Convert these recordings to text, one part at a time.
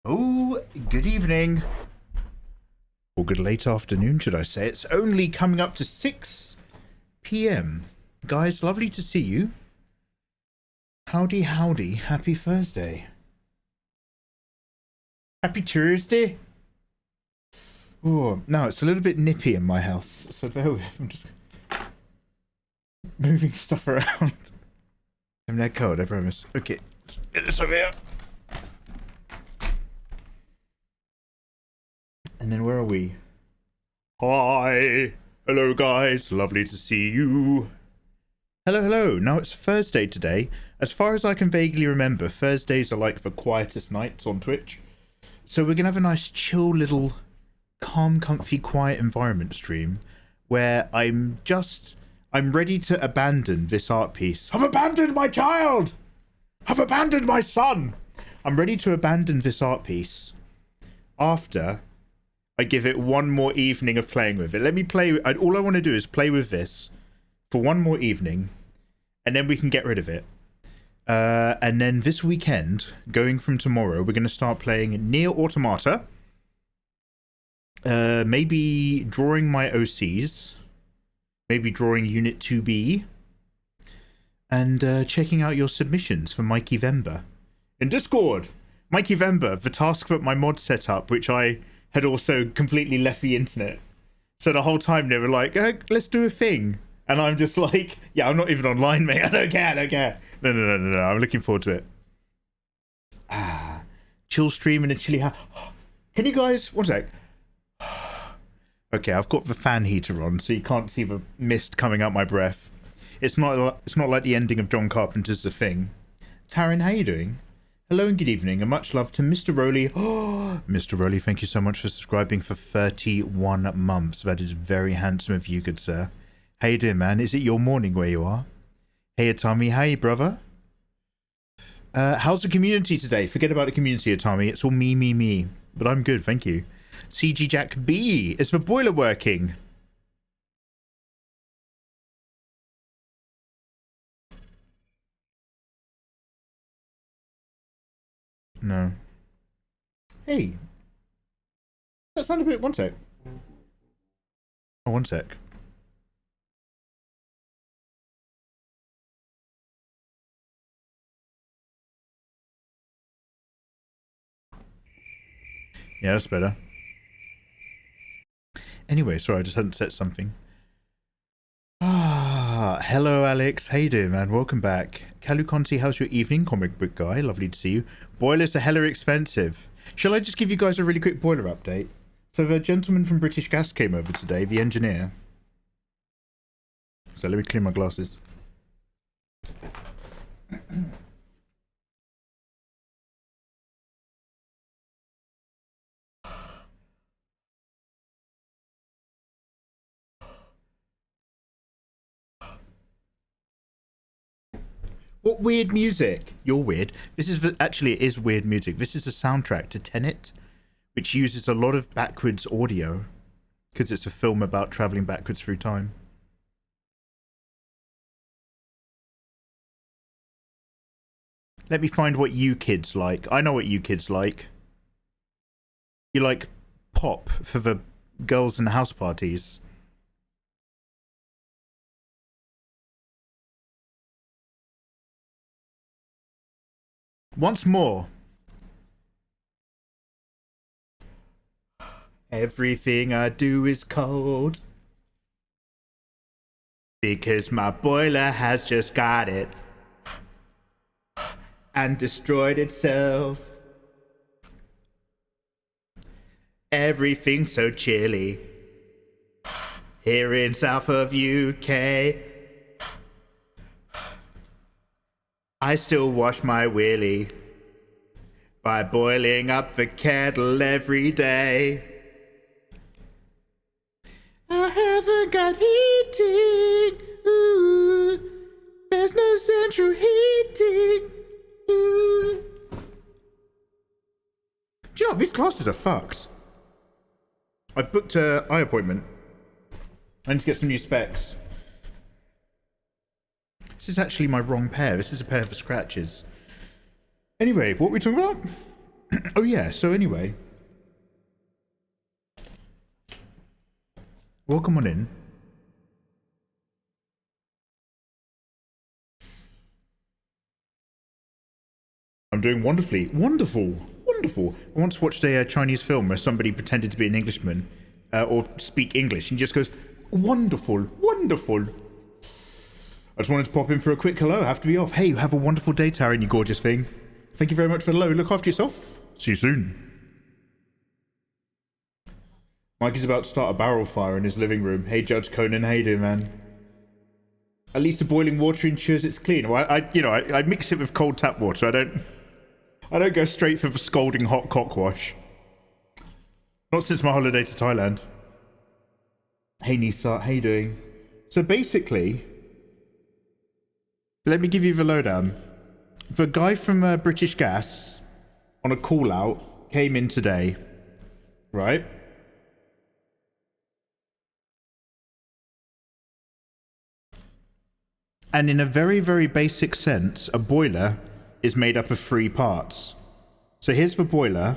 Oh, good evening. Or good late afternoon, should I say. It's only coming up to 6 p.m. Guys, lovely to see you. Howdy, howdy. Happy Thursday. Happy Tuesday. Oh, no, it's a little bit nippy in my house. So bear with me. I'm just moving stuff around. I'm that cold, I promise. Okay, let's get this over here. And then where are we? Hi! Hello guys, lovely to see you. Hello, hello. Now it's Thursday today. As far as I can vaguely remember, Thursdays are like the quietest nights on Twitch. So we're gonna have a nice chill little calm, comfy, quiet environment stream where I'm ready to abandon this art piece. I've abandoned my child! I've abandoned my son! I'm ready to abandon this art piece after I give it one more evening of playing with it. Let me play. All I want to do is play with this for one more evening, and then we can get rid of it. And then this weekend, going from tomorrow, we're going to start playing Nier Automata. Maybe drawing my OCs. Maybe drawing Unit 2B. And checking out your submissions for Mikey Vember. In Discord, Mikey Vember, the task that my mod set up, which I had also completely left the internet. So the whole time they were like, let's do a thing. And I'm just like, yeah, I'm not even online, mate. I don't care. No. I'm looking forward to it. Chill stream in a chilly house. Can you guys, one sec. Okay, I've got the fan heater on, so you can't see the mist coming out my breath. It's not like the ending of John Carpenter's The Thing. Taryn, how you doing? Hello and good evening, and much love to Mr. Rowley. Oh, Mr. Rowley, thank you so much for subscribing for 31 months. That is very handsome of you, good sir. How you doing, man? Is it your morning where you are? Hey, Tommy. Hey, brother. How's the community today? Forget about the community, Tommy. It's all me. But I'm good, thank you. CG Jack B. Is the boiler working? No. Hey. That sounded a bit... One sec. Oh, one sec. Yeah, that's better. Anyway, sorry, I just hadn't set something. Hello, Alex. How you doing, man? Welcome back. Kalu Conti, how's your evening? Comic book guy, lovely to see you. Boilers are hella expensive. Shall I just give you guys a really quick boiler update? So the gentleman from British Gas came over today, the engineer. So let me clean my glasses. What weird music? You're weird. This is actually, it is weird music. This is the soundtrack to Tenet, which uses a lot of backwards audio because it's a film about traveling backwards through time. Let me find what you kids like. I know what you kids like. You like pop for the girls and house parties. Once more. Everything I do is cold. Because my boiler has just got it. And destroyed itself. Everything's so chilly. Here in south of UK. I still wash my wheelie by boiling up the kettle every day. I haven't got heating. Ooh, there's no central heating. Ooh. Do you know what? These classes are fucked. I've booked an eye appointment. I need to get some new specs. This is actually my wrong pair. This is a pair for scratches. Anyway, what were we talking about? Oh yeah, so anyway. Welcome on in. I'm doing wonderfully. Wonderful. Wonderful. I once watched a Chinese film where somebody pretended to be an Englishman or speak English and just goes, wonderful, wonderful. I just wanted to pop in for a quick hello. I have to be off. Hey, you have a wonderful day, Tara, you gorgeous thing. Thank you very much for the hello. Look after yourself. See you soon. Mikey's about to start a barrel fire in his living room. Hey, Judge Conan, how you doing, man? At least the boiling water ensures it's clean. Well, I mix it with cold tap water. I don't go straight for the scalding hot cock wash. Not since my holiday to Thailand. Hey, Nisa, how you doing? So basically, let me give you the lowdown. The guy from British Gas on a call out came in today, right? And in a very, very basic sense, a boiler is made up of 3 parts. So here's the boiler.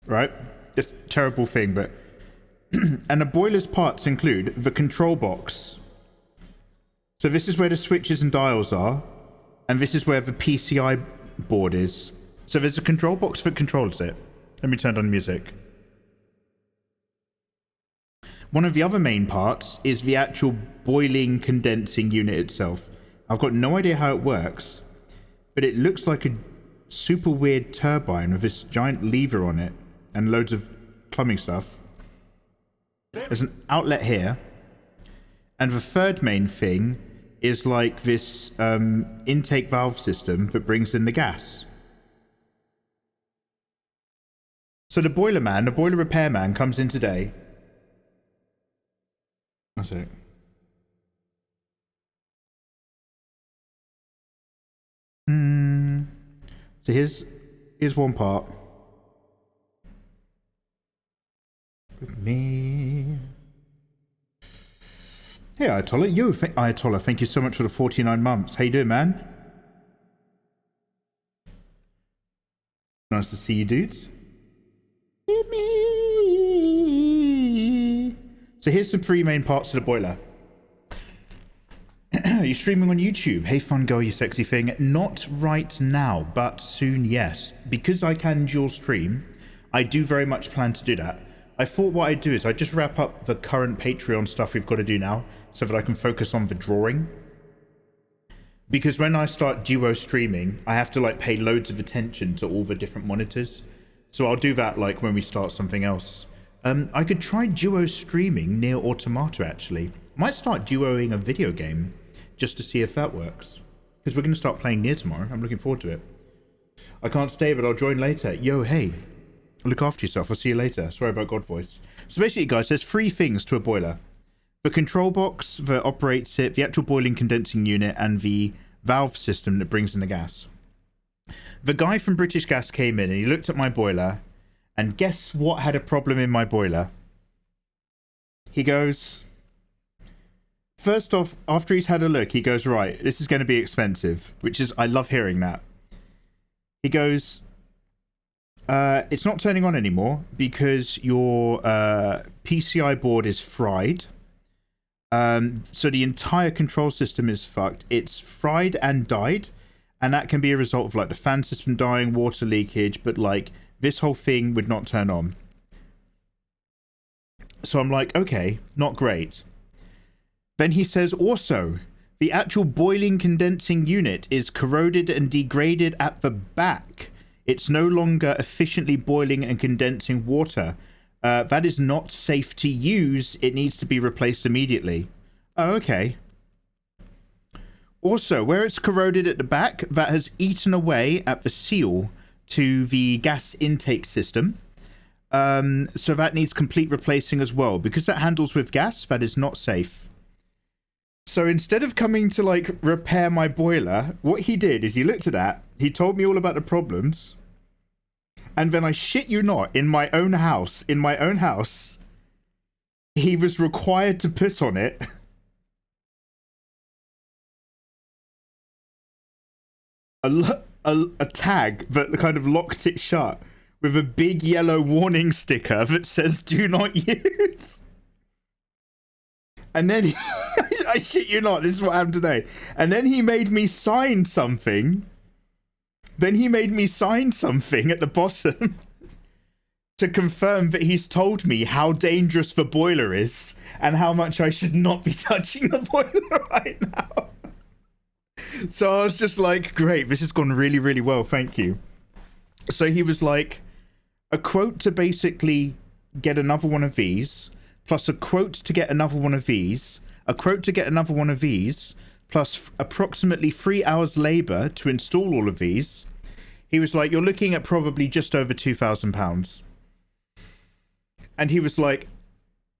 Right? It's a terrible thing, but... and the boiler's parts include the control box. So this is where the switches and dials are. And this is where the PCI board is. So there's a control box that controls it. Let me turn on music. One of the other main parts is the actual boiling condensing unit itself. I've got no idea how it works, but it looks like a super weird turbine with this giant lever on it and loads of plumbing stuff. There's an outlet here, and the third main thing is like this intake valve system that brings in the gas. So the boiler man, the boiler repairman comes in today. That's it. So here's one part. With me. Hey Ayatollah, Ayatollah, thank you so much for the 49 months. How you doing, man? Nice to see you, dudes. So here's the 3 main parts of the boiler. Are you streaming on YouTube? Hey fun girl, you sexy thing. Not right now, but soon, yes. Because I can dual stream, I do very much plan to do that. I thought what I'd do is I'd just wrap up the current Patreon stuff we've got to do now so that I can focus on the drawing. Because when I start duo streaming, I have to like pay loads of attention to all the different monitors. So I'll do that like when we start something else. I could try duo streaming near Automata actually. I might start duoing a video game just to see if that works. Because we're going to start playing Near tomorrow. I'm looking forward to it. I can't stay, but I'll join later. Yo, hey. Look after yourself. I'll see you later. Sorry about God voice. So basically, guys, there's 3 things to a boiler. The control box that operates it, the actual boiling condensing unit, and the valve system that brings in the gas. The guy from British Gas came in and he looked at my boiler, and guess what had a problem in my boiler? He goes... First off, after he's had a look, he goes, right, this is going to be expensive, which is, I love hearing that. He goes, it's not turning on anymore because your PCI board is fried. So the entire control system is fucked. It's fried and died, and that can be a result of like the fan system dying, water leakage, but like this whole thing would not turn on. So I'm like, okay, not great. Then he says also, the actual boiling condensing unit is corroded and degraded at the back. It's no longer efficiently boiling and condensing water. That is not safe to use. It needs to be replaced immediately. Oh, okay. Also, where it's corroded at the back, that has eaten away at the seal to the gas intake system. So that needs complete replacing as well. Because that handles with gas, that is not safe. So instead of coming to like repair my boiler, what he did is he looked at that, he told me all about the problems, and then I shit you not, in my own house, he was required to put on it a tag that kind of locked it shut with a big yellow warning sticker that says "Do not use." And then I shit you not, this is what happened today. And then he made me sign something. Then he made me sign something at the bottom to confirm that he's told me how dangerous the boiler is and how much I should not be touching the boiler right now. So I was just like, great, this has gone really, really well, thank you. So he was like, a quote to basically get another one of these, plus a quote to get another one of these, a quote to get another one of these, plus approximately 3 hours labor to install all of these. He was like, you're looking at probably just over £2,000. And he was like,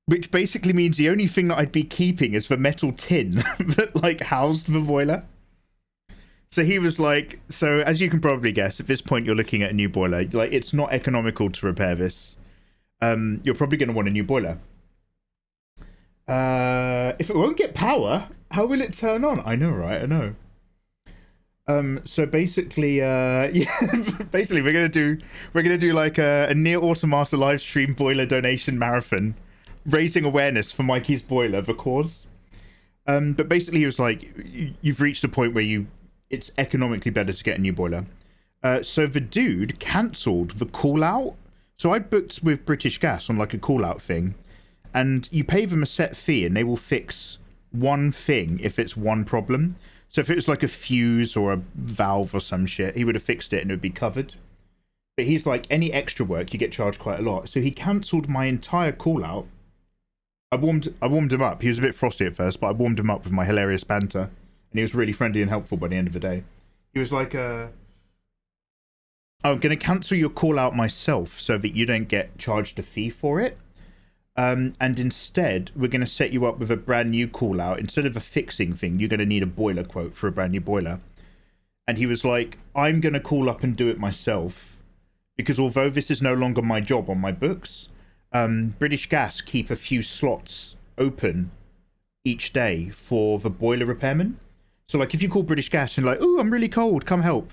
which basically means the only thing that I'd be keeping is the metal tin that like housed the boiler. So he was like, so as you can probably guess, at this point you're looking at a new boiler. Like, it's not economical to repair this. You're probably going to want a new boiler. If it won't get power, how will it turn on? I know, right? I know. So basically, yeah, basically we're gonna do like a near automata live stream boiler donation marathon, raising awareness for Mikey's boiler, the cause. But basically he was like, you've reached a point where it's economically better to get a new boiler. So the dude cancelled the call out. So I'd booked with British Gas on like a call out thing, and you pay them a set fee and they will fix one thing if it's one problem. So if it was like a fuse or a valve or some shit, he would have fixed it and it would be covered. But he's like, any extra work, you get charged quite a lot. So he cancelled my entire call out. I warmed him up. He was a bit frosty at first, but I warmed him up with my hilarious banter. And he was really friendly and helpful by the end of the day. He was like, oh, I'm going to cancel your call out myself so that you don't get charged a fee for it. And instead, we're going to set you up with a brand new call out. Instead of a fixing thing, you're going to need a boiler quote for a brand new boiler. And he was like, I'm going to call up and do it myself. Because although this is no longer my job on my books, British Gas keep a few slots open each day for the boiler repairman. So like if you call British Gas and like, oh, I'm really cold, come help.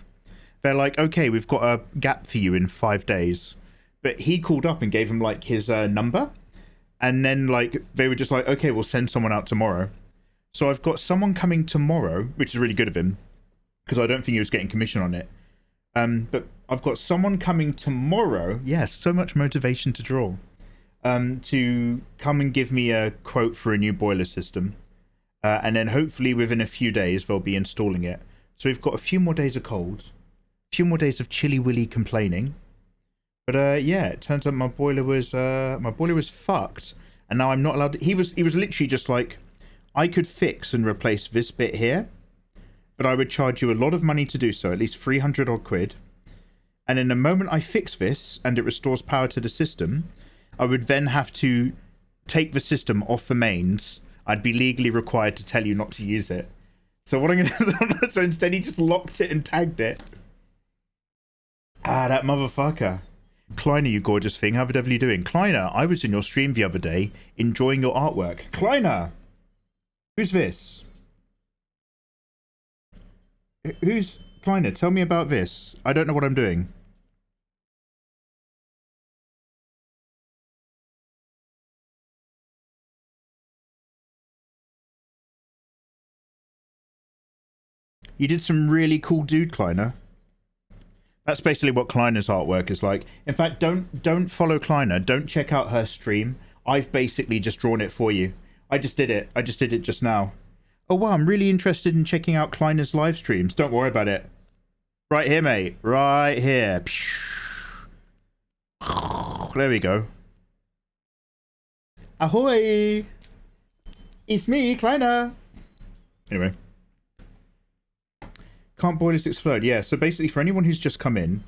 They're like, okay, we've got a gap for you in 5 days. But he called up and gave him like his number. And then, like, they were just like, okay, we'll send someone out tomorrow. So I've got someone coming tomorrow, which is really good of him, because I don't think he was getting commission on it. But I've got someone coming tomorrow. Yes, so much motivation to draw. To come and give me a quote for a new boiler system. And then hopefully within a few days, they'll be installing it. So we've got a few more days of cold. A few more days of chilly willy complaining. But yeah, it turns out my boiler was fucked, and now I'm not allowed to. He was literally just like, I could fix and replace this bit here, but I would charge you a lot of money to do so, at least 300 odd quid. And in the moment I fix this and it restores power to the system, I would then have to take the system off the mains. I'd be legally required to tell you not to use it. So what I'm gonna do? So instead he just locked it and tagged it. Ah, that motherfucker. Kleiner, you gorgeous thing. How the devil are you doing? Kleiner, I was in your stream the other day, enjoying your artwork. Kleiner! Who's this? Who's... Kleiner, tell me about this. I don't know what I'm doing. You did some really cool dude, Kleiner. That's basically what Kleiner's artwork is like. In fact, don't follow Kleiner. Don't check out her stream. I've basically just drawn it for you. I just did it. I just did it just now. Oh, wow. I'm really interested in checking out Kleiner's live streams. Don't worry about it. Right here, mate. Right here. There we go. Ahoy! It's me, Kleiner. Anyway. Can't boilers explode? Yeah, so basically for anyone who's just come in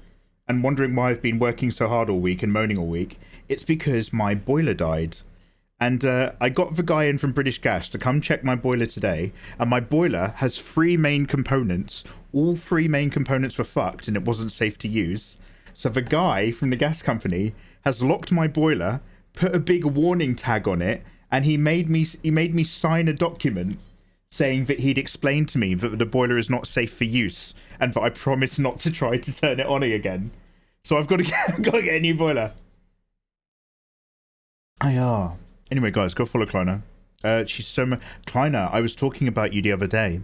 and wondering why I've been working so hard all week and moaning all week, it's because my boiler died. And I got the guy in from British Gas to come check my boiler today, and my boiler has 3 main components. All 3 main components were fucked and it wasn't safe to use. So the guy from the gas company has locked my boiler, put a big warning tag on it, and he made me sign a document saying that he'd explained to me that the boiler is not safe for use and that I promised not to try to turn it on again. So I've got to get a new boiler. Anyway, guys, go follow Kleiner. She's so Kleiner, I was talking about you the other day.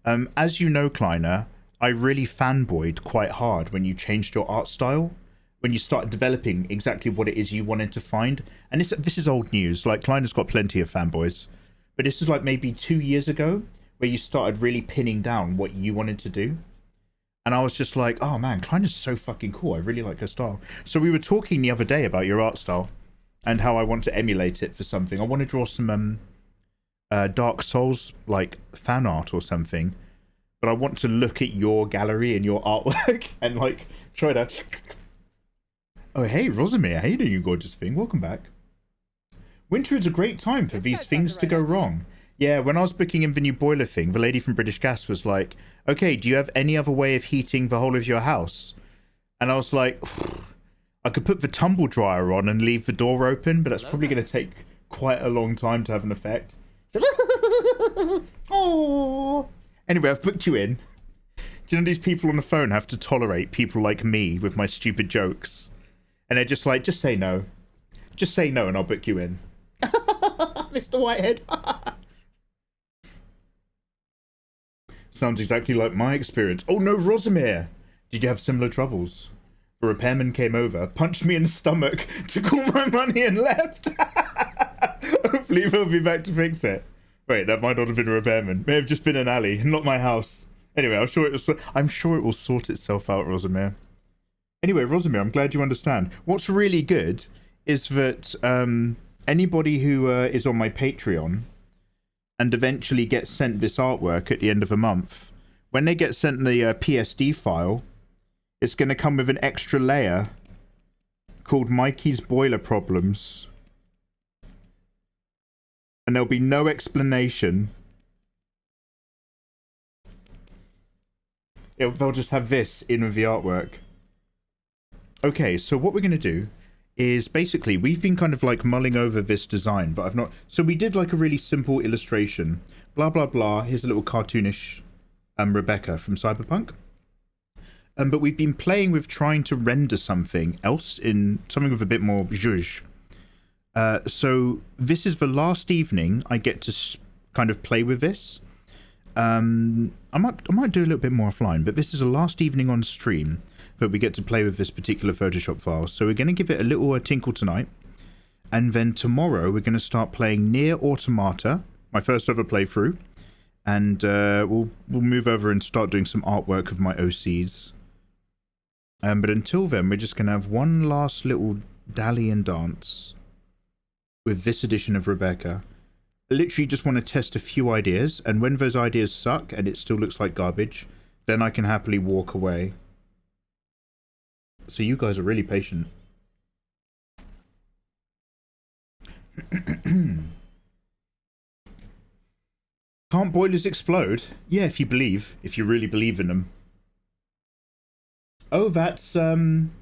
As you know, Kleiner, I really fanboyed quite hard when you changed your art style, when you started developing exactly what it is you wanted to find. And this is old news. Like, Kleiner's got plenty of fanboys. But this is like maybe 2 years ago where you started really pinning down what you wanted to do. And I was just like, oh man, Kleiner's so fucking cool. I really like her style. So we were talking the other day about your art style and how I want to emulate it for something. I want to draw some Dark Souls like fan art or something. But I want to look at your gallery and your artwork and like try to... Oh, hey, Rosamir. How you doing, you gorgeous thing? Welcome back. Winter is a great time for these things to go wrong. Yeah, when I was booking in the new boiler thing, the lady from British Gas was like, okay, do you have any other way of heating the whole of your house? And I was like, I could put the tumble dryer on and leave the door open, but that's probably going to take quite a long time to have an effect. Oh. Anyway, I've booked you in. Do you know these people on the phone have to tolerate people like me with my stupid jokes? And they're just like, just say no. Just say no and I'll book you in. Mr. Whitehead. Sounds exactly like my experience. Oh no, Rosamir! Did you have similar troubles? The repairman came over, punched me in the stomach, took all my money and left. Hopefully he'll be back to fix it. Wait, that might not have been a repairman. May have just been an alley, not my house. Anyway, I'm sure it will sort itself out, Rosamir. Anyway, Rosamir, I'm glad you understand. What's really good is that anybody who is on my Patreon and eventually gets sent this artwork at the end of a month, when they get sent the PSD file, it's going to come with an extra layer called Mikey's Boiler Problems. And there'll be no explanation. They'll just have this in with the artwork. Okay, so what we're going to do is basically we've been kind of like mulling over this design, but I've not. So we did like a really simple illustration. Blah, blah, blah. Here's a little cartoonish Rebecca from Cyberpunk. But we've been playing with trying to render something else in something with a bit more zhuzh. So this is the last evening I get to kind of play with this. I might do a little bit more offline, but this is the last evening on stream that we get to play with this particular Photoshop file. So we're going to give it a little tinkle tonight. And then tomorrow we're going to start playing Near Automata, my first ever playthrough. And we'll move over and start doing some artwork of my OCs. But until then, we're just going to have one last little dally and dance with this edition of Rebecca. I literally just want to test a few ideas, and when those ideas suck and it still looks like garbage, then I can happily walk away. So you guys are really patient. Can't boilers explode? Yeah, if you really believe in them. Oh, that's, I'm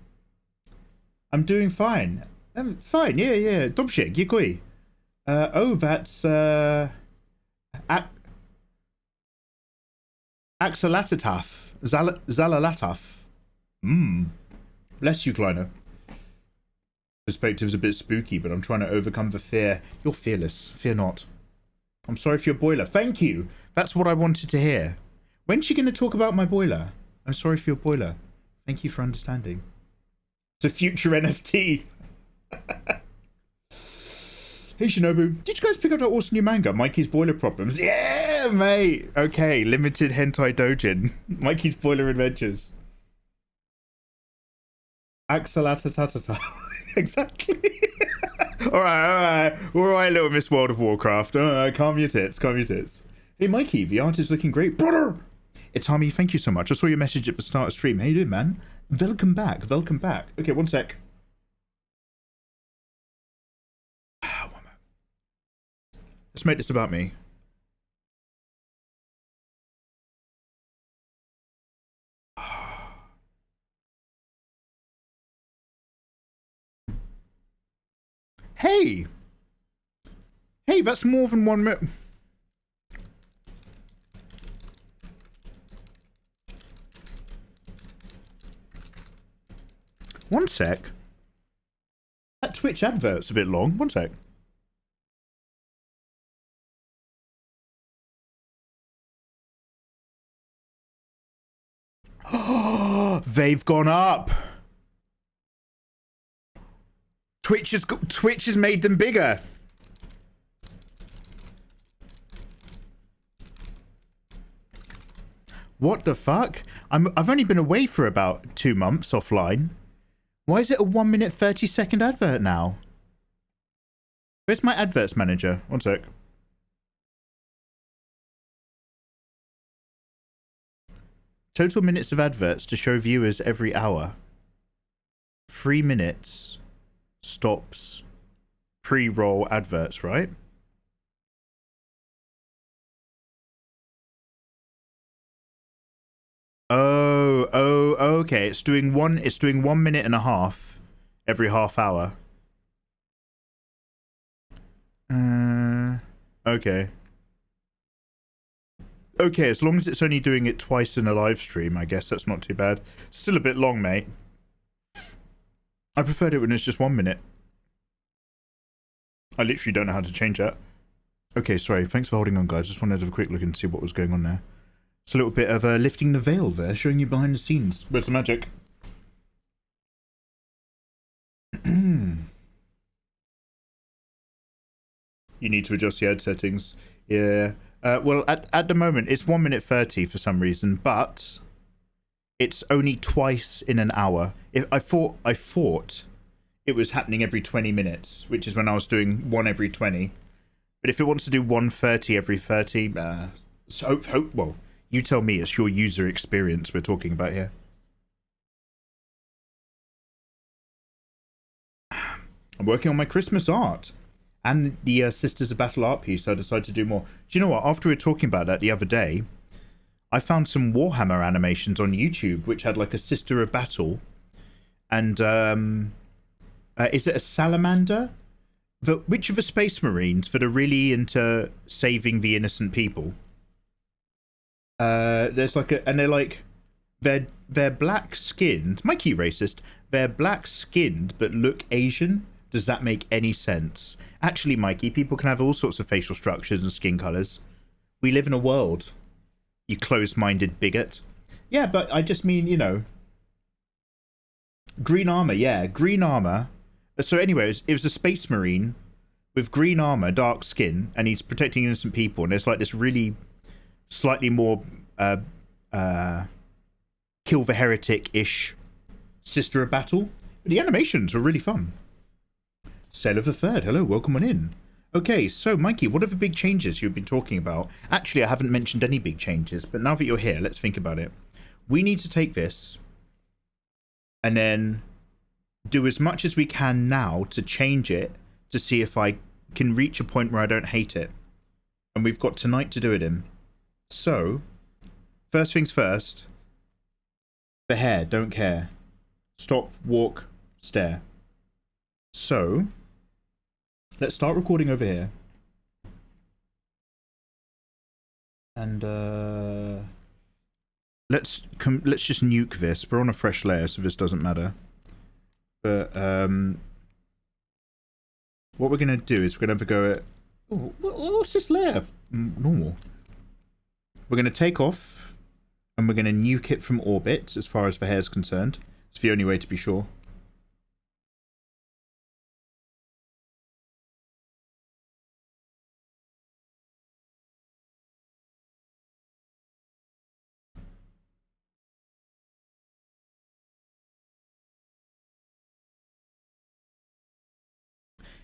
doing fine. Fine, yeah. Dobshik, yikui. Oh, that's, Axalatataf. Zalalataf. Bless you, Kleiner. Perspective's a bit spooky, but I'm trying to overcome the fear. You're fearless. Fear not. I'm sorry for your boiler. Thank you. That's what I wanted to hear. When's she going to talk about my boiler? I'm sorry for your boiler. Thank you for understanding. It's a future NFT. Hey, Shinobu. Did you guys pick up that awesome new manga, Mikey's Boiler Problems? Yeah, mate. Okay, limited hentai dojin. Mikey's Boiler Adventures. Axalatatata. Exactly. All right, little Miss World of Warcraft. Calm your tits. Hey, Mikey, the art is looking great. Brother! Itami, thank you so much. I saw your message at the start of stream. How you doing, man? Welcome back. Okay, one sec. Let's make this about me. Hey, Hey, that's more than 1 minute. One sec. That Twitch advert's a bit long. One sec. They've gone up. Twitch has made them bigger. What the fuck? I've only been away for about 2 months offline. Why is it a 1 minute 30-second advert now? Where's my adverts manager? One sec. Total minutes of adverts to show viewers every hour. 3 minutes. Stops. Pre-roll adverts, right? Oh, okay. It's doing 1 minute and a half every half hour. Okay. Okay, as long as it's only doing it twice in a live stream, I guess that's not too bad. Still a bit long, mate. I preferred it when it's just 1 minute. I literally don't know how to change that. Okay, sorry. Thanks for holding on, guys. Just wanted to have a quick look and see what was going on there. It's a little bit of lifting the veil there, showing you behind the scenes. Where's the magic? You need to adjust the ad settings. Yeah. Well, at the moment, it's 1 minute 30 for some reason, but it's only twice in an hour. I thought it was happening every 20 minutes, which is when I was doing 1 every 20. But if it wants to do 1:30 every 30, well, you tell me. It's your user experience we're talking about here. I'm working on my Christmas art. And the Sisters of Battle art piece, I decided to do more. Do you know what? After we were talking about that the other day, I found some Warhammer animations on YouTube, which had like a Sister of Battle. And, is it a salamander? Which of the Space Marines that are really into saving the innocent people? There's like and they're like, they're black-skinned. Mikey racist. They're black-skinned, but look Asian. Does that make any sense? Actually, Mikey, people can have all sorts of facial structures and skin colors. We live in a world. You closed-minded bigot. Yeah, but I just mean, you know. Green armor, yeah. Green armor. So anyway, it was a space marine with green armor, dark skin, and he's protecting innocent people. And there's like this really slightly more kill the heretic-ish Sister of Battle. But the animations were really fun. Sale of the Third. Hello, welcome on in. Okay, so Mikey, what are the big changes you've been talking about? Actually, I haven't mentioned any big changes, but now that you're here, let's think about it. We need to take this and then do as much as we can now to change it to see if I can reach a point where I don't hate it. And we've got tonight to do it in. So, first things first. The hair, don't care. Stop, walk, stare. So, let's start recording over here. And let's just nuke this. We're on a fresh layer, so this doesn't matter. But what we're gonna do is we're gonna have a go at what's this layer? Normal. We're gonna take off and we're gonna nuke it from orbit as far as the hair is concerned. It's the only way to be sure.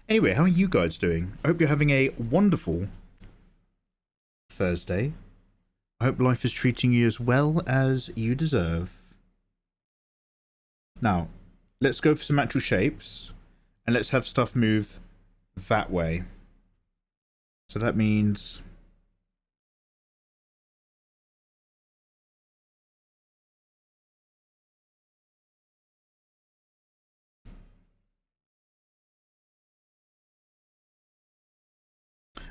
Anyway, how are you guys doing? I hope you're having a wonderful Thursday. I hope life is treating you as well as you deserve. Now, let's go for some actual shapes. And let's have stuff move that way. So that means...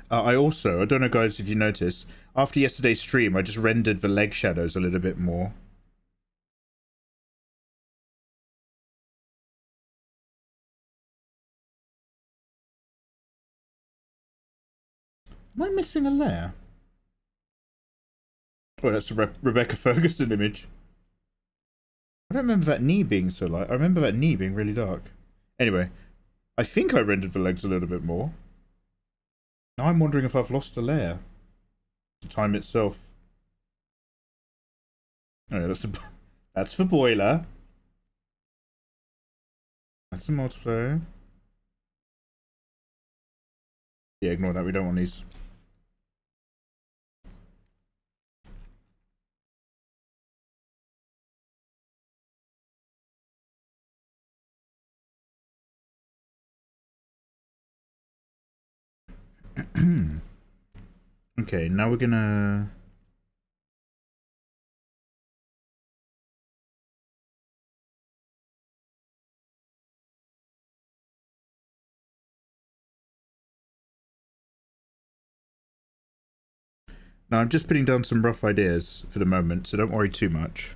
I also, I don't know guys if you noticed, after yesterday's stream, I just rendered the leg shadows a little bit more. Am I missing a layer? Oh, that's a Rebecca Ferguson image. I don't remember that knee being so light. I remember that knee being really dark. Anyway, I think I rendered the legs a little bit more. Now I'm wondering if I've lost a layer. The time itself. Oh, yeah, that's the boiler. That's a multiplayer. Yeah, ignore that. We don't want these. Okay, now we're gonna... Now I'm just putting down some rough ideas for the moment, so don't worry too much.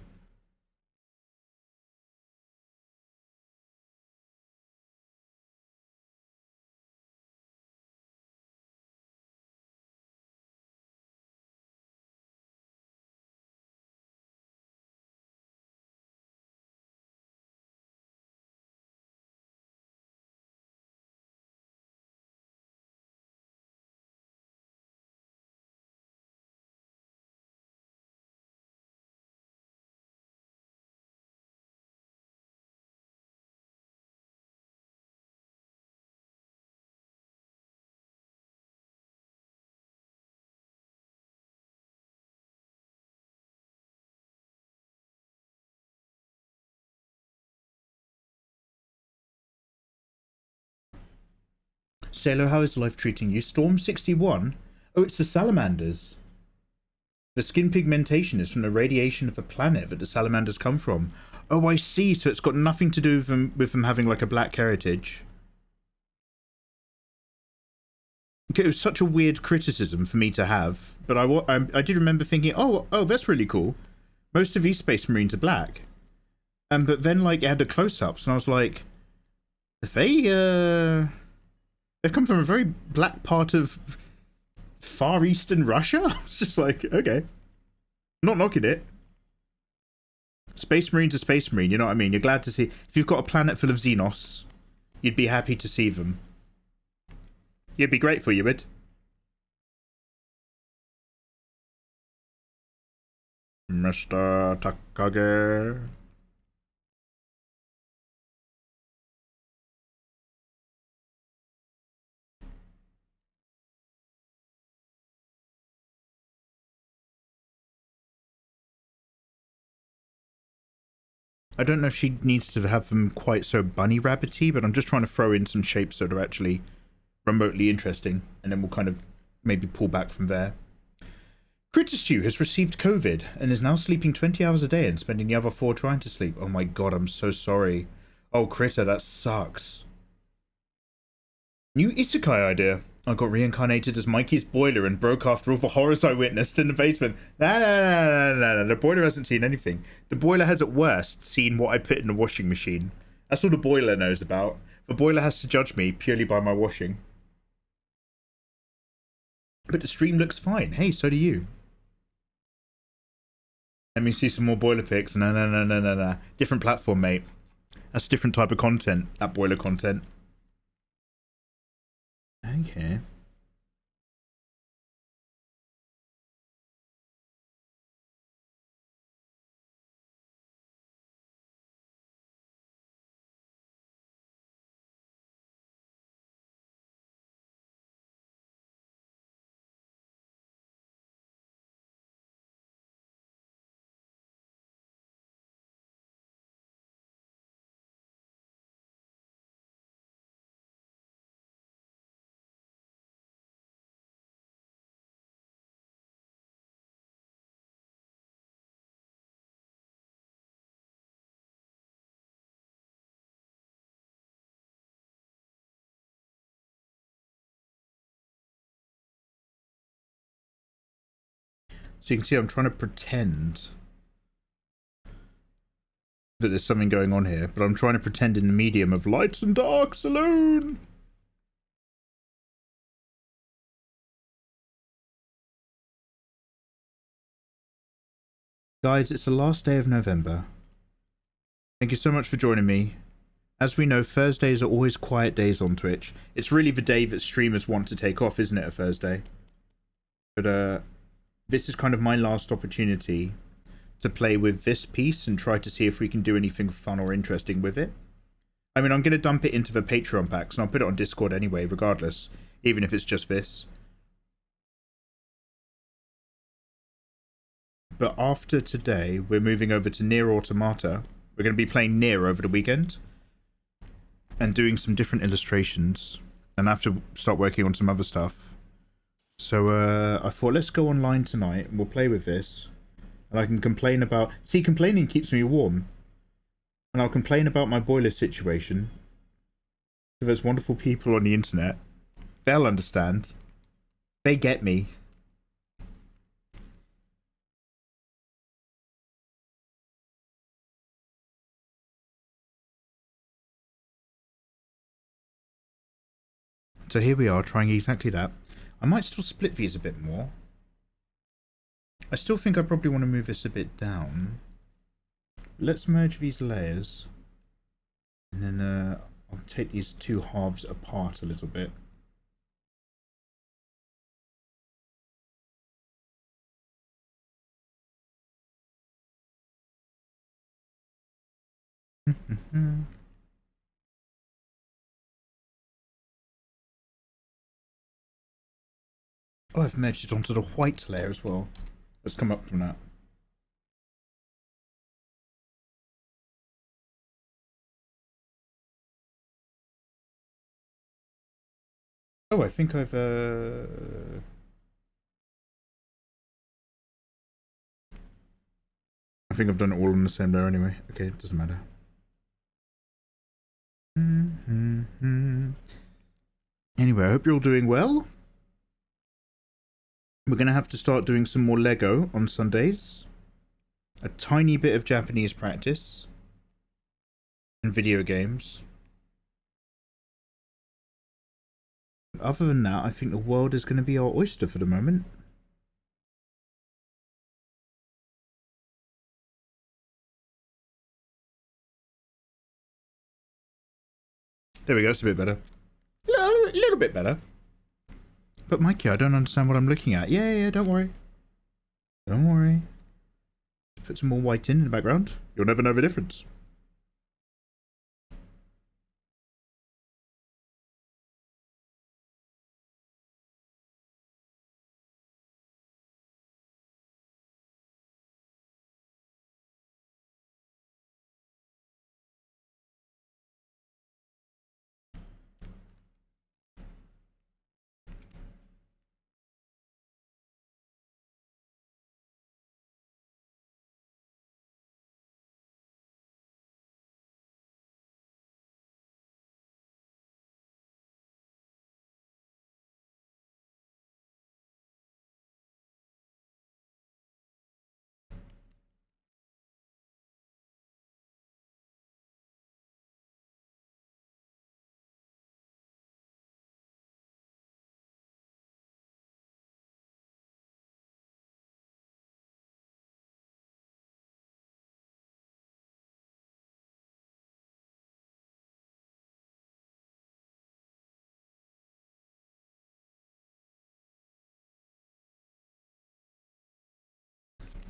Sailor, how is life treating you? Storm 61? Oh, it's the salamanders. The skin pigmentation is from the radiation of the planet that the salamanders come from. Oh, I see. So it's got nothing to do with them having like a black heritage. Okay, it was such a weird criticism for me to have, but I did remember thinking, oh, that's really cool. Most of these Space Marines are black. But then like it had the close-ups, and I was like, they come from a very black part of Far Eastern Russia? It's just like, okay. Not knocking it. Space Marine's a Space Marine, you know what I mean? You're glad to see... If you've got a planet full of Xenos, you'd be happy to see them. You'd be grateful, you would. Mr. Takage... I don't know if she needs to have them quite so bunny rabbity, but I'm just trying to throw in some shapes that are actually remotely interesting, and then we'll kind of maybe pull back from there. Critter has received COVID and is now sleeping 20 hours a day and spending the other 4 trying to sleep. Oh my god, I'm so sorry. Oh, Critter, that sucks. New isekai idea. I got reincarnated as Mikey's boiler and broke after all the horrors I witnessed in the basement. No. The boiler hasn't seen anything. The boiler has at worst seen what I put in the washing machine. That's all the boiler knows about. The boiler has to judge me purely by my washing. But the stream looks fine. Hey, so do you. Let me see some more boiler pics. No. Different platform, mate. That's a different type of content, that boiler content. Okay. So you can see I'm trying to pretend that there's something going on here, but I'm trying to pretend in the medium of lights and darks alone. Guys, it's the last day of November. Thank you so much for joining me. As we know, Thursdays are always quiet days on Twitch. It's really the day that streamers want to take off, isn't it, a Thursday? But this is kind of my last opportunity to play with this piece and try to see if we can do anything fun or interesting with it. I mean, I'm going to dump it into the Patreon packs, and I'll put it on Discord anyway, regardless, even if it's just this. But after today, we're moving over to Nier Automata. We're going to be playing Nier over the weekend and doing some different illustrations, and I have to start working on some other stuff. So I thought, let's go online tonight and we'll play with this. And I can complain about... See, complaining keeps me warm. And I'll complain about my boiler situation. So there's wonderful people on the internet. They'll understand. They get me. So here we are, trying exactly that. I might still split these a bit more. I still think I probably want to move this a bit down. Let's merge these layers. And then I'll take these two halves apart a little bit. Oh, I've merged it onto the white layer as well. Let's come up from that. Oh, I think I've done it all on the same layer anyway. Okay, it doesn't matter. Anyway, I hope you're all doing well. We're going to have to start doing some more Lego on Sundays. A tiny bit of Japanese practice. And video games. But other than that, I think the world is going to be our oyster for the moment. There we go, it's a bit better. A little bit better. But Mikey, I don't understand what I'm looking at. Yeah, don't worry. Don't worry. Put some more white in the background. You'll never know the difference.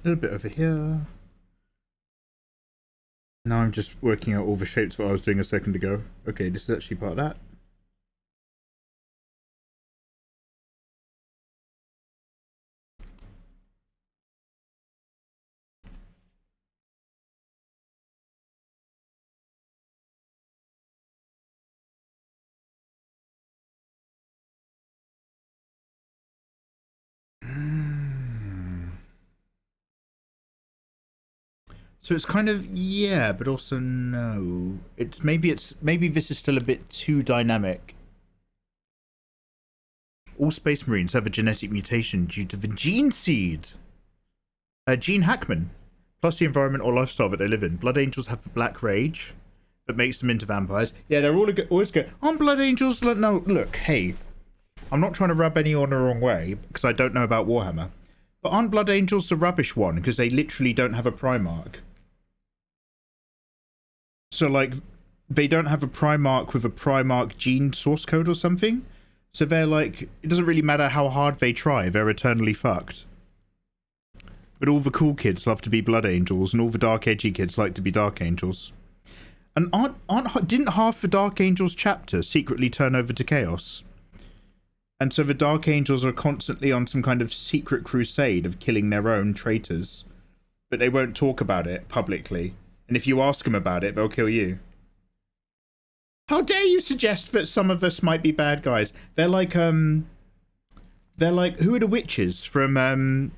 A little bit over here. Now I'm just working out all the shapes that I was doing a second ago. Okay, this is actually part of that. So it's kind of, yeah, but also no. Maybe this is still a bit too dynamic. All space marines have a genetic mutation due to the gene seed. Gene Hackman. Plus the environment or lifestyle that they live in. Blood angels have the black rage that makes them into vampires. Yeah, they're always good. Aren't blood angels? No, look, hey. I'm not trying to rub anyone the wrong way because I don't know about Warhammer. But aren't blood angels the rubbish one because they literally don't have a Primarch? So, like, they don't have a Primarch with a Primarch gene source code or something? So they're like, it doesn't really matter how hard they try, they're eternally fucked. But all the cool kids love to be blood angels, and all the dark edgy kids like to be dark angels. And didn't half the Dark Angels chapter secretly turn over to chaos? And so the Dark Angels are constantly on some kind of secret crusade of killing their own traitors. But they won't talk about it publicly. And if you ask them about it, they'll kill you. How dare you suggest that some of us might be bad guys? They're like, who are the witches from,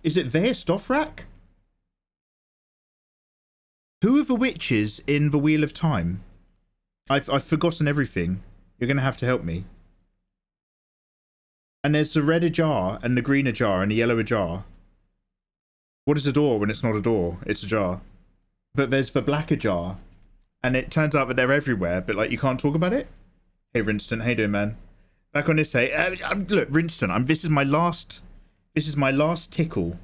is it Weás Dothrak? Who are the witches in the Wheel of Time? I've forgotten everything. You're going to have to help me. And there's the red jar, and the green jar, and the yellow jar. What is a door when it's not a door? It's a jar. But there's the black jar. And it turns out that they're everywhere, but like you can't talk about it. Hey Rinston, how you doing, man? Back on this, hey, look, Rinston, this is my last tickle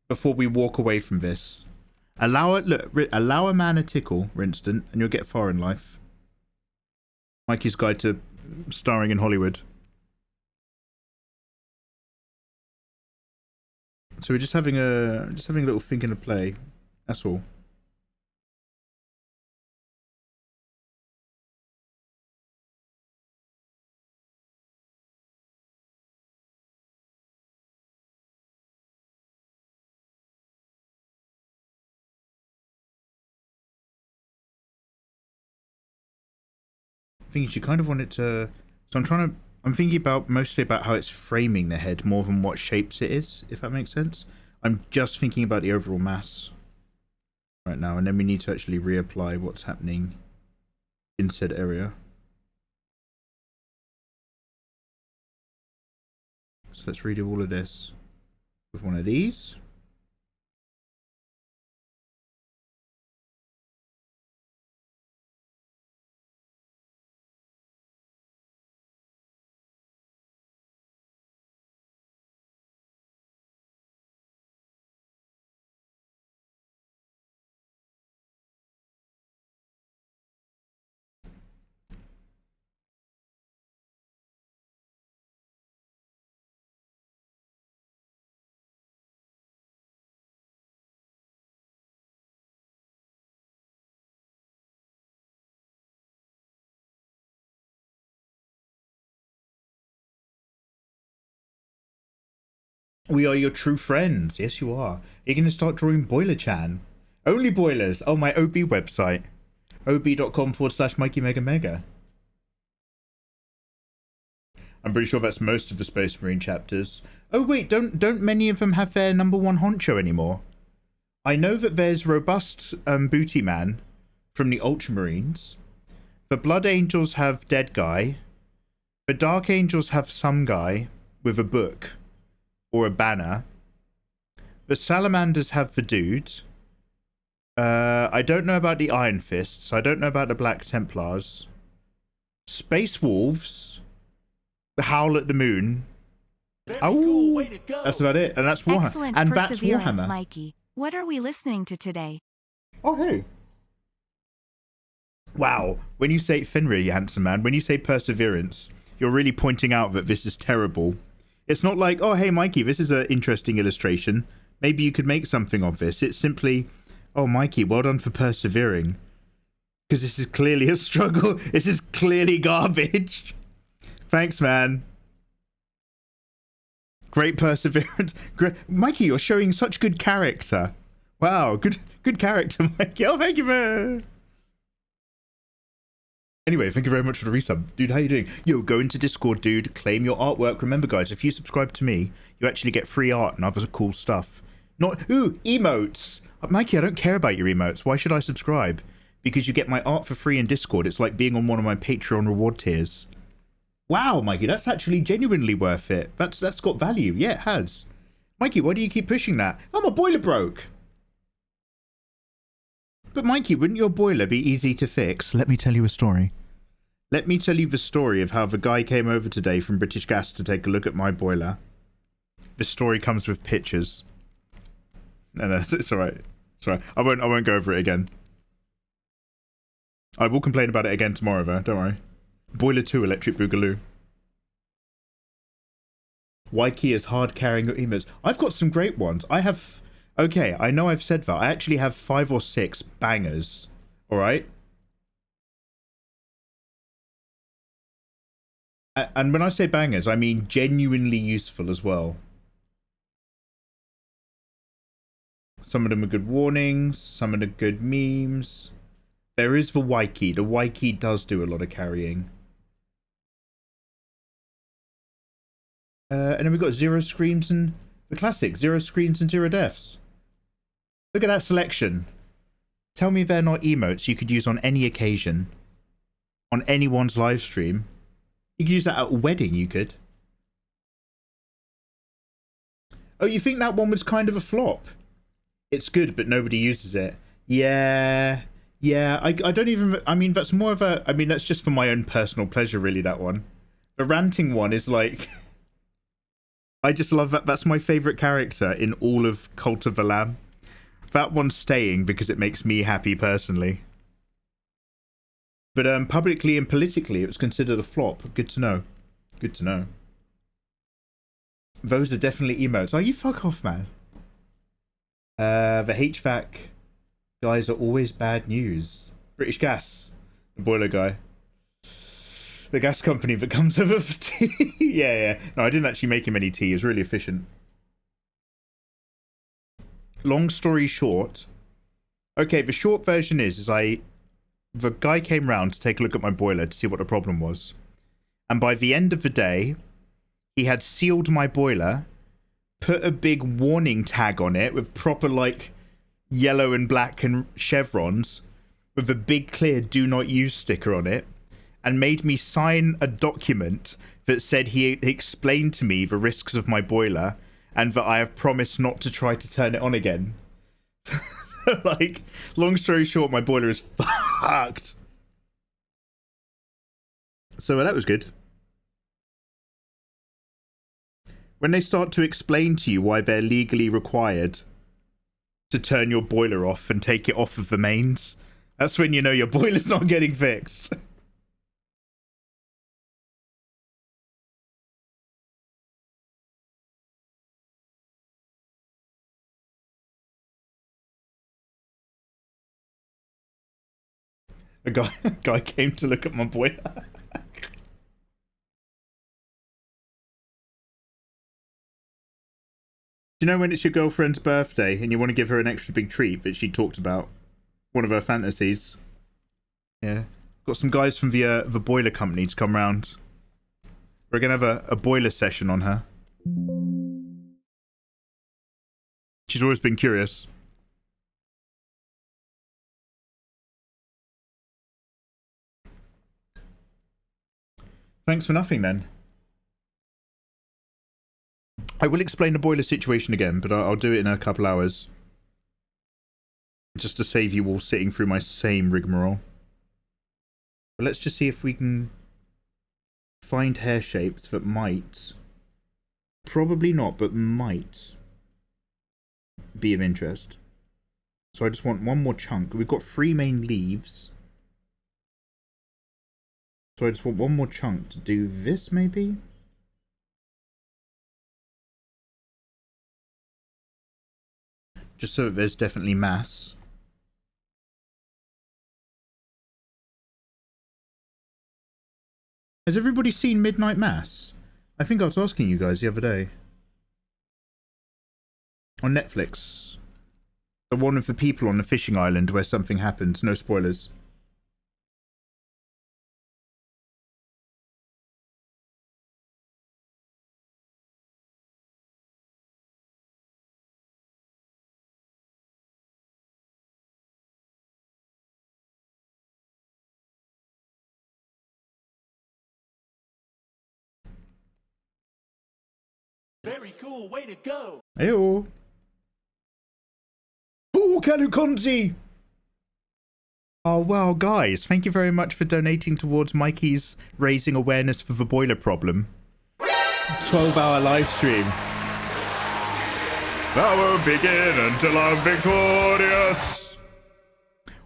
before we walk away from this. Allow a man a tickle, Rinston, and you'll get far in life. Mikey's Guide to Starring in Hollywood. So we're just having a little thinking of play. That's all. I think you kind of want it to. So I'm thinking about mostly about how it's framing the head more than what shapes it is, if that makes sense. I'm just thinking about the overall mass right now, and then we need to actually reapply what's happening in said area. So let's redo all of this with one of these. We are your true friends. Yes, you are. You're going to start drawing Boiler-chan. Only boilers. Oh, my OB website. ob.com/mikeymegamega. I'm pretty sure that's most of the Space Marine chapters. Oh, wait. Don't many of them have their #1 honcho anymore? I know that there's Robust Booty Man from the Ultramarines. The Blood Angels have Dead Guy. The Dark Angels have some guy with a book. Or a banner. The Salamanders have the dude. I don't know about the Iron Fists. I don't know about the Black Templars. Space Wolves. The Howl at the Moon. Oh, that's about it. And that's Warhammer. And that's Warhammer. Mikey. What are we listening to today? Oh, hey. Wow. When you say Fenrir, you handsome man, when you say perseverance, you're really pointing out that this is terrible. It's not like, oh, hey, Mikey, this is an interesting illustration. Maybe you could make something of this. It's simply, oh, Mikey, well done for persevering. Because this is clearly a struggle. This is clearly garbage. Thanks, man. Great perseverance. Great. Mikey, you're showing such good character. Wow, good character, Mikey. Oh, thank you for... Anyway, thank you very much for the resub. Dude, how you doing? Yo, go into Discord, dude. Claim your artwork. Remember, guys, if you subscribe to me, you actually get free art and other cool stuff. Ooh, emotes. Mikey, I don't care about your emotes. Why should I subscribe? Because you get my art for free in Discord. It's like being on one of my Patreon reward tiers. Wow, Mikey, that's actually genuinely worth it. That's got value. Yeah, it has. Mikey, why do you keep pushing that? Oh, my boiler broke. But Mikey, wouldn't your boiler be easy to fix? Let me tell you a story. Let me tell you the story of how the guy came over today from British Gas to take a look at my boiler. The story comes with pictures. No, it's alright. It's alright. I won't go over it again. I will complain about it again tomorrow though, don't worry. Boiler 2 Electric Boogaloo. Waiki is hard carrying your emails. I've got some great ones. I have... Okay, I know I've said that. I actually have 5 or 6 bangers. Alright? And when I say bangers, I mean genuinely useful as well. Some of them are good warnings. Some of them are good memes. There is the Waiki. The Waiki does do a lot of carrying. And then we've got 0 screams and... The classic. 0 screams and 0 deaths. Look at that selection. Tell me they're not emotes you could use on any occasion. On anyone's live stream. You could use that at a wedding, you could. Oh, you think that one was kind of a flop? It's good, but nobody uses it. Yeah. Yeah, I don't even... I mean, that's more of a... I mean, that's just for my own personal pleasure, really, that one. The ranting one is like... I just love that. That's my favourite character in all of Cult of the Lamb. That one's staying because it makes me happy personally. But publicly and politically, it was considered a flop. Good to know. Good to know. Those are definitely emotes. Oh, you fuck off, man. The HVAC guys are always bad news. British Gas. The boiler guy. The gas company that comes over for tea. Yeah. No, I didn't actually make him any tea. It was really efficient. Long story short. Okay, the short version is the guy came round to take a look at my boiler to see what the problem was. And by the end of the day, he had sealed my boiler, put a big warning tag on it with proper, like, yellow and black and chevrons, with a big clear do not use sticker on it, and made me sign a document that said he explained to me the risks of my boiler and that I have promised not to try to turn it on again. Like, long story short, my boiler is fucked. So that was good. When they start to explain to you why they're legally required to turn your boiler off and take it off of the mains, that's when you know your boiler's not getting fixed. A guy came to look at my boiler. Do you know when it's your girlfriend's birthday and you want to give her an extra big treat that she talked about? One of her fantasies. Yeah. Got some guys from the boiler company to come round. We're going to have a boiler session on her. She's always been curious. Thanks for nothing, then. I will explain the boiler situation again, but I'll do it in a couple hours. Just to save you all sitting through my same rigmarole. But let's just see if we can find hair shapes that might... Probably not, but might be of interest. So I just want one more chunk. We've got 3 main leaves. So I just want one more chunk to do this, maybe? Just so that there's definitely mass. Has everybody seen Midnight Mass? I think I was asking you guys the other day. On Netflix. The one of the people on the fishing island where something happens. No spoilers. Very cool, way to go. Ew. Oh, Kalukonzi! Oh, wow, guys, thank you very much for donating towards Mikey's raising awareness for the boiler problem. 12-hour live stream. I won't begin until I'm victorious.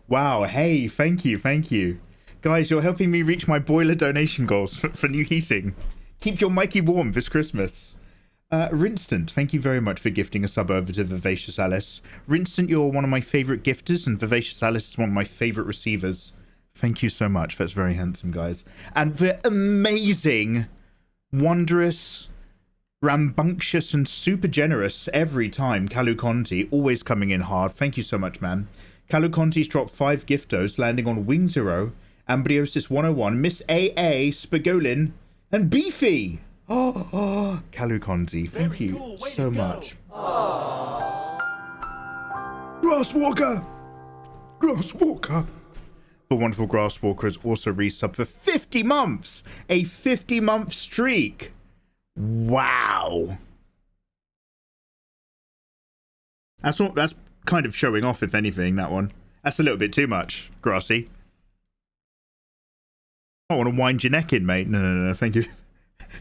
Wow, hey, thank you, thank you. Guys, you're helping me reach my boiler donation goals for new heating. Keep your Mikey warm this Christmas. Rinstant, thank you very much for gifting a sub over to Vivacious Alice. Rinstant, you're one of my favourite gifters, and Vivacious Alice is one of my favourite receivers. Thank you so much. That's very handsome, guys. And the amazing, wondrous, rambunctious, and super generous every time Kalu Conti, always coming in hard. Thank you so much, man. Kalu Conti's dropped 5 giftos, landing on Wing Zero, Ambriosis 101, Miss AA, Spagolin, and Beefy. Oh, Kalu Conti, thank you cool. So much. Grasswalker! Grasswalker! The wonderful Grasswalker has also resubbed for 50 months! A 50-month streak! Wow! That's kind of showing off, if anything, that one. That's a little bit too much, Grassy. I want to wind your neck in, mate. No, thank you.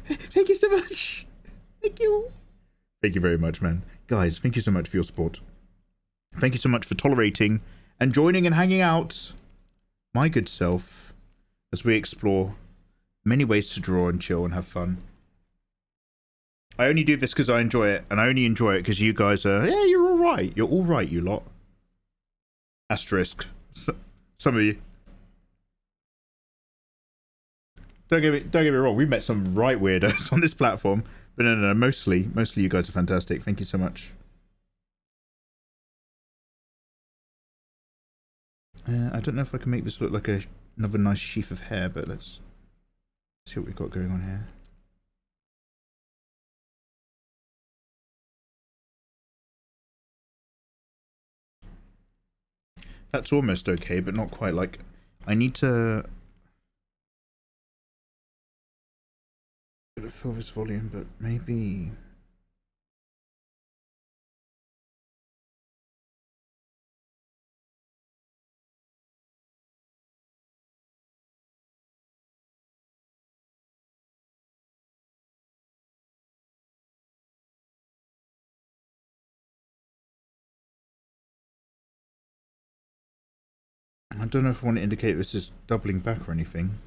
Thank you so much. Thank you. Thank you very much, man. Guys, thank you so much for your support. Thank you so much for tolerating and joining and hanging out, my good self, as we explore many ways to draw and chill and have fun. I only do this because I enjoy it, and I only enjoy it because you guys are, yeah, you're all right. You're all right, you lot. Asterisk. Some of you. Don't get me wrong, we met some right weirdos on this platform, but no, mostly you guys are fantastic. Thank you so much. I don't know if I can make this look like another nice sheaf of hair, but let's see what we've got going on here. That's almost okay, but not quite. Like, I need to fill this volume, but maybe I don't know if I want to indicate this is doubling back or anything.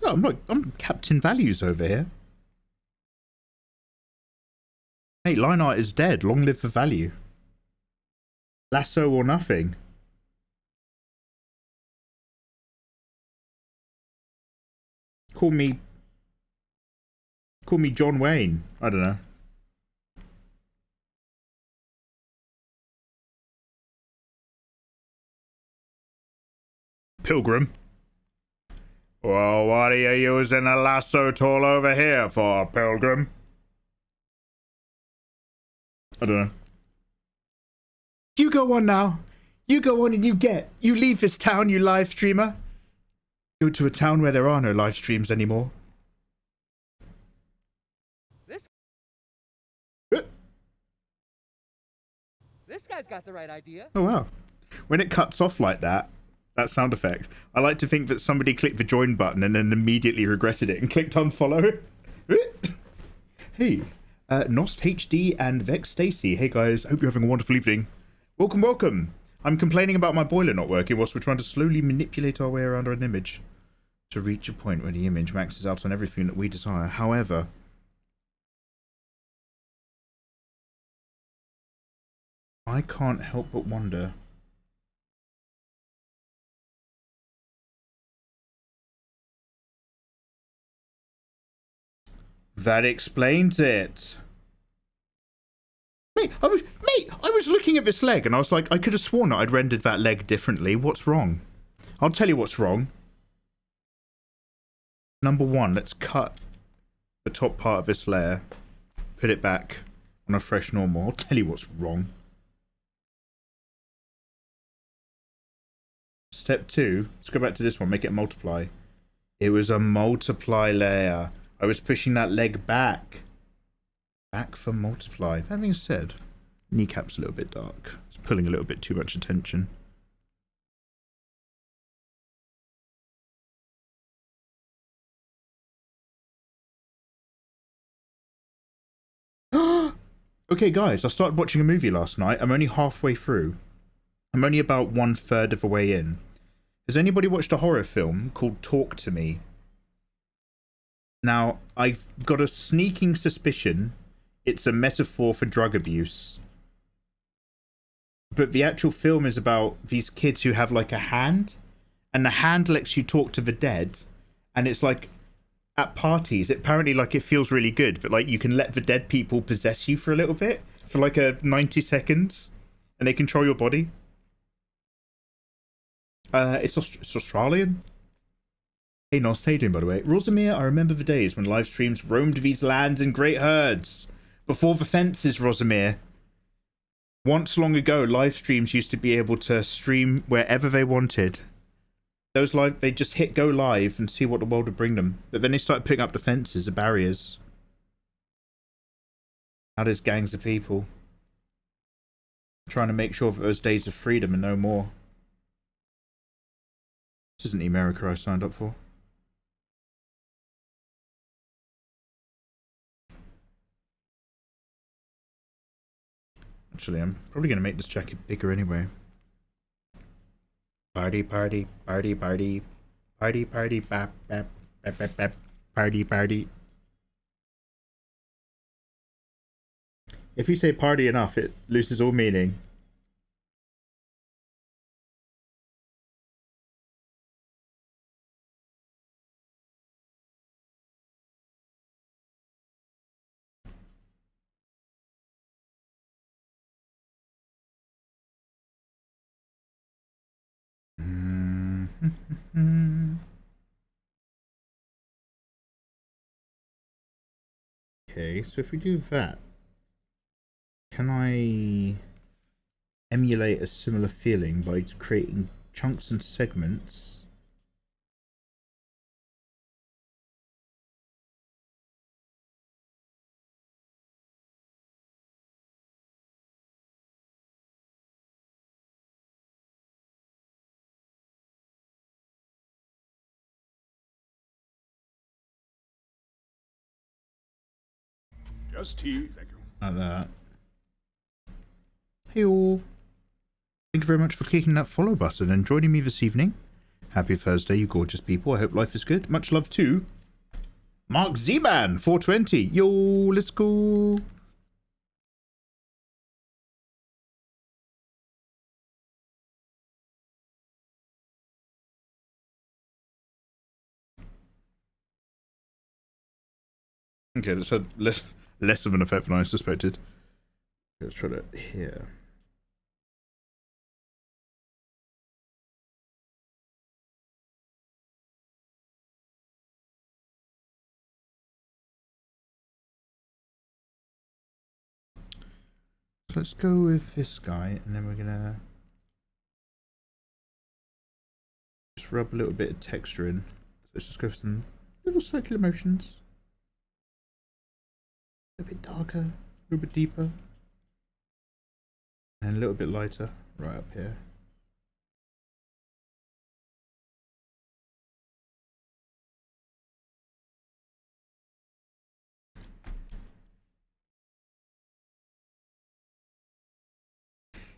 Oh, I'm Captain Values over here. Hey, line art is dead. Long live the value. Lasso or nothing. Call me John Wayne. I don't know. Pilgrim. Well, what are you using a lasso tool over here for, Pilgrim? I don't know. You go on now. You go on and you leave this town, you live streamer. Go to a town where there are no live streams anymore. This guy's got the right idea. Oh, wow. When it cuts off like that sound effect, I like to think that somebody clicked the join button and then immediately regretted it and clicked unfollow. Hey, Nost HD and Vex Stacy. Hey guys, hope you're having a wonderful evening. Welcome. I'm complaining about my boiler not working whilst we're trying to slowly manipulate our way around an image to reach a point where the image maxes out on everything that we desire. However, I can't help but wonder. That explains it. Mate, I was looking at this leg and I was like, I could have sworn that I'd rendered that leg differently. What's wrong? I'll tell you what's wrong. Number one, let's cut the top part of this layer, put it back on a fresh normal. I'll tell you what's wrong. Step 2, let's go back to this one, make it multiply. It was a multiply layer. I was pushing that leg back. Back for multiply. That being said, kneecap's a little bit dark. It's pulling a little bit too much attention. Okay, guys, I started watching a movie last night. I'm only halfway through. I'm only about 1/3 of the way in. Has anybody watched a horror film called Talk to Me? Now, I've got a sneaking suspicion it's a metaphor for drug abuse. But the actual film is about these kids who have like a hand, and the hand lets you talk to the dead, and it's like at parties, apparently like it feels really good, but like you can let the dead people possess you for a little bit, for like a 90 seconds, and they control your body. It's Australian. Hey, Nos, how you doing, by the way? Rosamir, I remember the days when live streams roamed these lands in great herds. Before the fences, Rosamir. Once long ago, live streams used to be able to stream wherever they wanted. Those live, they just hit go live and see what the world would bring them. But then they started picking up the fences, the barriers. Now there's gangs of people trying to make sure that those days of freedom are no more. This isn't the America I signed up for. Actually, I'm probably going to make this jacket bigger anyway. Party, party, party, party, party, party, bap, bap, bap, bap, bap, party, party. If you say party enough, it loses all meaning. Okay, so if we do that, can I emulate a similar feeling by creating chunks and segments? Just tea, thank you. Like that. Hey all. Thank you very much for clicking that follow button and joining me this evening. Happy Thursday, you gorgeous people. I hope life is good. Much love to Mark Z-Man 420. Yo, let's go. Okay, that's had less of an effect than I suspected. Let's try that here. So let's go with this guy, and then we're gonna just rub a little bit of texture in. Let's just go for some little circular motions. A bit darker, a little bit deeper, and a little bit lighter right up here.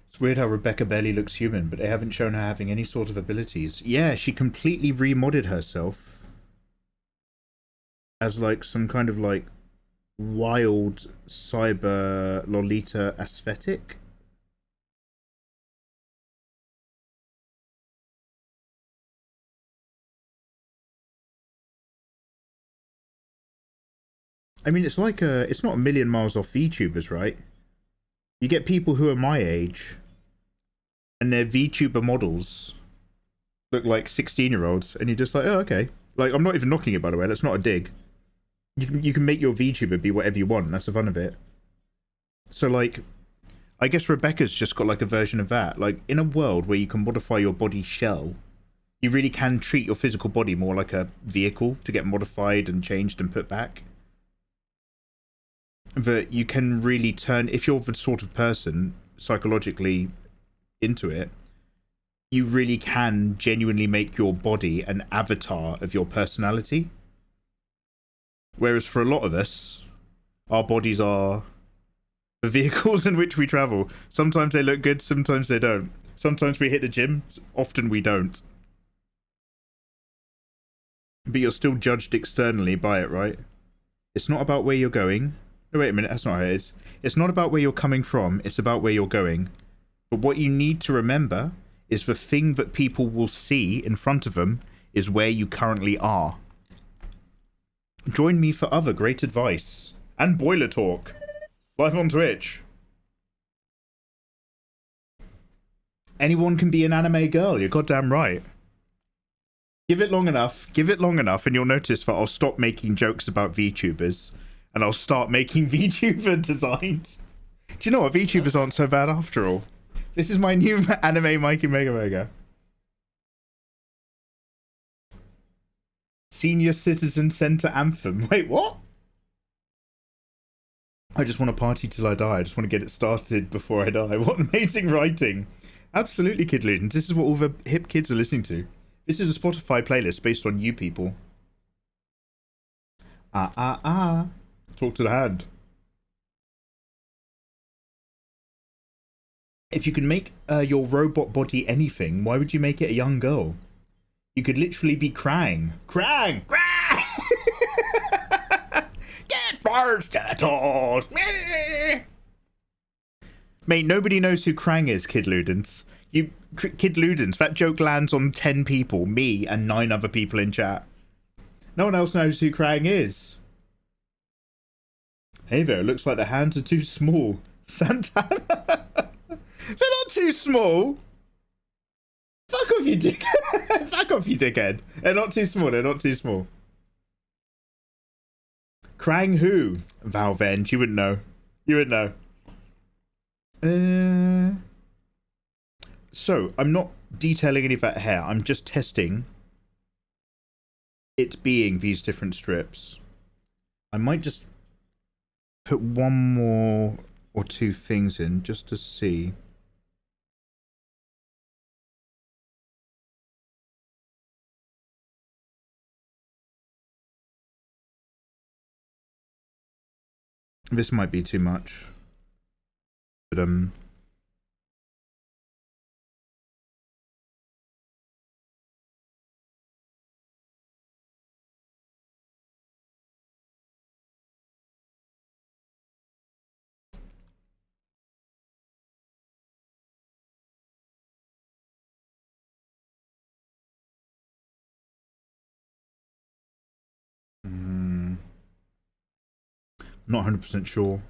It's weird how Rebecca barely looks human, but they haven't shown her having any sort of abilities. Yeah, she completely remodded herself as like some kind of like wild cyber Lolita aesthetic. I mean, it's like it's not a million miles off VTubers, right? You get people who are my age and their VTuber models look like 16-year-olds, and you're just like, oh, okay. Like, I'm not even knocking it, by the way. That's not a dig. you can make your VTuber be whatever you want. That's the fun of it. So like, I guess Rebecca's just got like a version of that. Like in a world where you can modify your body's shell, you really can treat your physical body more like a vehicle to get modified and changed and put back. But you can really turn, if you're the sort of person psychologically into it, you really can genuinely make your body an avatar of your personality. Whereas for a lot of us, our bodies are the vehicles in which we travel. Sometimes they look good, sometimes they don't. Sometimes we hit the gym, often we don't. But you're still judged externally by it, right? It's not about where you're going. No, wait a minute, that's not how it is. It's not about where you're coming from, it's about where you're going. But what you need to remember is the thing that people will see in front of them is where you currently are. Join me for other great advice and boiler talk live on Twitch. Anyone can be an anime girl, you're goddamn right. Give it long enough, and you'll notice that I'll stop making jokes about VTubers and I'll start making VTuber designs. Do you know what? VTubers aren't so bad after all. This is my new anime mikeymegamega. Senior Citizen Center Anthem. Wait, what? I just want to party till I die. I just want to get it started before I die. What amazing writing. Absolutely, Kid Ludens. This is what all the hip kids are listening to. This is a Spotify playlist based on you people. Talk to the hand. If you can make your robot body anything, why would you make it a young girl? You could literally be Krang. Krang! Krang! Get first, turtles! Mate, nobody knows who Krang is, Kid Ludens. Kid Ludens, that joke lands on 10 people, me and 9 other people in chat. No one else knows who Krang is. Hey there, it looks like the hands are too small. Santana. They're not too small. Fuck off, you dickhead. Fuck off, you dickhead. They're not too small, they're not too small. Krang who? Valvenge, you wouldn't know. You wouldn't know. So, I'm not detailing any of that hair. I'm just testing it being these different strips. I might just put one more or 2 things in just to see. This might be too much. But not 100% sure.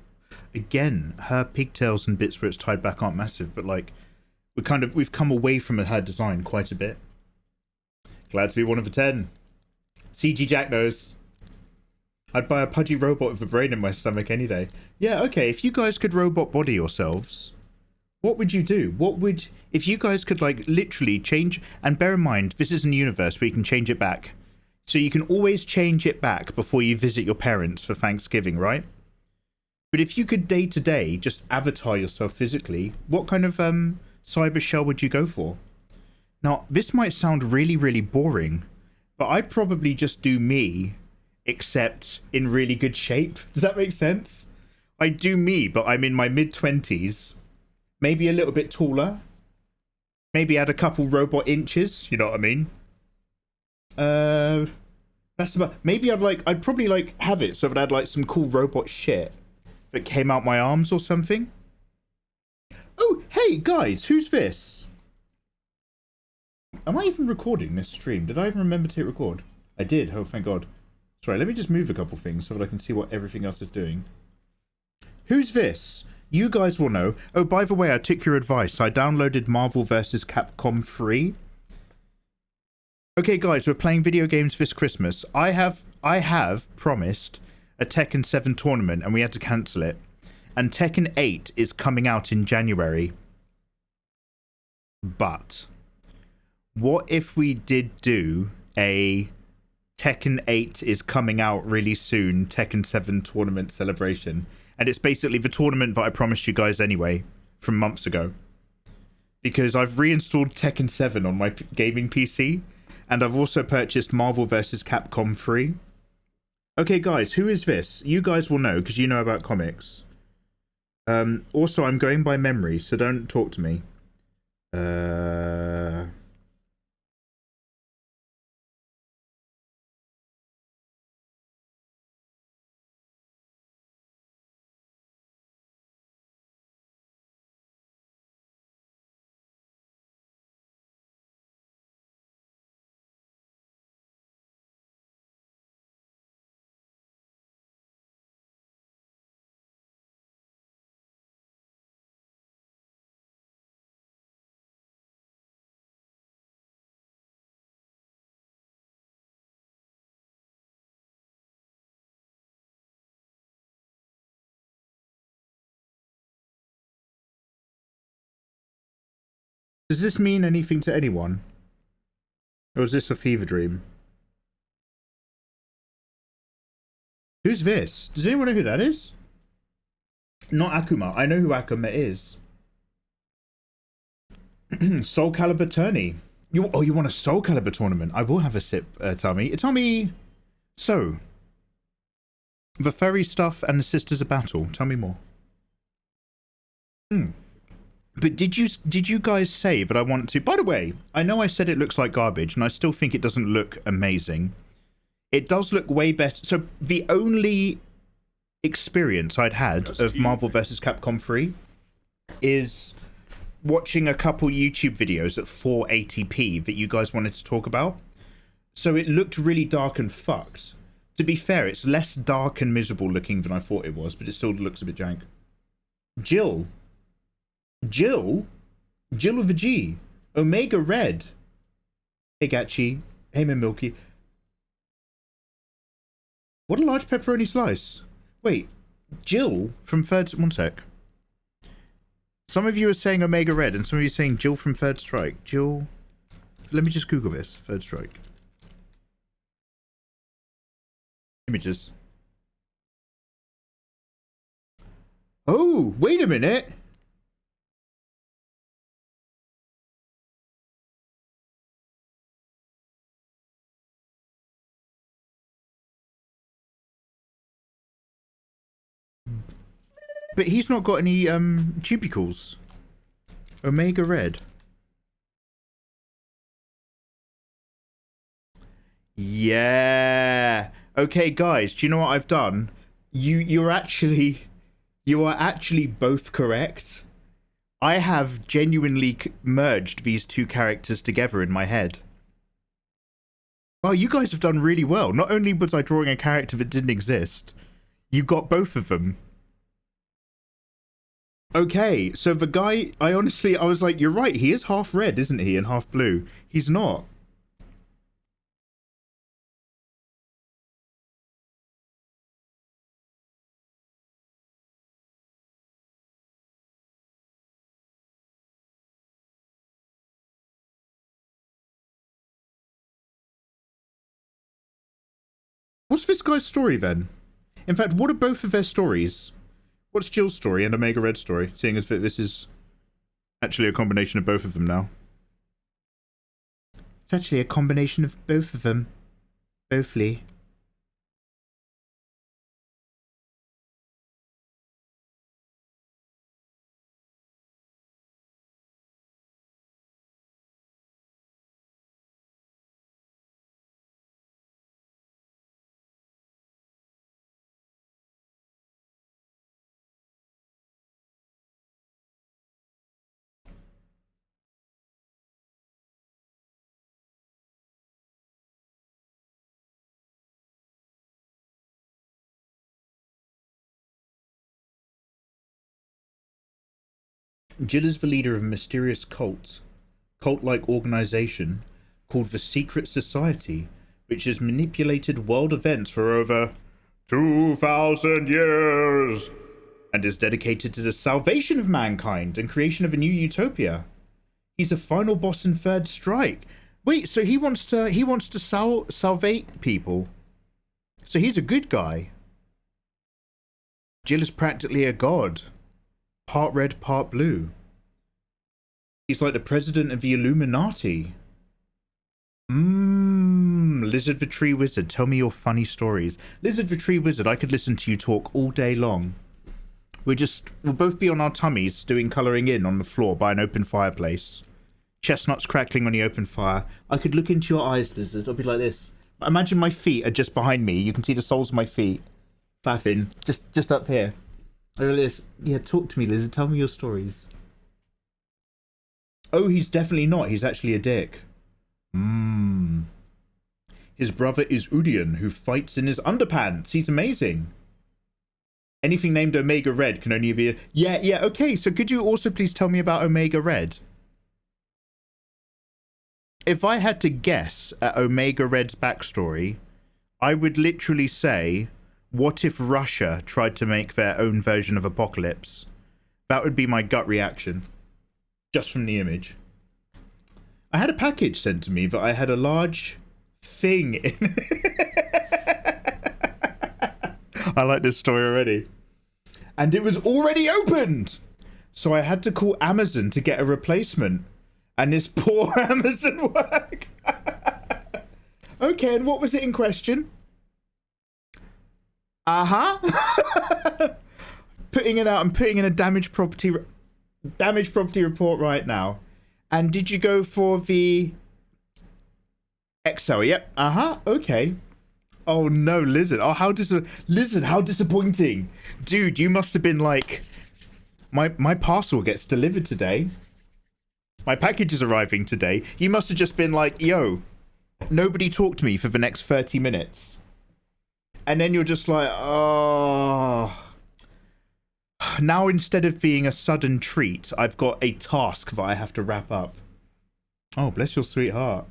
Again, her pigtails and bits where it's tied back aren't massive, but like we've come away from her design quite a bit. Glad to be one of the 10. CG Jack knows. I'd buy a pudgy robot with a brain in my stomach any day. Yeah, okay, if you guys could robot body yourselves, what would you do? If you guys could like literally change, and bear in mind, this is a universe where you can change it back. So you can always change it back before you visit your parents for Thanksgiving, right? But if you could day to day just avatar yourself physically, what kind of cyber shell would you go for? Now, this might sound really, really boring, but I'd probably just do me, except in really good shape. Does that make sense? I do me, but I'm in my mid-20s, maybe a little bit taller, maybe add a couple robot inches, you know what I mean? That's about, maybe I'd probably like have it so that I'd like some cool robot shit that came out my arms or something. Oh, hey guys, who's this? Am I even recording this stream? Did I even remember to hit record? I did, oh thank God. Sorry, let me just move a couple things so that I can see what everything else is doing. Who's this? You guys will know. Oh, by the way, I took your advice. I downloaded Marvel vs. Capcom 3. Okay, guys, we're playing video games this Christmas. I have promised a Tekken 7 tournament and we had to cancel it. And Tekken 8 is coming out in January. But what if we did do a Tekken 8 is coming out really soon Tekken 7 tournament celebration? And it's basically the tournament that I promised you guys anyway from months ago. Because I've reinstalled Tekken 7 on my gaming PC. And I've also purchased Marvel vs. Capcom 3. Okay, guys, who is this? You guys will know because you know about comics. Also, I'm going by memory, so don't talk to me. Does this mean anything to anyone? Or is this a fever dream? Who's this? Does anyone know who that is? Not Akuma. I know who Akuma is. Soul Calibur tourney. You want a Soul Calibur tournament? I will have a sip, Tommy. Tommy. So, the furry stuff and the Sisters of Battle. Tell me more. But did you guys say that I want to? By the way, I know I said it looks like garbage, and I still think it doesn't look amazing. It does look way better. So the only experience I'd had of Marvel vs. Capcom 3 is watching a couple YouTube videos at 480p that you guys wanted to talk about. So it looked really dark and fucked. To be fair, it's less dark and miserable looking than I thought it was, but it still looks a bit jank. Jill with a G. Omega Red. Hey Gachi. Hey Milky. What a large pepperoni slice. Wait, Jill from Third... One sec. Some of you are saying Omega Red, and some of you are saying Jill from Third Strike. Jill... Let me just Google this. Third Strike. Images. Oh, wait a minute. But he's not got any tubicles. Omega Red. Yeah. Okay, guys, do you know what I've done? You are actually both correct. I have genuinely merged these two characters together in my head. Wow, you guys have done really well. Not only was I drawing a character that didn't exist, you got both of them. Okay, so the guy, I was like, you're right, he is half red, isn't he, and half blue. He's not. What's this guy's story then? In fact, what are both of their stories? What's Jill's story and Omega Red's story, seeing as that this is actually a combination of both of them now? It's actually a combination of both of them. Bothly. Jill is the leader of a mysterious cult-like organization called the Secret Society, which has manipulated world events for over 2,000 years, and is dedicated to the salvation of mankind and creation of a new utopia. He's a final boss in Third Strike. Wait, so he wants to salvate people. So he's a good guy. Jill is practically a god. Part red, part blue. He's like the president of the Illuminati. Lizard the Tree Wizard, tell me your funny stories. Lizard the Tree Wizard, I could listen to you talk all day long. We'll both be on our tummies doing colouring in on the floor by an open fireplace. Chestnuts crackling on the open fire. I could look into your eyes, Lizard. I'll be like this. Imagine my feet are just behind me. You can see the soles of my feet. Flapping. Just up here. I go like this. Yeah, talk to me, Lizard. Tell me your stories. Oh, he's definitely not. He's actually a dick. His brother is Udian, who fights in his underpants. He's amazing. Anything named Omega Red can only be a... Yeah, okay. So could you also please tell me about Omega Red? If I had to guess at Omega Red's backstory, I would literally say, what if Russia tried to make their own version of Apocalypse? That would be my gut reaction. Just from the image. I had a package sent to me that I had a large thing in. I like this story already. And it was already opened. So I had to call Amazon to get a replacement. And this poor Amazon work. Okay, and what was it in question? Putting it out. I'm putting in a damaged property report right now. And did you go for the Excel? Yep. Okay. Oh no, Lizard. Oh, Lizard, how disappointing. Dude, you must have been like, my parcel gets delivered today. My package is arriving today. You must have just been like, yo, nobody talk to me for the next 30 minutes. And then you're just like, oh. Now instead of being a sudden treat, I've got a task that I have to wrap up. Oh, bless your sweetheart.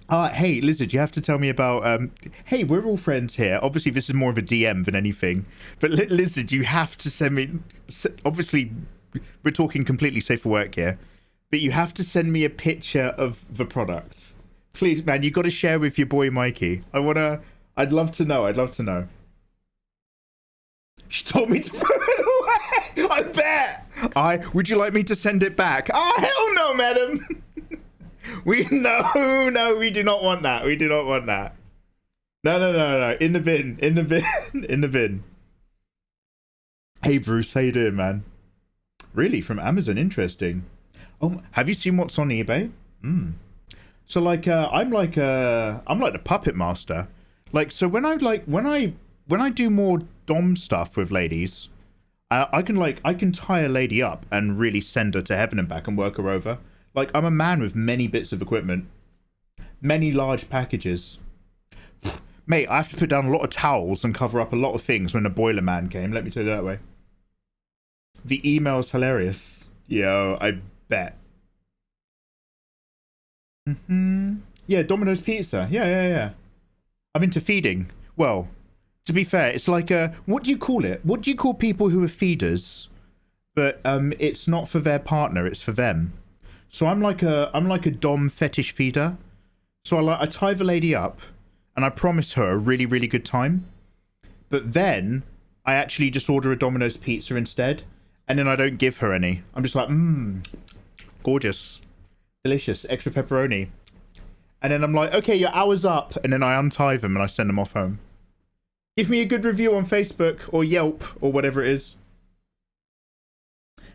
Hey, Lizard, you have to tell me about... hey, we're all friends here. Obviously, this is more of a DM than anything. But Lizard, you have to send me... Obviously, we're talking completely safe for work here. But you have to send me a picture of the product. Please, man, you got to share with your boy Mikey. I'd love to know. I'd love to know. She told me to throw it away. I bet. Would you like me to send it back? Oh, hell no, madam. No, we do not want that. We do not want that. No. In the bin. In the bin. In the bin. Hey, Bruce, how you doing, man? Really? From Amazon? Interesting. Oh, have you seen what's on eBay? So, like, I'm like the puppet master. Like, so when I do more dom stuff with ladies, I can tie a lady up and really send her to heaven and back and work her over. Like, I'm a man with many bits of equipment, many large packages. Mate, I have to put down a lot of towels and cover up a lot of things when the boiler man came. Let me tell you that way. The email's hilarious. Yo, I bet. Yeah, Domino's Pizza. Yeah. I'm into feeding. Well, to be fair, it's like what do you call it? What do you call people who are feeders, but it's not for their partner, it's for them. So I'm like a dom fetish feeder. So I tie the lady up, and I promise her a really, really good time. But then I actually just order a Domino's pizza instead, and then I don't give her any. I'm just like, gorgeous, delicious, extra pepperoni. And then I'm like, okay, your hour's up, and then I untie them and I send them off home. Give me a good review on Facebook or Yelp or whatever it is.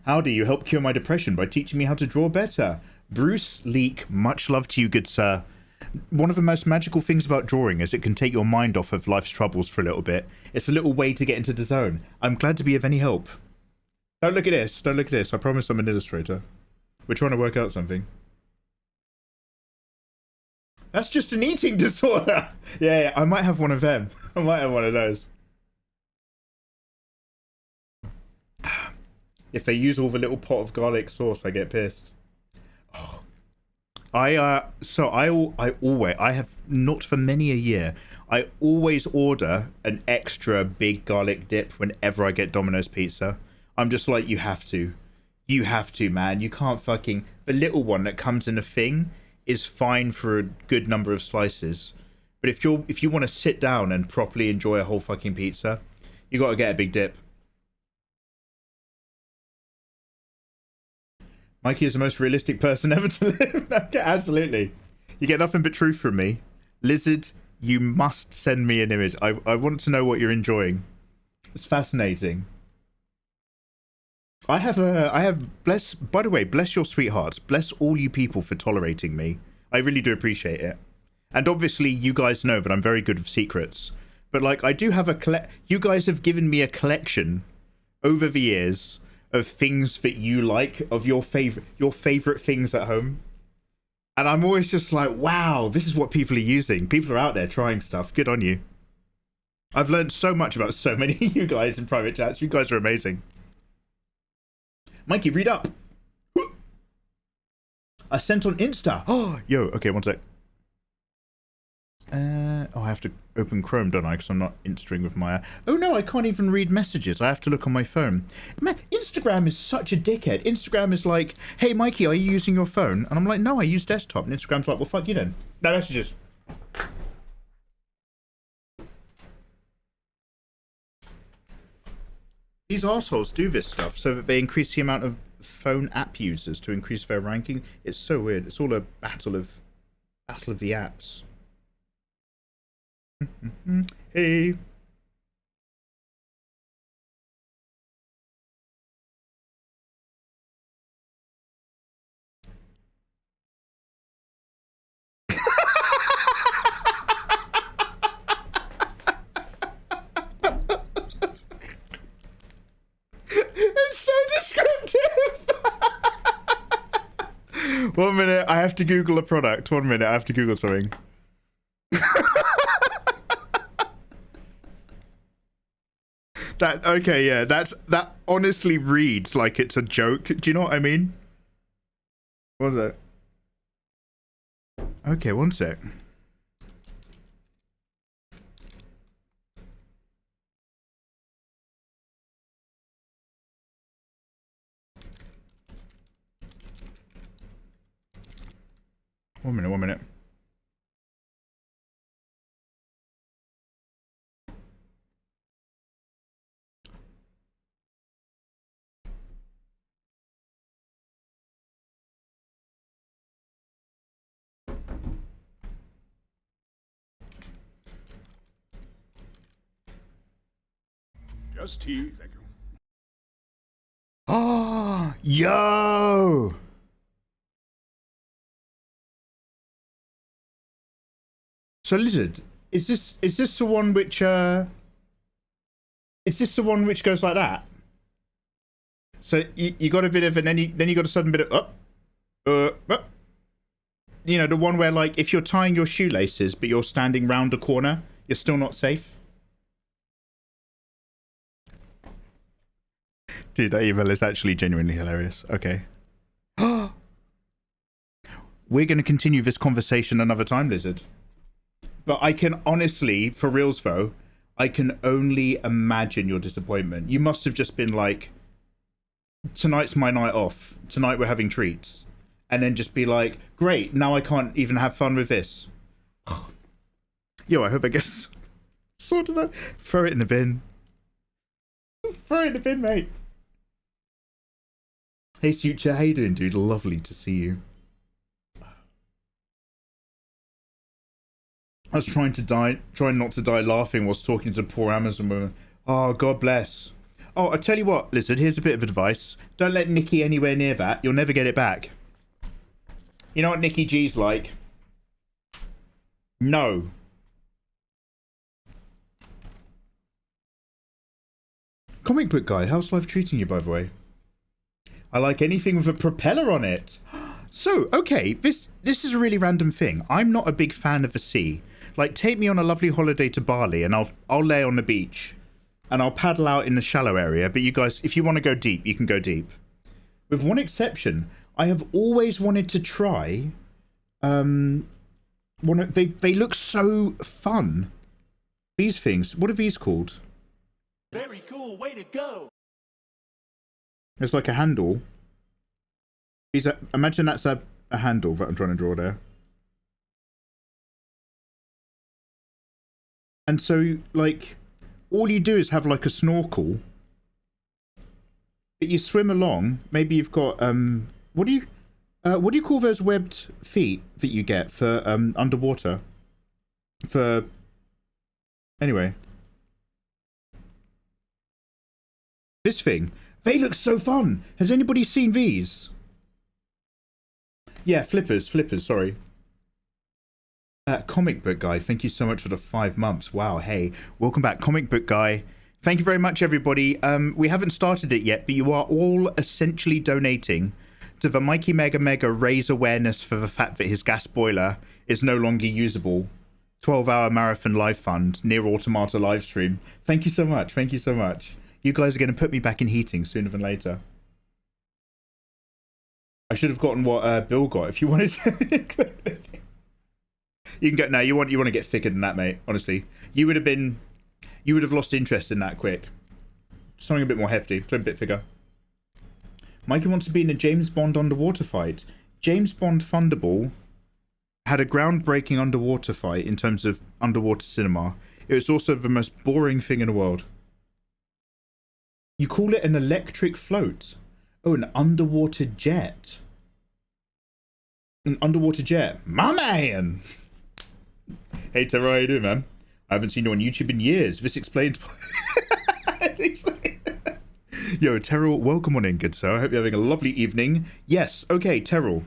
Howdy, you help cure my depression by teaching me how to draw better. Bruce Leak, much love to you, good sir. One of the most magical things about drawing is it can take your mind off of life's troubles for a little bit. It's a little way to get into the zone. I'm glad to be of any help. Don't look at this. Don't look at this. I promise I'm an illustrator. We're trying to work out something. That's just an eating disorder. Yeah, I might have one of them. I might have one of those. If they use all the little pot of garlic sauce, I get pissed. Oh. I have not for many a year, I always order an extra big garlic dip whenever I get Domino's pizza. I'm just like, you have to. You have to, man. You can't fucking... The little one that comes in a thing is fine for a good number of slices. But if you want to sit down and properly enjoy a whole fucking pizza, you got to get a big dip. Mikey is the most realistic person ever to live. Okay, absolutely. You get nothing but truth from me. Lizard, you must send me an image. I want to know what you're enjoying. It's fascinating. I have bless, by the way, bless your sweethearts. Bless all you people for tolerating me. I really do appreciate it. And obviously you guys know that I'm very good with secrets. But like, I do have you guys have given me a collection over the years of things that you like, of your favorite things at home. And I'm always just like, wow, this is what people are using. People are out there trying stuff. Good on you. I've learned so much about so many of you guys in private chats. You guys are amazing. Mikey, read up. I sent on Insta. Oh, yo, okay, one sec. Oh, I have to open Chrome, don't I? Because I'm not Instaing with my... Oh no, I can't even read messages. I have to look on my phone. Man, Instagram is such a dickhead. Instagram is like, hey, Mikey, are you using your phone? And I'm like, no, I use desktop. And Instagram's like, well, fuck you then. No messages. These assholes do this stuff so that they increase the amount of phone app users to increase their ranking. It's so weird. It's all a battle of the apps. Hey. It's so descriptive. 1 minute, I have to Google a product. 1 minute, I have to Google something. Okay, yeah, that honestly reads like it's a joke. Do you know what I mean? What was it? Okay, one sec. One minute. Just tea, thank you. Oh, yo! So Lizard, is this the one which is this the one which goes like that? So you got a bit of, and then you got a sudden bit of up. You know, the one where like if you're tying your shoelaces but you're standing round a corner, you're still not safe. Dude, that email is actually genuinely hilarious. Okay. We're going to continue this conversation another time, Lizard. But I can honestly, for reals though, I can only imagine your disappointment. You must have just been like, tonight's my night off. Tonight we're having treats. And then just be like, great, now I can't even have fun with this. Yo, I hope I get sorted out. Throw it in the bin. Throw it in the bin, mate. Hey, Suture, how you doing, dude? Lovely to see you. I was trying not to die laughing whilst talking to the poor Amazon woman. Oh, God bless. Oh, I tell you what, Lizard, here's a bit of advice. Don't let Nikki anywhere near that. You'll never get it back. You know what Nikki G's like? No. Comic book guy, how's life treating you, by the way? I like anything with a propeller on it. So, okay, this is a really random thing. I'm not a big fan of the sea. Like, take me on a lovely holiday to Bali and I'll lay on the beach and I'll paddle out in the shallow area. But you guys, if you want to go deep, you can go deep. With one exception, I have always wanted to try. They look so fun. These things, what are these called? Very cool, way to go. There's like a handle. Imagine that's a handle that I'm trying to draw there. And so, like, all you do is have like a snorkel. But you swim along. Maybe you've got what do you call those webbed feet that you get for underwater? Anyway. This thing. They look so fun. Has anybody seen these? Yeah, flippers, sorry. Comic book guy, thank you so much for the 5 months. Wow, hey, welcome back, comic book guy. Thank you very much, everybody. We haven't started it yet, but you are all essentially donating to the mikeymegamega raise awareness for the fact that his gas boiler is no longer usable 12-hour marathon live fund near automata live stream. Thank you so much. Thank you so much. You guys are going to put me back in heating sooner than later. I should have gotten what Bill got if you wanted to. You can get now. You want to get thicker than that, mate. Honestly, you would have lost interest in that quick. Something a bit more hefty, something a bit thicker. Mikey wants to be in a James Bond underwater fight. James Bond Thunderball had a groundbreaking underwater fight in terms of underwater cinema. It was also the most boring thing in the world. You call it an electric float? Oh, an underwater jet. An underwater jet. My man! Hey, Tara, how you doing, man? I haven't seen you on YouTube in years. This explains... Yo, Terrell, welcome on in, good sir. I hope you're having a lovely evening. Yes, okay, Terrell.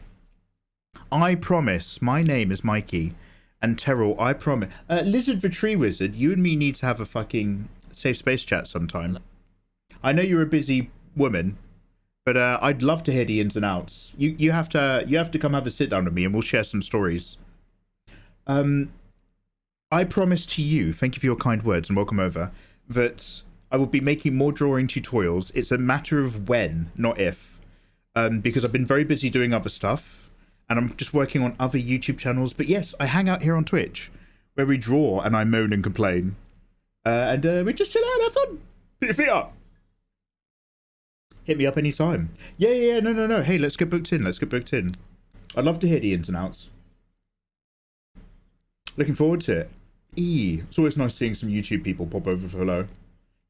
I promise, my name is Mikey. And Terrell, I promise... Lizard the Tree Wizard, you and me need to have a fucking safe space chat sometime. I know you're a busy woman, but I'd love to hear the ins and outs. You have to come have a sit down with me and we'll share some stories. I promise to you, thank you for your kind words and welcome over, that I will be making more drawing tutorials. It's a matter of when, not if, because I've been very busy doing other stuff and I'm just working on other YouTube channels. But yes, I hang out here on Twitch where we draw and I moan and complain, and we just chill out and have fun. Put your feet up. Hit me up anytime. Yeah, no. Hey, let's get booked in. I'd love to hear the ins and outs. Looking forward to it. It's always nice seeing some YouTube people pop over for hello.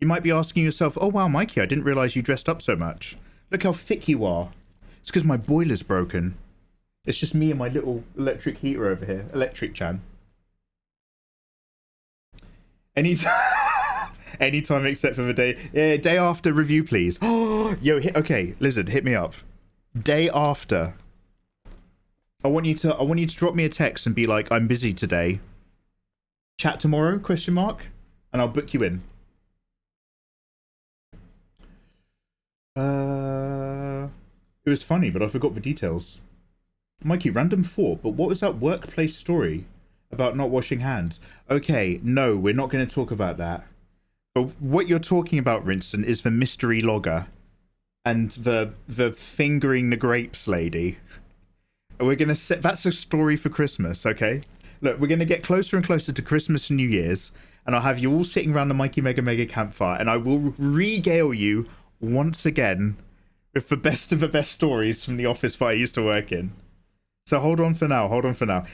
You might be asking yourself, oh wow, Mikey, I didn't realise you dressed up so much. Look how thick you are. It's because my boiler's broken. It's just me and my little electric heater over here. Electric Chan. Anytime except for the day. Yeah, day after review, please. Oh, yo, okay, Lizard, hit me up. Day after. I want you to drop me a text and be like, I'm busy today. Chat tomorrow, ? And I'll book you in. It was funny, but I forgot the details. Mikey, random thought, but what was that workplace story about not washing hands? Okay, no, we're not going to talk about that. But what you're talking about, Rinston, is the mystery logger and the fingering the grapes lady. We're going to set... That's a story for Christmas, okay? Look, we're going to get closer and closer to Christmas and New Year's, and I'll have you all sitting around the mikeymegamega campfire, and I will regale you once again with the best of the best stories from the office that I used to work in. So hold on for now.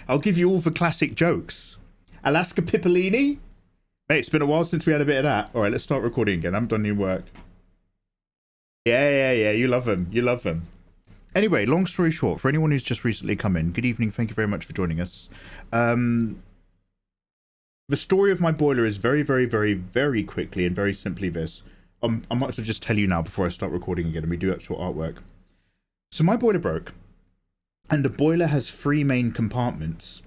I'll give you all the classic jokes. Alaska Pippolini? Mate, it's been a while since we had a bit of that. All right, let's start recording again. I haven't done any work. Yeah. You love them. Anyway, long story short, for anyone who's just recently come in, good evening. Thank you very much for joining us. The story of my boiler is very, very, very, very quickly and very simply this. I might as well just tell you now before I start recording again and we do actual artwork. So my boiler broke, and the boiler has 3 main compartments.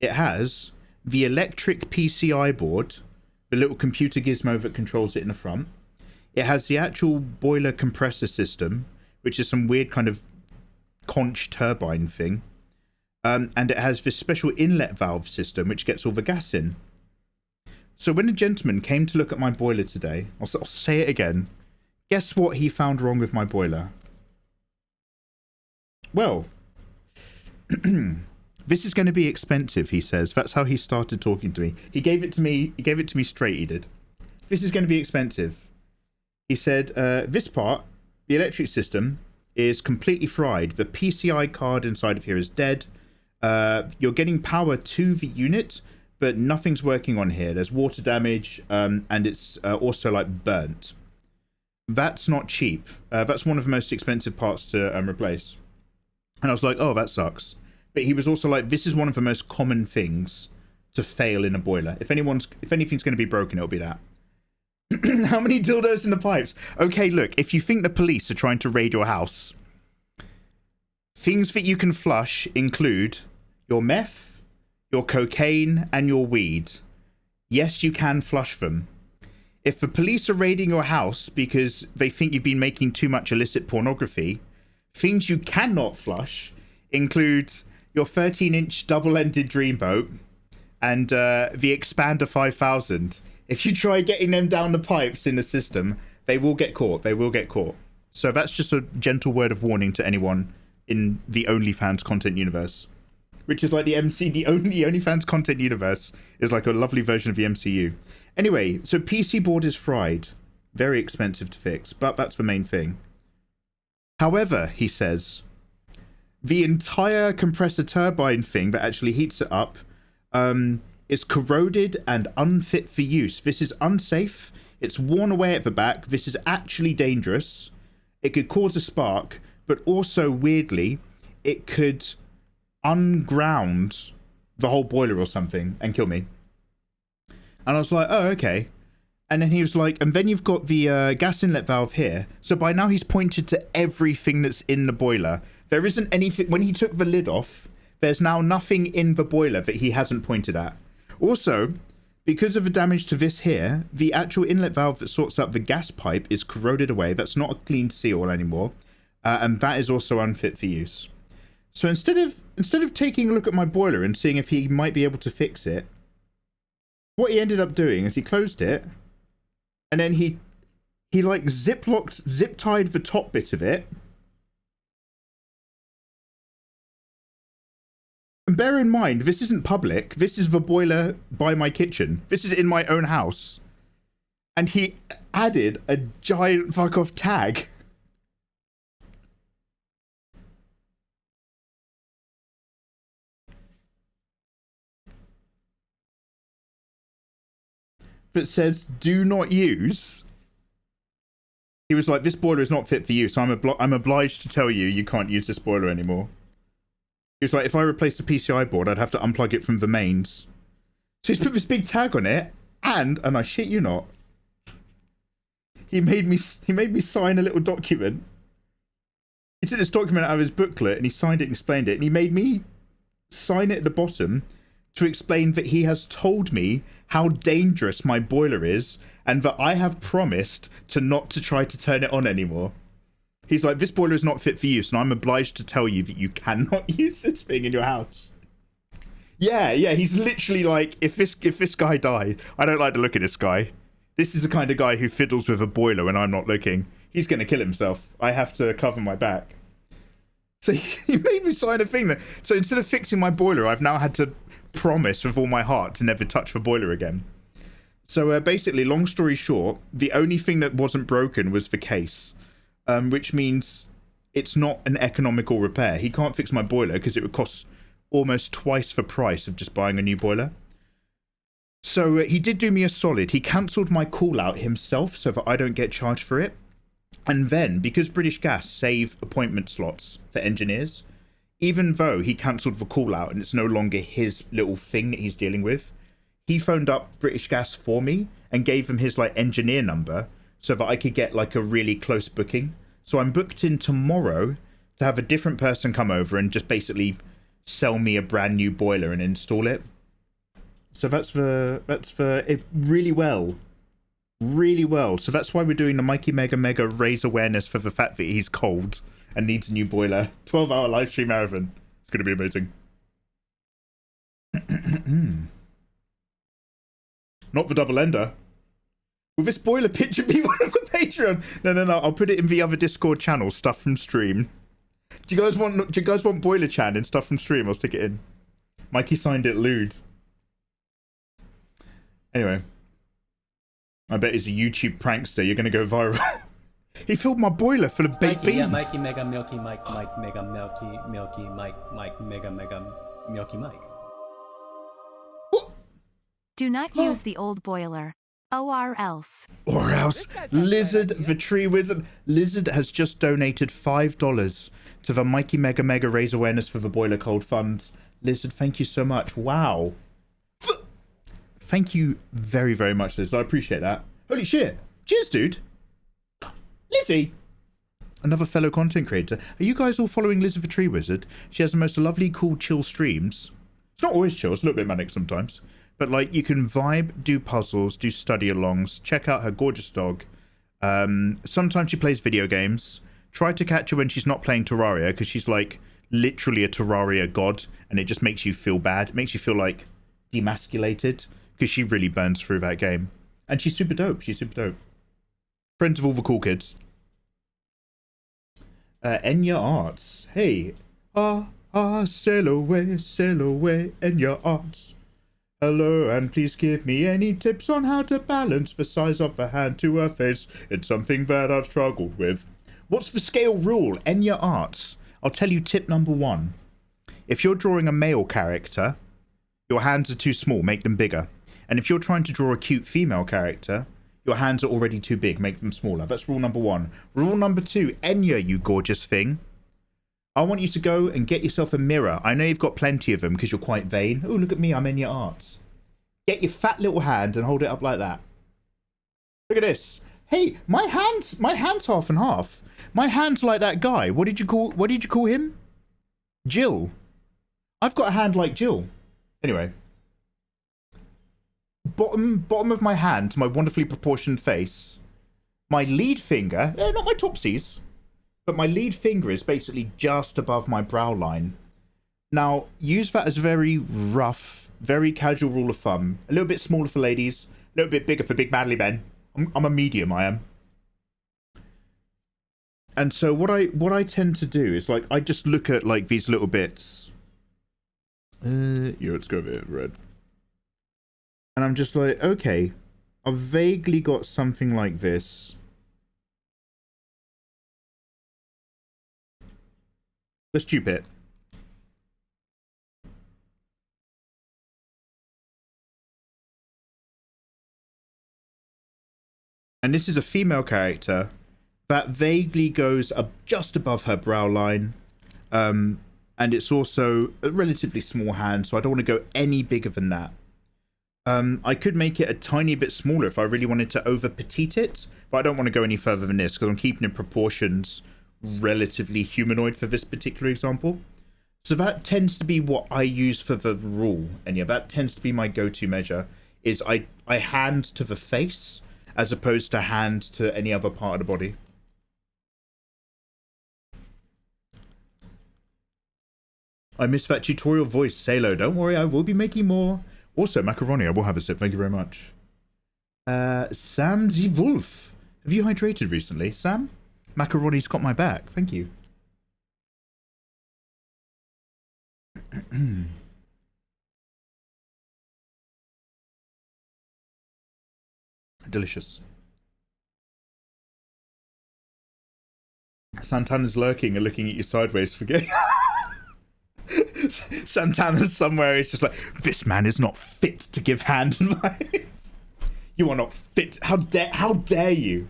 It has the electric PCI board, the little computer gizmo that controls it in the front. It has the actual boiler compressor system, which is some weird kind of conch turbine thing. And it has this special inlet valve system, which gets all the gas in. So when a gentleman came to look at my boiler today, I'll say it again, guess what he found wrong with my boiler? Well, This is going to be expensive, he says. That's how he started talking to me. He gave it to me straight, he did. This is going to be expensive. He said, this part, the electric system, is completely fried. The PCI card inside of here is dead. You're getting power to the unit, but nothing's working on here. There's water damage, and it's also like burnt. That's not cheap. That's one of the most expensive parts to replace. And I was like, oh, that sucks. But he was also like, this is one of the most common things to fail in a boiler. If anything's going to be broken, it'll be that. How many dildos in the pipes? Okay, look, if you think the police are trying to raid your house, things that you can flush include your meth, your cocaine, and your weed. Yes, you can flush them. If the police are raiding your house because they think you've been making too much illicit pornography, things you cannot flush include your 13-inch double-ended dreamboat and the Expander 5000. If you try getting them down the pipes in the system, they will get caught. They will get caught. So that's just a gentle word of warning to anyone in the OnlyFans content universe, which is like the OnlyFans content universe is like a lovely version of the MCU. Anyway, so PC board is fried. Very expensive to fix, but that's the main thing. However, he says, the entire compressor turbine thing that actually heats it up is corroded and unfit for use. This is unsafe. It's worn away at the back. This is actually dangerous. It could cause a spark, but also, weirdly, it could unground the whole boiler or something and kill me. And I was like, oh, okay. And then he was like, and then you've got the gas inlet valve here. So by now he's pointed to everything that's in the boiler. There isn't anything, when he took the lid off, there's now nothing in the boiler that he hasn't pointed at. Also, because of the damage to this here, the actual inlet valve that sorts out the gas pipe is corroded away. That's not a clean seal anymore. And that is also unfit for use. So instead of taking a look at my boiler and seeing if he might be able to fix it, what he ended up doing is he closed it, and then he like zip tied the top bit of it. And bear in mind, this isn't public. This is the boiler by my kitchen. This is in my own house. And he added a giant fuck off tag. That says, do not use. He was like, this boiler is not fit for use. So I'm obliged to tell you, you can't use this boiler anymore. He was like, if I replace the PCI board, I'd have to unplug it from the mains. So he's put this big tag on it, and I shit you not, he made me sign a little document. He took this document out of his booklet, and he signed it and explained it, and he made me sign it at the bottom to explain that he has told me how dangerous my boiler is, and that I have promised not to try to turn it on anymore. He's like, this boiler is not fit for use, and I'm obliged to tell you that you cannot use this thing in your house. Yeah, he's literally like, if this guy died, I don't like the look of this guy. This is the kind of guy who fiddles with a boiler when I'm not looking. He's going to kill himself. I have to cover my back. So he made me sign a thing. So instead of fixing my boiler, I've now had to promise with all my heart to never touch the boiler again. So basically, long story short, the only thing that wasn't broken was the case. Which means it's not an economical repair. He can't fix my boiler because it would cost almost twice the price of just buying a new boiler. So he did do me a solid. He cancelled my call out himself so that I don't get charged for it. And then, because British Gas save appointment slots for engineers, even though he cancelled the call out and it's no longer his little thing that he's dealing with, he phoned up British Gas for me and gave them his like engineer number, so that I could get like a really close booking. So I'm booked in tomorrow to have a different person come over and just basically sell me a brand new boiler and install it. So that's for it really well. Really well. So that's why we're doing the mikeymegamega raise awareness for the fact that he's cold and needs a new boiler. 12-hour live stream marathon. It's going to be amazing. Not the double ender. Will this boiler picture be one of the Patreon? No. I'll put it in the other Discord channel, stuff from stream. Do you guys want boiler chan and stuff from stream? I'll stick it in. Mikey signed it lewd. Anyway. I bet he's a YouTube prankster. You're going to go viral. He filled my boiler full of baked beans. Yeah, Mikey, Mega, Milky, Mike, Mega, Milky, Mike, Mega, Milky, Mike. Do not use the old boiler. Or else. Or else. Lizard, the tree wizard. Lizard has just donated $5 to the mikeymegamega Raise Awareness for the Boiler Cold Fund. Lizard, thank you so much. Wow. Thank you very, very much, Lizard. I appreciate that. Holy shit. Cheers, dude. Lizzie. Another fellow content creator. Are you guys all following Lizard the Tree Wizard? She has the most lovely, cool, chill streams. It's not always chill. It's a little bit manic sometimes. But, like, you can vibe, do puzzles, do study-alongs, check out her gorgeous dog. Sometimes she plays video games. Try to catch her when she's not playing Terraria, because she's, like, literally a Terraria god, and it just makes you feel bad. It makes you feel, like, demasculated, because she really burns through that game. And she's super dope. She's super dope. Friends of all the cool kids. Enya Arts. Hey. Sail away, Enya Arts. Hello, and please give me any tips on how to balance the size of the hand to her face. It's something that I've struggled with. What's the scale rule? Enya Arts. I'll tell you tip number 1. If you're drawing a male character, your hands are too small, make them bigger. And if you're trying to draw a cute female character, your hands are already too big, make them smaller. That's rule number 1. Rule number 2, Enya, you gorgeous thing. I want you to go and get yourself a mirror. I know you've got plenty of them because you're quite vain. Oh, look at me, I'm Enya Arts. Get your fat little hand and hold it up like that. Look at this. Hey, my hand's half and half. My hand's like that guy. What did you call him? Jill. I've got a hand like Jill. Anyway. Bottom of my hand, my wonderfully proportioned face. My lead finger, not my topsies. But my lead finger is basically just above my brow line. Now, use that as a very rough, very casual rule of thumb. A little bit smaller for ladies, a little bit bigger for big manly men. I'm a medium, I am. And so what I tend to do is, like, I just look at, like, these little bits. Let's go a bit red. And I'm just like, okay, I've vaguely got something like this. Let's dupe it. And this is a female character that vaguely goes up just above her brow line. And it's also a relatively small hand, so I don't want to go any bigger than that. I could make it a tiny bit smaller if I really wanted to over petite it, but I don't want to go any further than this because I'm keeping in proportions relatively humanoid for this particular example. So that tends to be what I use for the rule, and yeah, that tends to be my go-to measure, is I hand to the face as opposed to hand to any other part of the body. I missed that tutorial voice, Salo. Don't worry, I will be making more. Also, macaroni, I will have a sip. Thank you very much. Sam the Wolf. Have you hydrated recently, Sam? Macaroni's got my back. Thank you. Delicious. Santana's lurking and looking at you sideways. Forget. Santana's somewhere. It's just like, this man is not fit to give hand advice. You are not fit. How dare you?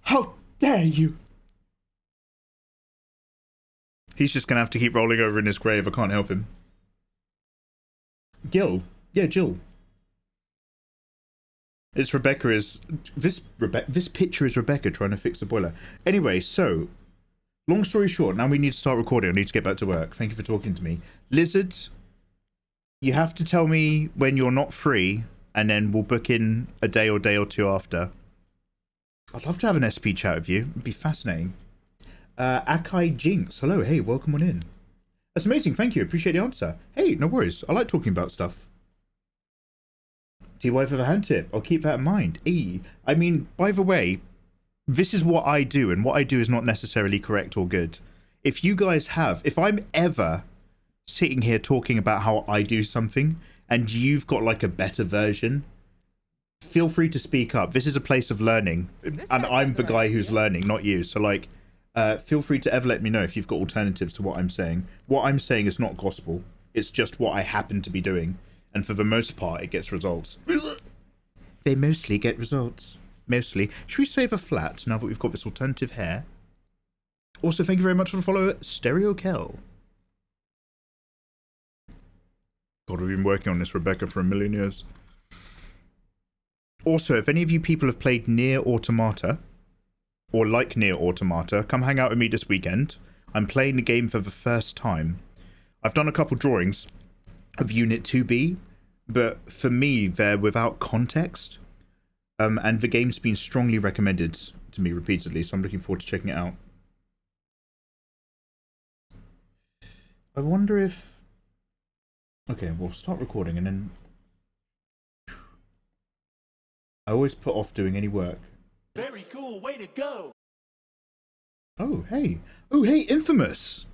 How dare you? He's just gonna have to keep rolling over in his grave. I can't help him. Gil. Yeah, Jill. It's Rebecca is... This picture is Rebecca trying to fix the boiler. Anyway, so... Long story short, now we need to start recording. I need to get back to work. Thank you for talking to me. Lizard, you have to tell me when you're not free, and then we'll book in a day or two after. I'd love to have an SP chat with you. It'd be fascinating. Akai Jinx. Hello. Hey, welcome on in. That's amazing. Thank you. Appreciate the answer. Hey, no worries. I like talking about stuff. TY for the hand tip. I'll keep that in mind. I mean, by the way, this is what I do, and what I do is not necessarily correct or good. If you guys have... If I'm ever sitting here talking about how I do something and you've got like a better version, feel free to speak up. This is a place of learning, and I'm the guy who's learning, not you. So like, feel free to ever let me know if you've got alternatives to what I'm saying. What I'm saying is not gospel. It's just what I happen to be doing. And for the most part, it gets results. They mostly get results. Mostly. Should we save a flat now that we've got this alternative hair? Also, thank you very much for the follow, Stereo Kel. God, we've been working on this, Rebecca, for a million years. Also, if any of you people have played Nier Automata, or like Nier Automata, come hang out with me this weekend. I'm playing the game for the first time. I've done a couple drawings of Unit 2B, but for me, they're without context. And the game's been strongly recommended to me repeatedly, so I'm looking forward to checking it out. I wonder if... Okay, we'll start recording and then... I always put off doing any work. Very cool way to go. Oh, hey. Oh, hey, Infamous.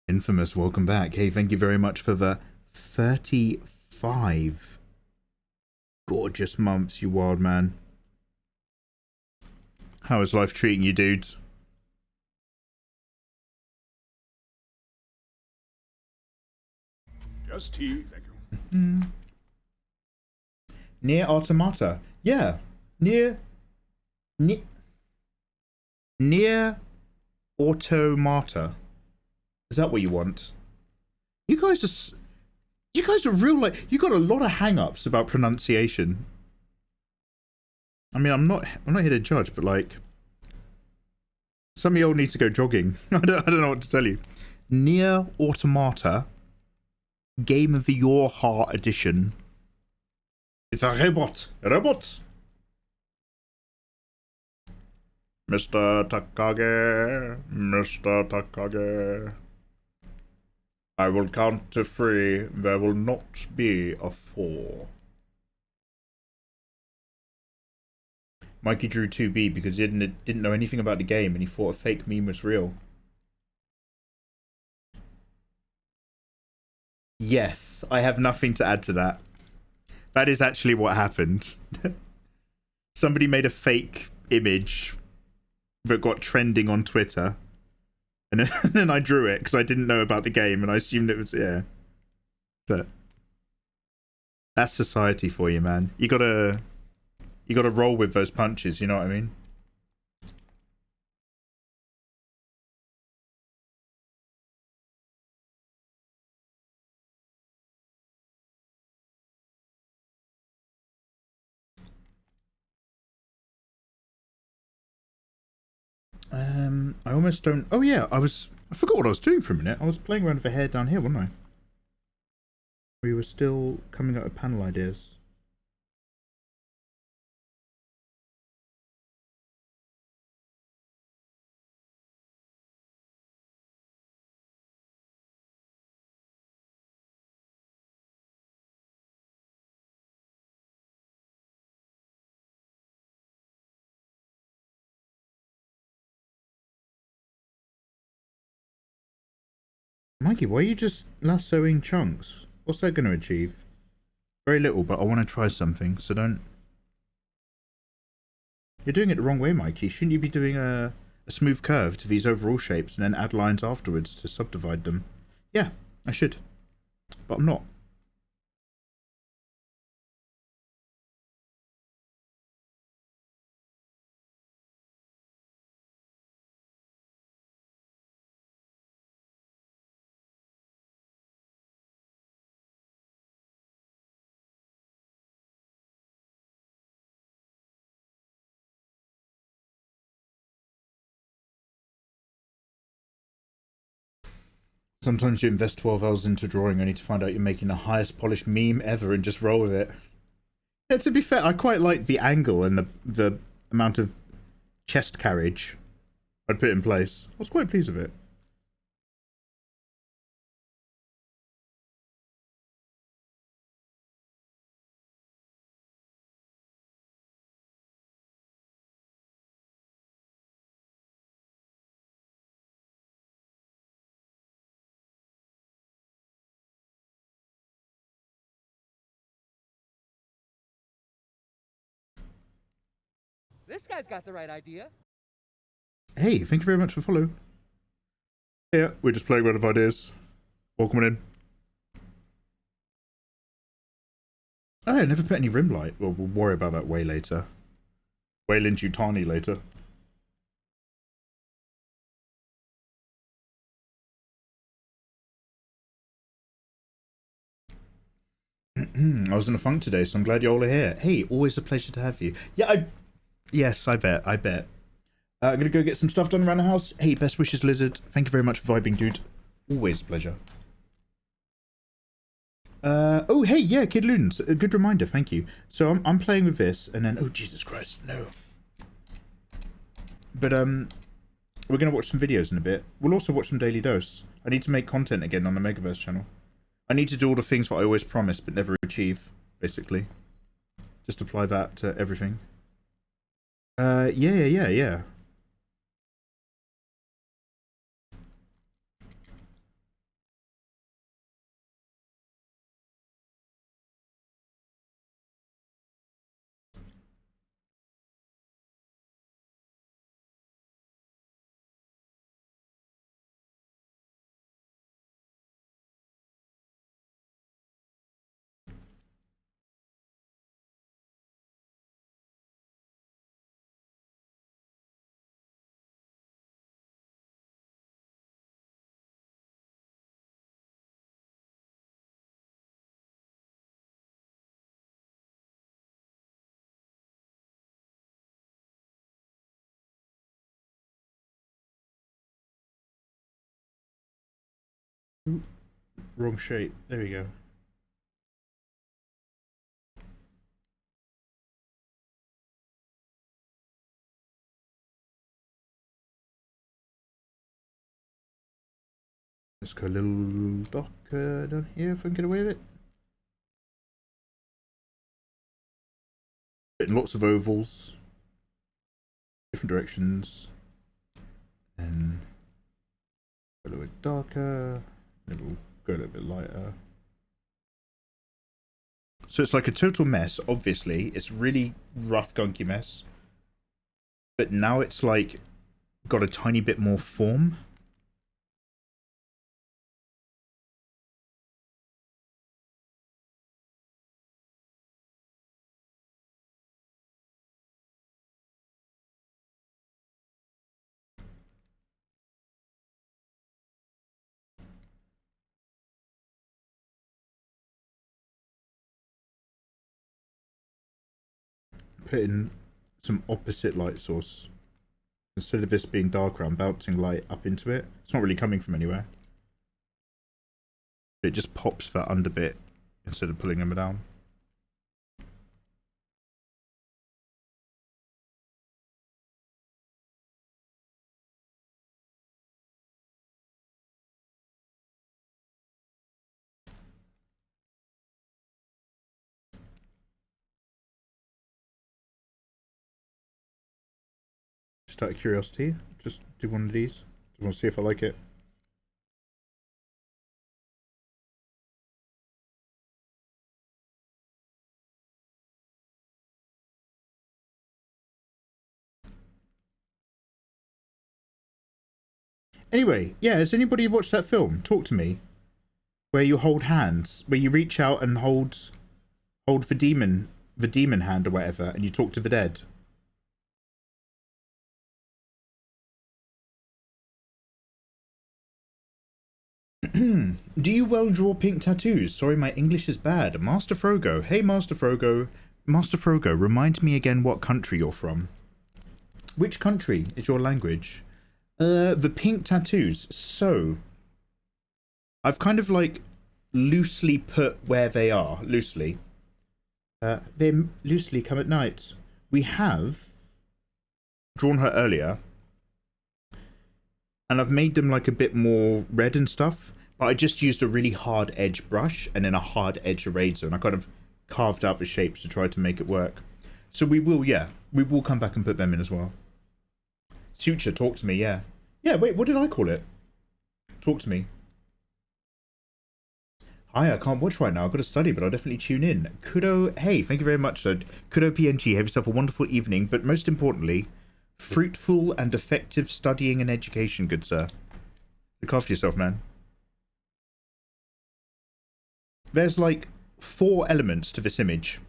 Infamous, welcome back. Hey, thank you very much for the 35 gorgeous months, you wild man. How is life treating you, dudes? Just tea, thank you. Nier Automata. Yeah. Nier Automata. Is that what you want? You guys are real, like, you got a lot of hang-ups about pronunciation. I mean, I'm not here to judge, but like, some of y'all need to go jogging. I don't know what to tell you. Nier Automata, Game of Your Heart Edition. It's a robot. Mr. Takage. I will count to 3. There will not be a 4. Mikey drew 2B because he didn't know anything about the game and he thought a fake meme was real. Yes, I have nothing to add to that. That is actually what happened. Somebody made a fake image that got trending on Twitter. And then I drew it because I didn't know about the game and I assumed it was, yeah. But that's society for you, man. You gotta roll with those punches, you know what I mean? I almost don't... Oh yeah, I forgot what I was doing for a minute. I was playing around with the hair down here, wasn't I? We were still coming up with panel ideas. Mikey, why are you just lassoing chunks? What's that going to achieve? Very little, but I want to try something, so don't... You're doing it the wrong way, Mikey. Shouldn't you be doing a smooth curve to these overall shapes and then add lines afterwards to subdivide them? Yeah, I should. But I'm not. Sometimes you invest 12 hours into drawing only to find out you're making the highest polished meme ever and just roll with it. Yeah, to be fair, I quite like the angle and the amount of chest carriage I'd put in place. I was quite pleased with it. This guy's got the right idea. Hey, thank you very much for follow. Yeah, we're just playing around with ideas. Welcome in. Oh, I never put any rim light. Well, we'll worry about that way later. Wayland Yutani later. I was in a funk today, so I'm glad you all are here. Hey, always a pleasure to have you. Yeah, yes, I bet. I'm gonna go get some stuff done around the house. Hey, best wishes, Lizard. Thank you very much for vibing, dude. Always a pleasure. Oh, hey, yeah, Kid Loons. A good reminder, thank you. So I'm playing with this, and then, oh, Jesus Christ, no. But, we're gonna watch some videos in a bit. We'll also watch some Daily Dose. I need to make content again on the Megaverse channel. I need to do all the things that I always promise but never achieve, basically. Just apply that to everything. Yeah. Ooh, wrong shape. There we go. Let's go a little darker down here if I can get away with it. Getting lots of ovals. Different directions. And go a little bit darker. It'll go a little bit lighter. So it's like a total mess, obviously. It's really rough, gunky mess. But now it's like got a tiny bit more form. Put in some opposite light source. Instead of this being darker, I'm bouncing light up into it. It's not really coming from anywhere. It just pops that under bit instead of pulling them down. Just out of curiosity, just do one of these. Just want to see if I like it. Anyway, yeah, has anybody watched that film? Talk to me. Where you hold hands, where you reach out and hold the demon hand or whatever, and you talk to the dead. Do you well draw pink tattoos? Sorry, my English is bad. Master Frogo. Hey, Master Frogo. Master Frogo, remind me again what country you're from. Which country is your language? The pink tattoos. So, I've kind of like loosely put where they are. Loosely. They loosely come at night. We have drawn her earlier. And I've made them like a bit more red and stuff. But I just used a really hard edge brush and then a hard edge eraser. And I kind of carved out the shapes to try to make it work. So we will, yeah. We will come back and put them in as well. Suture, talk to me, yeah. Yeah, wait, what did I call it? Talk to me. Hi, I can't watch right now. I've got to study, but I'll definitely tune in. Kudo, hey, thank you very much, sir. Kudo PNG, have yourself a wonderful evening, but most importantly, fruitful and effective studying and education, good sir. Look after yourself, man. There's like 4 elements to this image.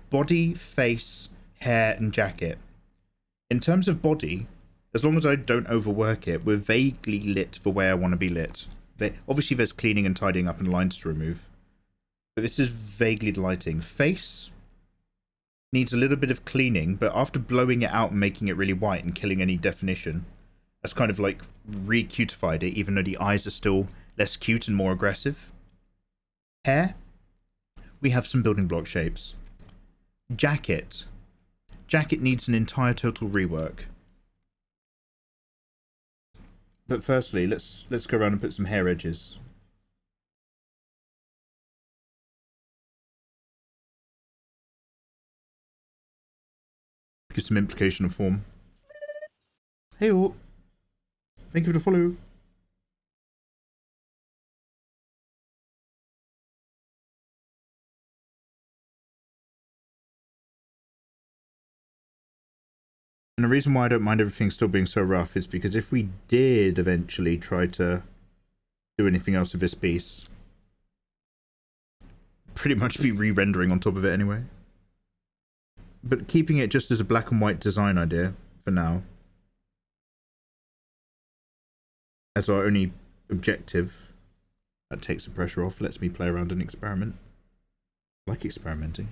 Body, face, hair, and jacket. In terms of body, as long as I don't overwork it, we're vaguely lit the way I want to be lit. Obviously there's cleaning and tidying up and lines to remove. But this is vaguely lighting. Face needs a little bit of cleaning, but after blowing it out and making it really white and killing any definition, that's kind of like re-cutified it, even though the eyes are still less cute and more aggressive. Hair, we have some building block shapes. Jacket. Jacket needs an entire total rework. But firstly, let's go around and put some hair edges. Give some implication of form. Hey all. Thank you for the follow. And the reason why I don't mind everything still being so rough is because if we did eventually try to do anything else with this piece, pretty much be re-rendering on top of it anyway. But keeping it just as a black and white design idea for now, as our only objective, that takes the pressure off, lets me play around and experiment. I like experimenting.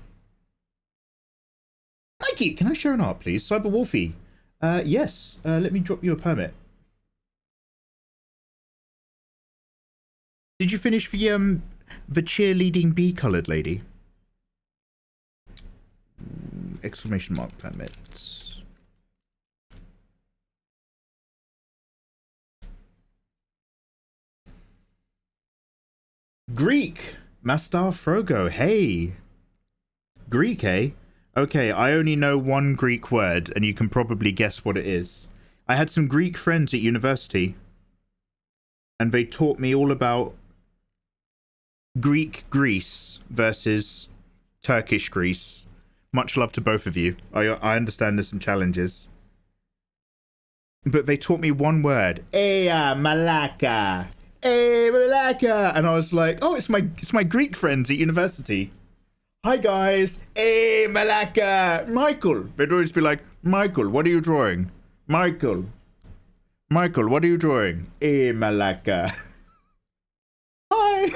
Mikey, can I share an art, please? Cyber Wolfie. Yes. Let me drop you a permit. Did you finish the cheerleading bee-coloured lady? Exclamation mark permits. Greek. Mastar Frogo. Hey. Greek, eh? Okay, I only know one Greek word, and you can probably guess what it is. I had some Greek friends at university, and they taught me all about Greek Greece versus Turkish Greece. Much love to both of you. I understand there's some challenges. But they taught me one word. Eya malaka. Eya malaka. And I was like, oh, it's my Greek friends at university. Hi guys, hey Malaka, Michael. They'd always be like, Michael, what are you drawing? Michael, what are you drawing? Hey Malaka. Hi.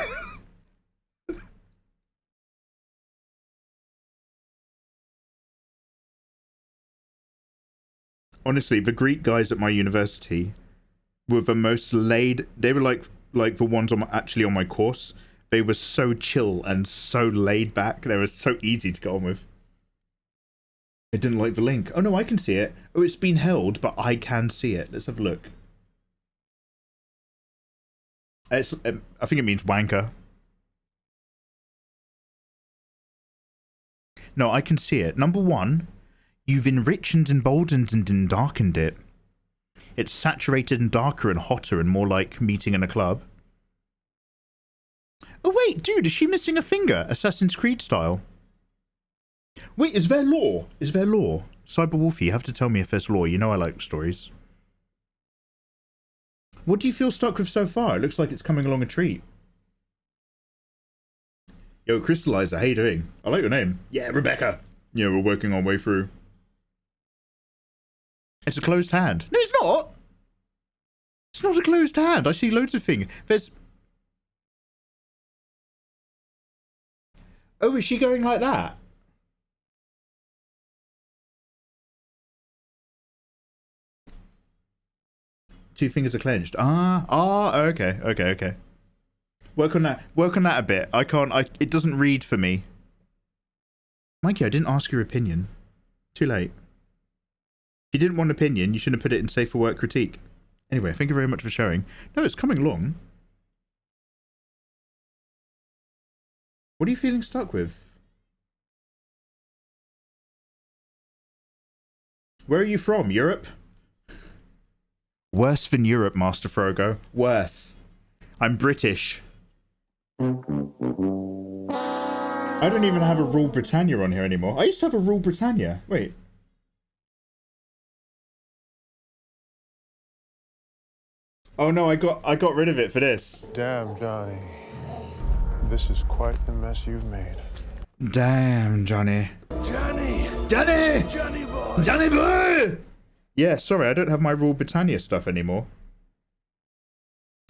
Honestly, the Greek guys at my university were the most laid. They were like the ones actually on my course. They were so chill and so laid back. They were so easy to get on with. I didn't like the link. Oh no, I can see it. Oh, it's been held, but I can see it. Let's have a look. I think it means wanker. No, I can see it. Number 1, you've enriched and emboldened and darkened it. It's saturated and darker and hotter and more like meeting in a club. Oh wait, dude, is she missing a finger? Assassin's Creed style. Wait, is there lore? Is there lore? Cyber Wolfie, you have to tell me if there's lore. You know I like stories. What do you feel stuck with so far? It looks like it's coming along a treat. Yo, Crystallizer, how you doing? I like your name. Yeah, Rebecca. Yeah, we're working our way through. It's a closed hand. No, it's not. It's not a closed hand. I see loads of things. There's... Oh, is she going like that? Two fingers are clenched. Okay. Work on that a bit. It doesn't read for me. Mikey, I didn't ask your opinion. Too late. If you didn't want an opinion, you shouldn't have put it in safe for work critique. Anyway, thank you very much for showing. No, it's coming along. What are you feeling stuck with? Where are you from? Europe? Worse than Europe, Master Frogo. Worse. I'm British. I don't even have a Rule Britannia on here anymore. I used to have a Rule Britannia. Wait. Oh no, I got rid of it for this. Damn, Johnny. This is quite the mess you've made. Damn, Johnny. Johnny! Johnny! Johnny boy! Johnny boy! Yeah, sorry, I don't have my Rule Britannia stuff anymore.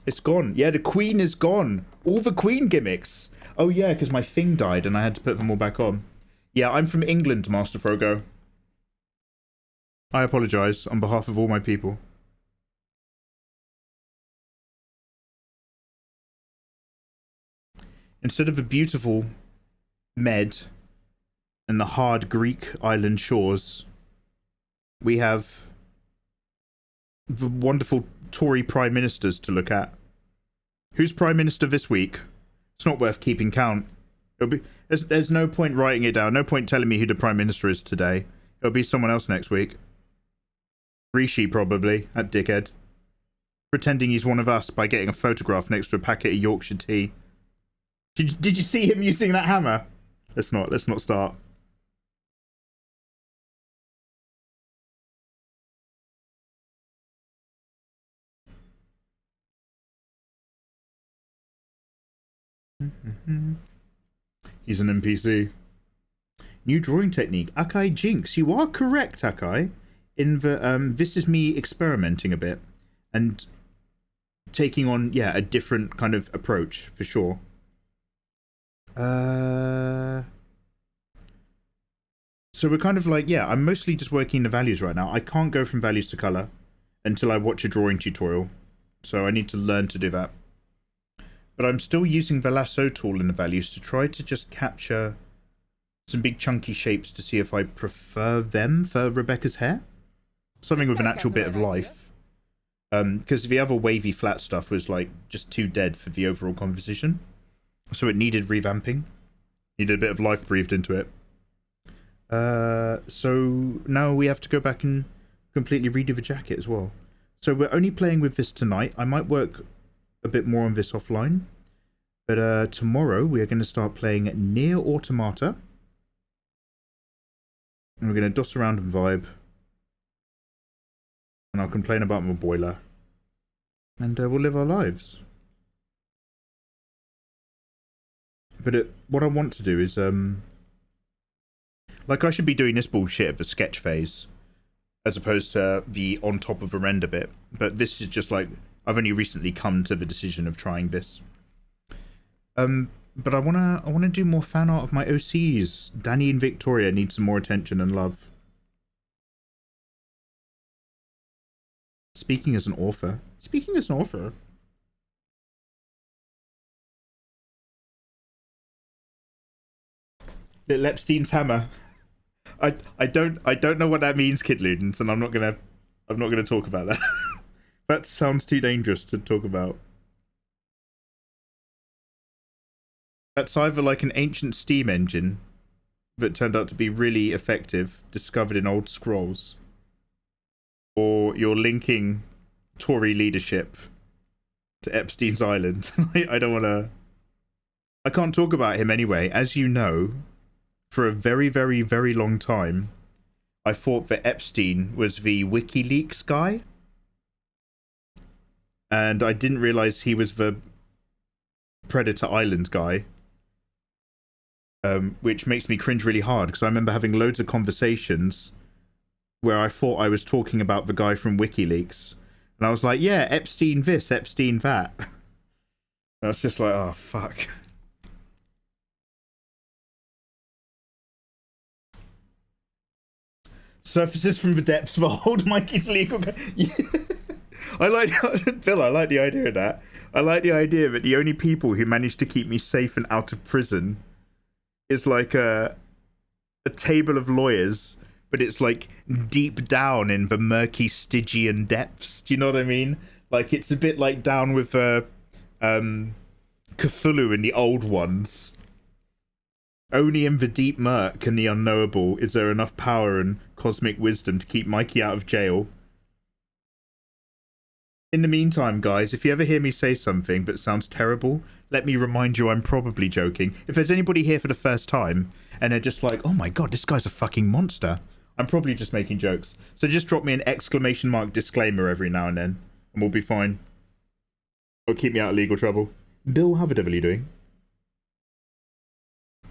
It's gone. Yeah, the Queen is gone. All the Queen gimmicks. Oh yeah, because my thing died and I had to put them all back on. Yeah, I'm from England, Master Frogo. I apologise on behalf of all my people. Instead of a beautiful Med and the hard Greek island shores, we have the wonderful Tory Prime Ministers to look at. Who's Prime Minister this week? It's not worth keeping count. There's no point writing it down, no point telling me who the Prime Minister is today. It'll be someone else next week. Rishi, probably, that dickhead. Pretending he's one of us by getting a photograph next to a packet of Yorkshire tea. Did you see him using that hammer? Let's not start. He's an NPC. New drawing technique. Akai Jinx. You are correct, Akai. In the this is me experimenting a bit and taking on, yeah, a different kind of approach for sure. So we're kind of like, yeah, I'm mostly just working the values right now. I can't go from values to color until I watch a drawing tutorial. So I need to learn to do that. But I'm still using the lasso tool in the values to try to just capture some big chunky shapes to see if I prefer them for Rebecca's hair. Something with an actual bit of life. Because the other wavy flat stuff was like just too dead for the overall composition. So it needed revamping. Needed a bit of life breathed into it. So now we have to go back and completely redo the jacket as well. So we're only playing with this tonight. I might work a bit more on this offline. But tomorrow we are going to start playing Near Automata. And we're going to doss around and vibe. And I'll complain about my boiler. And we'll live our lives. But what I want to do is, like, I should be doing this bullshit at the sketch phase, as opposed to the on top of a render bit. But this is just like, I've only recently come to the decision of trying this. But I wanna do more fan art of my OCs. Danny and Victoria need some more attention and love. Speaking as an author. Speaking as an author. Little Epstein's hammer. I don't know what that means, Kid Ludens, and I'm not gonna talk about that. That sounds too dangerous to talk about. That's either like an ancient steam engine that turned out to be really effective, discovered in old scrolls, or you're linking Tory leadership to Epstein's Island. I don't want to. I can't talk about him anyway. As you know, for a very, very, very long time, I thought that Epstein was the WikiLeaks guy. And I didn't realize he was the Predator Island guy. Which makes me cringe really hard, because I remember having loads of conversations where I thought I was talking about the guy from WikiLeaks. And I was like, yeah, Epstein this, Epstein that. And I was just like, oh, fuck. Surfaces from the depths of old Mikey's legal... Yeah. I like Bill, I like the idea of that. I like the idea that the only people who managed to keep me safe and out of prison is like a table of lawyers, but it's like deep down in the murky Stygian depths. Do you know what I mean? Like it's a bit like down with Cthulhu in the old ones. Only in the deep murk and the unknowable is there enough power and cosmic wisdom to keep Mikey out of jail. In the meantime, guys, if you ever hear me say something that sounds terrible, let me remind you I'm probably joking. If there's anybody here for the first time and they're just like, oh my god, this guy's a fucking monster, I'm probably just making jokes. So just drop me an exclamation mark disclaimer every now and then, and we'll be fine. It'll keep me out of legal trouble. Bill, how the devil are you doing?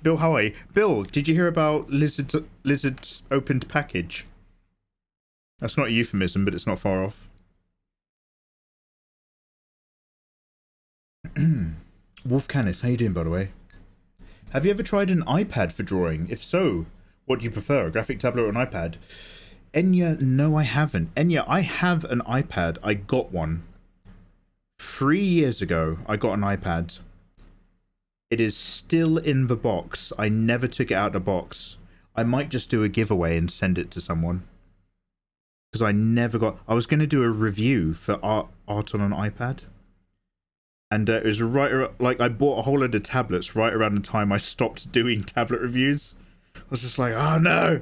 Bill, how are you? Bill, did you hear about Lizard's opened package? That's not a euphemism, but it's not far off. Wolf Canis, how you doing, by the way? Have you ever tried an iPad for drawing? If so, what do you prefer, a graphic tablet or an iPad? Enya, no, I haven't. Enya, I have an iPad. I got one. 3 years ago, I got an iPad. It is still in the box. I never took it out of the box. I might just do a giveaway and send it to someone. Because I never got... I was going to do a review for art on an iPad. And it was like I bought a whole load of tablets right around the time I stopped doing tablet reviews. I was just like, oh no.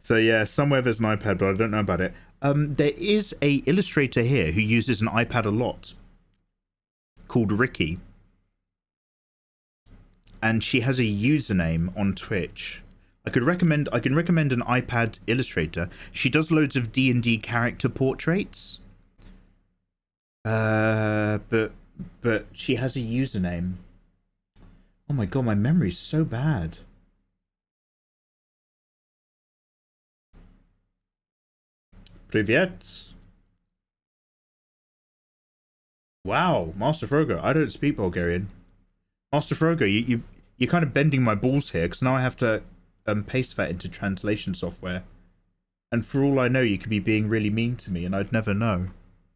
So yeah, somewhere there's an iPad, but I don't know about it. There is a illustrator here who uses an iPad a lot, called Ricky. And she has a username on Twitch. I can recommend an iPad illustrator. She does loads of D&D character portraits. But she has a username. Oh my god, my memory's so bad. Privyet. Wow, Master Frogo. I don't speak Bulgarian. Master Frogo, you're kind of bending my balls here, because now I have to paste that into translation software. And for all I know, you could be being really mean to me, and I'd never know.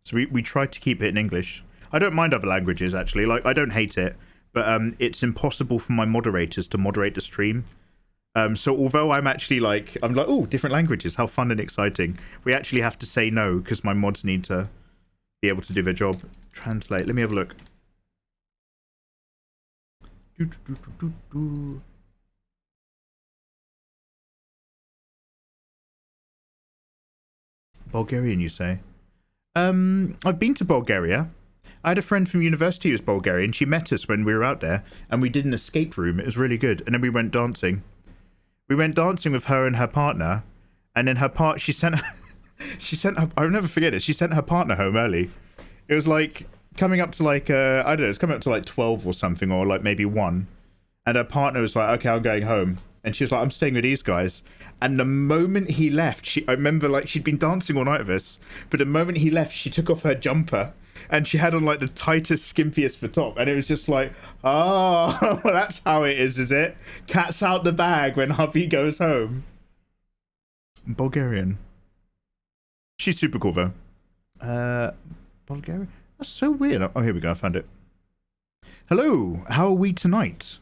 So we tried to keep it in English. I don't mind other languages, actually. Like, I don't hate it, but it's impossible for my moderators to moderate the stream. So although I'm like, oh, different languages, how fun and exciting. We actually have to say no, because my mods need to be able to do their job. Translate. Let me have a look. Bulgarian, you say? I've been to Bulgaria. I had a friend from university who's Bulgarian. She met us when we were out there, and we did an escape room. It was really good. And then we went dancing. We went dancing with her and her partner, and then she sent her, I'll never forget it. She sent her partner home early. It was like coming up to like, I don't know, it's coming up to like 12 or something, or like maybe 1. And her partner was like, okay, I'm going home. And she was like, I'm staying with these guys. And the moment he left, I remember like she'd been dancing all night with us, but the moment he left, she took off her jumper and she had on like the tightest, skimpiest for top. And it was just like, oh, that's how it is it? Cat's out the bag when hubby goes home. Bulgarian. She's super cool though. Bulgarian? That's so weird. Oh, here we go. I found it. Hello. How are we tonight?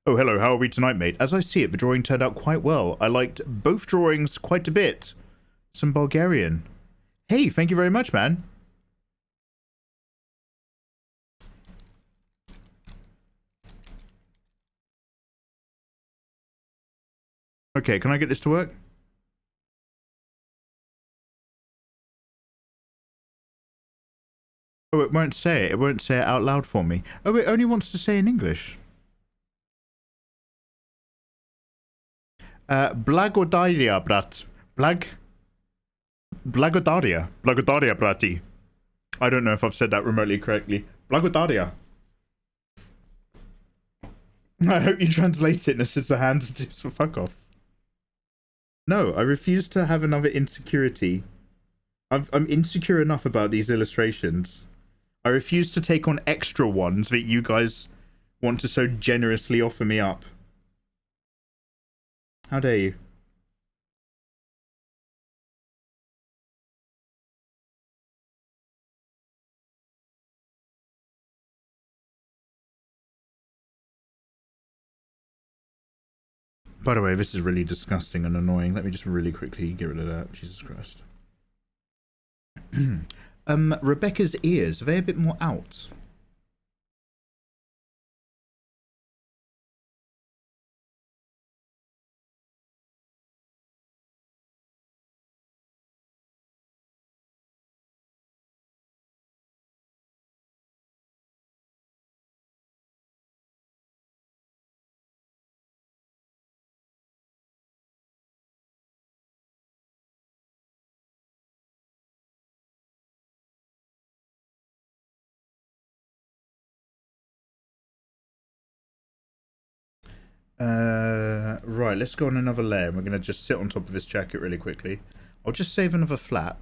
Oh, hello, how are we tonight, mate? As I see it, the drawing turned out quite well. I liked both drawings quite a bit. Some Bulgarian. Hey, thank you very much, man. Okay, can I get this to work? Oh, it won't say it. It won't say it out loud for me. Oh, it only wants to say in English. Blagodaria, brat. Blagodaria. Blagodaria, brati. I don't know if I've said that remotely correctly. Blagodaria. I hope you translate it and assist the hands to so fuck off. No, I refuse to have another insecurity. I'm insecure enough about these illustrations. I refuse to take on extra ones that you guys want to so generously offer me up. How dare you? By the way, this is really disgusting and annoying. Let me just really quickly get rid of that. Jesus Christ. Rebecca's ears, are they a bit more out? Right, let's go on another layer. And we're going to just sit on top of this jacket really quickly. I'll just save another flap.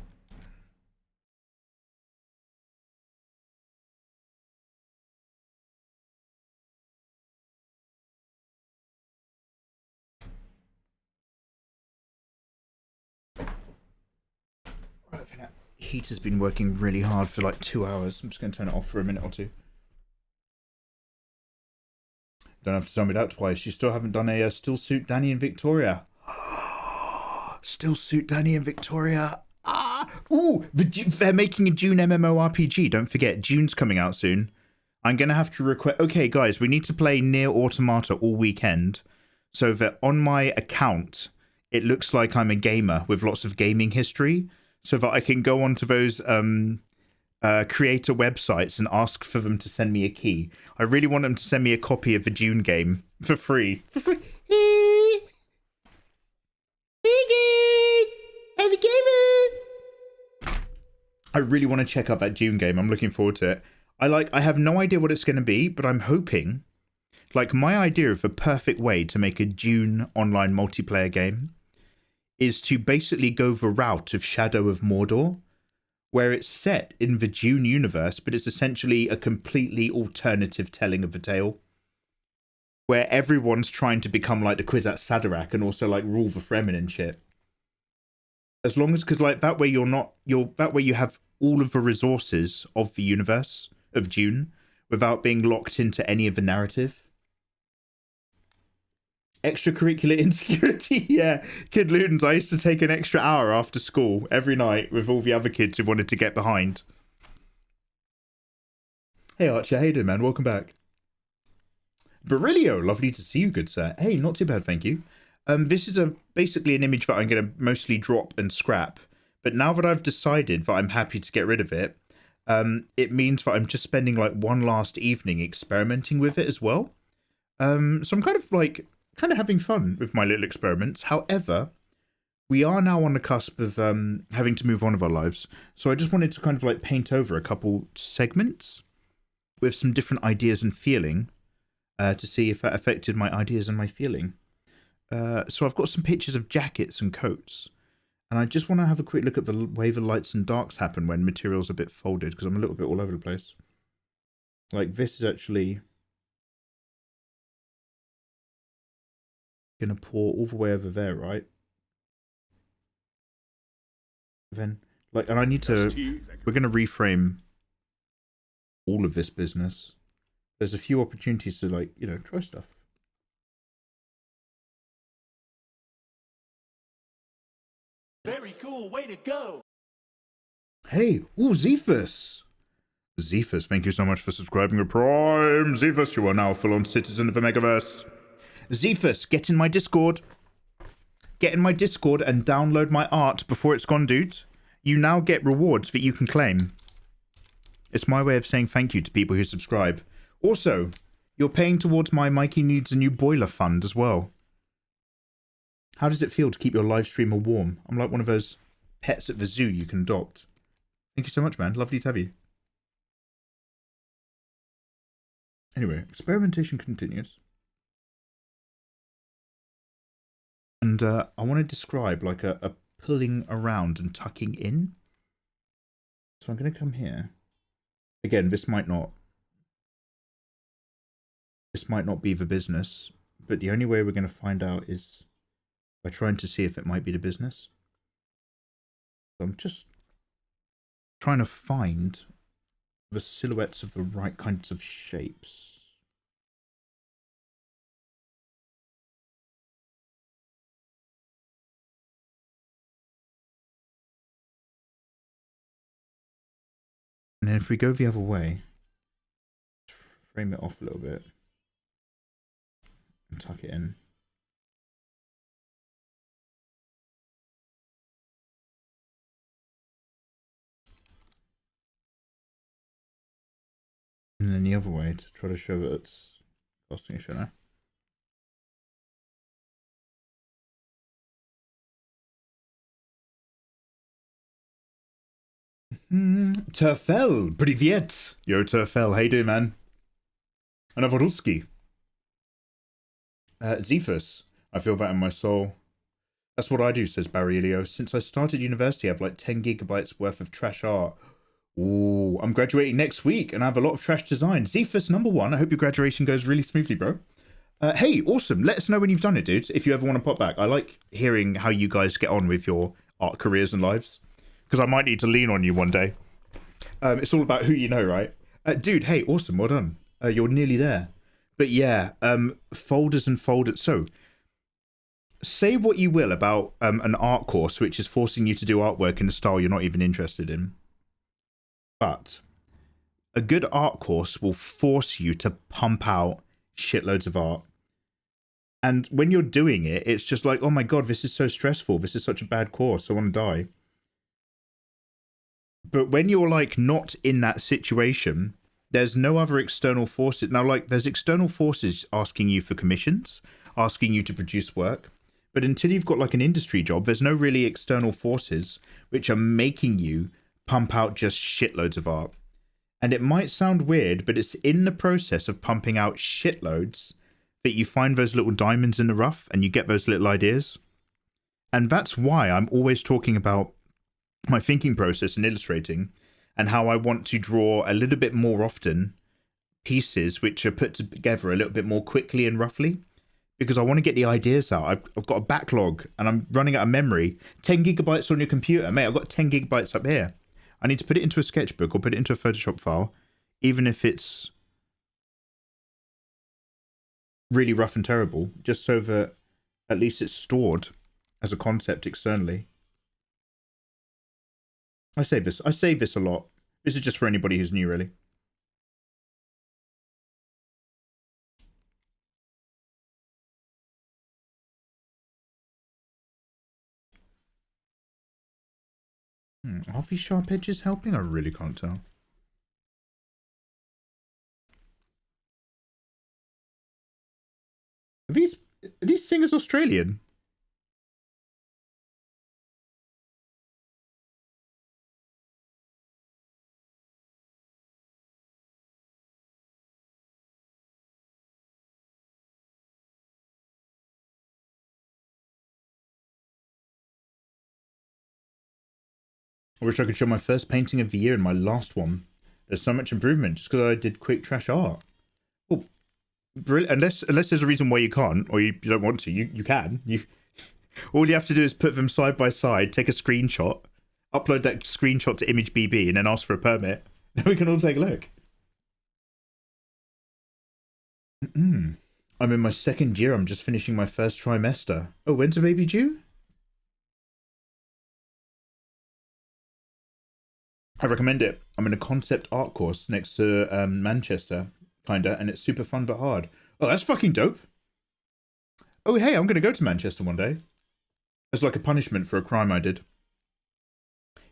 Right, I think that heater's been working really hard for like 2 hours. I'm just going to turn it off for a minute or two. Don't have to tell me that twice. You still haven't done a still suit Danny and Victoria. Still suit Danny and Victoria. Ooh, they're making a June MMORPG. Don't forget, June's coming out soon. I'm going to have to request... Okay, guys, we need to play Nier Automata all weekend. So that on my account, it looks like I'm a gamer with lots of gaming history. So that I can go onto those... creator websites and ask for them to send me a key. I really want them to send me a copy of the June game for free. I really want to check out that June game. I'm looking forward to it. I have no idea what it's going to be, but I'm hoping, like, my idea of the perfect way to make a June online multiplayer game is to basically go the route of Shadow of Mordor, where it's set in the June universe, but it's essentially a completely alternative telling of the tale, where everyone's trying to become like the Kwisatz Haderach and also like rule the Fremen and shit. As long as, because like that way that way you have all of the resources of the universe of June without being locked into any of the narrative. Extracurricular insecurity, yeah. Kid Ludens, I used to take an extra hour after school every night with all the other kids who wanted to get behind. Hey Archer, how you doing, man? Welcome back. Berilio, lovely to see you, good sir. Hey, not too bad, thank you. This is basically an image that I'm going to mostly drop and scrap. But now that I've decided that I'm happy to get rid of it, it means that I'm just spending like one last evening experimenting with it as well. So I'm kind of having fun with my little experiments. However, we are now on the cusp of having to move on with our lives. So I just wanted to kind of like paint over a couple segments with some different ideas and feeling to see if that affected my ideas and my feeling. So I've got some pictures of jackets and coats. And I just want to have a quick look at the way the lights and darks happen when material's a bit folded, because I'm a little bit all over the place. Like this is actually gonna pour all the way over there, right? Then like, and I need to, we're gonna reframe all of this business. There's a few opportunities to, like, you know, try stuff. Very cool, way to go. Hey, ooh, Zephus. Zephus, thank you so much for subscribing to Prime. Zephus, you are now a full-on citizen of the Megaverse. Zephus, get in my Discord. Get in my Discord and download my art before it's gone, dude. You now get rewards that you can claim. It's my way of saying thank you to people who subscribe. Also, you're paying towards my Mikey Needs a New Boiler fund as well. How does it feel to keep your live streamer warm? I'm like one of those pets at the zoo you can adopt. Thank you so much, man. Lovely to have you. Anyway, experimentation continues. And I want to describe like a pulling around and tucking in. So I'm going to come here. Again, this might not be the business, but the only way we're going to find out is by trying to see if it might be the business. So I'm just trying to find the silhouettes of the right kinds of shapes. And then if we go the other way, frame it off a little bit and tuck it in. And then the other way to try to show that it's costing a shit now. Turfel, привет! Yo, Turfel, how you doing, man? Another Ruski. Zephus, I feel that in my soul. That's what I do, says Barilio. Since I started university, I have like 10 gigabytes worth of trash art. Ooh, I'm graduating next week and I have a lot of trash design. Zephus #1, I hope your graduation goes really smoothly, bro. Hey, awesome. Let us know when you've done it, dude, if you ever want to pop back. I like hearing how you guys get on with your art careers and lives, because I might need to lean on you one day. It's all about who you know, right? Dude, hey, awesome. Well done. You're nearly there. But yeah, folders and folders. So, say what you will about an art course which is forcing you to do artwork in a style you're not even interested in. But a good art course will force you to pump out shitloads of art. And when you're doing it, it's just like, oh my god, this is so stressful. This is such a bad course. I want to die. But when you're like not in that situation, there's no other external forces. Now, like, there's external forces asking you for commissions, asking you to produce work. But until you've got like an industry job, there's no really external forces which are making you pump out just shitloads of art. And it might sound weird, but it's in the process of pumping out shitloads that you find those little diamonds in the rough and you get those little ideas. And that's why I'm always talking about my thinking process and illustrating, and how I want to draw a little bit more often pieces which are put together a little bit more quickly and roughly, because I want to get the ideas out. I've got a backlog and I'm running out of memory. 10 gigabytes on your computer, mate. I've got 10 gigabytes up here. I need to put it into a sketchbook or put it into a Photoshop file, even if it's really rough and terrible, just so that at least it's stored as a concept externally. I save this a lot. This is just for anybody who's new, really. Are these sharp edges helping? I really can't tell. Are these singers Australian? I wish I could show my first painting of the year and my last one. There's so much improvement just because I did quick trash art. Well, unless there's a reason why you can't, or you don't want to, you can. All you have to do is put them side by side, take a screenshot, upload that screenshot to ImageBB, and then ask for a permit. Then we can all take a look. I'm in my second year. I'm just finishing my first trimester. Oh, when's the baby due? I recommend it. I'm in a concept art course next to Manchester, kinda, and it's super fun but hard. Oh, that's fucking dope. Oh, hey, I'm gonna go to Manchester one day. As like a punishment for a crime I did.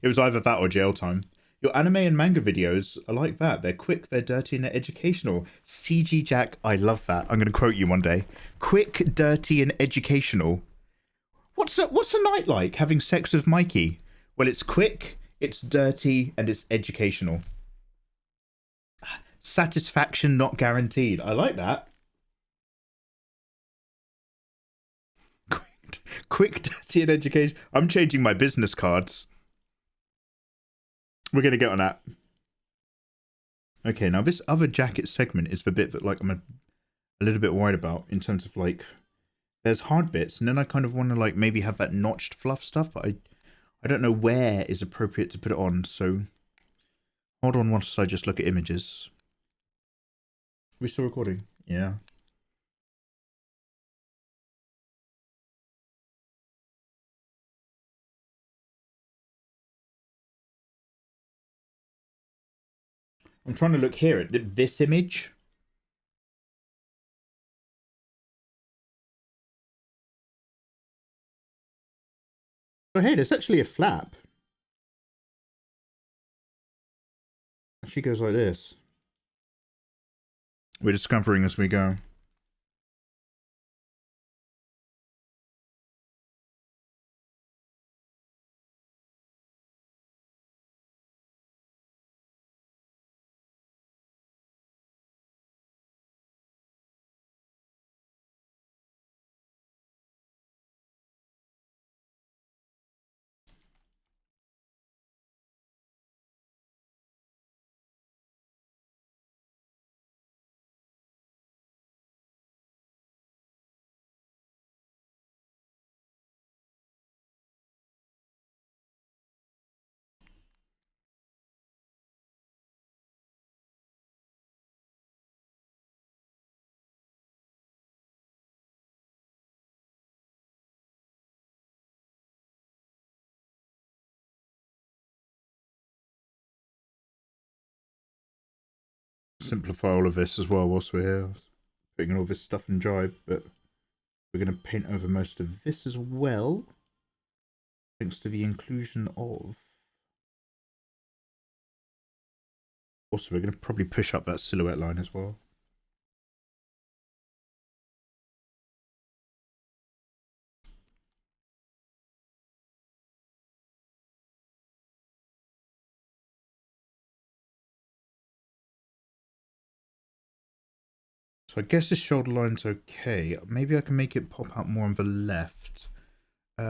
It was either that or jail time. Your anime and manga videos are like that. They're quick, they're dirty, and they're educational. CG Jack, I love that. I'm gonna quote you one day. Quick, dirty, and educational. What's a night like having sex with Mikey? Well, it's quick, it's dirty, and it's educational. Satisfaction not guaranteed. I like that. Quick, dirty, and education. I'm changing my business cards. We're going to get on that. Okay, now this other jacket segment is the bit that like I'm a little bit worried about in terms of like, there's hard bits, and then I kind of want to like maybe have that notched fluff stuff, but I don't know where is appropriate to put it on, so hold on whilst I just look at images. Are we still recording? Yeah. I'm trying to look here at this image. Oh, hey, there's actually a flap. She goes like this. We're discovering as we go. simplify all of this as well whilst we're here. Putting all this stuff in dry, but we're going to paint over most of this as well. Thanks to the inclusion of... Also, we're going to probably push up that silhouette line as well. So I guess this shoulder line's okay. Maybe I can make it pop out more on the left.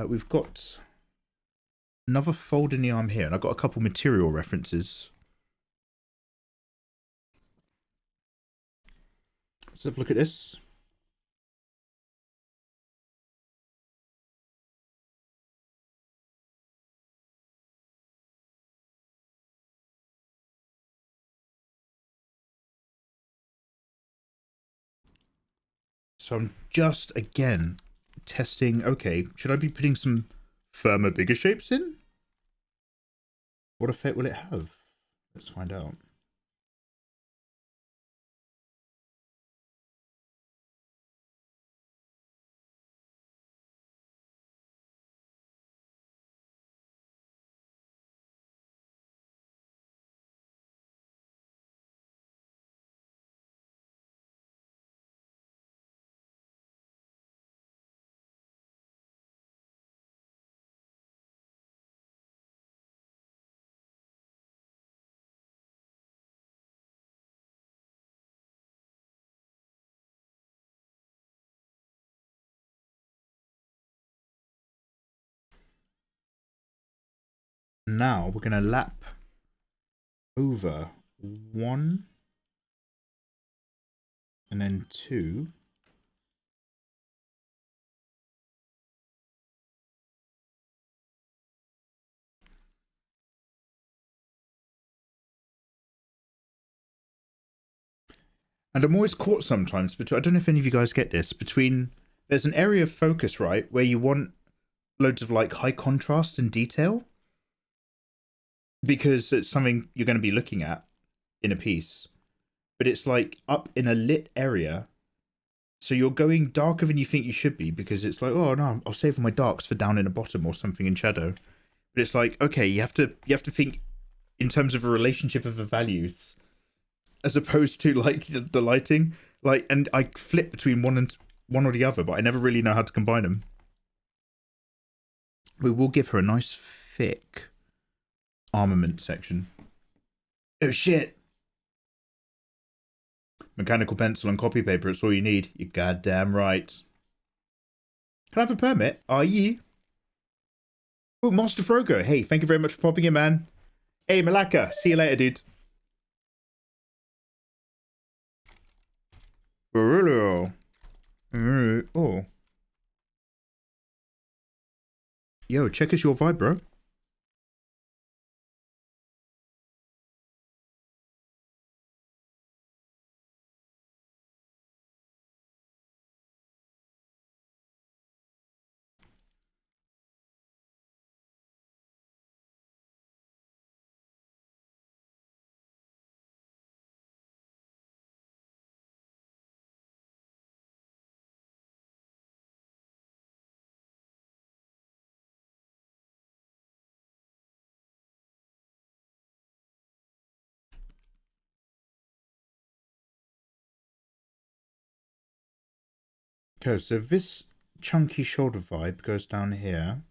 We've got another fold in the arm here, and I've got a couple material references. Let's have a look at this. So I'm just, again, testing, okay, should I be putting some firmer, bigger shapes in? What effect will it have? Let's find out. Now we're going to lap over 1 and then 2. And I'm always caught sometimes between, I don't know if any of you guys get this, between, there's an area of focus, right, where you want loads of like high contrast and detail, because it's something you're going to be looking at in a piece, but it's like up in a lit area, so you're going darker than you think you should be, because it's like, oh no, I'll save my darks for down in the bottom or something in shadow. But it's like, okay, you have to think in terms of a relationship of the values, as opposed to like the lighting. Like, and I flip between one or the other, but I never really know how to combine them. We will give her a nice thick armament section. Oh shit! Mechanical pencil and copy paper, it's all you need. You're goddamn right. Can I have a permit? Are ye? Oh, Master Frogo. Hey, thank you very much for popping in, man. Hey, Malaka. See you later, dude. Oh. Yo, check us your vibe, bro. Okay, so this chunky shoulder vibe goes down here.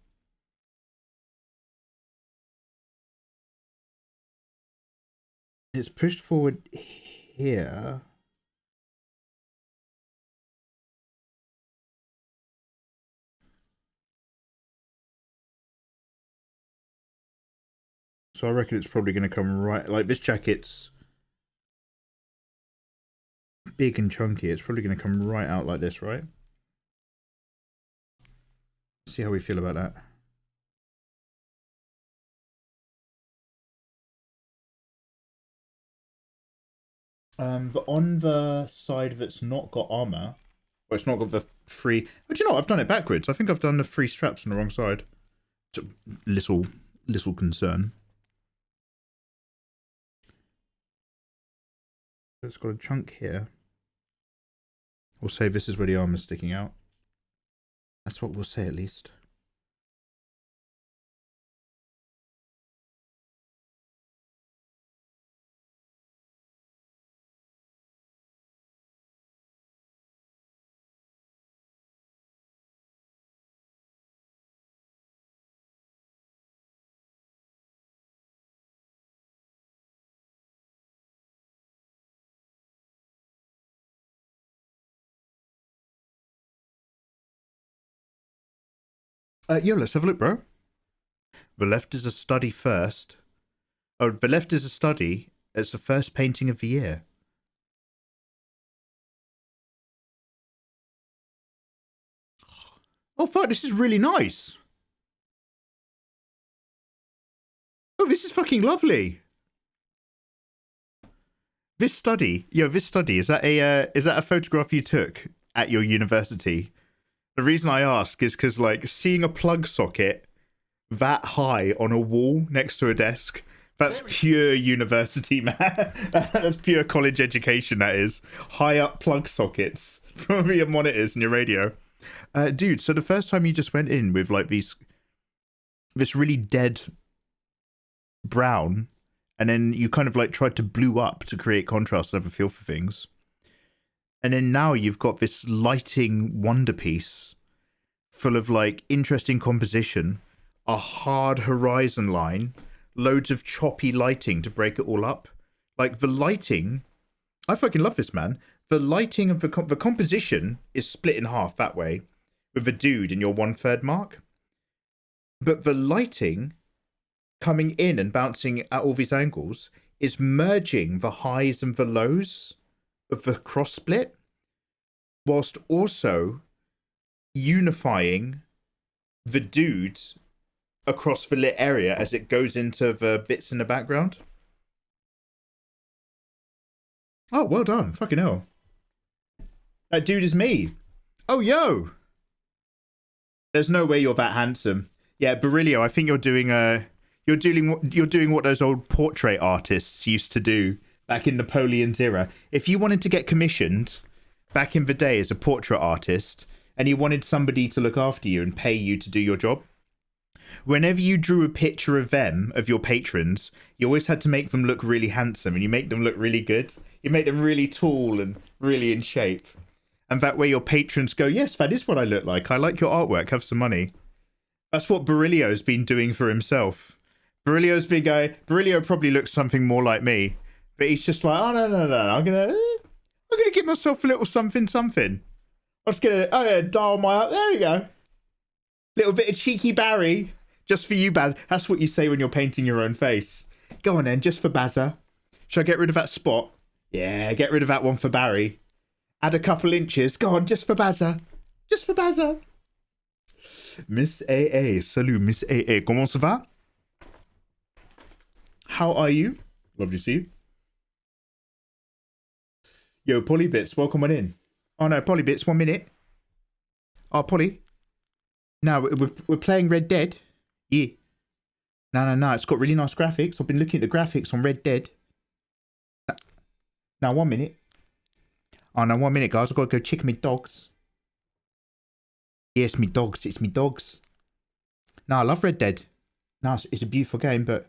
It's pushed forward here. So I reckon it's probably going to come right, like this jacket's big and chunky. It's probably going to come right out like this, right? See how we feel about that. But on the side that's not got armor, or it's not got the free. But you know what? I've done it backwards. I think I've done the free straps on the wrong side. It's a little concern. It's got a chunk here. We'll say this is where the arm is sticking out. That's what we'll say at least. Yo, let's have a look, bro. The left is a study first. Oh, the left is a study. It's the first painting of the year. Oh, fuck, this is really nice. Oh, this is fucking lovely. This study, is that a photograph you took at your university? The reason I ask is because, like, seeing a plug socket that high on a wall next to a desk, that's pure university, man. That's pure college education, that is. High up plug sockets from your monitors and your radio. Dude, so the first time you just went in with, like, this really dead brown, and then you kind of, like, tried to blue up to create contrast and have a feel for things. And then now you've got this lighting wonder piece full of, like, interesting composition, a hard horizon line, loads of choppy lighting to break it all up. Like, the lighting, I fucking love this, man. The lighting of the composition is split in half that way, with the dude in your 1/3 mark. But the lighting coming in and bouncing at all these angles is merging the highs and the lows of the cross split, whilst also unifying the dudes across the lit area as it goes into the bits in the background. Oh, well done. Fucking hell. That dude is me. Oh, yo. There's no way you're that handsome. Yeah, Barilio, I think you're doing what those old portrait artists used to do back in Napoleon's era. If you wanted to get commissioned back in the day as a portrait artist and you wanted somebody to look after you and pay you to do your job, whenever you drew a picture of them, of your patrons, you always had to make them look really handsome, and you make them look really good. You make them really tall and really in shape. And that way your patrons go, yes, that is what I look like. I like your artwork. Have some money. That's what Barilio's been doing for himself. Barilio's been going, Barilio probably looks something more like me, but he's just like, oh, no. I'm gonna give myself a little something. I'm just gonna dial my up. There we go. Little bit of cheeky Barry. Just for you, Baz. That's what you say when you're painting your own face. Go on then, just for Bazza. Should I get rid of that spot? Yeah, get rid of that one for Barry. Add a couple inches. Go on, just for Bazza. Just for Bazza. Miss AA. Salut, Miss AA. Comment ça va? How are you? Lovely to see you. Yo, Polybits, welcome on in. Oh no, Polybits, 1 minute. Oh, Polly. No, we're playing Red Dead. Yeah. No. It's got really nice graphics. I've been looking at the graphics on Red Dead. Now, 1 minute. Oh, no, 1 minute, guys. I've got to go check my dogs. Yeah, it's me dogs. It's me dogs. No, I love Red Dead. No, it's a beautiful game, but...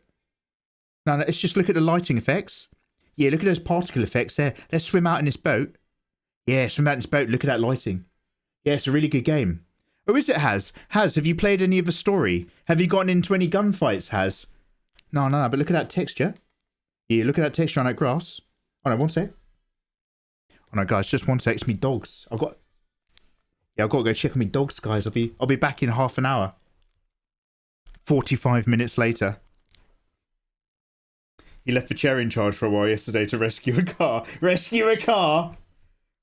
No, let's just look at the lighting effects. Yeah, look at those particle effects there. Let's swim out in this boat. Yeah, swim out in this boat. Look at that lighting. Yeah, it's a really good game. Oh, is it, Haz? Haz, have you played any of the story? Have you gotten into any gunfights, Haz? No, but look at that texture. Yeah, look at that texture on that grass. Oh, no, 1 sec. Oh, no, guys, just 1 sec. It's me dogs. I've got to go check on me dogs, guys. I'll be back in half an hour. 45 minutes later. He left the chair in charge for a while yesterday to rescue a car. Rescue a car!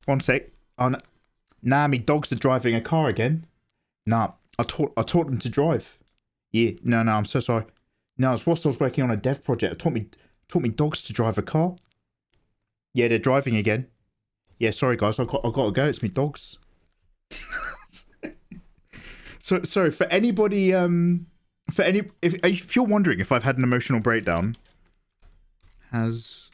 1 sec. Oh, no. Nah, me dogs are driving a car again. Nah, I taught them to drive. Yeah, no, I'm so sorry. No, it's whilst I was working on a dev project. I taught me dogs to drive a car. Yeah, they're driving again. Yeah, sorry guys, I got to go. It's me dogs. So sorry for anybody. If you're wondering if I've had an emotional breakdown, has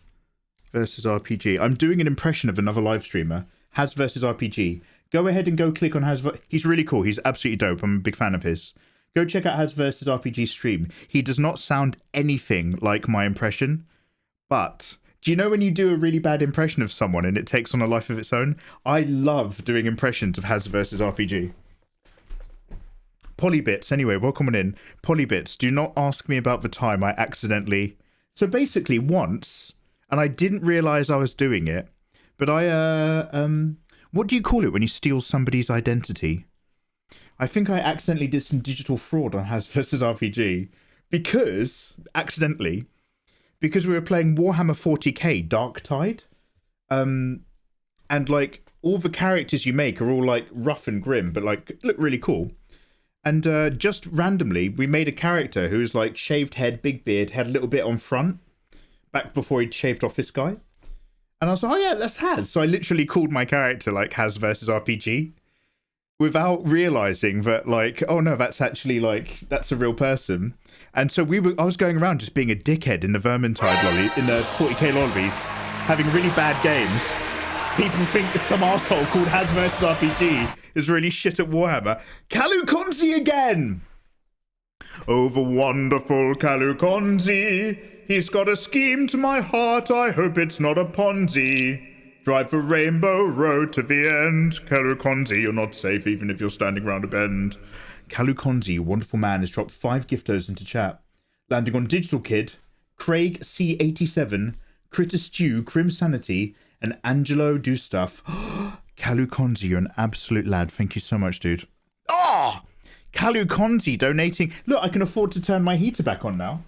versus RPG. I'm doing an impression of another live streamer. Has versus RPG. Go ahead and go click on Has. He's really cool. He's absolutely dope. I'm a big fan of his. Go check out Has versus RPG stream. He does not sound anything like my impression, but do you know when you do a really bad impression of someone and it takes on a life of its own? I love doing impressions of Has versus RPG. Polybits, anyway, welcome on in. Polybits, do not ask me about the time I accidentally... So basically once, and I didn't realise I was doing it, but what do you call it when you steal somebody's identity? I think I accidentally did some digital fraud on Has versus RPG accidentally, because we were playing Warhammer 40k Dark Tide. And like all the characters you make are all like rough and grim, but like look really cool. And just randomly, we made a character who was like shaved head, big beard, had a little bit on front, back before he'd shaved off this guy. And I was like, oh yeah, that's Has. So I literally called my character like Has versus RPG without realizing that like, oh no, that's actually like, that's a real person. And so I was going around just being a dickhead in the Vermintide lolly, in the 40k lobbies, having really bad games. People think some arsehole called Has versus RPG is really shit at Warhammer. Kalukonzi again! Oh, the wonderful Kalukonzi. He's got a scheme to my heart. I hope it's not a Ponzi. Drive the rainbow road to the end. Kalukonzi, you're not safe even if you're standing round a bend. Kalukonzi, wonderful man, has dropped 5 giftos into chat. Landing on Digital Kid, Craig C87, Critter Stew, Crim Sanity, and Angelo Do Stuff. Kalukonzi, you're an absolute lad. Thank you so much, dude. Ah! Oh! Kalukonzi donating. Look, I can afford to turn my heater back on now.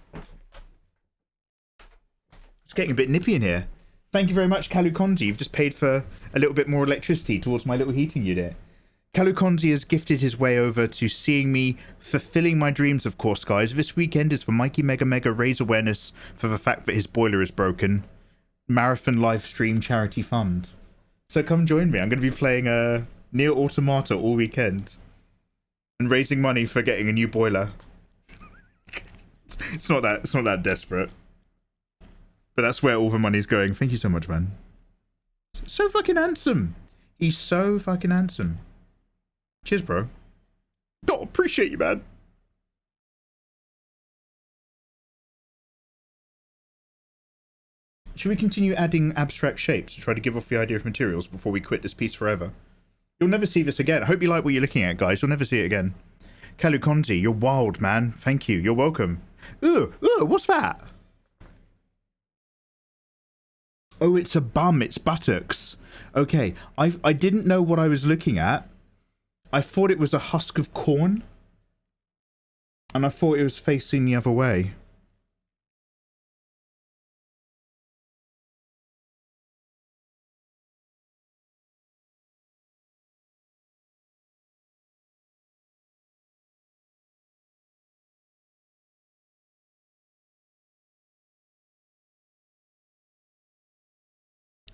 It's getting a bit nippy in here. Thank you very much, Kalukonzi. You've just paid for a little bit more electricity towards my little heating unit. Kalukonzi has gifted his way over to seeing me fulfilling my dreams, of course, guys. This weekend is for mikeymegamega raise awareness for the fact that his boiler is broken. Marathon live stream charity fund. So come join me. I'm going to be playing Nier Automata all weekend and raising money for getting a new boiler. It's not that desperate. But that's where all the money's going. Thank you so much, man. So fucking handsome. He's so fucking handsome. Cheers, bro. Oh, appreciate you, man. Should we continue adding abstract shapes to try to give off the idea of materials before we quit this piece forever? You'll never see this again. I hope you like what you're looking at, guys. You'll never see it again. Kalukonzi, you're wild, man. Thank you. You're welcome. Ooh, what's that? Oh, it's a bum. It's buttocks. Okay, I didn't know what I was looking at. I thought it was a husk of corn. And I thought it was facing the other way.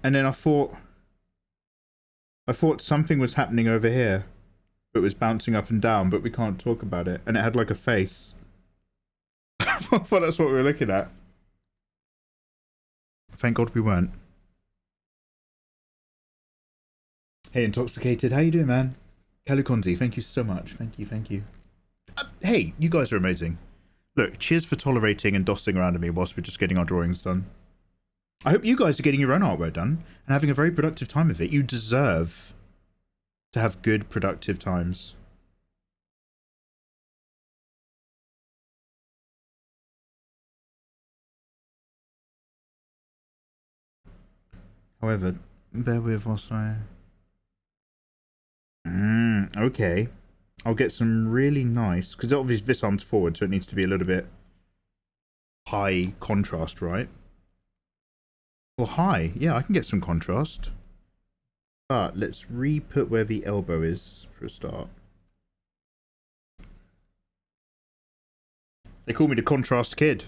And then I thought something was happening over here. It was bouncing up and down, but we can't talk about it. And it had like a face. Well, that's what we were looking at. Thank God we weren't. Hey, Intoxicated. How you doing, man? Kalukonzi, thank you so much. Thank you. Hey, you guys are amazing. Look, cheers for tolerating and dossing around at me whilst we're just getting our drawings done. I hope you guys are getting your own artwork done and having a very productive time of it. You deserve to have good, productive times. However, bear with whilst I... okay. I'll get some really nice... Because obviously this arm's forward, so it needs to be a little bit high contrast, right? Well, high. Yeah, I can get some contrast. But let's re-put where the elbow is for a start. They call me the contrast kid.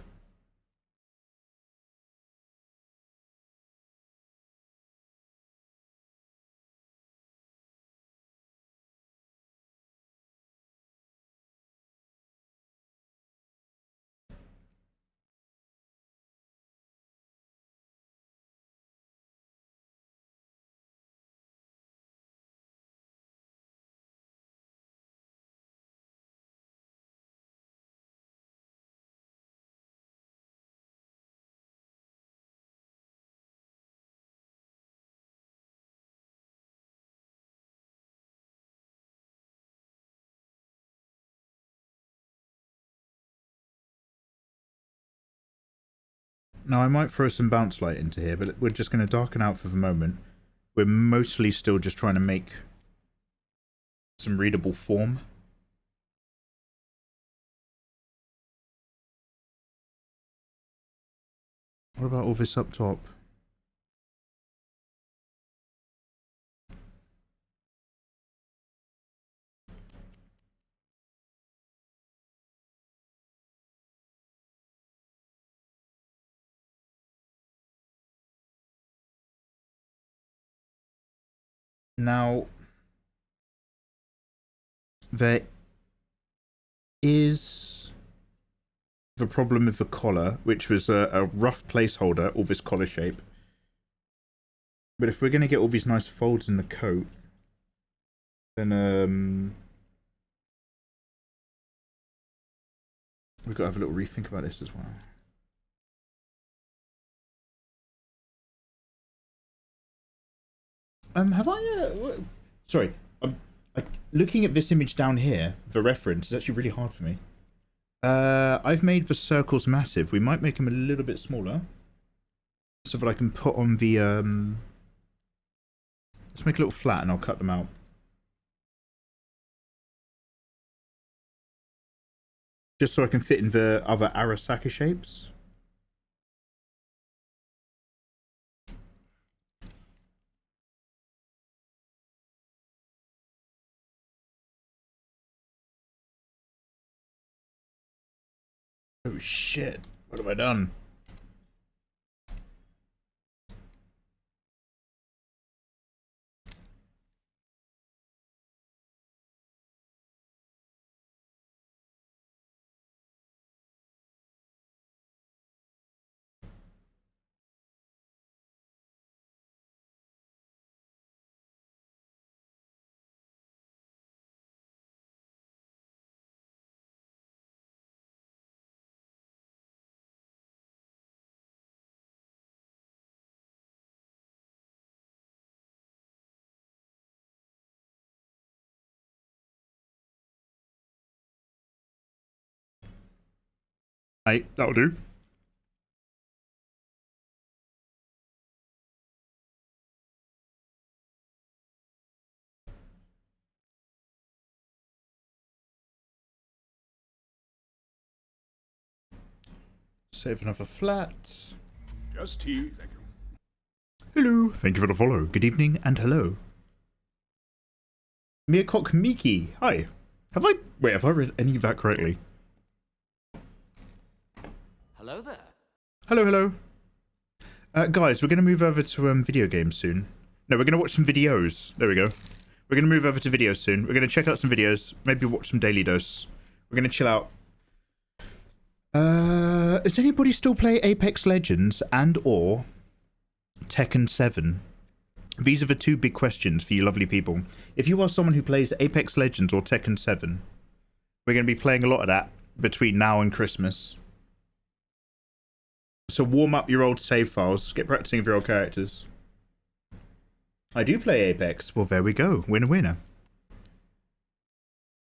Now, I might throw some bounce light into here, but we're just going to darken out for the moment. We're mostly still just trying to make some readable form. What about all this up top? Now, there is the problem with the collar, which was a rough placeholder, all this collar shape. But if we're going to get all these nice folds in the coat, then we've got to have a little rethink about this as well. Have I, sorry, looking at this image down here, the reference is actually really hard for me. I've made the circles massive. We might make them a little bit smaller, so that I can put on the, let's make a little flat and I'll cut them out. Just so I can fit in the other Arasaka shapes. Oh shit, what have I done? Hey, that'll do. Save another flat. Just here, thank you. Hello, thank you for the follow. Good evening and hello. Mirkok Miki, hi. Have I read any of that correctly? Hello there. Hello, hello. Guys, we're going to move over to video games soon. No, we're going to watch some videos. There we go. We're going to move over to videos soon. We're going to check out some videos. Maybe watch some Daily Dose. We're going to chill out. Does anybody still play Apex Legends and or Tekken 7? These are the two big questions for you lovely people. If you are someone who plays Apex Legends or Tekken 7, we're going to be playing a lot of that between now and Christmas. So warm up your old save files. Get practicing with your old characters. I do play Apex. Well, there we go. Winner, winner.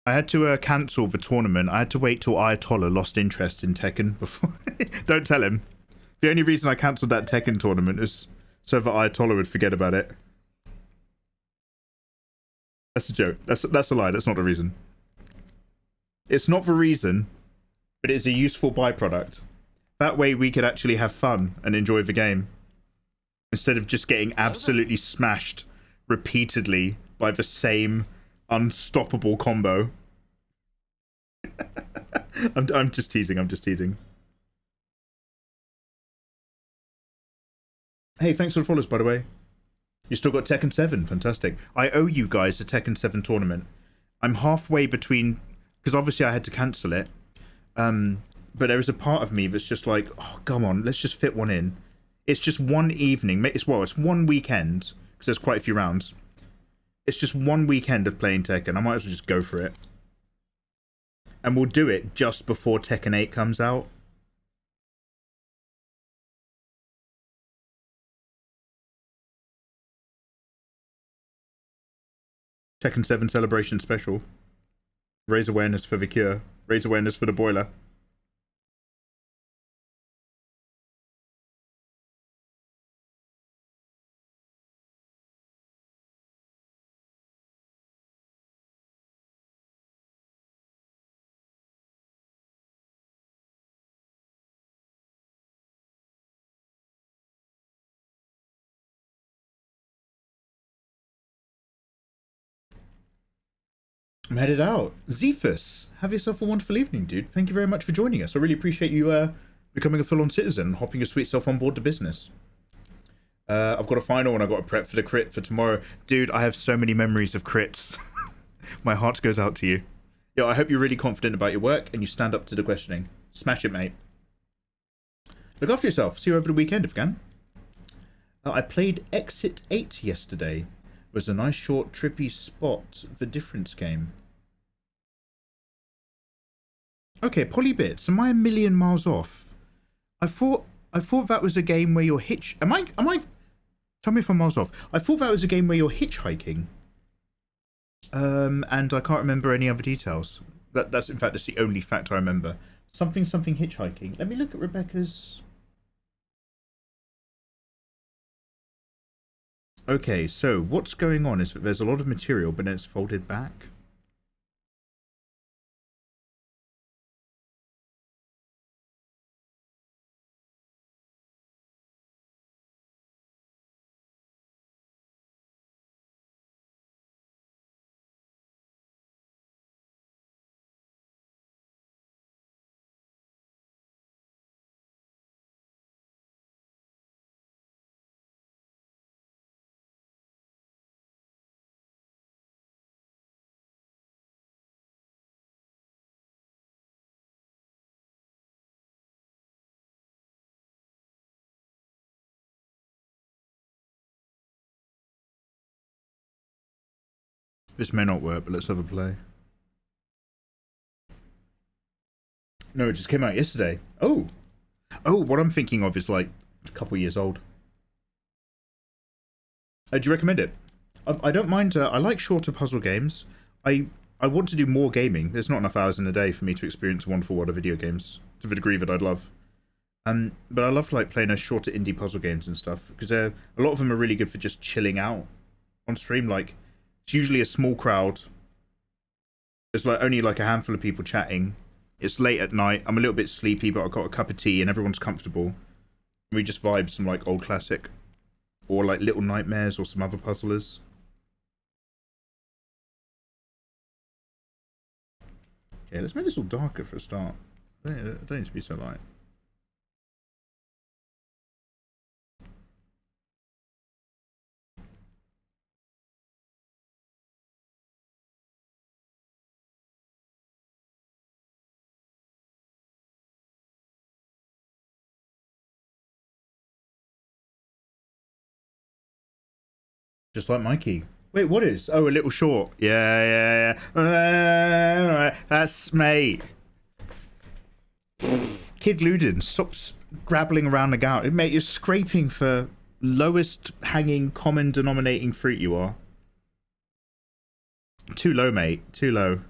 I had to cancel the tournament. I had to wait till Ayatollah lost interest in Tekken before. Don't tell him. The only reason I cancelled that Tekken tournament is so that Ayatollah would forget about it. That's a joke. That's a lie. That's not the reason. It's not the reason, but it's a useful byproduct. That way we could actually have fun and enjoy the game. Instead of just getting absolutely smashed repeatedly by the same unstoppable combo. I'm just teasing, I'm just teasing. Hey, thanks for the follows, by the way. You still got Tekken 7, fantastic. I owe you guys a Tekken 7 tournament. I'm halfway between, because obviously I had to cancel it. But there is a part of me that's just like, oh, come on, let's just fit one in. It's just one evening. It's one weekend, because there's quite a few rounds. It's just one weekend of playing Tekken. I might as well just go for it. And we'll do it just before Tekken 8 comes out. Tekken 7 Celebration Special. Raise awareness for the cure. Raise awareness for the boiler. I'm headed out. Zephus, have yourself a wonderful evening, dude. Thank you very much for joining us. I really appreciate you becoming a full-on citizen and hopping your sweet self on board the business. I've got a final and I've got to prep for the crit for tomorrow. Dude, I have so many memories of crits. My heart goes out to you. Yo, I hope you're really confident about your work and you stand up to the questioning. Smash it, mate. Look after yourself. See you over the weekend if you can. I played Exit 8 yesterday. It was a nice short trippy spot the difference game. Okay, Polybits, am I a million miles off? I thought that was a game where you're Am I tell me if I'm miles off. I thought that was a game where you're hitchhiking. And I can't remember any other details. That's in fact that's the only fact I remember. Something hitchhiking. Let me look at Rebecca's. Okay, so what's going on is that there's a lot of material, but then it's folded back. This may not work, but let's have a play. No, it just came out yesterday. Oh, what I'm thinking of is like a couple years old. Do you recommend it? I don't mind. I like shorter puzzle games. I want to do more gaming. There's not enough hours in a day for me to experience a wonderful world of video games to the degree that I'd love. But I love like playing those shorter indie puzzle games and stuff because a lot of them are really good for just chilling out on stream. Like it's usually a small crowd. There's like only like a handful of people chatting. It's late at night. I'm a little bit sleepy, but I've got a cup of tea and everyone's comfortable. We just vibe some like old classic or like Little Nightmares or some other puzzlers. Okay, let's make this all darker for a start. I don't need to be so light. Just like Mikey. Wait, what is? Oh, a little short. Yeah. That's mate. Kid Luden, stop grabbling around the gout. Mate, you're scraping for lowest hanging common denominating fruit you are. Too low, mate. Too low.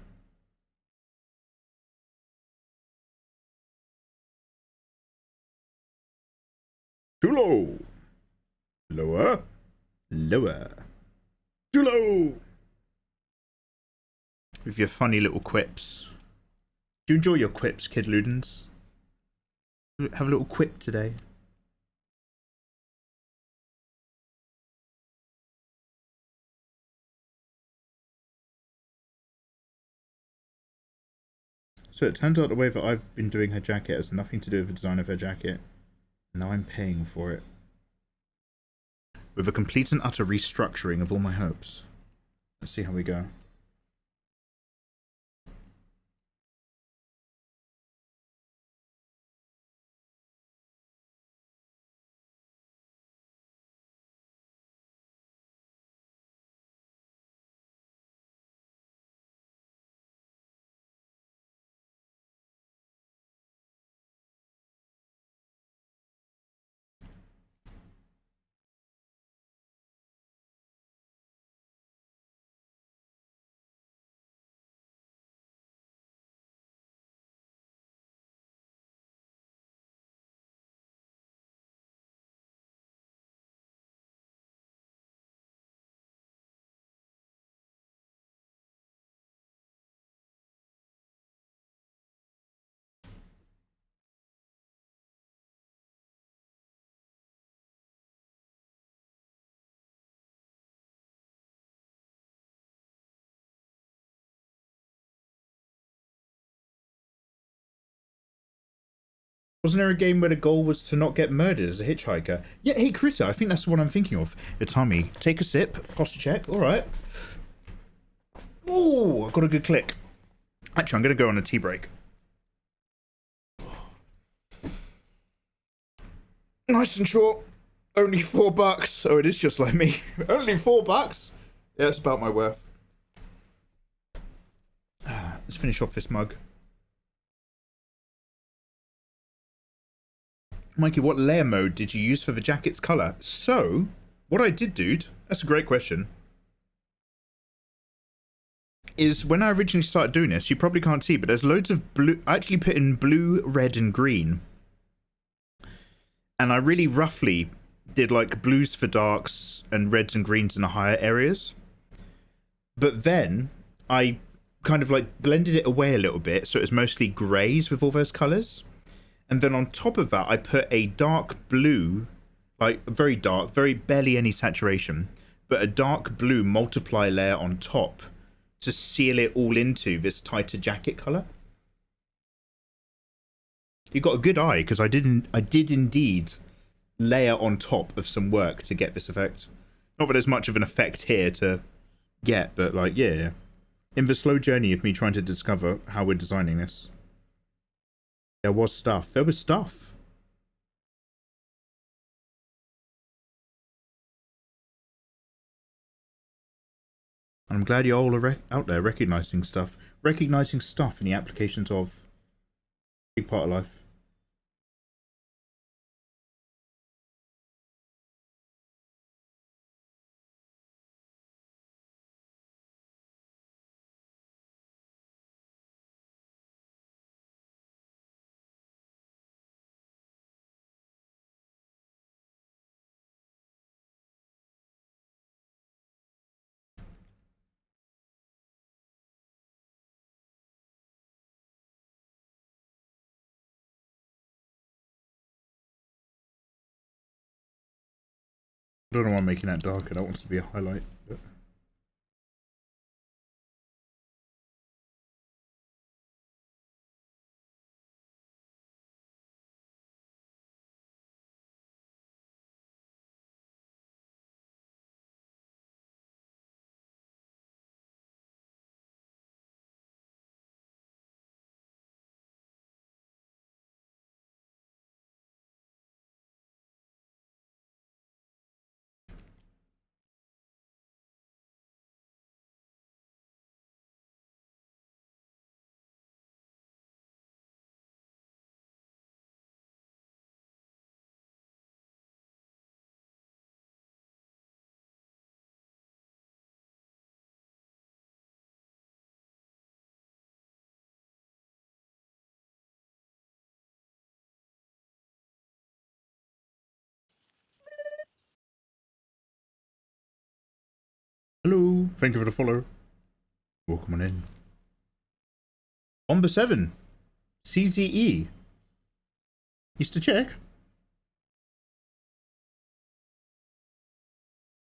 Too low. Lower. Lower. Too low. With your funny little quips. Do you enjoy your quips, Kid Ludens? Have a little quip today. So it turns out the way that I've been doing her jacket has nothing to do with the design of her jacket. Now I'm paying for it. With a complete and utter restructuring of all my hopes. Let's see how we go. Wasn't there a game where the goal was to not get murdered as a hitchhiker? Yeah, hey, Critter, I think that's the one I'm thinking of. Itami, take a sip, posture check, alright. Ooh, I've got a good click. Actually, I'm going to go on a tea break. Nice and short. Only $4. Oh, it is just like me. Only $4? Yeah, it's about my worth. Let's finish off this mug. Mikey, what layer mode did you use for the jacket's colour? So, what I did, dude, that's a great question, is when I originally started doing this, you probably can't see, but there's loads of blue. I actually put in blue, red, and green. And I really roughly did like blues for darks and reds and greens in the higher areas. But then I kind of like blended it away a little bit, so it was mostly greys with all those colours. And then on top of that, I put a dark blue, like very dark, very barely any saturation, but a dark blue multiply layer on top to seal it all into this tighter jacket colour. You got a good eye, because I did indeed layer on top of some work to get this effect. Not that there's much of an effect here to get, but like, yeah. In the slow journey of me trying to discover how we're designing this. There was stuff. There was stuff. And I'm glad you all are out there recognizing stuff. Recognizing stuff in the applications of big part of life. I don't know why I'm making that darker. That wants to be a highlight. But... Hello, thank you for the follow. Welcome on in. Bomber 7. CZE. Used to check.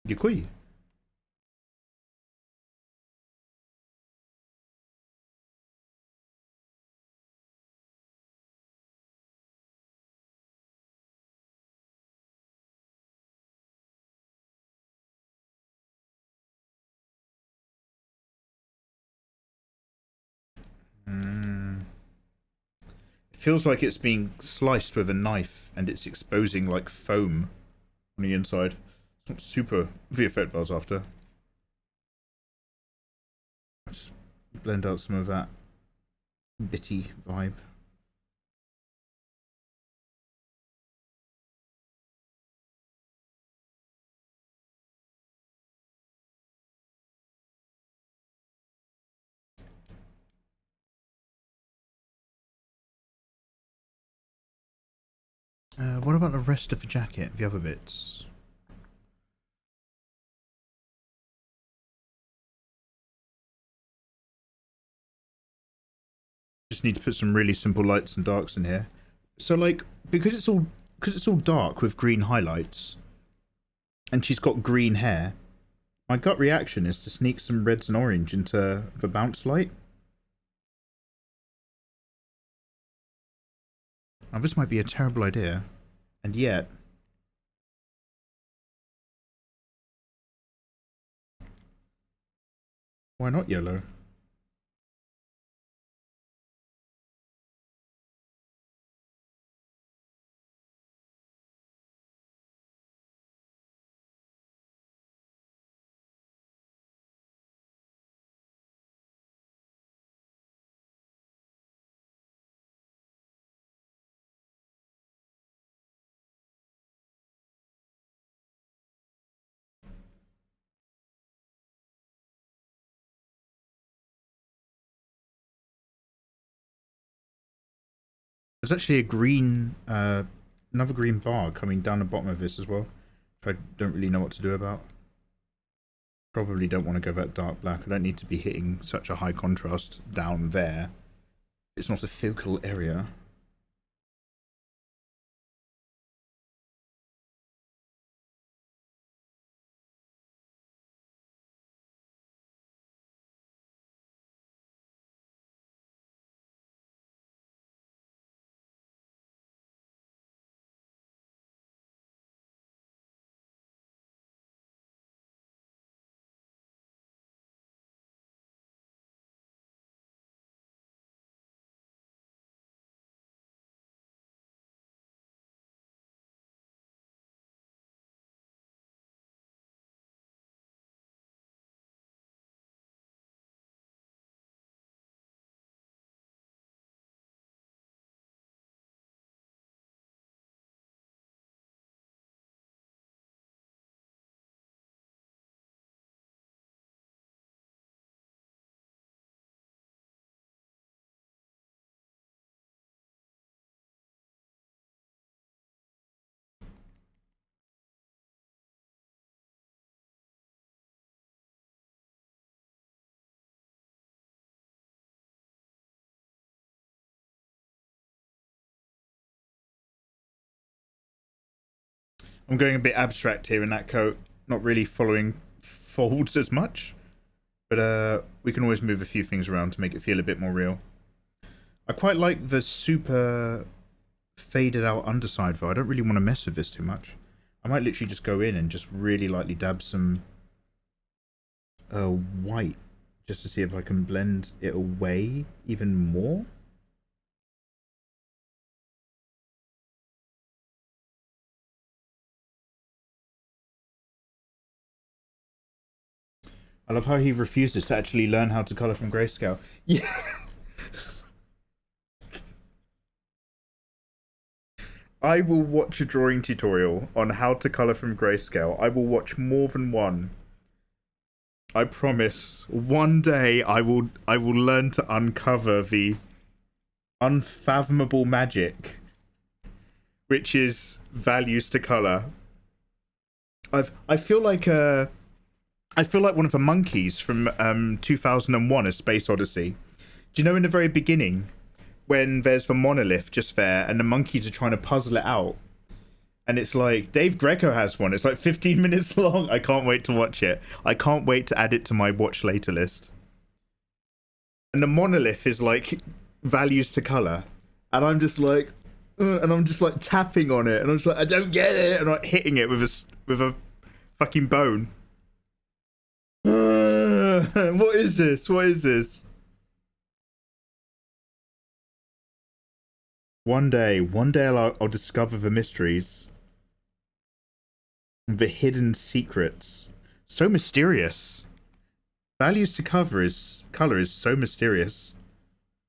Děkuji. It feels like it's being sliced with a knife and it's exposing like foam on the inside. It's not super the effect I was after. I'll just blend out some of that bitty vibe. What about the rest of the jacket, the other bits? Just need to put some really simple lights and darks in here. So like, because it's all dark with green highlights, and she's got green hair, my gut reaction is to sneak some reds and orange into the bounce light. Now, this might be a terrible idea, and yet... Why not yellow? There's actually a green, another green bar coming down the bottom of this as well, which I don't really know what to do about. Probably don't want to go that dark black. I don't need to be hitting such a high contrast down there. It's not a focal area. I'm going a bit abstract here in that coat, not really following folds as much, but we can always move a few things around to make it feel a bit more real. I quite like the super faded out underside though. I don't really want to mess with this too much. I might literally just go in and just really lightly dab some white just to see if I can blend it away even more. I love how he refuses to actually learn how to colour from grayscale. Yeah. I will watch a drawing tutorial on how to colour from grayscale. I will watch more than one. I promise. One day I will learn to uncover the unfathomable magic, which is values to colour. I feel like one of the monkeys from 2001: A Space Odyssey. Do you know in the very beginning when there's the monolith just there and the monkeys are trying to puzzle it out? And it's like, Dave Greco has one. It's like 15 minutes long. I can't wait to watch it. I can't wait to add it to my watch later list. And the monolith is like values to colour. And I'm just like, and I'm just like tapping on it. And I'm just like, I don't get it. And I'm like hitting it with a fucking bone. What is this? What is this? One day I'll discover the mysteries. The hidden secrets. So mysterious. Values to colour is so mysterious.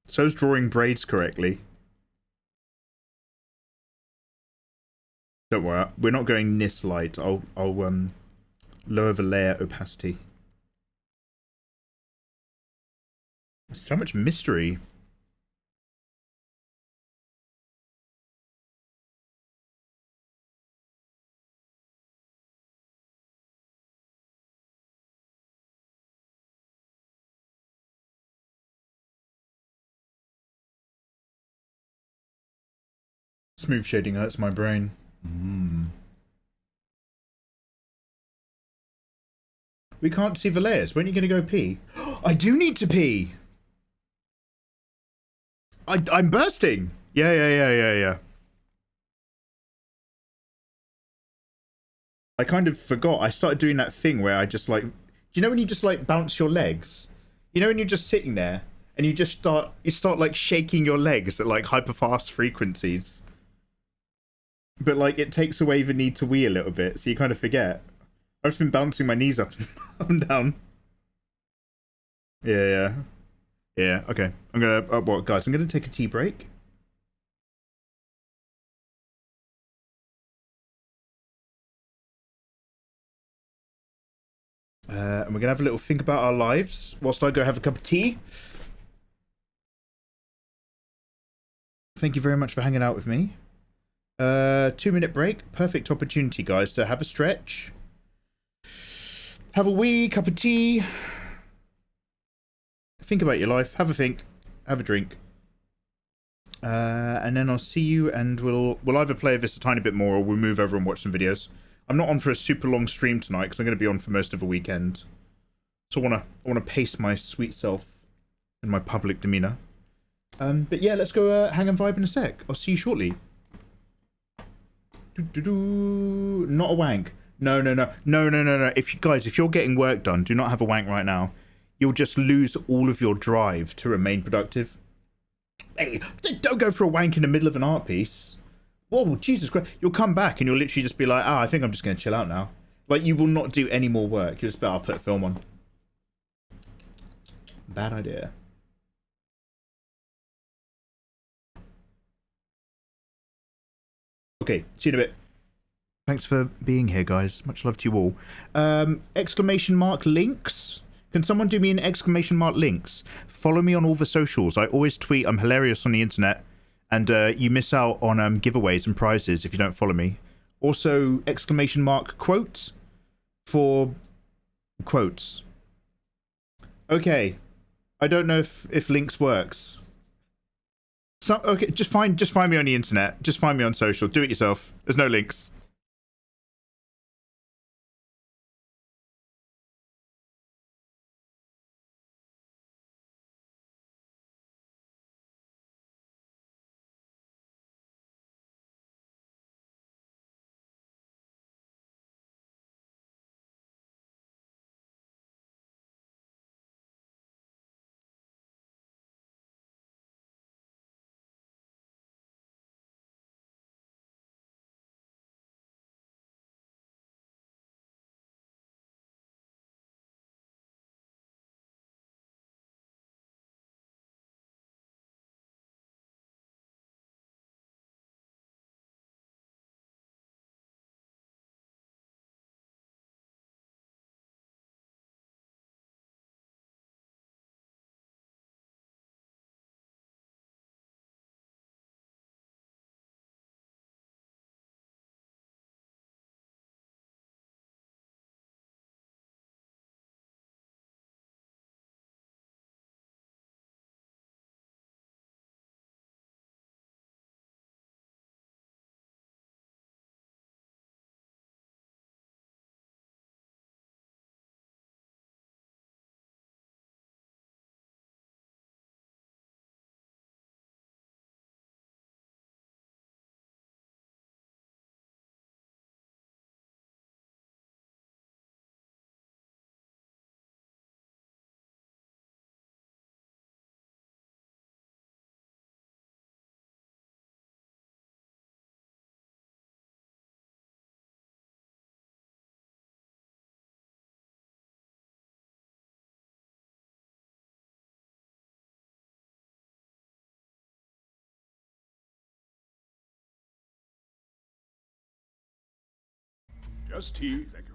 So's drawing braids correctly. Don't worry, we're not going this light. I'll lower the layer opacity. So much mystery. Smooth shading hurts my brain. We can't see the layers. When are you going to go pee? I do need to pee. I'm bursting. Yeah. I kind of forgot. I started doing that thing where I just like, do you know when you just like bounce your legs? You know when you're just sitting there and you start like shaking your legs at like hyper fast frequencies. But like it takes away the need to wee a little bit, so you kind of forget. I've just been bouncing my knees up, up and down. Yeah. Okay. I'm gonna. Well, guys, I'm gonna take a tea break. And we're gonna have a little think about our lives whilst I go have a cup of tea. Thank you very much for hanging out with me. 2-minute break. Perfect opportunity, guys, to have a stretch. Have a wee, cup of tea. Think about your life. Have a think. Have a drink. And then I'll see you, and we'll either play this a tiny bit more or we'll move over and watch some videos. I'm not on for a super long stream tonight because I'm going to be on for most of the weekend. So I wanna pace my sweet self in my public demeanor. But yeah, let's go hang and vibe in a sec. I'll see you shortly. Not a wank. No. If you're getting work done, do not have a wank right now. You'll just lose all of your drive to remain productive. Hey, don't go for a wank in the middle of an art piece. Whoa, Jesus Christ. You'll come back and you'll literally just be like, I think I'm just going to chill out now. Like, you will not do any more work. You'll just be, I'll put a film on. Bad idea. Okay, see you in a bit. Thanks for being here, guys. Much love to you all. Exclamation mark links. Can someone do me an exclamation mark links? Follow me on all the socials. I always tweet. I'm hilarious on the internet. And you miss out on giveaways and prizes if you don't follow me. Also, exclamation mark quotes for quotes. Okay. I don't know if links works. So, okay, just find me on the internet. Just find me on social. Do it yourself. There's no links. Just tea, thank you.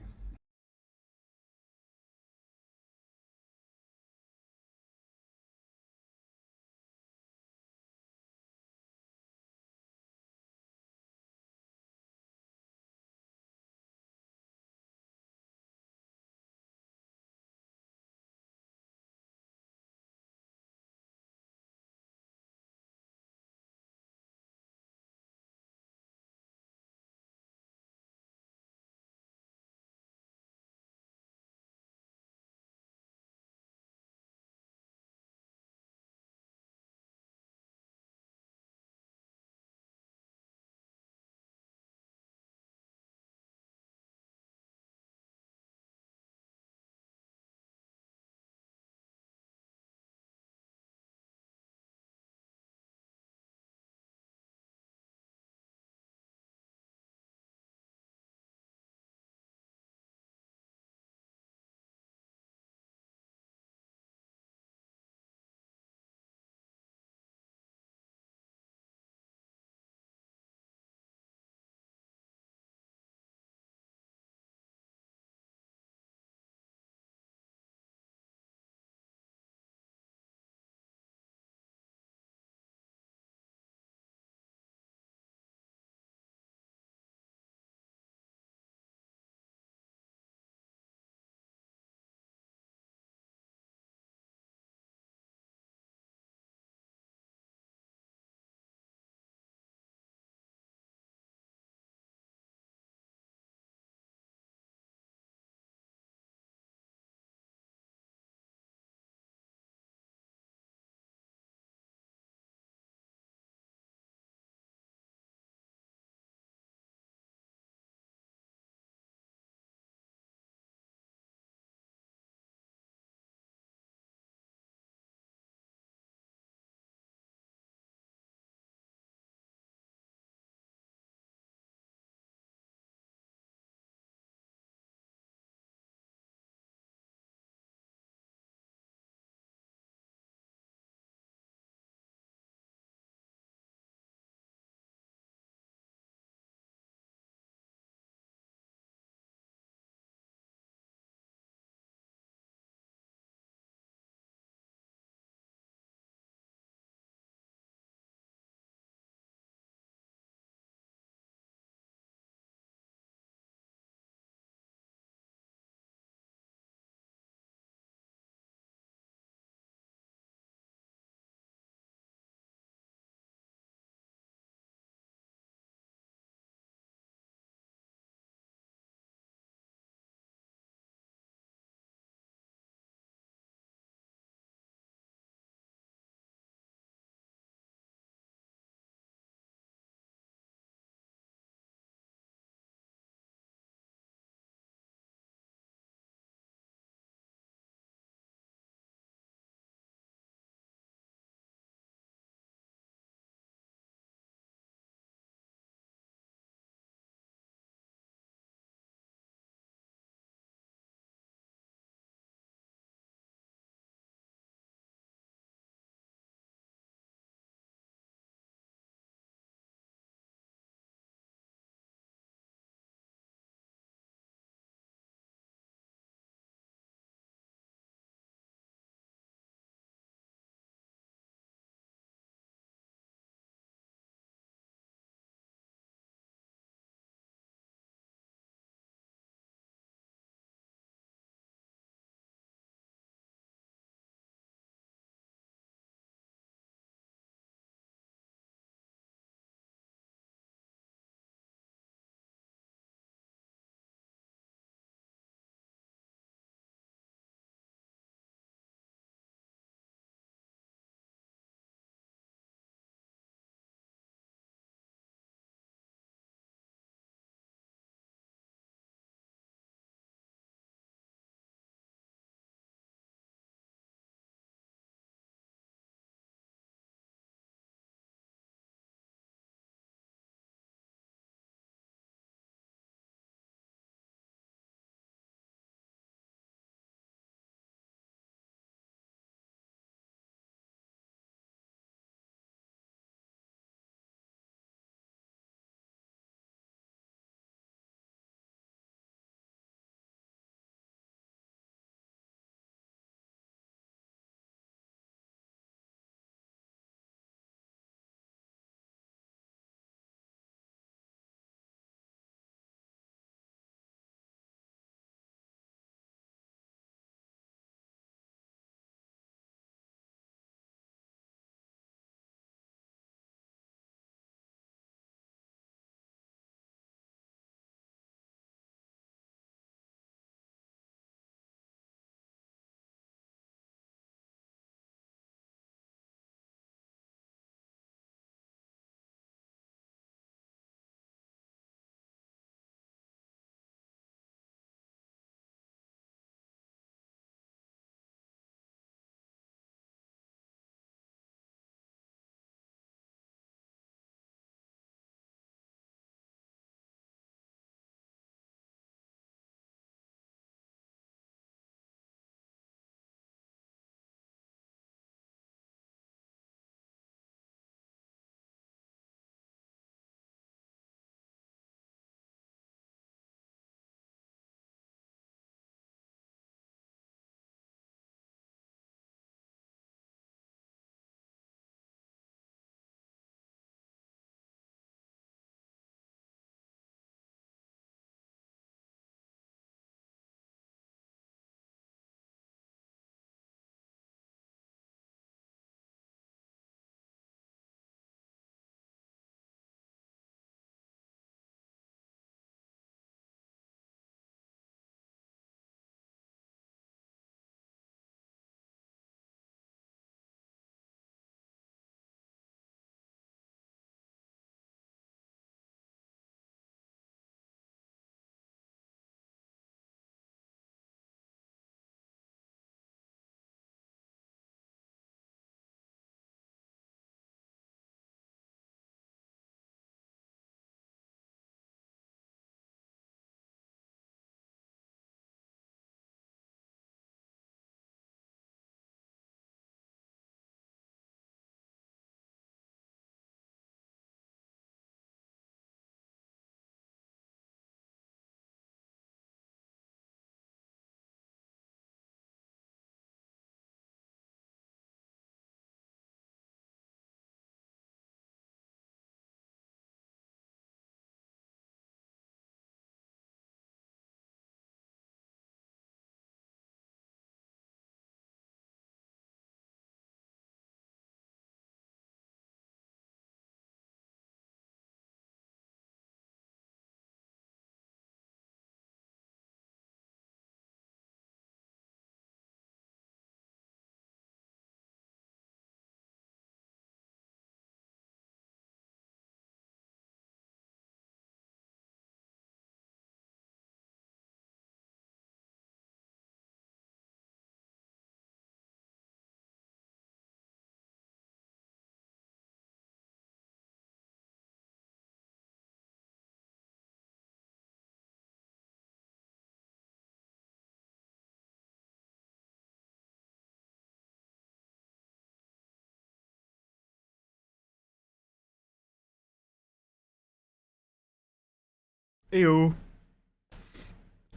Ew.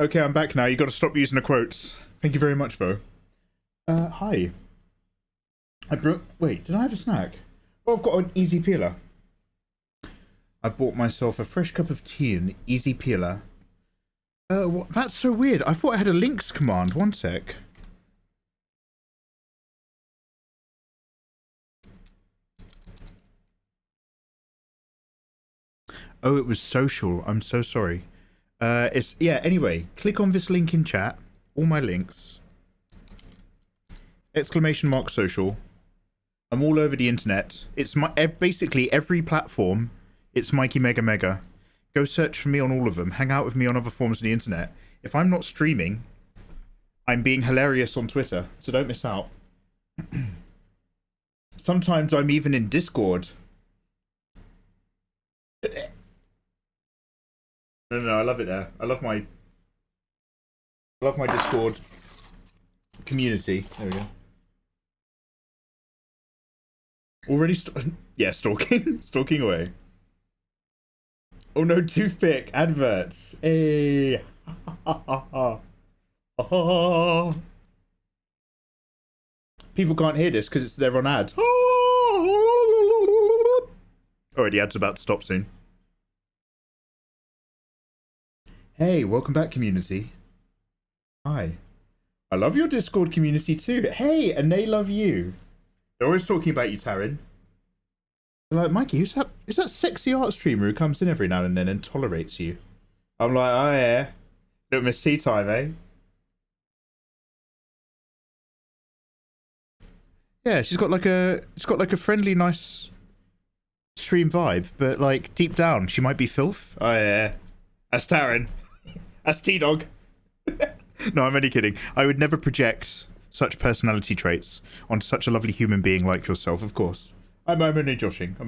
Okay, I'm back now. You got to stop using the quotes. Thank you very much, Vo. Hi. Wait, did I have a snack? Oh, I've got an easy peeler. I bought myself a fresh cup of tea and easy peeler. What? That's so weird. I thought I had a links command. One sec. Oh, it was social. I'm so sorry. Anyway, click on this link in chat. All my links. ! social. I'm all over the internet. It's basically every platform. It's mikeymegamega. Go search for me on all of them. Hang out with me on other forms of the internet. If I'm not streaming, I'm being hilarious on Twitter, so don't miss out. Sometimes I'm even in Discord. No, I love it there. I love my Discord community. There we go. Already stalking. Stalking away. Oh no, toothpick adverts. Hey. People can't hear this because they're on ads. Already, ads about to stop soon. Hey, welcome back, community. Hi. I love your Discord community too. Hey, and they love you. They're always talking about you, Taryn. They're like, Mikey, who's that? Is that sexy art streamer who comes in every now and then and tolerates you? I'm like, oh yeah. Don't miss tea time, eh? Yeah, she's got like a friendly, nice stream vibe, but like deep down, she might be filth. Oh yeah. That's Taryn. That's T-Dog. No, I'm only kidding. I would never project such personality traits on such a lovely human being like yourself, of course. I'm only joshing. But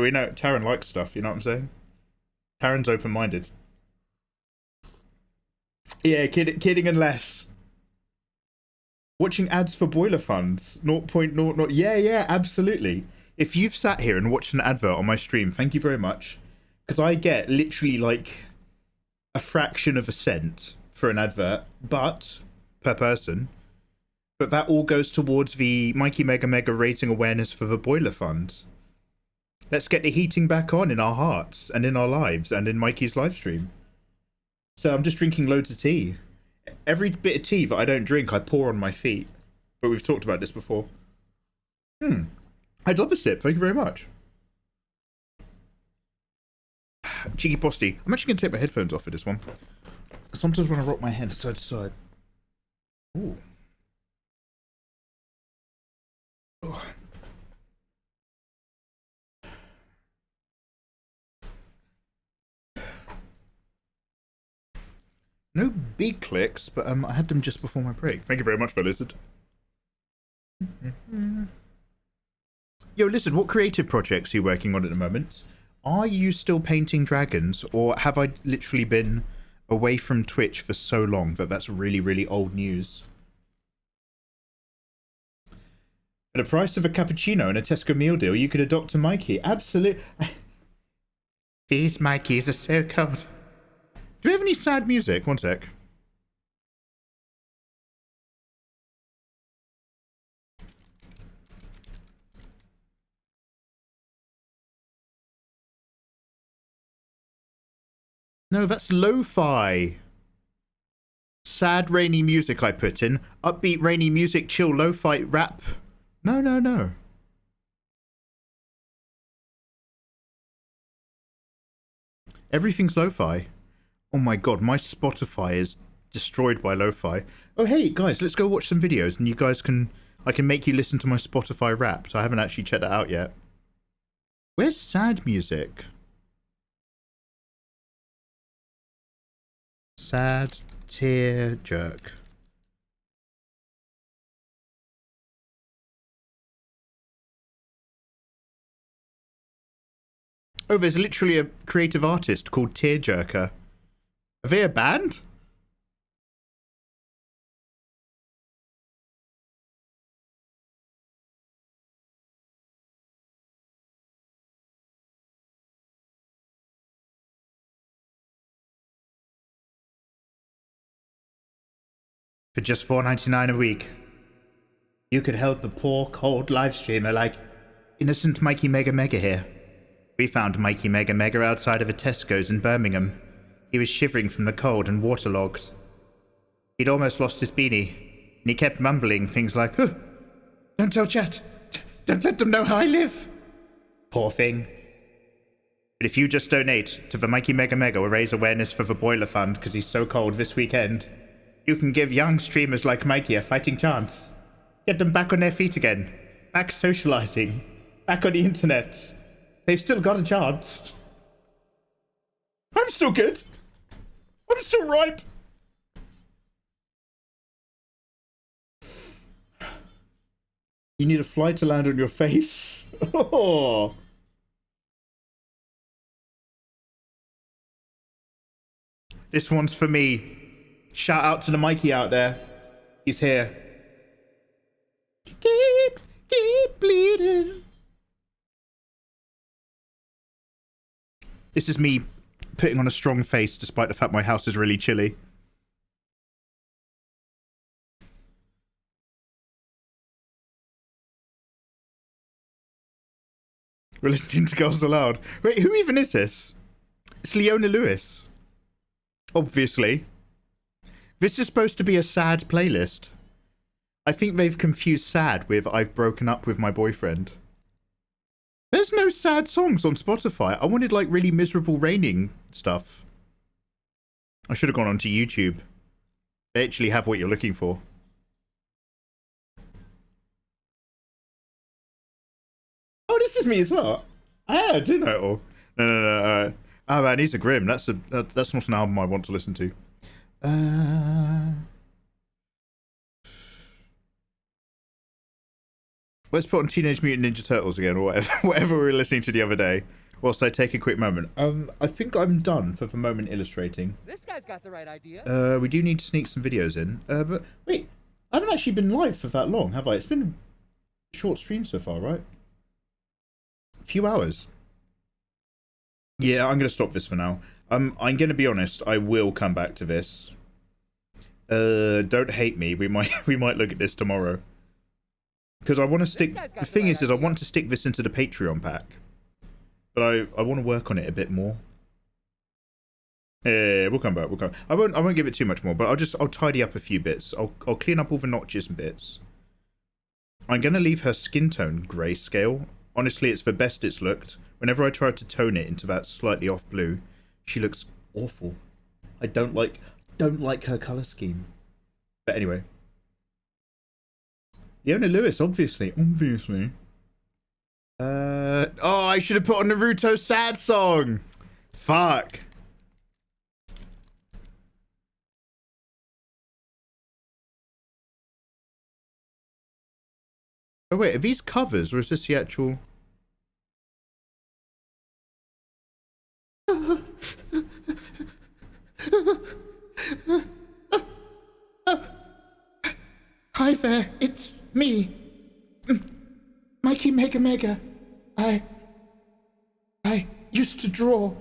we know Taryn likes stuff, you know what I'm saying? Taryn's open-minded. Yeah, kidding unless. Watching ads for boiler funds. 0.00. Yeah, absolutely. If you've sat here and watched an advert on my stream, thank you very much. Because I get literally like a fraction of a cent for an advert, but per person. But that all goes towards the mikeymegamega raising awareness for the boiler funds. Let's get the heating back on in our hearts and in our lives and in Mikey's live stream. So I'm just drinking loads of tea. Every bit of tea that I don't drink, I pour on my feet. But we've talked about this before. I'd love a sip. Thank you very much. Cheeky posty. I'm actually going to take my headphones off for this one. Sometimes when I rock my head side to side. Ooh. Oh. No big clicks, but I had them just before my break. Thank you very much for Lizard. Yo, Lizard, what creative projects are you working on at the moment? Are you still painting dragons, or have I literally been away from Twitch for so long that that's really, really old news? At the price of a cappuccino and a Tesco meal deal, you could adopt a Mikey. Absolutely. These Mikeys are so cold. Do we have any sad music? One sec. No, that's lo-fi. Sad, rainy music I put in. Upbeat, rainy music, chill, lo-fi, rap. No. Everything's lo-fi. Oh my god, my Spotify is destroyed by lo-fi. Oh hey, guys, let's go watch some videos and you guys can... I can make you listen to my Spotify Wrapped. I haven't actually checked that out yet. Where's sad music? Sad tear jerk. Oh, there's literally a creative artist called Tearjerker. Are they a band? For just $4.99 a week, you could help a poor, cold live streamer like innocent mikeymegamega here. We found mikeymegamega outside of a Tesco's in Birmingham. He was shivering from the cold and waterlogged. He'd almost lost his beanie, and he kept mumbling things like, "Oh, don't tell chat. Don't let them know how I live." Poor thing. But if you just donate to the mikeymegamega or raise awareness for the boiler fund because he's so cold this weekend, you can give young streamers like Mikey a fighting chance. Get them back on their feet again. Back socializing. Back on the internet. They've still got a chance. I'm still good. I'm still ripe. You need a fly to land on your face. Oh. This one's for me. Shout out to the Mikey out there. He's here. Keep bleeding. This is me putting on a strong face despite the fact my house is really chilly. We're listening to Girls Aloud. Wait, who even is this? It's Leona Lewis. Obviously. This is supposed to be a sad playlist. I think they've confused sad with I've broken up with my boyfriend. There's no sad songs on Spotify. I wanted like really miserable raining stuff. I should have gone onto YouTube. They actually have what you're looking for. Oh, this is me as well. I do know it all. No. Oh man, he's a grim. That's not an album I want to listen to. Let's put on Teenage Mutant Ninja Turtles again, or whatever we were listening to the other day, whilst I take a quick moment. I think I'm done for the moment illustrating. This guy's got the right idea. We do need to sneak some videos in. But wait, I haven't actually been live for that long, have I? It's been a short stream so far, right? A few hours. Yeah, I'm going to stop this for now. I'm going to be honest, I will come back to this. Don't hate me. We might look at this tomorrow. Because I want to stick... The thing is I want to stick this into the Patreon pack. But I want to work on it a bit more. Yeah, we'll come back. I won't give it too much more, but I'll tidy up a few bits. I'll clean up all the notches and bits. I'm going to leave her skin tone grayscale. Honestly, it's the best it's looked. Whenever I tried to tone it into that slightly off blue, she looks awful. I don't like her colour scheme. But anyway. Leona Lewis, obviously. Oh, I should have put on Naruto sad song. Fuck. Oh wait, are these covers or is this the actual? Hi there, it's me, mikeymegamega. I used to draw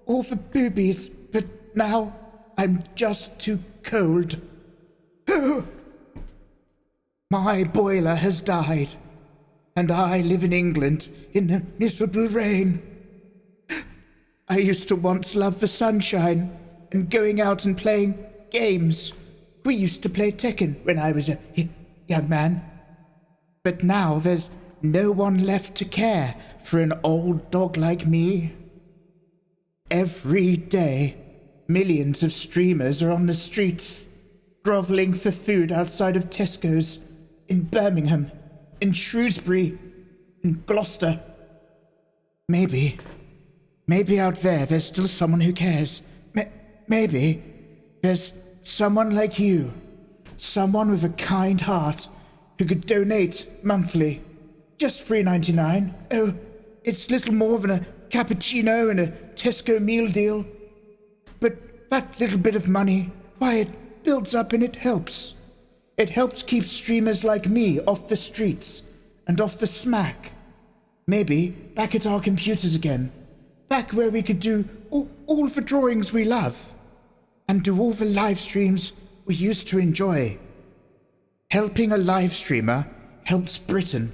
all the boobies, but now I'm just too cold. My boiler has died, and I live in England in the miserable rain. I used to once love the sunshine and going out and playing games. We used to play Tekken when I was a young man. But now there's no one left to care for an old dog like me. Every day, millions of streamers are on the streets, grovelling for food outside of Tesco's, in Birmingham, in Shrewsbury, in Gloucester. Maybe out there's still someone who cares. Maybe there's someone like you, someone with a kind heart who could donate monthly, just $3.99. Oh, it's little more than a cappuccino and a Tesco meal deal. But that little bit of money, why, it builds up and it helps. It helps keep streamers like me off the streets and off the smack. Maybe back at our computers again, back where we could do all the drawings we love and do all the live streams we used to enjoy Helping a live streamer helps Britain,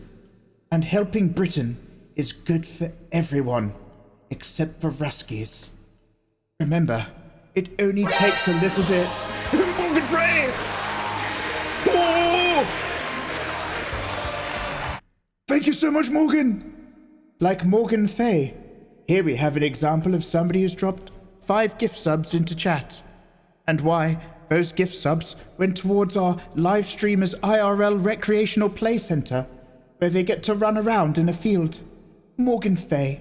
and helping Britain is good for everyone, except for Ruskies. Remember, it only takes a little bit. Morgan Frey! Oh! Thank you so much, Morgan! Like Morgan Fay, here we have an example of somebody who's dropped 5 gift subs into chat, and why those gift subs went towards our live streamers IRL recreational play center, where they get to run around in a field. Morgan Fay,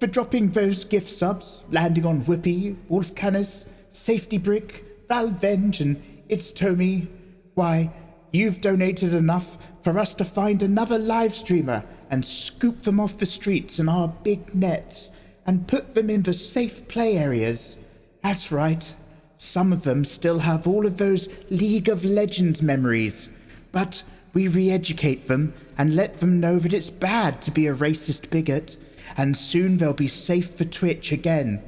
for dropping those gift subs, landing on Whippy, Wolf Canis, Safety Brick, Valvenge, and It's Tommy. Why, you've donated enough for us to find another live streamer and scoop them off the streets in our big nets and put them in the safe play areas. That's right. Some of them still have all of those League of Legends memories, but we re-educate them and let them know that it's bad to be a racist bigot, and soon they'll be safe for Twitch again.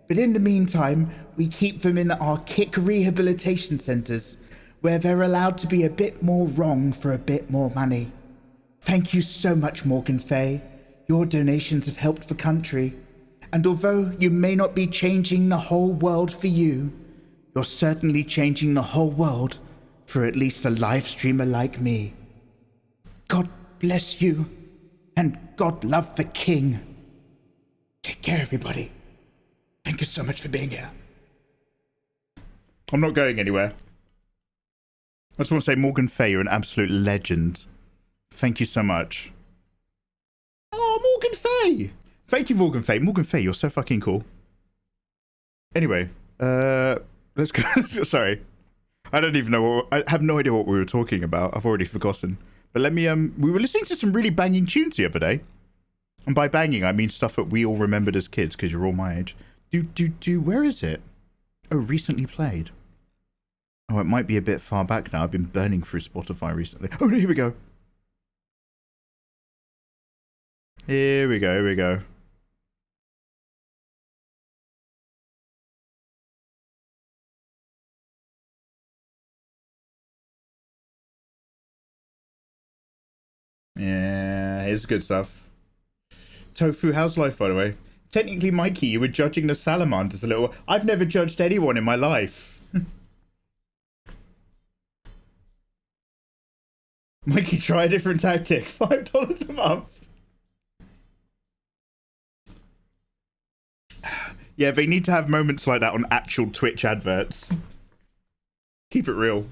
But in the meantime, we keep them in our kick rehabilitation centers, where they're allowed to be a bit more wrong for a bit more money. Thank you so much, Morgan Fay. Your donations have helped the country. And although you may not be changing the whole world for you, you're certainly changing the whole world for at least a live streamer like me. God bless you, and God love the king. Take care, everybody. Thank you so much for being here. I'm not going anywhere. I just want to say, Morgan Fay, you're an absolute legend. Thank you so much. Oh, Morgan Fay! Thank you, Morgan Fay. Morgan Fay, you're so fucking cool. Anyway, let's go. Sorry. I don't even know I have no idea what we were talking about. I've already forgotten. But let me, we were listening to some really banging tunes the other day. And by banging, I mean stuff that we all remembered as kids, because you're all my age. Where is it? Oh, recently played. Oh, it might be a bit far back now. I've been burning through Spotify recently. Oh, no, here we go. Here we go. Yeah, it's good stuff. Tofu, how's life, by the way? Technically, Mikey, you were judging the salamanders a little. I've never judged anyone in my life. Mikey, try a different tactic. $5 a month. Yeah, they need to have moments like that on actual Twitch adverts. Keep it real.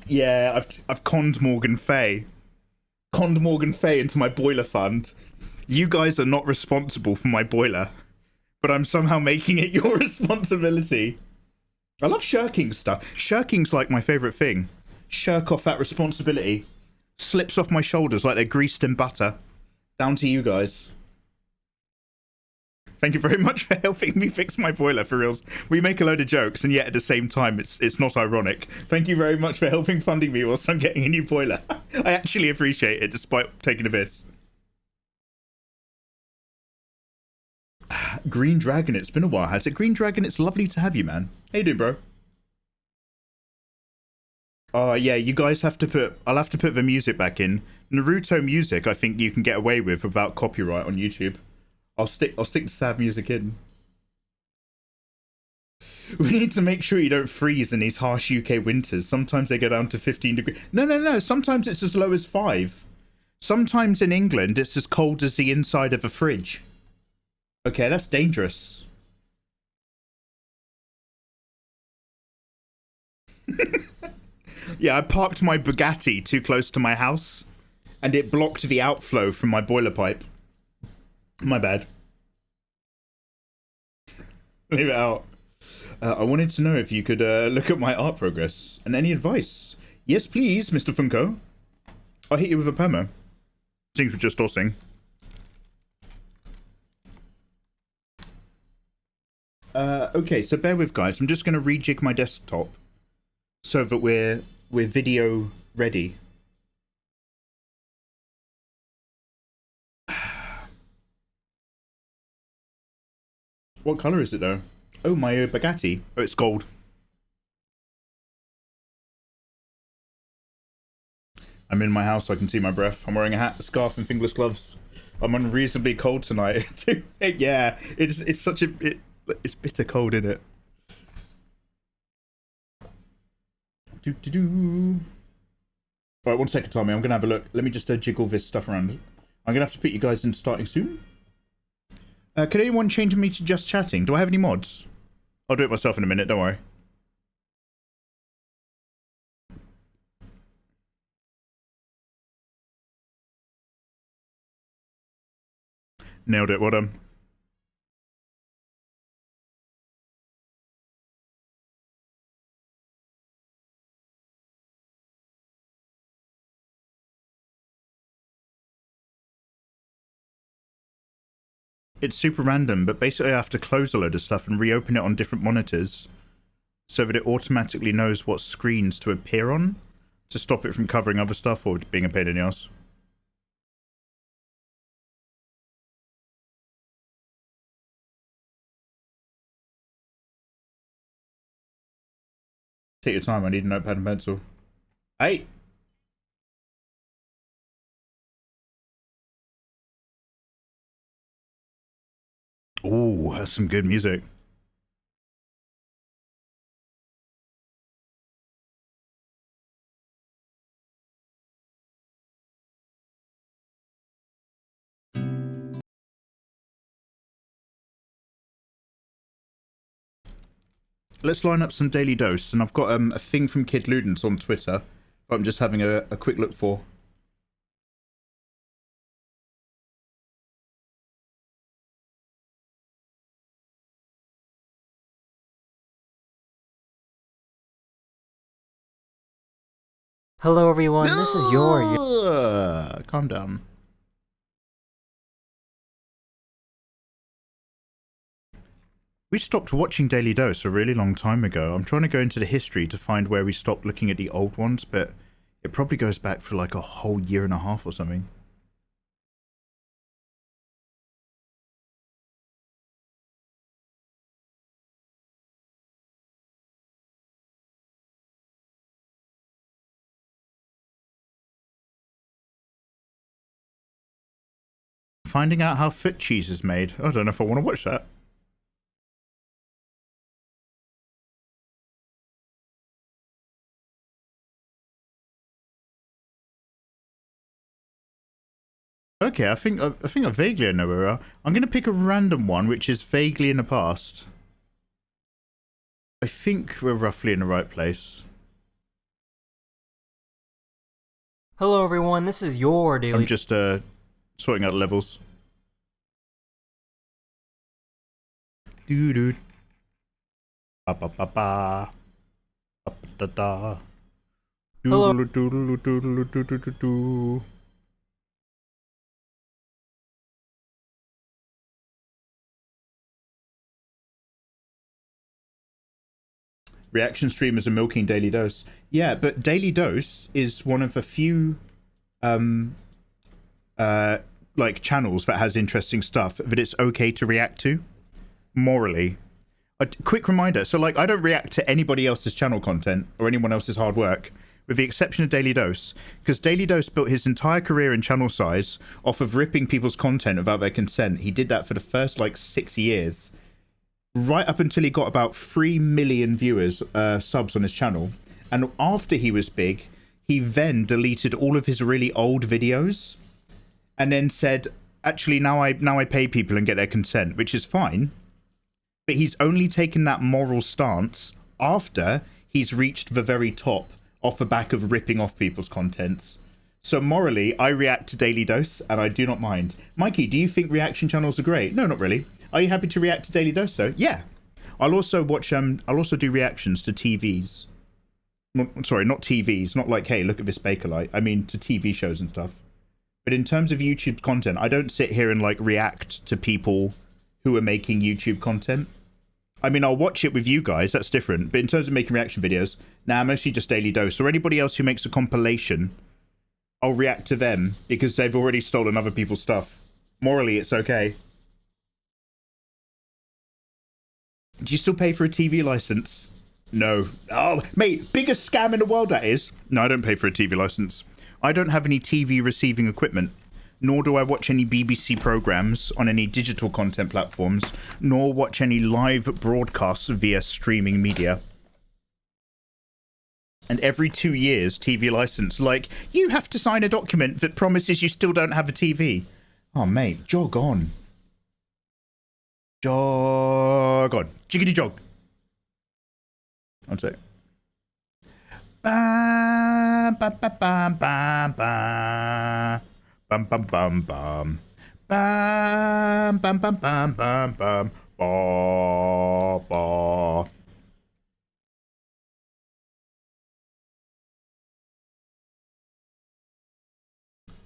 Yeah, I've conned Morgan Fay. Conned Morgan Fay into my boiler fund. You guys are not responsible for my boiler, but I'm somehow making it your responsibility. I love shirking stuff. Shirking's like my favourite thing. Shirk off that responsibility. Slips off my shoulders like they're greased in butter. Down to you guys. Thank you very much for helping me fix my boiler, for reals. We make a load of jokes, and yet at the same time, it's not ironic. Thank you very much for helping funding me whilst I'm getting a new boiler. I actually appreciate it, despite taking a piss. Green Dragon, it's been a while, has it? Green Dragon, it's lovely to have you, man. How you doing, bro? Oh, yeah, you guys have to put... I'll have to put the music back in. Naruto music, I think you can get away with without copyright on YouTube. I'll stick the sad music in. We need to make sure you don't freeze in these harsh UK winters. Sometimes they go down to 15 degrees. No. Sometimes it's as low as 5. Sometimes in England, it's as cold as the inside of a fridge. Okay, that's dangerous. Yeah, I parked my Bugatti too close to my house, and it blocked the outflow from my boiler pipe. My bad. Leave it out. I wanted to know if you could look at my art progress and any advice. Yes, please, Mr. Funko. I'll hit you with a perma. Things we're just tossing. Okay, so bear with, guys. I'm just going to rejig my desktop so that we're video ready. What colour is it, though? Oh, my Bugatti. Oh, it's gold. I'm in my house, so I can see my breath. I'm wearing a hat, a scarf, and fingerless gloves. I'm unreasonably cold tonight. Yeah, it's such a it's bitter cold, isn't it? All right, 1 second, Tommy. I'm gonna have a look. Let me just jiggle this stuff around. I'm gonna have to put you guys in starting soon. Can anyone change me to just chatting? Do I have any mods? I'll do it myself in a minute. Don't worry. Nailed it. Well done. It's super random, but basically I have to close a load of stuff and reopen it on different monitors so that it automatically knows what screens to appear on to stop it from covering other stuff or being a pain in the ass. Take your time, I need a notepad and pencil. Hey! Ooh, that's some good music. Let's line up some daily dose, and I've got a thing from Kid Ludens on Twitter I'm just having a quick look for. Hello everyone, this is your... Calm down. We stopped watching Daily Dose a really long time ago. I'm trying to go into the history to find where we stopped looking at the old ones, but it probably goes back for like a whole year and a half or something. Finding out how foot cheese is made. I don't know if I want to watch that. Okay, I think I vaguely know where we are. I'm going to pick a random one, which is vaguely in the past. I think we're roughly in the right place. Hello everyone, this is your daily... I'm just sorting out levels. Doo-doo. Ba-ba-ba-ba. Ba-ba-da-da. Hello. Doodle-doodle-doodle-doodle-doodle. Reaction streamers are milking Daily Dose. Yeah, but Daily Dose is one of a few like channels that has interesting stuff that it's okay to react to morally. A quick reminder, so like I don't react to anybody else's channel content or anyone else's hard work with the exception of Daily Dose, because Daily Dose built his entire career in channel size off of ripping people's content without their consent. He did that for the first like 6 years, right up until he got about 3 million viewers, subs on his channel. And after he was big, he then deleted all of his really old videos and then said, actually, now I pay people and get their consent, which is fine. But he's only taken that moral stance after he's reached the very top off the back of ripping off people's contents. So morally, I react to Daily Dose and I do not mind. Mikey, do you think reaction channels are great? No, not really. Are you happy to react to Daily Dose though? Yeah. I'll also watch I'll also do reactions to TVs. Sorry, not TVs, not like, hey, look at this Bakelite. I mean to TV shows and stuff. But in terms of YouTube content, I don't sit here and like react to people who are making YouTube content. I mean, I'll watch it with you guys, that's different. But in terms of making reaction videos, nah, mostly just Daily Dose. Or anybody else who makes a compilation, I'll react to them because they've already stolen other people's stuff. Morally, it's okay. Do you still pay for a TV license? No. Oh, mate, biggest scam in the world that is. No, I don't pay for a TV license. I don't have any TV receiving equipment, nor do I watch any BBC programs on any digital content platforms, nor watch any live broadcasts via streaming media. And every 2 years, TV license, like, you have to sign a document that promises you still don't have a TV. Oh, mate, jog on. Jog on. Jiggity jog. One sec. Bam, bam, bam, bam, bam, bam. Bum, bum, bum, bum. Bam, bam, bam, bam, bam, bam. Ba, ba.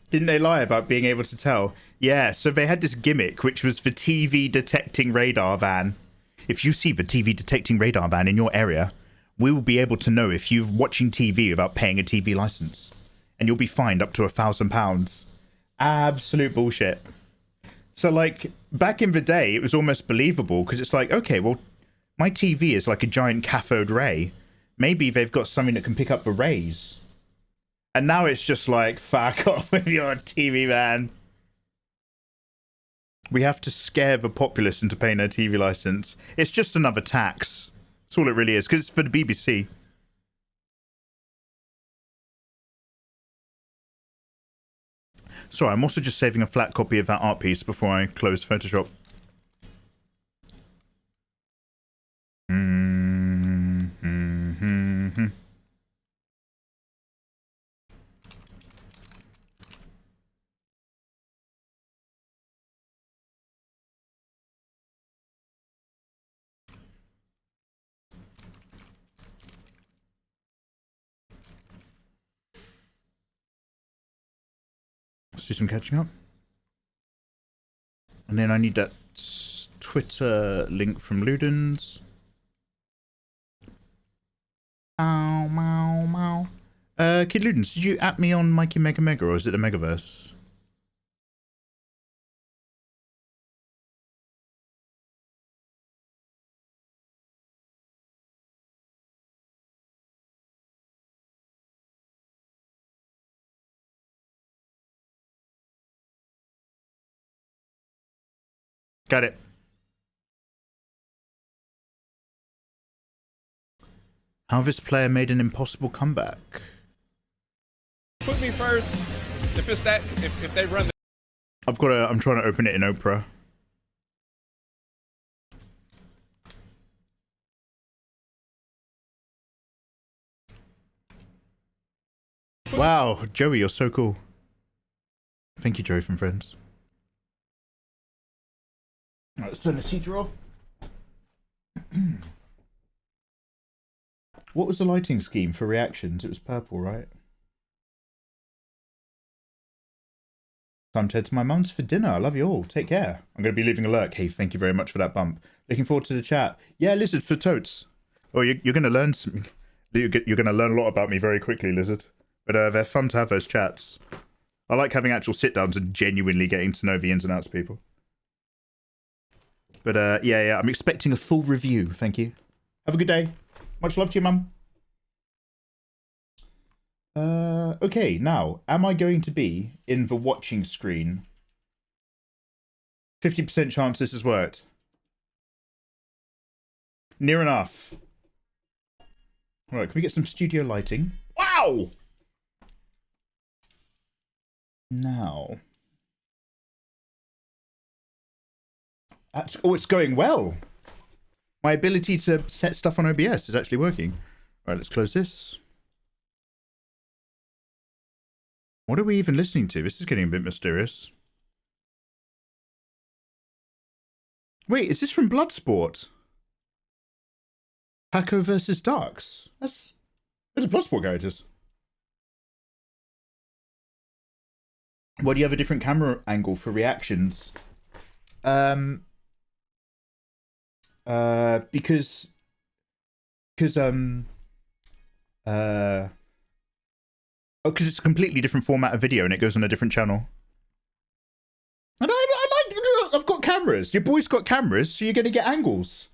Didn't they lie about being able to tell? Yeah, so they had this gimmick, which was the TV detecting radar van. If you see the TV detecting radar van in your area, we will be able to know if you're watching TV without paying a TV license. And you'll be fined up to £1,000. Absolute bullshit. So, like, back in the day, it was almost believable, because it's like, okay, well, my TV is like a giant cathode ray. Maybe they've got something that can pick up the rays. And now it's just like, fuck off with your TV, man. We have to scare the populace into paying their TV license. It's just another tax. That's all it really is, because it's for the BBC. Sorry, I'm also just saving a flat copy of that art piece before I close Photoshop. Let's do some catching up. And then I need that Twitter link from Ludens. Ow, mow, mow. Kid Ludens, did you at me on mikeymegamega, or is it a Megaverse? Got it. How this player made an impossible comeback. Put me first. If it's that, if they run the I'm trying to open it in Opera. Wow, Joey, you're so cool. Thank you, Joey from Friends. Right, let's turn the heater off. What was the lighting scheme for reactions? It was purple, right? Time to head to my mum's for dinner. I love you all. Take care. I'm going to be leaving a lurk. Hey, thank you very much for that bump. Looking forward to the chat. Yeah, Lizard, for totes. Oh, you're going to learn some. You're going to learn a lot about me very quickly, Lizard. But they're fun to have those chats. I like having actual sit-downs and genuinely getting to know the ins and outs of people. But yeah, I'm expecting a full review. Thank you. Have a good day. Much love to you, mum. Okay, now, am I going to be in the watching screen? 50% chance this has worked. Near enough. Alright, can we get some studio lighting? Wow! Now. Oh, it's going well. My ability to set stuff on OBS is actually working. Alright, let's close this. What are we even listening to? This is getting a bit mysterious. Wait, is this from Bloodsport? Paco versus Darks. That's a Bloodsport characters. Why do you have a different camera angle for reactions? Because it's a completely different format of video and it goes on a different channel. And I've got cameras. Your boy's got cameras, so you're going to get angles.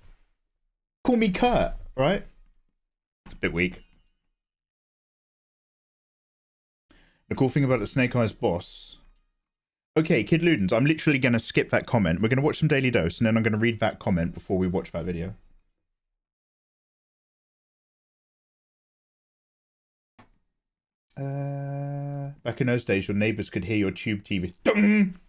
Call me Kurt, right? It's a bit weak. The cool thing about the Snake Eyes boss. Okay, Kid Ludens, I'm literally going to skip that comment. We're going to watch some Daily Dose, and then I'm going to read that comment before we watch that video. Back in those days, your neighbours could hear your tube TV. Dung!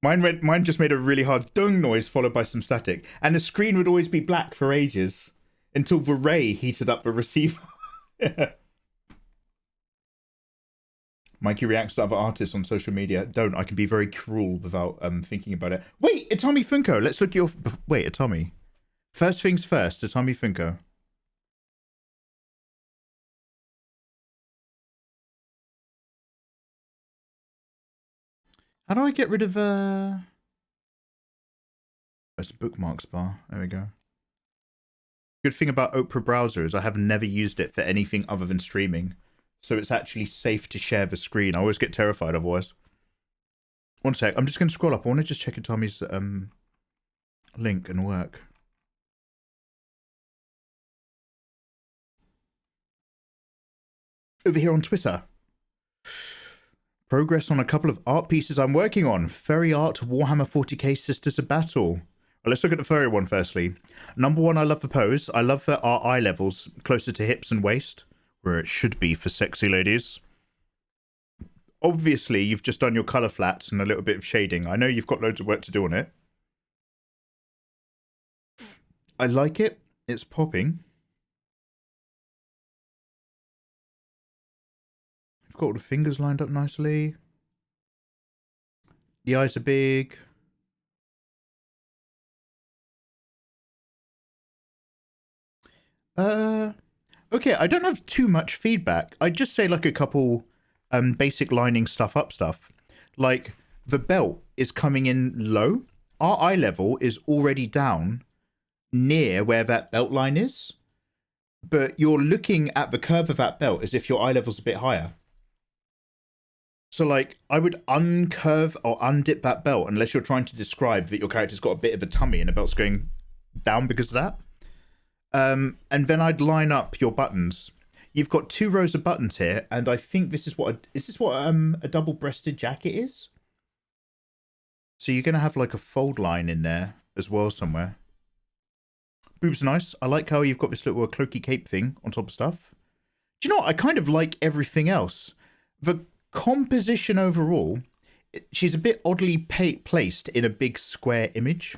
Mine just made a really hard dung noise followed by some static. And the screen would always be black for ages. Until the ray heated up the receiver. Mikey reacts to other artists on social media. Don't. I can be very cruel without thinking about it. Wait, Itami Funko. Let's look at your... Wait, Itami. First things first, Itami Funko. How do I get rid of... That's a bookmarks bar. There we go. Good thing about Opera browser is I have never used it for anything other than streaming. So it's actually safe to share the screen. I always get terrified otherwise. One sec. I'm just going to scroll up. I want to just check Tommy's link and work. Over here on Twitter. Progress on a couple of art pieces I'm working on. Furry art Warhammer 40k Sisters of Battle. Well, let's look at the furry one firstly. Number one, I love the pose. I love that our eye levels closer to hips and waist, where it should be for sexy ladies. Obviously, you've just done your colour flats and a little bit of shading. I know you've got loads of work to do on it. I like it. It's popping. You've got all the fingers lined up nicely. The eyes are big. Okay, I don't have too much feedback. I'd just say like a couple basic lining stuff. Like the belt is coming in low. Our eye level is already down near where that belt line is. But you're looking at the curve of that belt as if your eye level's a bit higher. So like I would uncurve or undip that belt unless you're trying to describe that your character's got a bit of a tummy and the belt's going down because of that. And then I'd line up your buttons. You've got 2 rows of buttons here, and I think this is what a double-breasted jacket is. So you're gonna have like a fold line in there as well somewhere. Boobs nice. I like how you've got this little cloaky cape thing on top of stuff. Do you know what? I kind of like everything else. The composition overall, she's a bit oddly placed in a big square image.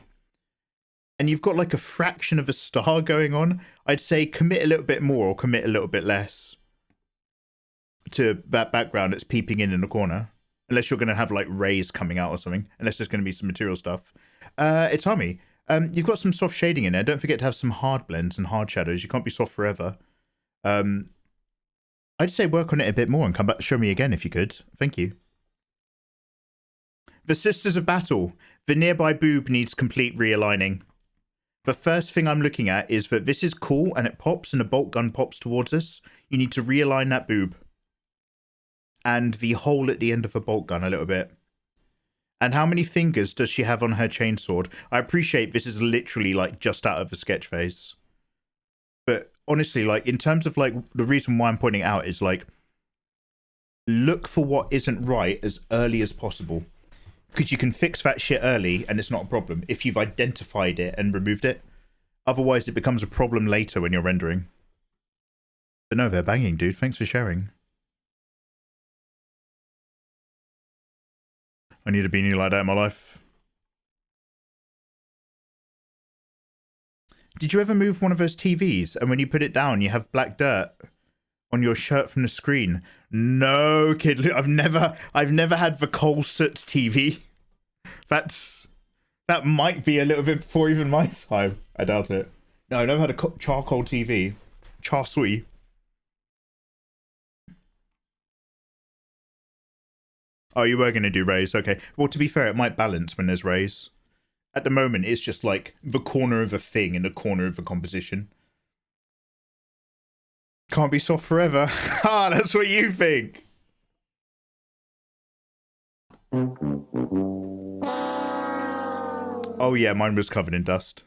And you've got like a fraction of a star going on. I'd say commit a little bit more or commit a little bit less to that background that's peeping in the corner. Unless you're going to have like rays coming out or something. Unless there's going to be some material stuff. Itami, you've got some soft shading in there. Don't forget to have some hard blends and hard shadows. You can't be soft forever. I'd say work on it a bit more and come back show me again if you could. Thank you. The Sisters of Battle. The nearby boob needs complete realigning. The first thing I'm looking at is that this is cool and it pops and the bolt gun pops towards us. You need to realign that boob. And the hole at the end of the bolt gun a little bit. And how many fingers does she have on her chainsword? I appreciate this is literally like just out of the sketch phase. But honestly, like in terms of like the reason why I'm pointing it out is like, look for what isn't right as early as possible. Because you can fix that shit early and it's not a problem if you've identified it and removed it. Otherwise, it becomes a problem later when you're rendering. But no, they're banging, dude. Thanks for sharing. I need a beanie like that in my life. Did you ever move one of those TVs and when you put it down, you have black dirt on your shirt from the screen? No, kid. I've never had the coal soot TV. That might be a little bit before even my time. I doubt it. No, I never had a charcoal TV. Char sui. Oh, you were going to do rays. Okay. Well, to be fair, it might balance when there's rays. At the moment, it's just like the corner of a thing in the corner of a composition. Can't be soft forever. Ah, that's what you think. Oh yeah, mine was covered in dust.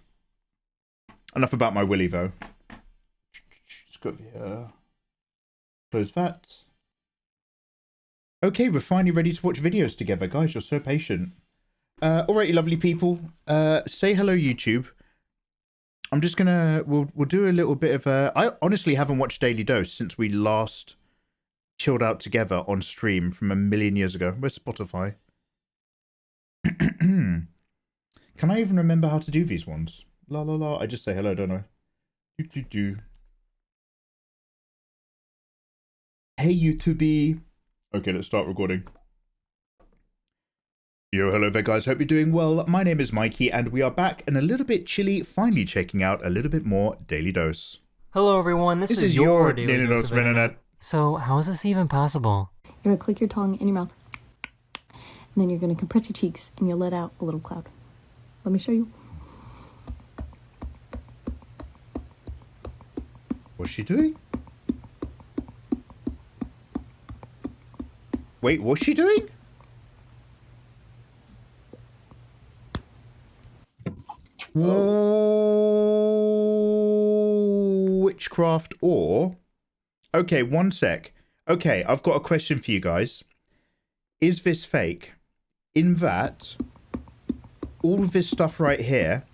Enough about my willy though. Just go over here. Close that. Okay, we're finally ready to watch videos together. Guys, you're so patient. Alright, you lovely people. Say hello, YouTube. I'm just gonna... We'll do a little bit of a... I honestly haven't watched Daily Dose since we last chilled out together on stream from a million years ago. Where's Spotify? Can I even remember how to do these ones? La la la. I just say hello, don't I? Do. Hey, YouTube. Okay, let's start recording. Yo, hello there, guys. Hope you're doing well. My name is Mikey, and we are back and a little bit chilly, finally checking out a little bit more Daily Dose. Hello, everyone. This is your Daily Dose of Internet. So, how is this even possible? You're going to click your tongue in your mouth, and then you're going to compress your cheeks, and you'll let out a little cloud. Let me show you. What's she doing? Wait, what's she doing? Whoa, witchcraft or... Okay, one sec. Okay, I've got a question for you guys. Is this fake? In that, all of this stuff right here,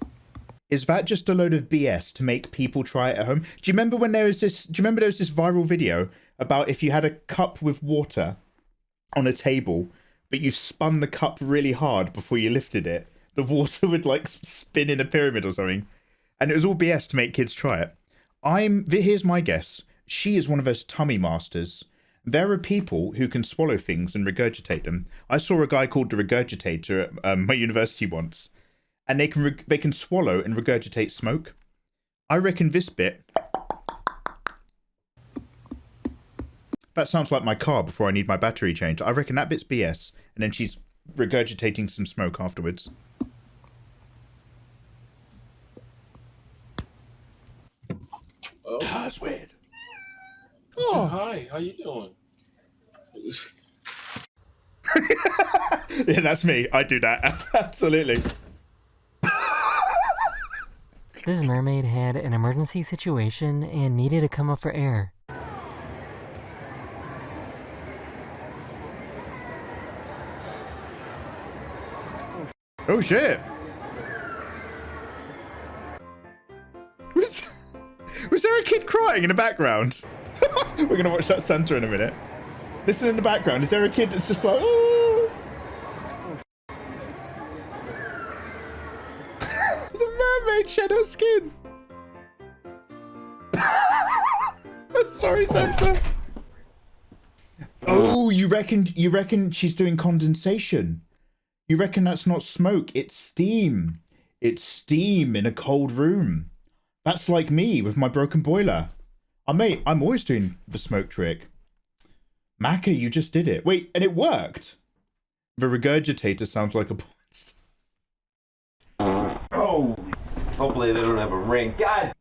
is that just a load of BS to make people try it at home? Do you remember when there was this... Do you remember there was this viral video about if you had a cup with water on a table, but you spun the cup really hard before you lifted it, the water would like spin in a pyramid or something, and it was all BS to make kids try it. Here's my guess. She is one of those tummy masters. There are people who can swallow things and regurgitate them. I saw a guy called the Regurgitator at my university once, and they can swallow and regurgitate smoke. I reckon this bit... That sounds like my car before I need my battery changed. I reckon that bit's BS, and then she's regurgitating some smoke afterwards. Oh, that's weird. Oh, hi. How you doing? Yeah, that's me. I do that. Absolutely. This mermaid had an emergency situation and needed to come up for air. Oh shit! Was there a kid crying in the background? We're gonna watch that Santa in a minute. Listen in the background. Is there a kid that's just like, oh? The mermaid shadow skin. Sorry, Santa. Oh, you reckon she's doing condensation? You reckon that's not smoke, it's steam. It's steam in a cold room. That's like me with my broken boiler. I'm always doing the smoke trick. Macca, you just did it. Wait, and it worked? The regurgitator sounds like a... Oh, hopefully they don't have a ring. God!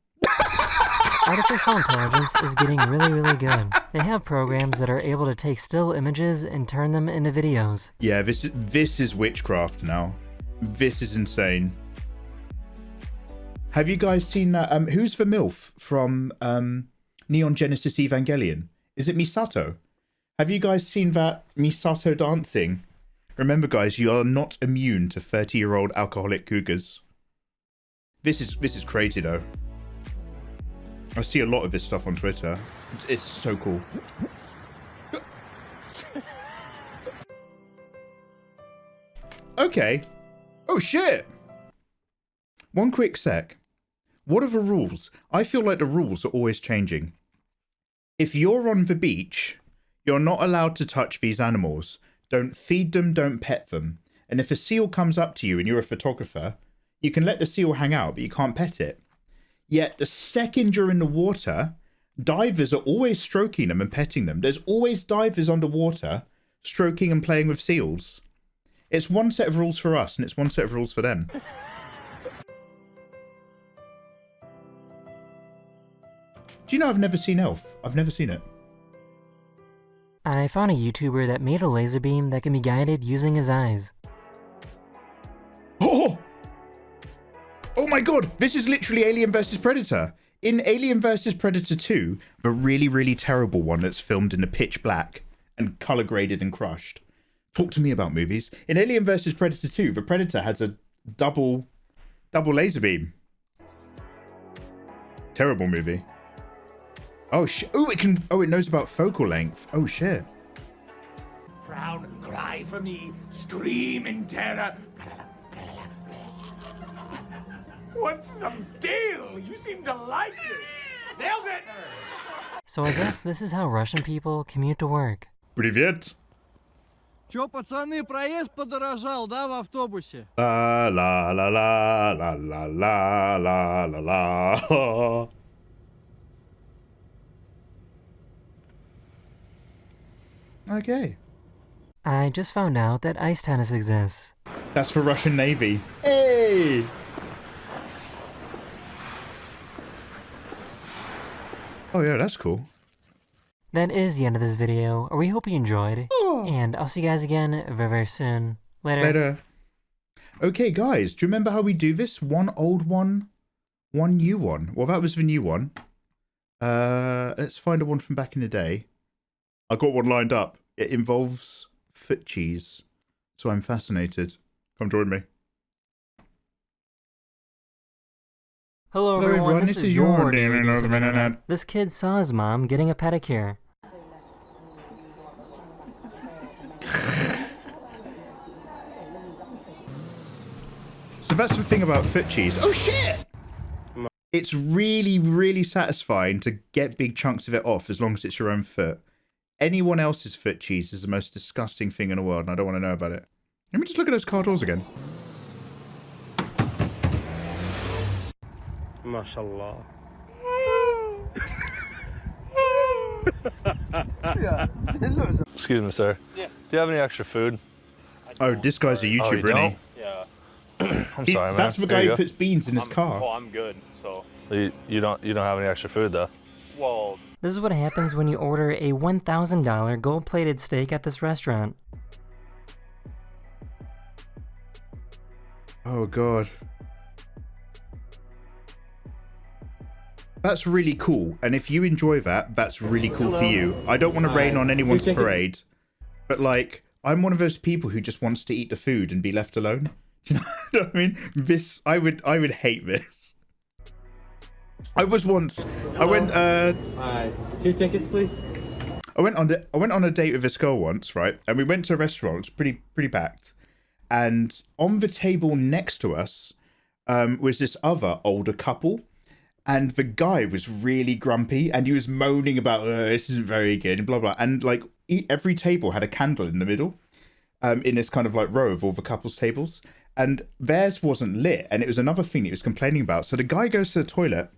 Artificial intelligence is getting really, really good. They have programs that are able to take still images and turn them into videos. Yeah, this is witchcraft now. This is insane. Have you guys seen that? Who's the MILF from Neon Genesis Evangelion? Is it Misato? Have you guys seen that Misato dancing? Remember, guys, you are not immune to 30-year-old alcoholic cougars. This is crazy, though. I see a lot of this stuff on Twitter. It's so cool. Okay. Oh, shit. One quick sec. What are the rules? I feel like the rules are always changing. If you're on the beach, you're not allowed to touch these animals. Don't feed them, don't pet them. And if a seal comes up to you and you're a photographer, you can let the seal hang out, but you can't pet it. Yet the second you're in the water, divers are always stroking them and petting them. There's always divers underwater stroking and playing with seals. It's one set of rules for us and it's one set of rules for them. Do you know I've never seen Elf? I've never seen it. I found a YouTuber that made a laser beam that can be guided using his eyes. Oh! Oh my god, this is literally Alien vs Predator. In Alien vs Predator 2, the really, really terrible one that's filmed in the pitch black, and color graded and crushed. Talk to me about movies. In Alien vs Predator 2, the Predator has a double laser beam. Terrible movie. Oh shit! Oh, it can. Oh, it knows about focal length. Oh shit! Frown, cry for me, scream in terror. What's the deal? You seem to like it. Nailed it. So I guess this is how Russian people commute to work. Привет. Чё, пацаны, проезд подорожал, да, в автобусе? La la la la la la la la la la. Okay. I just found out that ice tennis exists. That's for Russian Navy. Hey! Oh yeah, that's cool. That is the end of this video. We hope you enjoyed. And I'll see you guys again very, very soon. Later. Later. Okay, guys, do you remember how we do this? One old one, one new one. Well, that was the new one. Let's find a one from back in the day. I got one lined up. It involves foot cheese, so I'm fascinated. Come join me. Hello everyone, this is your Daily Dose of Internet. This kid saw his mom getting a pedicure. So that's the thing about foot cheese. Oh shit! It's really, really satisfying to get big chunks of it off as long as it's your own foot. Anyone else's foot cheese is the most disgusting thing in the world, and I don't want to know about it. Let me just look at those car doors again. MashaAllah. Excuse me, sir. Yeah. Do you have any extra food? Oh, this guy's a YouTuber, isn't he? Yeah. I'm sorry, man. That's the guy who puts beans in his car. Oh, I'm good. So. You don't have any extra food though. Well. This is what happens when you order a $1,000 gold-plated steak at this restaurant. Oh god. That's really cool, and if you enjoy that, that's really cool for you. I don't want to rain on anyone's parade, but like, I'm one of those people who just wants to eat the food and be left alone. You know what I mean? This, I would hate this. I was once, I went, 2 tickets, please. I went on a date with this girl once, right? And we went to a restaurant, it's pretty packed. And on the table next to us was this other older couple. And the guy was really grumpy and he was moaning about, this isn't very good, and blah, blah. And like every table had a candle in the middle, in this kind of like row of all the couples' tables. And theirs wasn't lit. And it was another thing he was complaining about. So the guy goes to the toilet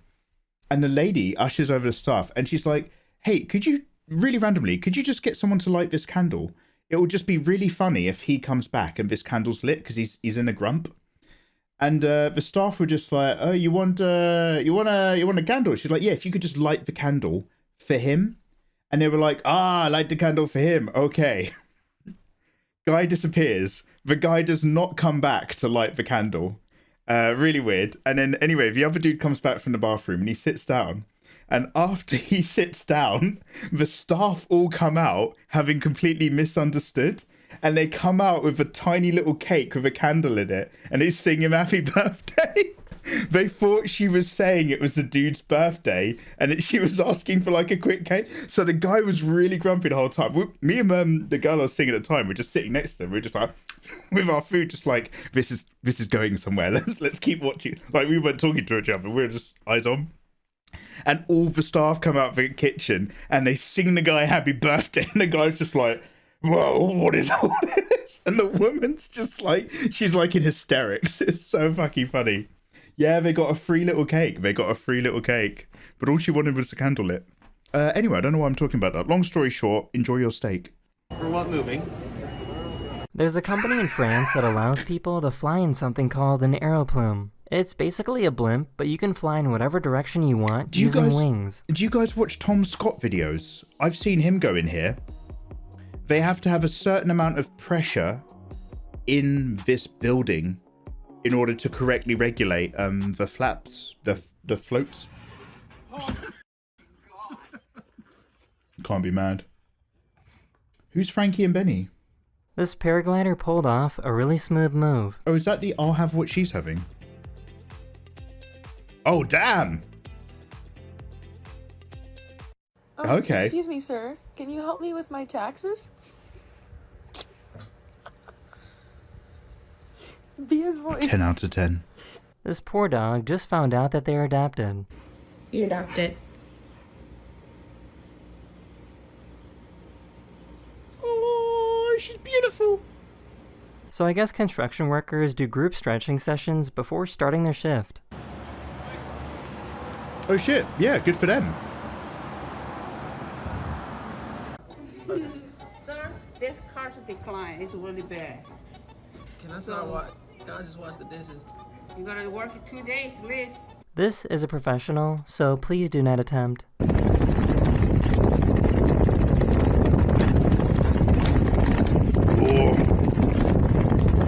and the lady ushers over the staff and she's like, hey, could you, really randomly, could you just get someone to light this candle? It will just be really funny if he comes back and this candle's lit because he's in a grump. And the staff were just like, oh, you want a candle? She's like, yeah, if you could just light the candle for him. And they were like, light the candle for him. Okay. Guy disappears. The guy does not come back to light the candle. Really weird. And then anyway, the other dude comes back from the bathroom and he sits down. And after he sits down, the staff all come out having completely misunderstood. And they come out with a tiny little cake with a candle in it. And they sing him happy birthday. They thought she was saying it was the dude's birthday. And she was asking for like a quick cake. So the guy was really grumpy the whole time. Me and the girl I was singing at the time were just sitting next to him. We were just like, with our food, just like, this is going somewhere. Let's keep watching. Like we weren't talking to each other. We were just eyes on. And all the staff come out of the kitchen and they sing the guy happy birthday. And the guy's just like, whoa, what is all this? And the woman's just like, she's like in hysterics. It's so fucking funny. Yeah, they got a free little cake. But all she wanted was a candle lit. Anyway, I don't know why I'm talking about that. Long story short, enjoy your steak. For what movie? There's a company in France that allows people to fly in something called an aeroplume. It's basically a blimp, but you can fly in whatever direction you want using wings. Do you guys watch Tom Scott videos? I've seen him go in here. They have to have a certain amount of pressure in this building in order to correctly regulate the flaps, the floats. Can't be mad. Who's Frankie and Benny? This paraglider pulled off a really smooth move. Oh, is that the I'll have what she's having? Oh, damn! Okay. Excuse me, sir. Can you help me with my taxes? Be his voice. 10 out of 10. This poor dog just found out that they're adopted. You're adopted. Oh, she's beautiful. So I guess construction workers do group stretching sessions before starting their shift. Oh shit, yeah, good for them. Sir, this car's decline. It's really bad. Can I start what? Can I just wash the dishes? You gotta work in 2 days, Liz. This is a professional, so please do not attempt.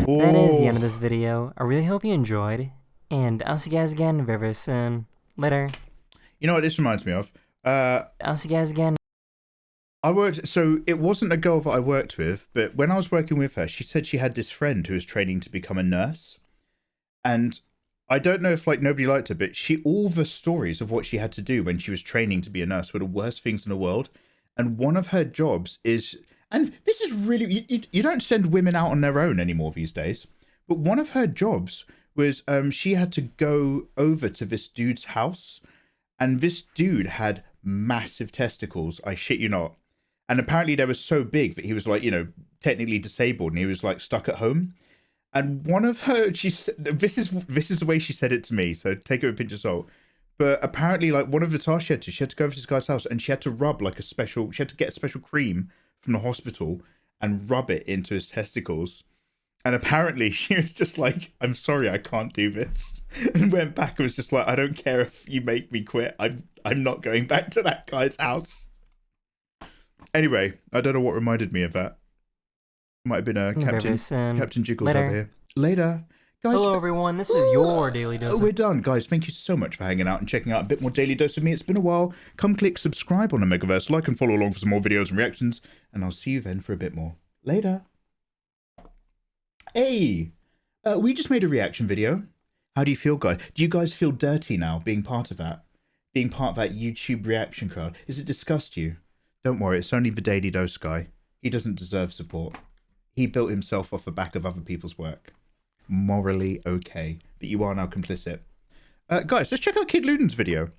That is the end of this video. I really hope you enjoyed, and I'll see you guys again very, very soon. Later. You know what this reminds me of? I'll see you guys again. So it wasn't a girl that I worked with, but when I was working with her, she said she had this friend who was training to become a nurse. And I don't know if like nobody liked her, but all the stories of what she had to do when she was training to be a nurse were the worst things in the world. And one of her jobs is, and this is really, you don't send women out on their own anymore these days, but one of her jobs was she had to go over to this dude's house, and this dude had massive testicles, I shit you not. And apparently they were so big that he was like, you know, technically disabled, and he was like stuck at home. And one of her, this is the way she said it to me, so take it with a pinch of salt. But apparently, like, one of the tasks she had to go over to this guy's house, and she had to rub like she had to get a special cream from the hospital and rub it into his testicles. And apparently she was just like, I'm sorry, I can't do this. And went back and was just like, I don't care if you make me quit. I'm not going back to that guy's house. Anyway, I don't know what reminded me of that. Might have been Captain Jiggles over here. Later. Guys, hello everyone, this is your Daily Dose. We're done, guys. Thank you so much for hanging out and checking out a bit more Daily Dose of me. It's been a while. Come click subscribe on the Megaverse, like and follow along for some more videos and reactions, and I'll see you then for a bit more. Later. Hey, we just made a reaction video. How do you feel, guys? Do you guys feel dirty now being part of that? Being part of that YouTube reaction crowd? Does it disgust you? Don't worry, it's only the Daily Dose guy. He doesn't deserve support. He built himself off the back of other people's work. Morally okay, but you are now complicit. Guys, let's check out Kid Luden's video.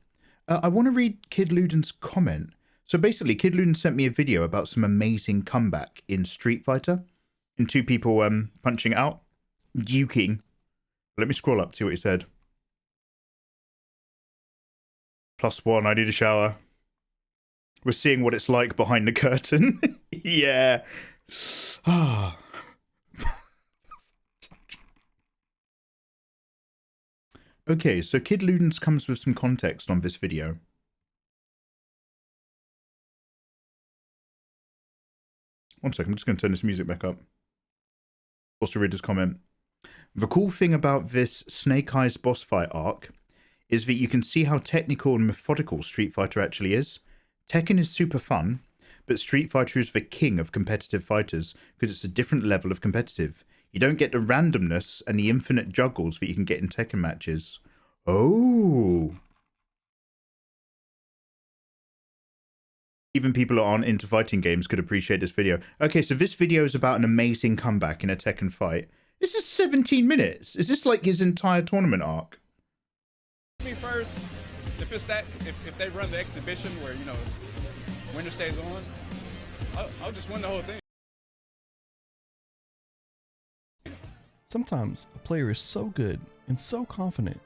I want to read Kid Luden's comment. So basically, Kid Luden sent me a video about some amazing comeback in Street Fighter. And two people punching out. Duking. Let me scroll up, see what he said. +1, I need a shower. We're seeing what it's like behind the curtain. Yeah. Ah. Okay, so Kid Ludens comes with some context on this video. One second, I'm just going to turn this music back up. Also read his comment. The cool thing about this Snake Eyes boss fight arc is that you can see how technical and methodical Street Fighter actually is. Tekken is super fun, but Street Fighter is the king of competitive fighters because it's a different level of competitive. You don't get the randomness and the infinite juggles that you can get in Tekken matches. Oh. Even people who aren't into fighting games could appreciate this video. Okay, so this video is about an amazing comeback in a Tekken fight. This is 17 minutes. Is this like his entire tournament arc? Me first, if they run the exhibition where, you know, winner stays on, I'll just win the whole thing. Sometimes a player is so good and so confident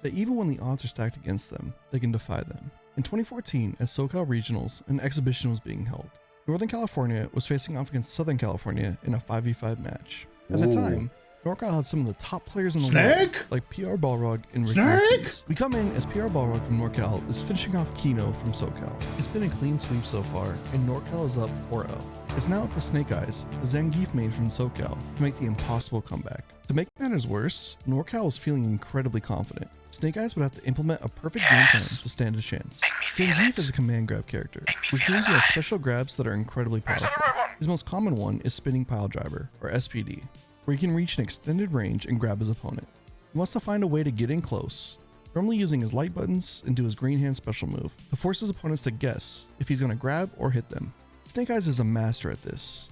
that even when the odds are stacked against them, they can defy them. In 2014, as SoCal Regionals, an exhibition was being held. Northern California was facing off against Southern California in a 5v5 match. At the time, NorCal had some of the top players in the world, like PR Balrog and Rick Ortiz. We come in as PR Balrog from NorCal is finishing off Kino from SoCal. It's been a clean sweep so far, and NorCal is up 4-0. It's now up to Snake Eyes, a Zangief main from SoCal, to make the impossible comeback. To make matters worse, NorCal was feeling incredibly confident. Snake Eyes would have to implement a perfect game plan to stand a chance. Zangief is a command grab character, which means he has special grabs that are incredibly powerful. His most common one is spinning pile driver, or SPD, where he can reach an extended range and grab his opponent. He wants to find a way to get in close, normally using his light buttons and do his green hand special move to force his opponents to guess if he's going to grab or hit them. Snake Eyes is a master at this,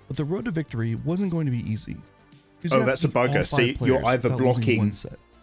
but the road to victory wasn't going to be easy. Oh, that's a bugger. See, you're either blocking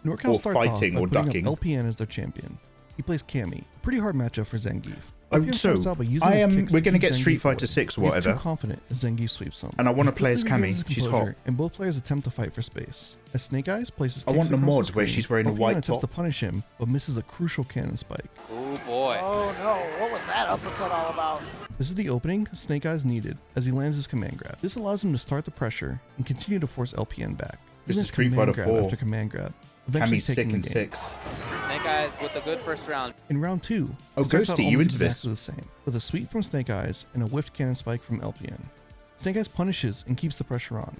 NorCal or starts fighting off or by putting ducking. up LPN as their champion. He plays Cammy, a pretty hard matchup for Zangief. Oh, LPN so starts out by using his kicks we're to going to keep get Zangief Street Fighter away. 6 or He gets whatever. too confident as Zangief sweeps him. And I want to He play as quickly Cammy. regains his She's hot. composure, and both players attempt to fight for space. As Snake Eyes places I kicks want the across mod where screen, she's wearing a LPN white attempts top. to punish him, but misses a crucial cannon spike. Oh boy. Oh no, what was that uppercut all about? This is the opening Snake Eyes needed as he lands his command grab. This allows him to start the pressure and continue to force LPN back. This Even is Street Fighter grab 4. after command grab, eventually Cammy's sick taking the and game. 6. Snake Eyes with a good first round. In round 2, Oh, it starts out Ghosty, you almost into this? exactly the same, with a sweep from Snake Eyes and a whiffed cannon spike from LPN. Snake Eyes punishes and keeps the pressure on.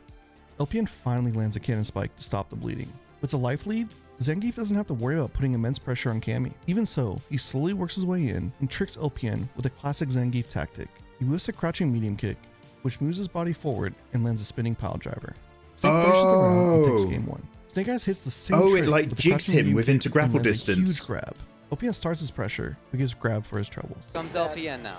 LPN finally lands a cannon spike to stop the bleeding. With the life lead, Zangief doesn't have to worry about putting immense pressure on Cammy. Even so, he slowly works his way in and tricks LPN with a classic Zangief tactic. He whiffs a crouching medium kick, which moves his body forward and lands a spinning pile driver. Snake finishes the round and takes game 1. Snake Eyes hits the same trick it like with the jigs crouching him medium within kick to and grapple lands a distance. huge grab. LPN starts his pressure, but gets grabbed for his troubles. Comes LPN now.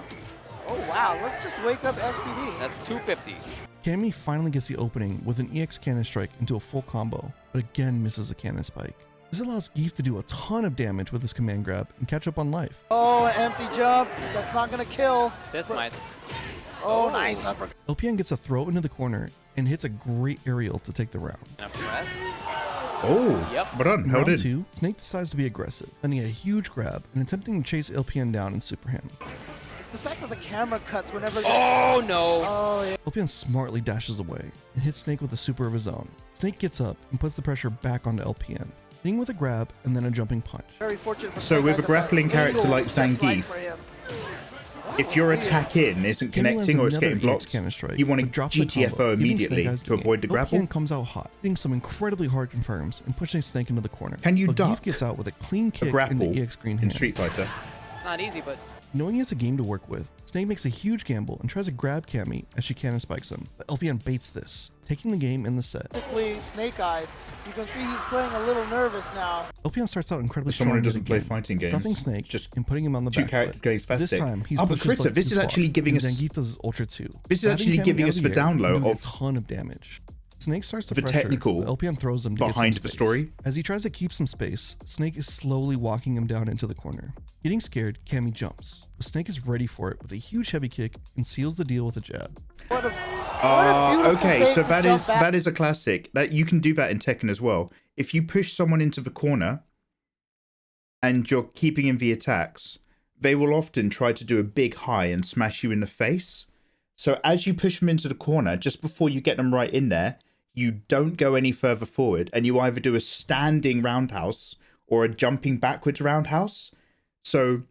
Oh wow, let's just wake up SPD. That's 250. Cammy finally gets the opening with an EX cannon strike into a full combo, but again misses a cannon spike. This allows Geef to do a ton of damage with his command grab and catch up on life. Oh, an empty jump. That's not gonna kill. This might. Oh, nice uppercut. LPN gets a throw into the corner and hits a great aerial to take the round. And a press. Oh, Yep. but on, In held round in. 2, Snake decides to be aggressive, landing a huge grab and attempting to chase LPN down and super him. It's the fact that the camera cuts whenever. Oh no. Oh yeah. LPN smartly dashes away and hits Snake with a super of his own. Snake gets up and puts the pressure back onto LPN, hitting with a grab and then a jumping punch. Very fortunate for So Snake with Eyes a that grappling the character angle like was just right Zangief, for him. if your attack in isn't Cammy lands connecting or it's another getting EX blocked, cannon strike, you want to but drops the GTFO combo, giving immediately Snake Eyes to the game. avoid the grapple. LPN comes out hot, hitting some incredibly hard confirms and pushing Snake into the corner. Can you but duck Geef gets out with a clean a kick in grapple the EX green in hand. Street Fighter? It's not easy, but Knowing he has a game to work with, Snake makes a huge gamble and tries to grab Cammy as she cannon spikes him, but LPN baits this, taking the game in the set. Typically, Snake Eyes, you can see he's playing a little nervous now. LPN starts out incredibly For someone who strong doesn't in the play game, fighting games, stuffing Snake just and putting him on the two back characters foot. going This spastic. time, he's Oh, but pushed his Krista, legs this too is far, actually giving and us- Zangief does his Ultra 2. This is Batting actually Cammy giving out us of the the air and download doing of a ton of damage. Snake starts to the pressure, technical but LPN throws him to get some behind the space. story. As he tries to keep some space, Snake is slowly walking him down into the corner. Getting scared, Cammy jumps, but Snake is ready for it with a huge heavy kick and seals the deal with a jab. What a beautiful Okay, bait so to jump back. that is a classic. That you can do that in Tekken as well. If you push someone into the corner and you're keeping in the attacks, they will often try to do a big high and smash you in the face. So as you push them into the corner, just before you get them right in there, you don't go any further forward, and you either do a standing roundhouse or a jumping backwards roundhouse. So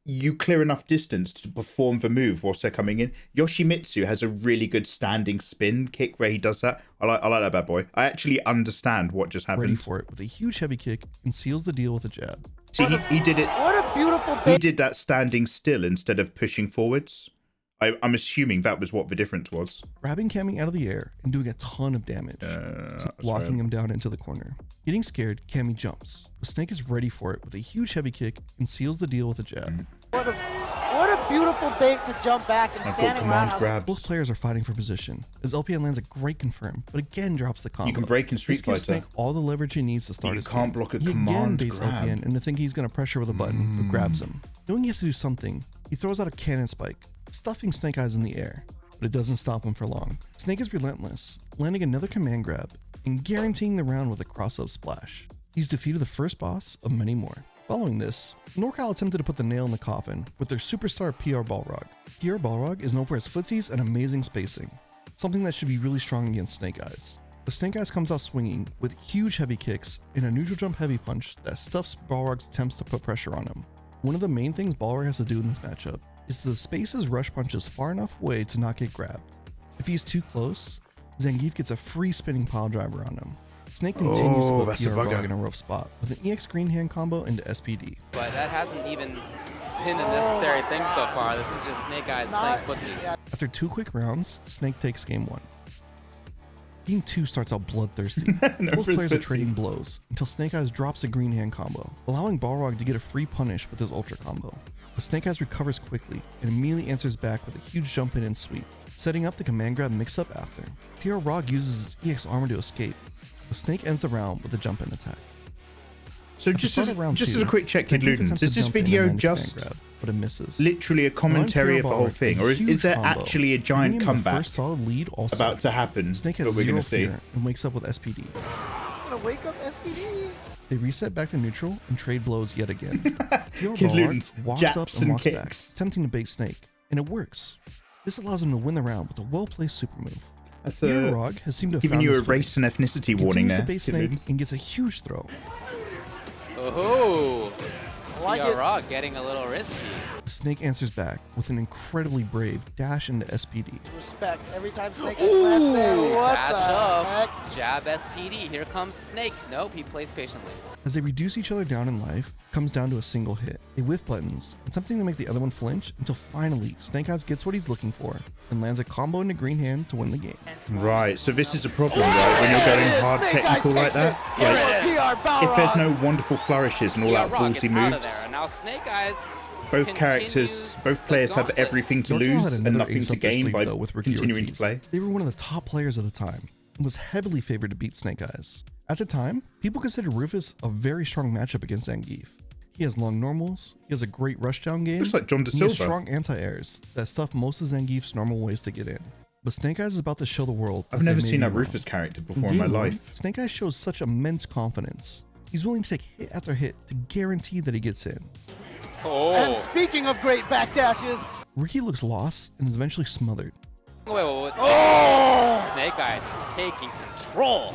you clear enough distance to perform the move whilst they're coming in. Yoshimitsu has a really good standing spin kick where he does that. I like that bad boy. I actually understand what just happened. Ready for it with a huge heavy kick and seals the deal with a jab. See, he did it. What a beautiful He bait. did that standing still instead of pushing forwards. I'm assuming that was what the difference was. Grabbing Cammy out of the air and doing a ton of damage, walking him down into the corner. Getting scared, Cammy jumps, but Snake is ready for it with a huge heavy kick and seals the deal with a jab. What a beautiful bait to jump back and standing roundhouse. Both players are fighting for position, as LPN lands a great confirm, but again drops the combo. You can break in Street This gives Fighter. Snake all the leverage he needs to start You his can't game. block a he command again baits grab. LPN into thinking he's going to pressure with a button, but grabs him. Knowing he has to do something, he throws out a cannon spike, stuffing Snake Eyes in the air, but it doesn't stop him for long. Snake is relentless, landing another command grab and guaranteeing the round with a cross-up splash. He's defeated the first boss of many more. Following this, NorCal attempted to put the nail in the coffin with their superstar PR Balrog. PR Balrog is known for his footsies and amazing spacing, something that should be really strong against Snake Eyes. But Snake Eyes comes out swinging with huge heavy kicks and a neutral jump heavy punch that stuffs Balrog's attempts to put pressure on him. One of the main things Balrog has to do in this matchup is to space his rush punches far enough away to not get grabbed. If he's too close, Zangief gets a free spinning pile driver on him. Snake continues to put that's a PR bugger. Balrog in a rough spot with an EX green hand combo into SPD. but that hasn't even been a necessary thing so far. This is just Snake Eyes playing footsies. After 2 quick rounds, Snake takes game 1. Game 2 starts out bloodthirsty. Both players are trading blows until Snake Eyes drops a green hand combo, allowing Balrog to get a free punish with his ultra combo. But Snake Eyes recovers quickly and immediately answers back with a huge jump in and sweep, setting up the command grab mix up after. Here Rog uses his EX armor to escape, but Snake ends the round with a jump in attack. So just as a quick check, Kid Luden, does this video just grab, but it misses. Literally a commentary of the whole thing, or is there combo, actually a giant comeback first solid lead also about to happen? Snake has zero fear and wakes up with SPD. He's gonna wake up SPD. They reset back to neutral and trade blows yet again. Kid Luden's walks up and walks kicks. back, attempting to bait Snake, and it works. This allows him to win the round with a well-placed super move. That's Rog has seemed to have giving found you his a race and ethnicity footing. warning there. To bait Snake and gets a huge throw. Oh, like Rog getting a little risky. Snake answers back with an incredibly brave dash into SPD. Respect every time Snake is last there. What Dash the up, heck? jab SPD. Here comes Snake. Nope, he plays patiently. As they reduce each other down in life, it comes down to a single hit. They whiff buttons, attempting to make the other one flinch until finally Snake Eyes gets what he's looking for and lands a combo into green hand to win the game. Right, so this is a problem, right? When you're going hard technical like that, like, if there's no wonderful flourishes and all that ballsy moves, And now Snake Eyes. both characters, both players have everything to lose and nothing to gain by continuing to play. They were one of the top players at the time and was heavily favored to beat Snake Eyes. At the time, people considered Rufus a very strong matchup against Zangief. He has long normals, he has a great rushdown game, just like John and he has DeSilva. strong anti-airs that stuff most of Zangief's normal ways to get in. But Snake Eyes is about to show the world I've never seen that Rufus character before in my life. Snake Eyes shows such immense confidence. He's willing to take hit after hit to guarantee that he gets in. And speaking of great backdashes, Ricky looks lost and is eventually smothered. Wait. Oh! Snake Eyes is taking control.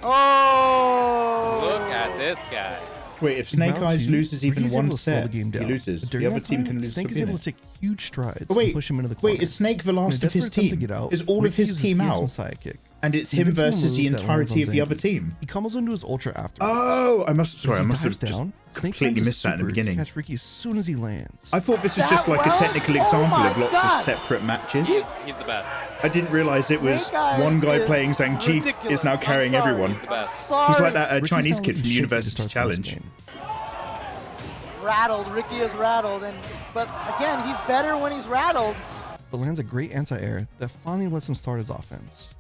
Oh! Look at this guy. Wait, if Snake Eyes loses even Ricky's one able to slow set, the game down. he loses. But The during other that team time, can lose. Snake is able to take huge strides Wait, and push him into the corner. Wait, is Snake the last In a of his desperate attempt to team? get out, Is all of Ricky his uses team EX out? Messiah kick. And it's He him hits him a versus the move that lands entirety on of the other Zangief. team. He comes into his ultra afterwards. Oh, I must have Dives just down, Snake completely times missed that in the super to beginning. catch Ricky as soon as he lands. I thought this was just like a technical example of lots of separate matches. He's the best. I didn't realize it was Snake Eyes one guy is playing Zangief ridiculous. is now I'm carrying sorry. everyone. He's the best. He's like that Ricky's Chinese now kid from looking the shaky to University start the Challenge. game. rattled. Ricky is rattled, but again, he's better when he's rattled. But lands a great anti-air that finally lets him start his offense.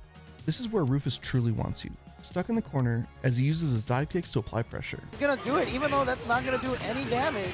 This is where Rufus truly wants you. Stuck in the corner as he uses his dive kicks to apply pressure. He's gonna do it, even though that's not gonna do any damage.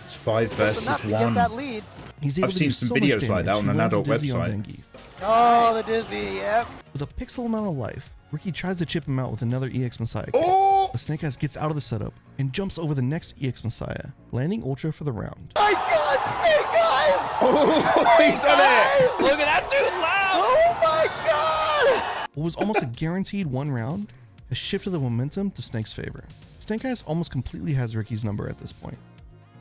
It's 5 Just versus enough to 1. get that lead. He's able I've to seen do some so videos much like that damage, on he an lands a adult dizzy on website. Zangief. Oh, the dizzy, yep. With a pixel amount of life, Ricky tries to chip him out with another EX Messiah kick. Oh! But Snake Eyes gets out of the setup and jumps over the next EX Messiah, landing Ultra for the round. My God, Snake Eyes! Oh, he's done it! Look at that dude loud! Oh my God! What was almost a guaranteed one round has shifted the momentum to Snake's favor. Snake Eyes almost completely has Ricky's number at this point.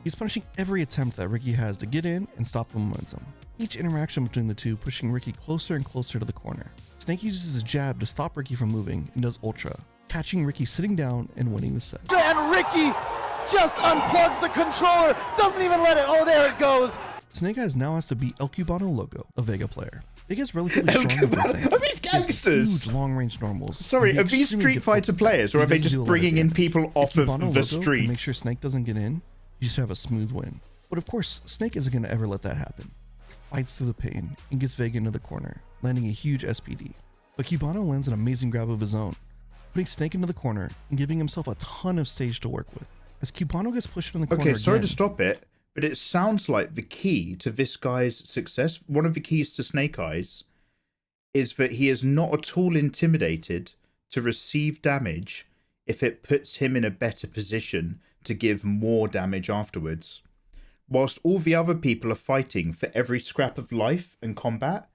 He's punishing every attempt that Ricky has to get in and stop the momentum. Each interaction between the two pushing Ricky closer and closer to the corner. Snake uses his jab to stop Ricky from moving and does Ultra, catching Ricky sitting down and winning the set. And Ricky just unplugs the controller, doesn't even let it. Oh, there it goes. Snake Eyes now has to beat El Cubano Loco, a Vega player. Vega's relatively strong and decent. Are these gangsters? Huge long-range normals. Sorry, are these Street Fighter players, or are they just bringing in people off of the street? Make sure Snake doesn't get in. You just have a smooth win. But of course, Snake isn't going to ever let that happen. He fights through the pain and gets Vega into the corner, landing a huge SPD. But Cubano lands an amazing grab of his own, putting Snake into the corner and giving himself a ton of stage to work with. As Cubano gets pushed in the corner Okay, sorry again, to stop it, but it sounds like the key to this guy's success, one of the keys to Snake Eyes, is that he is not at all intimidated to receive damage if it puts him in a better position to give more damage afterwards. Whilst all the other people are fighting for every scrap of life and combat,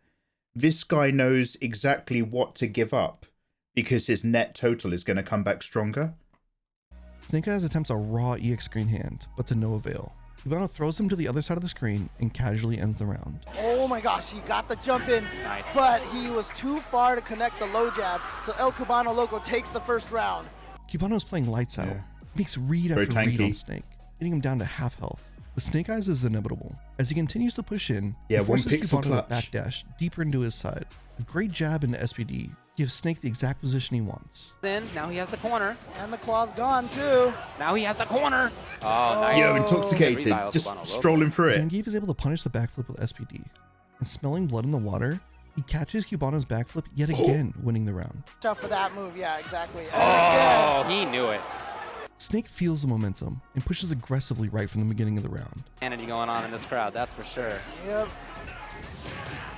this guy knows exactly what to give up because his net total is going to come back stronger. Snake Eyes attempts a raw EX screen hand, but to no avail. Cubano throws him to the other side of the screen and casually ends the round. Oh my gosh, he got the jump in, Nice. but he was too far to connect the low jab, so El Cubano Loco takes the first round. Cubano's playing lights out. Yeah. He makes read Very after read tanky. on Snake. getting him down to half health. But Snake Eyes is inevitable. As he continues to push in, Yeah, he one forces pixel Cubano to clutch. backdash deeper into his side. A great jab into SPD gives Snake the exact position he wants. Then, now he has the corner. And the claw's gone too. Now he has the corner. Oh, nice. Yo, intoxicated, Redial just Cubano strolling through it. Zangief is able to punish the backflip with SPD. And smelling blood in the water, he catches Cubano's backflip yet again, winning the round. Watch out for that move. Yeah, exactly. And Oh, again. he knew it. Snake feels the momentum and pushes aggressively right from the beginning of the round. Sanity going on in this crowd, that's for sure. Yep.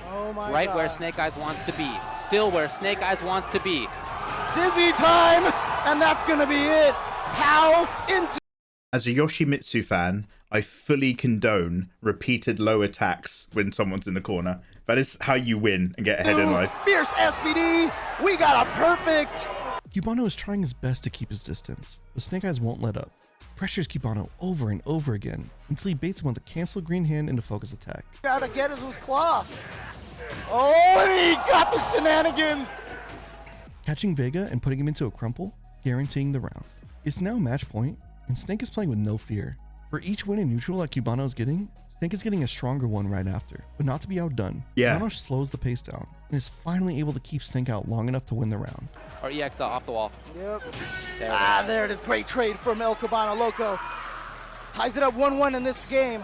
Oh my Right God. where Snake Eyes wants to be. Still where Snake Eyes wants to be. Dizzy time, and that's gonna be it. How into. As a Yoshimitsu fan, I fully condone repeated low attacks when someone's in the corner. That is how you win and get ahead in life. Fierce SPD. We got a perfect. Cubano is trying his best to keep his distance, but Snake Eyes won't let up. Pressures Cubano over and over again until he baits him with a cancel green hand into focus attack. Gotta get his claw. Oh, and he got the shenanigans. Catching Vega and putting him into a crumple, guaranteeing the round. It's now match point, and Snake is playing with no fear. For each win in neutral that Cubano is getting, Snake is getting a stronger one right after, but not to be outdone. Yeah. Cubano slows the pace down, and is finally able to keep Snake out long enough to win the round. Or EXL off the wall. Yep. There it is. There it is. Great trade from El Cubano Loco. Ties it up 1-1 in this game.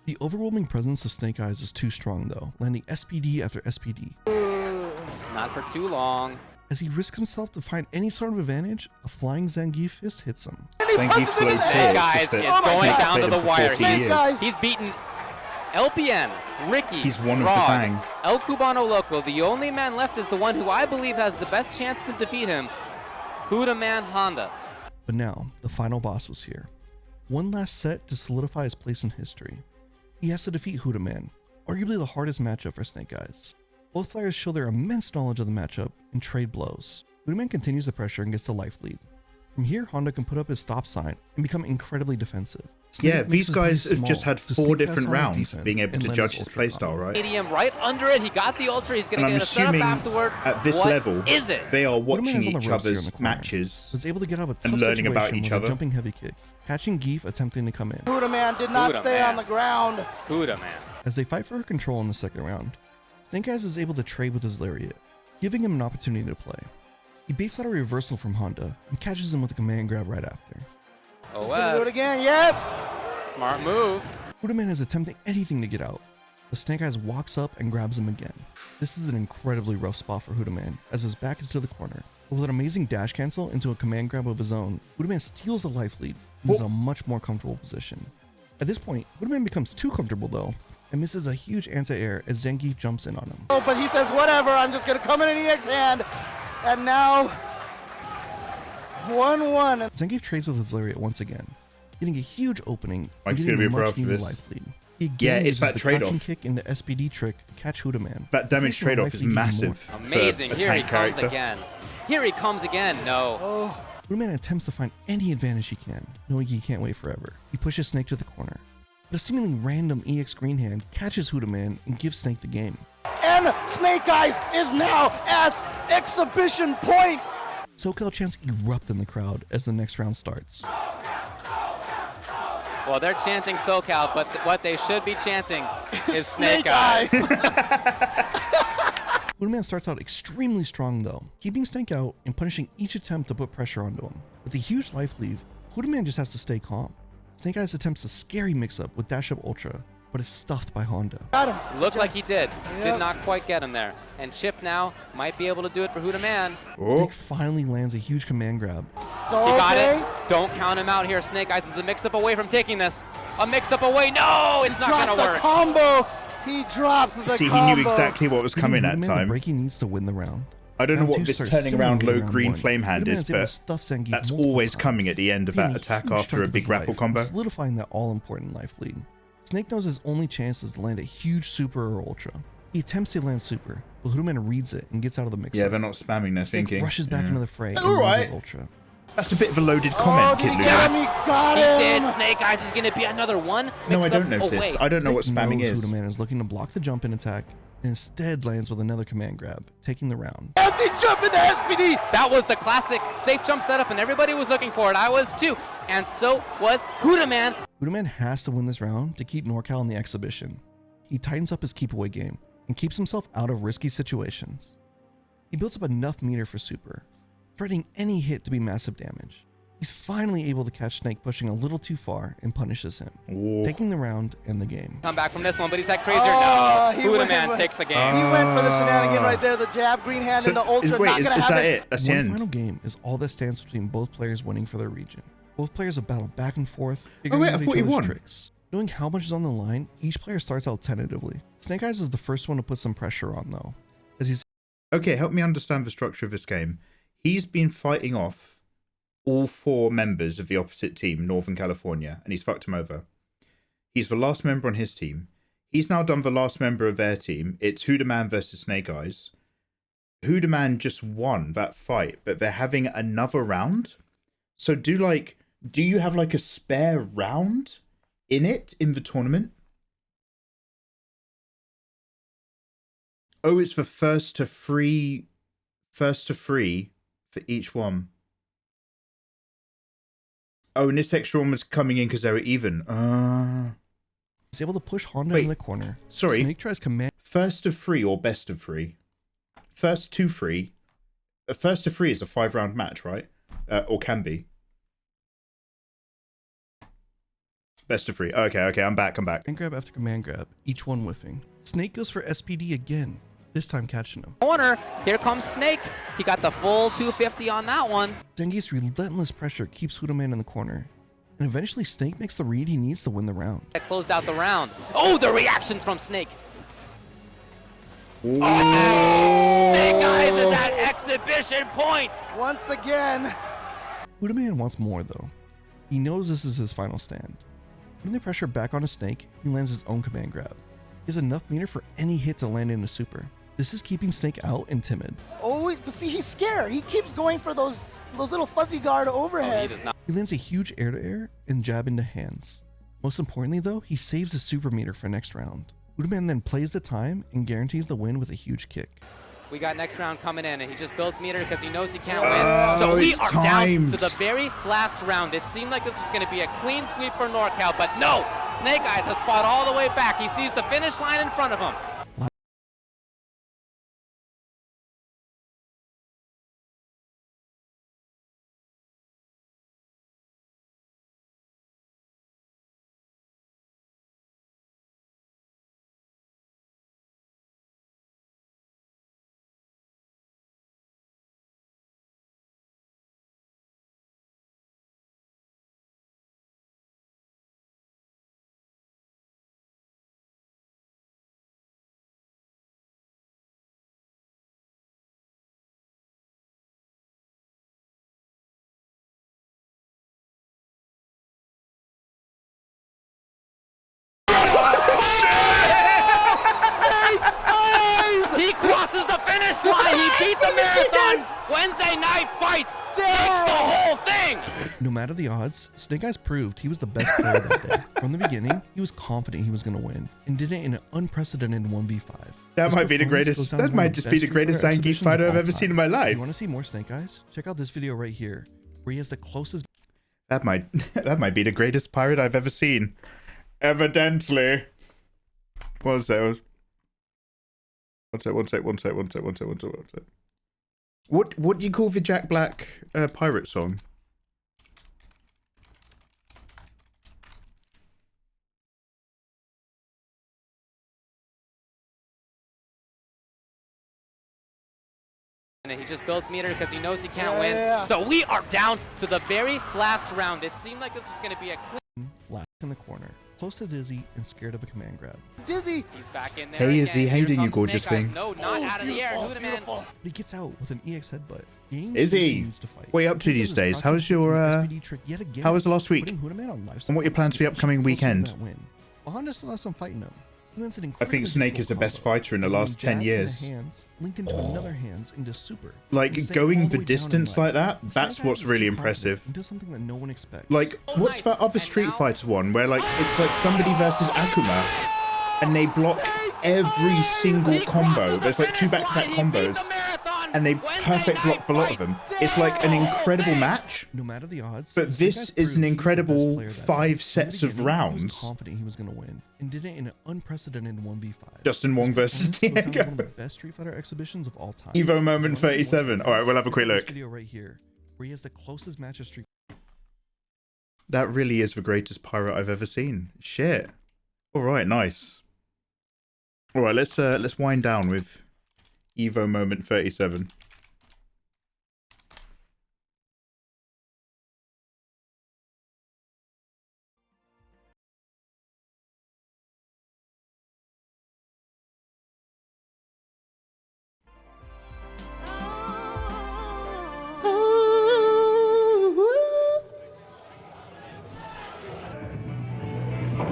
The overwhelming presence of Snake Eyes is too strong though, landing SPD after SPD. Not for too long. As he risks himself to find any sort of advantage, a flying Zangief fist hits him. Zangief flow Snake Eyes is going down to the wire. Guys. He's beaten LPN, Ricky, He's one of the Rog, Fang. El Cubano Loco. The only man left is the one who I believe has the best chance to defeat him, Hudaman Honda. But now, the final boss was here. One last set to solidify his place in history. He has to defeat Hudaman, arguably the hardest matchup for Snake Eyes. Both players show their immense knowledge of the matchup and trade blows. Hudaman continues the pressure and gets the life lead. From here, Honda can put up his stop sign and become incredibly defensive. Snake Yeah, makes these his body guys have small just had to 4 sneak different past Honda's rounds defense being able and to land judge his his ultra playstyle, combo. right? Medium right under it. He got the ultra. He's going And to I'm get a setup assuming afterward. at this What level, is it? they are Hudaman watching is on the each ropes here in other's the corner. matches Was able to get out of a tough and learning about situation each with other. a jumping heavy kick, catching Geef attempting to come in. Hudaman did not stay on the ground. Hudaman. As they fight for control in the second round, Snake Eyes is able to trade with his lariat, giving him an opportunity to play. He baits out a reversal from Honda and catches him with a command grab right after. He's gonna do it again. Yep. Smart move. Hudaman is attempting anything to get out, but Snake Eyes walks up and grabs him again. This is an incredibly rough spot for Hudaman, as his back is to the corner. But with an amazing dash cancel into a command grab of his own, Hudaman steals the life lead and is in a much more comfortable position. At this point, Hudaman becomes too comfortable though, and misses a huge anti-air as Zangief jumps in on him. Oh, but he says, whatever, I'm just gonna come in an EX hand. And now, 1-1. Zangief trades with his lariat once again, getting a huge opening and Mike's getting gonna a be proud much of needed this. life lead. He again Yeah, it's uses that the trade-off. catching kick into SPD trick to catch Hudaman. That damage increasing the trade-off life is lead even massive. more. Amazing. for a Here he tank comes character. again. Here he comes again. No. Hudaman attempts to find any advantage he can, knowing he can't wait forever. He pushes Snake to the corner, but a seemingly random EX green hand catches Hudaman and gives Snake the game. And Snake Eyes is now at exhibition point. SoCal chants erupt in the crowd as the next round starts. Well, they're chanting SoCal, but what they should be chanting is Snake Snake Eyes. Hudaman starts out extremely strong though, keeping Snake out and punishing each attempt to put pressure onto him. With a huge life lead, Hudaman just has to stay calm. Snake Eyes attempts a scary mix-up with Dash Up Ultra, but is stuffed by Honda. Got him. Looked like he did. Yep. Did not quite get him there. And Chip now might be able to do it for Hudaman. Snake finally lands a huge command grab. He got it. Don't count him out here. Snake Eyes is a mix-up away from taking this. A mix-up away. No, it's not going to work. Combo. He dropped the See, combo. he knew exactly what was coming that Hudaman the time. break he needs to win the round. I don't know Round what two this starts turning around similarly low in green round flame hand Hudaman is, able to but stuff Zangief that's multiple always times, coming at the end of getting that a attack huge after chunk a of big his grapple life, combo. solidifying that all-important life lead. Snake knows his only chance is to land a huge super or ultra. He attempts to land super, but Hudaman reads it and gets out of the mix. Yeah, they're not spamming, they're Snake thinking. rushes back into the fray and All lands his right. ultra. That's a bit of a loaded comment, Kid He Lucas. got He him. did. Snake Eyes is going to be another one No, I mix-up don't notice. away. I don't know what Snake spamming knows is. Hudaman is looking to block the jump in attack and instead lands with another command grab, taking the round. Empty jump in the SPD! That was the classic safe jump setup, and everybody was looking for it. I was too, and so was Hoe Teken. Hoe Teken has to win this round to keep NorCal in the exhibition. He tightens up his keep away game and keeps himself out of risky situations. He builds up enough meter for super, threatening any hit to be massive damage. He's finally able to catch Snake pushing a little too far and punishes him, taking the round and the game. Come back from this one, but he's had crazier. No, Hoe Teken takes the game. He went for the shenanigan right there, the jab, green hand, and the ultra. Not gonna have it. That's the One end. final game is all that stands between both players winning for their region. Both players have battled back and forth, figuring out each other's tricks. Knowing how much is on the line, each player starts out tentatively. Snake Eyes is the first one to put some pressure on though, as he's Okay, help me understand the structure of this game. He's been fighting off all 4 members of the opposite team, Northern California, and he's fucked him over. He's the last member on his team. He's now done the last member of their team. It's Hoe Teken versus Snake Eyes. Hoe Teken just won that fight, but they're having another round. So do you have like a spare round in the tournament? Oh, it's the first to three for each one. Oh, and this extra one was coming in because they were even. He's able to push Honda in the corner. Sorry. Snake tries command. First of 3 or best of 3? First to 3. First to 3 is a 5-round match, right? Or can be. Best of 3. Okay, I'm back. Command grab after command grab, each one whiffing. Snake goes for SPD again, this time catching him. Corner, here comes Snake. He got the full 250 on that one. Zengi's relentless pressure keeps Hoe Teken in the corner, and eventually Snake makes the read he needs to win the round. That closed out the round. Oh, the reactions from Snake. Oh, Snake Eyes is at exhibition point. Once again. Hoe Teken wants more though. He knows this is his final stand. Putting the pressure back on a Snake, he lands his own command grab. He has enough meter for any hit to land in a super. This is keeping Snake out and timid. Oh, but see, he's scared. He keeps going for those little fuzzy guard overheads. He lands a huge air-to-air and jab into hands. Most importantly though, he saves his super meter for next round. Hoe Teken then plays the time and guarantees the win with a huge kick. We got next round coming in, and he just builds meter because he knows he can't win. So we are down to the very last round. It seemed like this was going to be a clean sweep for NorCal, but no! Snake Eyes has fought all the way back. He sees the finish line in front of him. He crosses the finish line. He beat the marathon. Wednesday night fights. Takes the whole thing. No matter the odds, Snake Eyes proved he was the best player that day. From the beginning, he was confident he was going to win and did it in an unprecedented 1v5. That might be the greatest. That might just be the greatest Zangief fighter I've ever seen in my life. If you want to see more Snake Eyes? Check out this video right here, where he has the closest. That might be the greatest pirate I've ever seen. Evidently. One sec. What do you call the Jack Black pirate song? He just builds meter because he knows he can't win. So we are down to the very last round. It seemed like this was going to be a clean. Last in the corner, close to Dizzy and scared of a command grab. Dizzy! He's back in there. Hey Izzy, how you doing, you gorgeous thing? No, not out of the air. But he gets out with an EX headbutt. Izzy, what are you up to these days? How's your how was the last week? And what are your plans for the upcoming weekend? Honda still has some fighting him. I think Snake is the best fighter in the last 10 years. Linked into another hands into super. Like, going the distance like that, that's what's really impressive. Does something that no one expects. Like, what's that other Street Fighter one where, like, it's like somebody versus Akuma, and they block every single combo. There's like 2 back-to-back combos, and they perfect block for a lot of them. It's like an incredible match. No matter the odds, but this is an incredible 5 sets of rounds. He was confident he was going to win, and did it in an unprecedented 1v5. Justin Wong versus Diego. One of the best Street Fighter exhibitions of all time. Evo moment 37. All right, we'll have a quick look. This video right here, where he has the closest match of Street. That really is the greatest pirate I've ever seen. Shit. All right, nice. All right, let's wind down with Evo moment 37.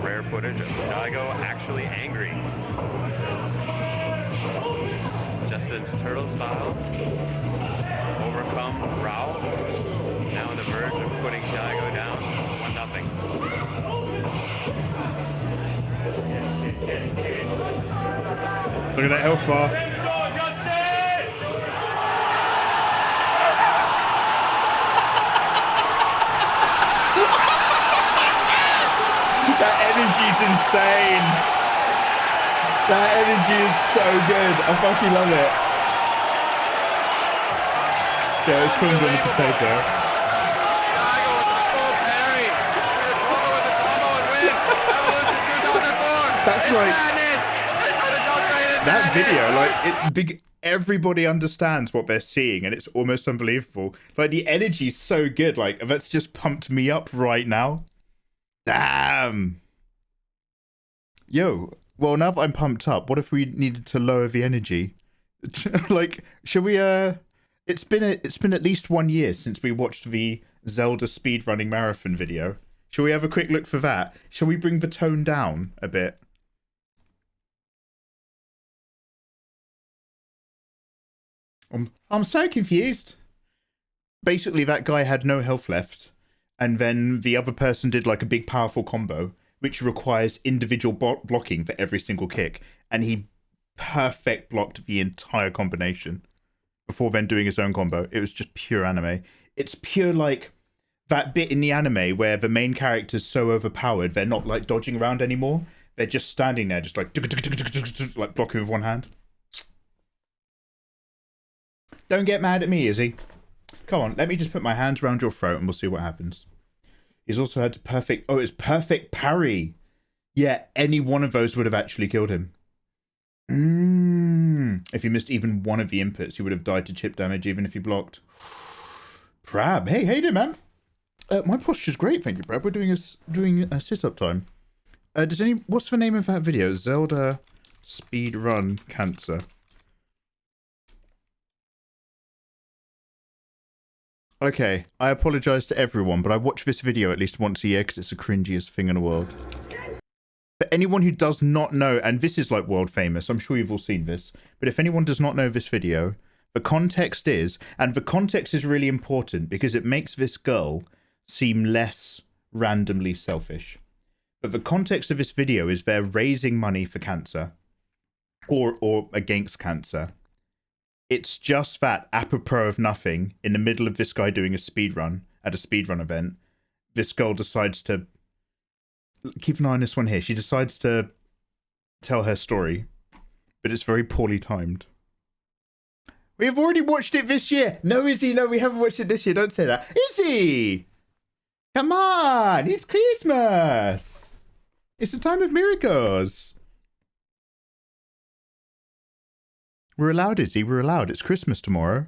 Rare footage of Daigo actually angry. Justin's turtle style. Overcome Rao. Now on the verge of putting Daigo down 1-0. Look at that health bar. That energy's insane. That energy is so good. I fucking love it. Yeah, it's filmed on the potato. That's like that video. Like everybody understands what they're seeing, and it's almost unbelievable. Like the energy's so good. Like that's just pumped me up right now. Damn. Yo, well, now that I'm pumped up, what if we needed to lower the energy? Like, should we, it's been at least 1 year since we watched the Zelda speedrunning marathon video. Shall we have a quick look for that? Shall we bring the tone down a bit? I'm so confused. Basically, that guy had no health left, and then the other person did like a big powerful combo, which requires individual blocking for every single kick, and he perfect blocked the entire combination before then doing his own combo. It was just pure anime. It's pure like that bit in the anime where the main character's so overpowered they're not like dodging around anymore. They're just standing there, just like blocking with one hand. Don't get mad at me, Izzy. Come on, let me just put my hands around your throat and we'll see what happens. He's also had to perfect... Oh, it's perfect parry. Yeah, any one of those would have actually killed him. If he missed even one of the inputs, he would have died to chip damage, even if he blocked. Brab, hey, you doing, man? My posture's great, thank you, Brab. We're doing a sit-up time. What's the name of that video? Zelda speedrun cancer. Okay, I apologize to everyone, but I watch this video at least once a year because it's the cringiest thing in the world. For anyone who does not know, and this is like world famous, I'm sure you've all seen this, but if anyone does not know this video, the context is, and the context is really important because it makes this girl seem less randomly selfish. But the context of this video is they're raising money for cancer, or against cancer. It's just that, apropos of nothing, in the middle of this guy doing a speedrun at a speedrun event, this girl decides to... Keep an eye on this one here. She decides to tell her story, but it's very poorly timed. We have already watched it this year. No, Izzy, no, we haven't watched it this year. Don't say that. Izzy! Come on! It's Christmas! It's the time of miracles! We're allowed, Izzy. We're allowed. It's Christmas tomorrow.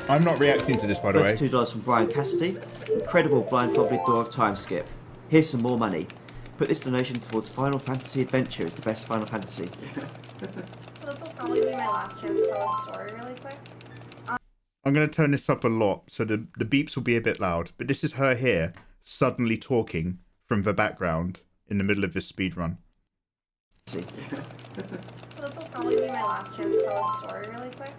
I'm not reacting to this, by the way. $32 from Brian Cassidy. Incredible blindfolded door of time skip. Here's some more money. Put this donation towards Final Fantasy Adventure. It's the best Final Fantasy. So this will probably be my last chance to tell a story really quick. I'm going to turn this up a lot, so the beeps will be a bit loud. But this is her here, suddenly talking from the background in the middle of this speed run. So this will probably be my last chance to tell a story really quick.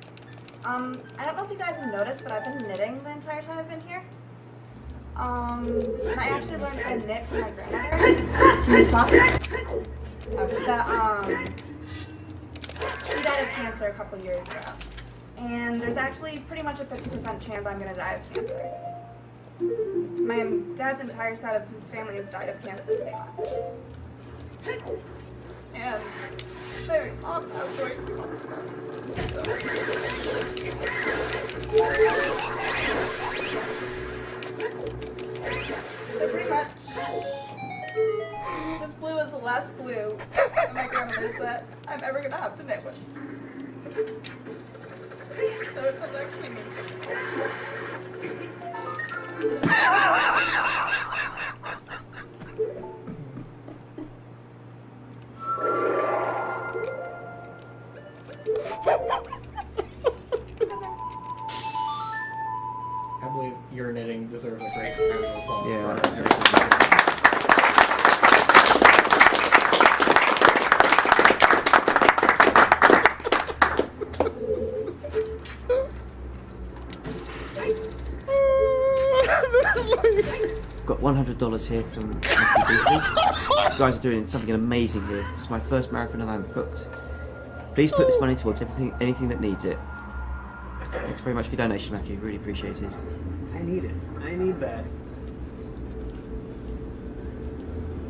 I don't know if you guys have noticed, but I've been knitting the entire time I've been here. I actually learned how to knit from my grandmother. Can you stop? She died of cancer a couple years ago. And there's actually pretty much a 50% chance I'm gonna die of cancer. My dad's entire side of his family has died of cancer pretty much. And my mom passed away 2 months ago. So pretty much, this blue is the last blue of my grandmother's that I'm ever gonna have to knit with. So it does actually mean something. I believe your knitting deserves a great round of applause. Yeah. For everything. Got $100 here from Matthew Beasley. You guys are doing something amazing here. This is my first marathon and I'm hooked. Please put this money towards anything that needs it. Thanks very much for your donation, Matthew. Really appreciate it. I need it. I need that.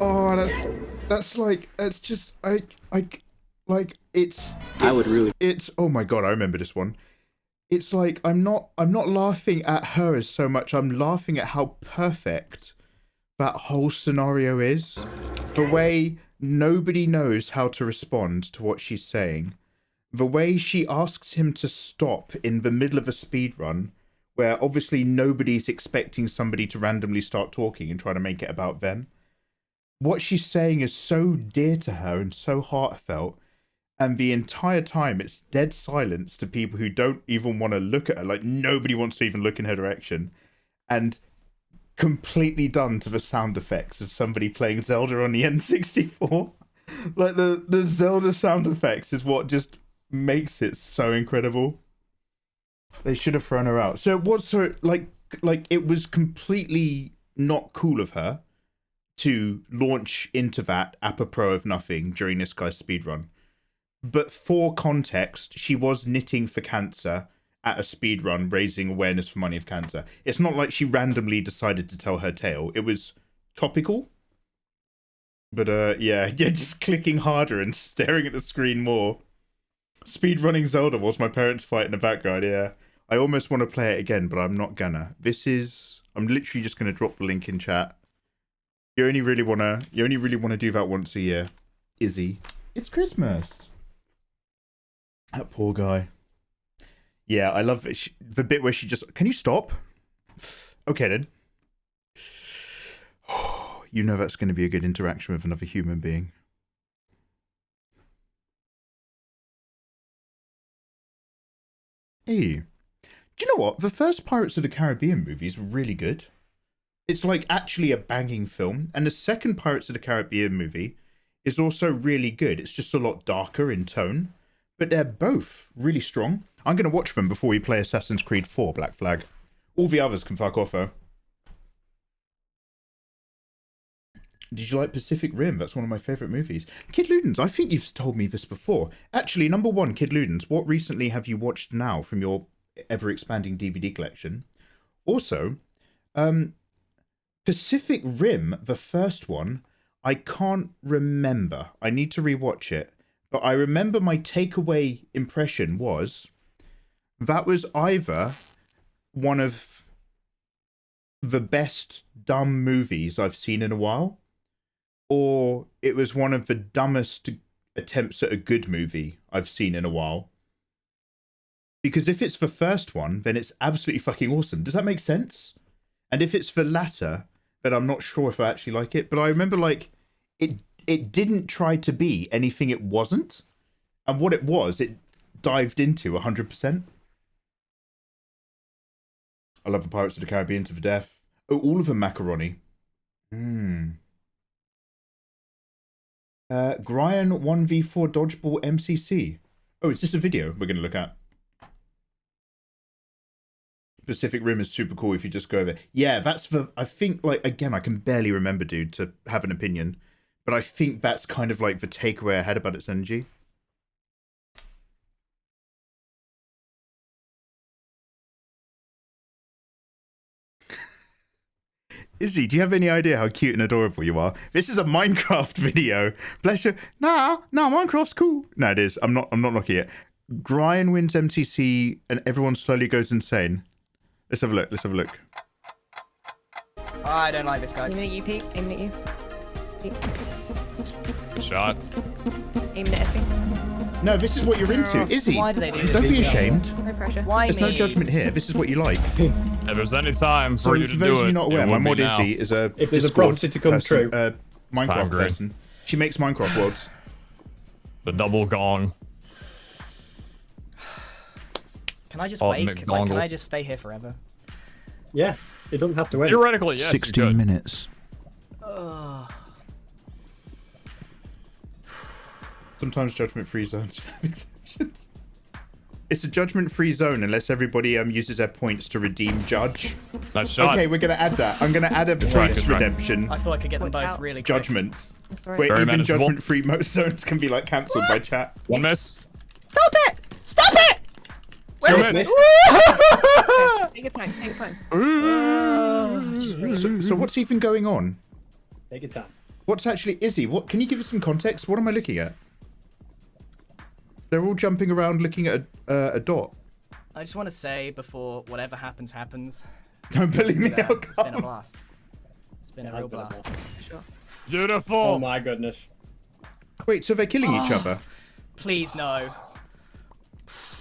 Oh, that's like, it's just it's oh my god, I remember this one. It's like I'm not laughing at her as so much. I'm laughing at how perfect that whole scenario is. The way nobody knows how to respond to what she's saying. The way she asks him to stop in the middle of a speed run, where obviously nobody's expecting somebody to randomly start talking and try to make it about them. What she's saying is so dear to her and so heartfelt. And the entire time, it's dead silence to people who don't even want to look at her. Like, nobody wants to even look in her direction. And completely done to the sound effects of somebody playing Zelda on the N64. Like, the Zelda sound effects is what just makes it so incredible. They should have thrown her out. So, what's her... Like, it was completely not cool of her to launch into that apropos of nothing during this guy's speedrun. But for context, she was knitting for cancer at a speedrun, raising awareness for money of cancer. It's not like she randomly decided to tell her tale. It was topical. But yeah, just clicking harder and staring at the screen more. Speedrunning Zelda whilst my parents fight in the background, yeah. I almost want to play it again, but I'm not gonna. I'm literally just gonna drop the link in chat. You only really wanna do that once a year. Izzy. It's Christmas. That poor guy. Yeah, I love it. The bit where she just... Can you stop? Okay, then. You know that's going to be a good interaction with another human being. Hey. Do you know what? The first Pirates of the Caribbean movie is really good. It's like actually a banging film. And the second Pirates of the Caribbean movie is also really good. It's just a lot darker in tone. But they're both really strong. I'm going to watch them before we play Assassin's Creed 4 Black Flag. All the others can fuck off, though. Did you like Pacific Rim? That's one of my favourite movies. Kid Ludens, I think you've told me this before. Actually, number one, Kid Ludens, what recently have you watched now from your ever-expanding DVD collection? Also, Pacific Rim, the first one, I can't remember. I need to rewatch it. But I remember my takeaway impression was that was either one of the best dumb movies I've seen in a while, or it was one of the dumbest attempts at a good movie I've seen in a while. Because if it's the first one, then it's absolutely fucking awesome. Does that make sense? And if it's the latter, then I'm not sure if I actually like it. But I remember, like, it didn't try to be anything it wasn't. And what it was, it dived into 100%. I love the Pirates of the Caribbean to the death. Oh, all of them macaroni. Gryan 1v4 Dodgeball MCC. Oh, is this a video we're going to look at? Pacific Rim is super cool if you just go over. Yeah, that's for, I think, like, again, I can barely remember, dude, to have an opinion. But I think that's kind of like the takeaway I had about its energy. Izzy, do you have any idea how cute and adorable you are? This is a Minecraft video. Bless you. Nah, Minecraft's cool. No, it is. I'm not knocking it. Brian wins MTC and everyone slowly goes insane. Let's have a look. Let's have a look. I don't like this, guys. Aiming at you, Pete. Aiming at you. Pete. Good shot. Aiming at Effie. No, this is what you're into. Izzy, Why do they do this? don't be ashamed. No pressure. Why There's me? no judgment here. This is what you like. If there's any time for you to for those do of you it, not aware, it my would be mod now. Izzy is a If there's a Discord prophecy to come person, true. Minecraft time green. person. She makes Minecraft worlds. The double gong. Can I just Oh, wait? Like, can McDonald. I just stay here forever? Yeah, it doesn't have to wait. Theoretically, yes. 16 minutes. Ugh. Sometimes judgment-free zones have exceptions. It's a judgment-free zone unless everybody uses their points to redeem judge. Nice shot. Okay, we're gonna add that. I'm gonna add a points redemption. I thought I could get them both really quick. Judgment. Sorry. Where Very even manageable. judgment-free zones can be like cancelled by chat. One miss. Stop it! Stop it! Two Where is miss. this? Take your time. Take your time. So what's even going on? Take your time. What's actually Izzy? What can you give us some context? What am I looking at? They're all jumping around looking at a dot. I just want to say before whatever happens, Don't believe me. How it's been a come? blast. It's been a real blast. Sure. Beautiful. Oh my goodness. Wait, so they're killing each other? Please no.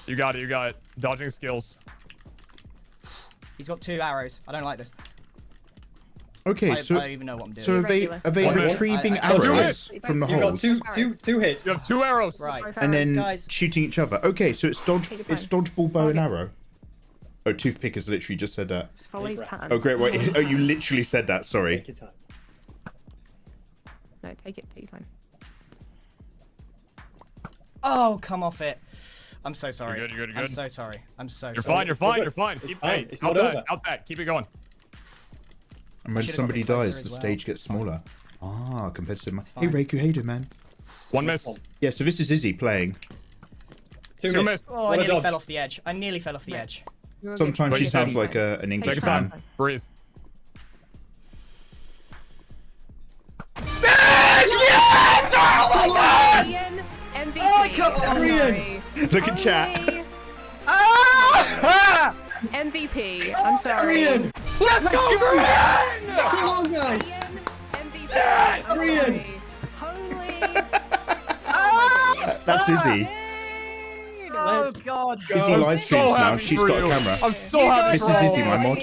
You got it. You got it. Dodging skills. He's got 2 arrows. I don't like this. Okay, I so don't even know what I'm doing. so are they One minute. retrieving I- arrows from the You've got holes two hits. You have 2 arrows. Right. and then Guys. shooting each other? Okay, so it's dodgeball bow and Okay. arrow. Oh, Toothpick has literally just said that. Just follow his pattern. Oh, great. Wait. Oh, you literally said that. Sorry. Take your time. No, take it. Take your time. Oh, come off it. I'm so sorry. You're good, you're good, you're I'm good. so sorry. I'm so You're sorry. fine. You're fine. You're fine. It's Keep fine. hey, It's out not that. over. Out that. Keep it going. And when should've got somebody me closer dies, as the well. stage gets smaller. Ah, competitive. Hey, fine. Reiku, how you doing, man? One miss. Yeah, so this is Izzy playing. Two miss. Oh, I nearly fell off the edge. I nearly fell off the edge. You're Sometimes okay. she Take sounds your like time. an Take English your time. man. Breathe. Yes! Oh my god! Ian, MVP. Oh, come on, I'm Ian. sorry. Look at chat. Ah! MVP. I'm sorry. Ian. Let's go, Brian! Come on, guys. Ian, MVP. Yes! I'm Ian. sorry. Holy. That's Izzy. Oh god. Izzy I'm live so streams now. happy She's for got you. a camera. I'm so happy This for is you. Izzy, my mod.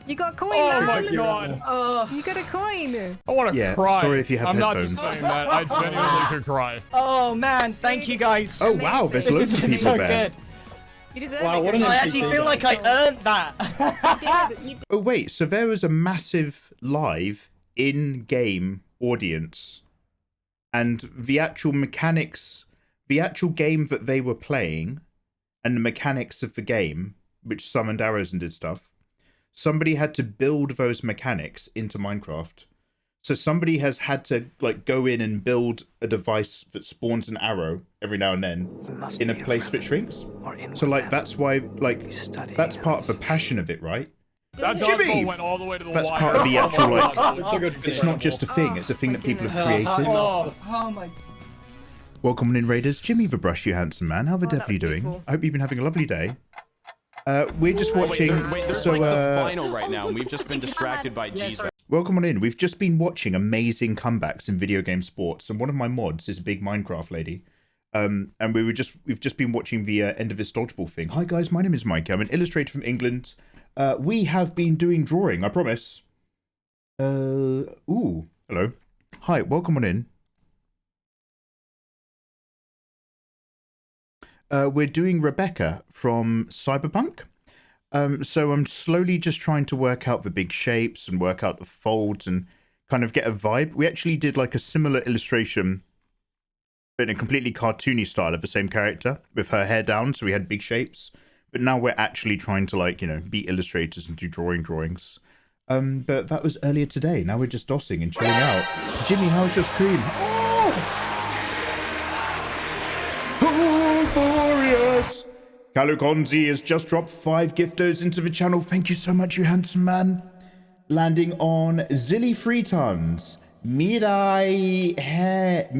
You got a coin, Oh man. my god. Oh, You got a coin. I want to Yeah, cry. sorry if you have I'm not headphones. just saying that. I genuinely could cry. oh man, thank you guys. Oh wow, there's This loads has of been people so there. good. You deserve Wow, it. what an I actually NPC, feel guys. like I earned that. You Oh wait, so there was a massive live in-game audience, and the actual mechanics, the actual game that they were playing, and the mechanics of the game, which summoned arrows and did stuff, somebody had to build those mechanics into Minecraft. So somebody has had to like go in and build a device that spawns an arrow every now and then in a place that shrinks. So like that's why like that's part of the passion of it, right? That Jimmy! dodgeball went all the way to the That's wire. part of the actual like. It's a good It's not just a thing; it's a thing that people have created. Oh my. Welcome in, Raiders. Jimmy the Brush, you handsome man. How the devil that are you was doing? beautiful. I hope you've been having a lovely day. We're just watching. There's So like the final right now, and we've just been distracted by Yeah, Jesus. sorry. welcome on in. We've just been watching amazing comebacks in video game sports, and one of my mods is a big Minecraft lady. And we've just been watching the end of this dodgeball thing. Hi guys, my name is Mike. I'm an illustrator from England. We have been doing drawing, I promise. Ooh, hello. Hi, welcome on in. We're doing Rebecca from Cyberpunk. So I'm slowly just trying to work out the big shapes and work out the folds and kind of get a vibe. We actually did like a similar illustration in a completely cartoony style of the same character with her hair down, so we had big shapes. but now we're actually trying to, like, you know, be illustrators and do drawings. But that was earlier today. Now we're just dossing and chilling out. Jimmy, how's your stream? Oh, glorious! Kalukonzi has just dropped 5 giftos into the channel. Thank you so much, you handsome man. Landing on Zilly Freetons. Mirai Hen,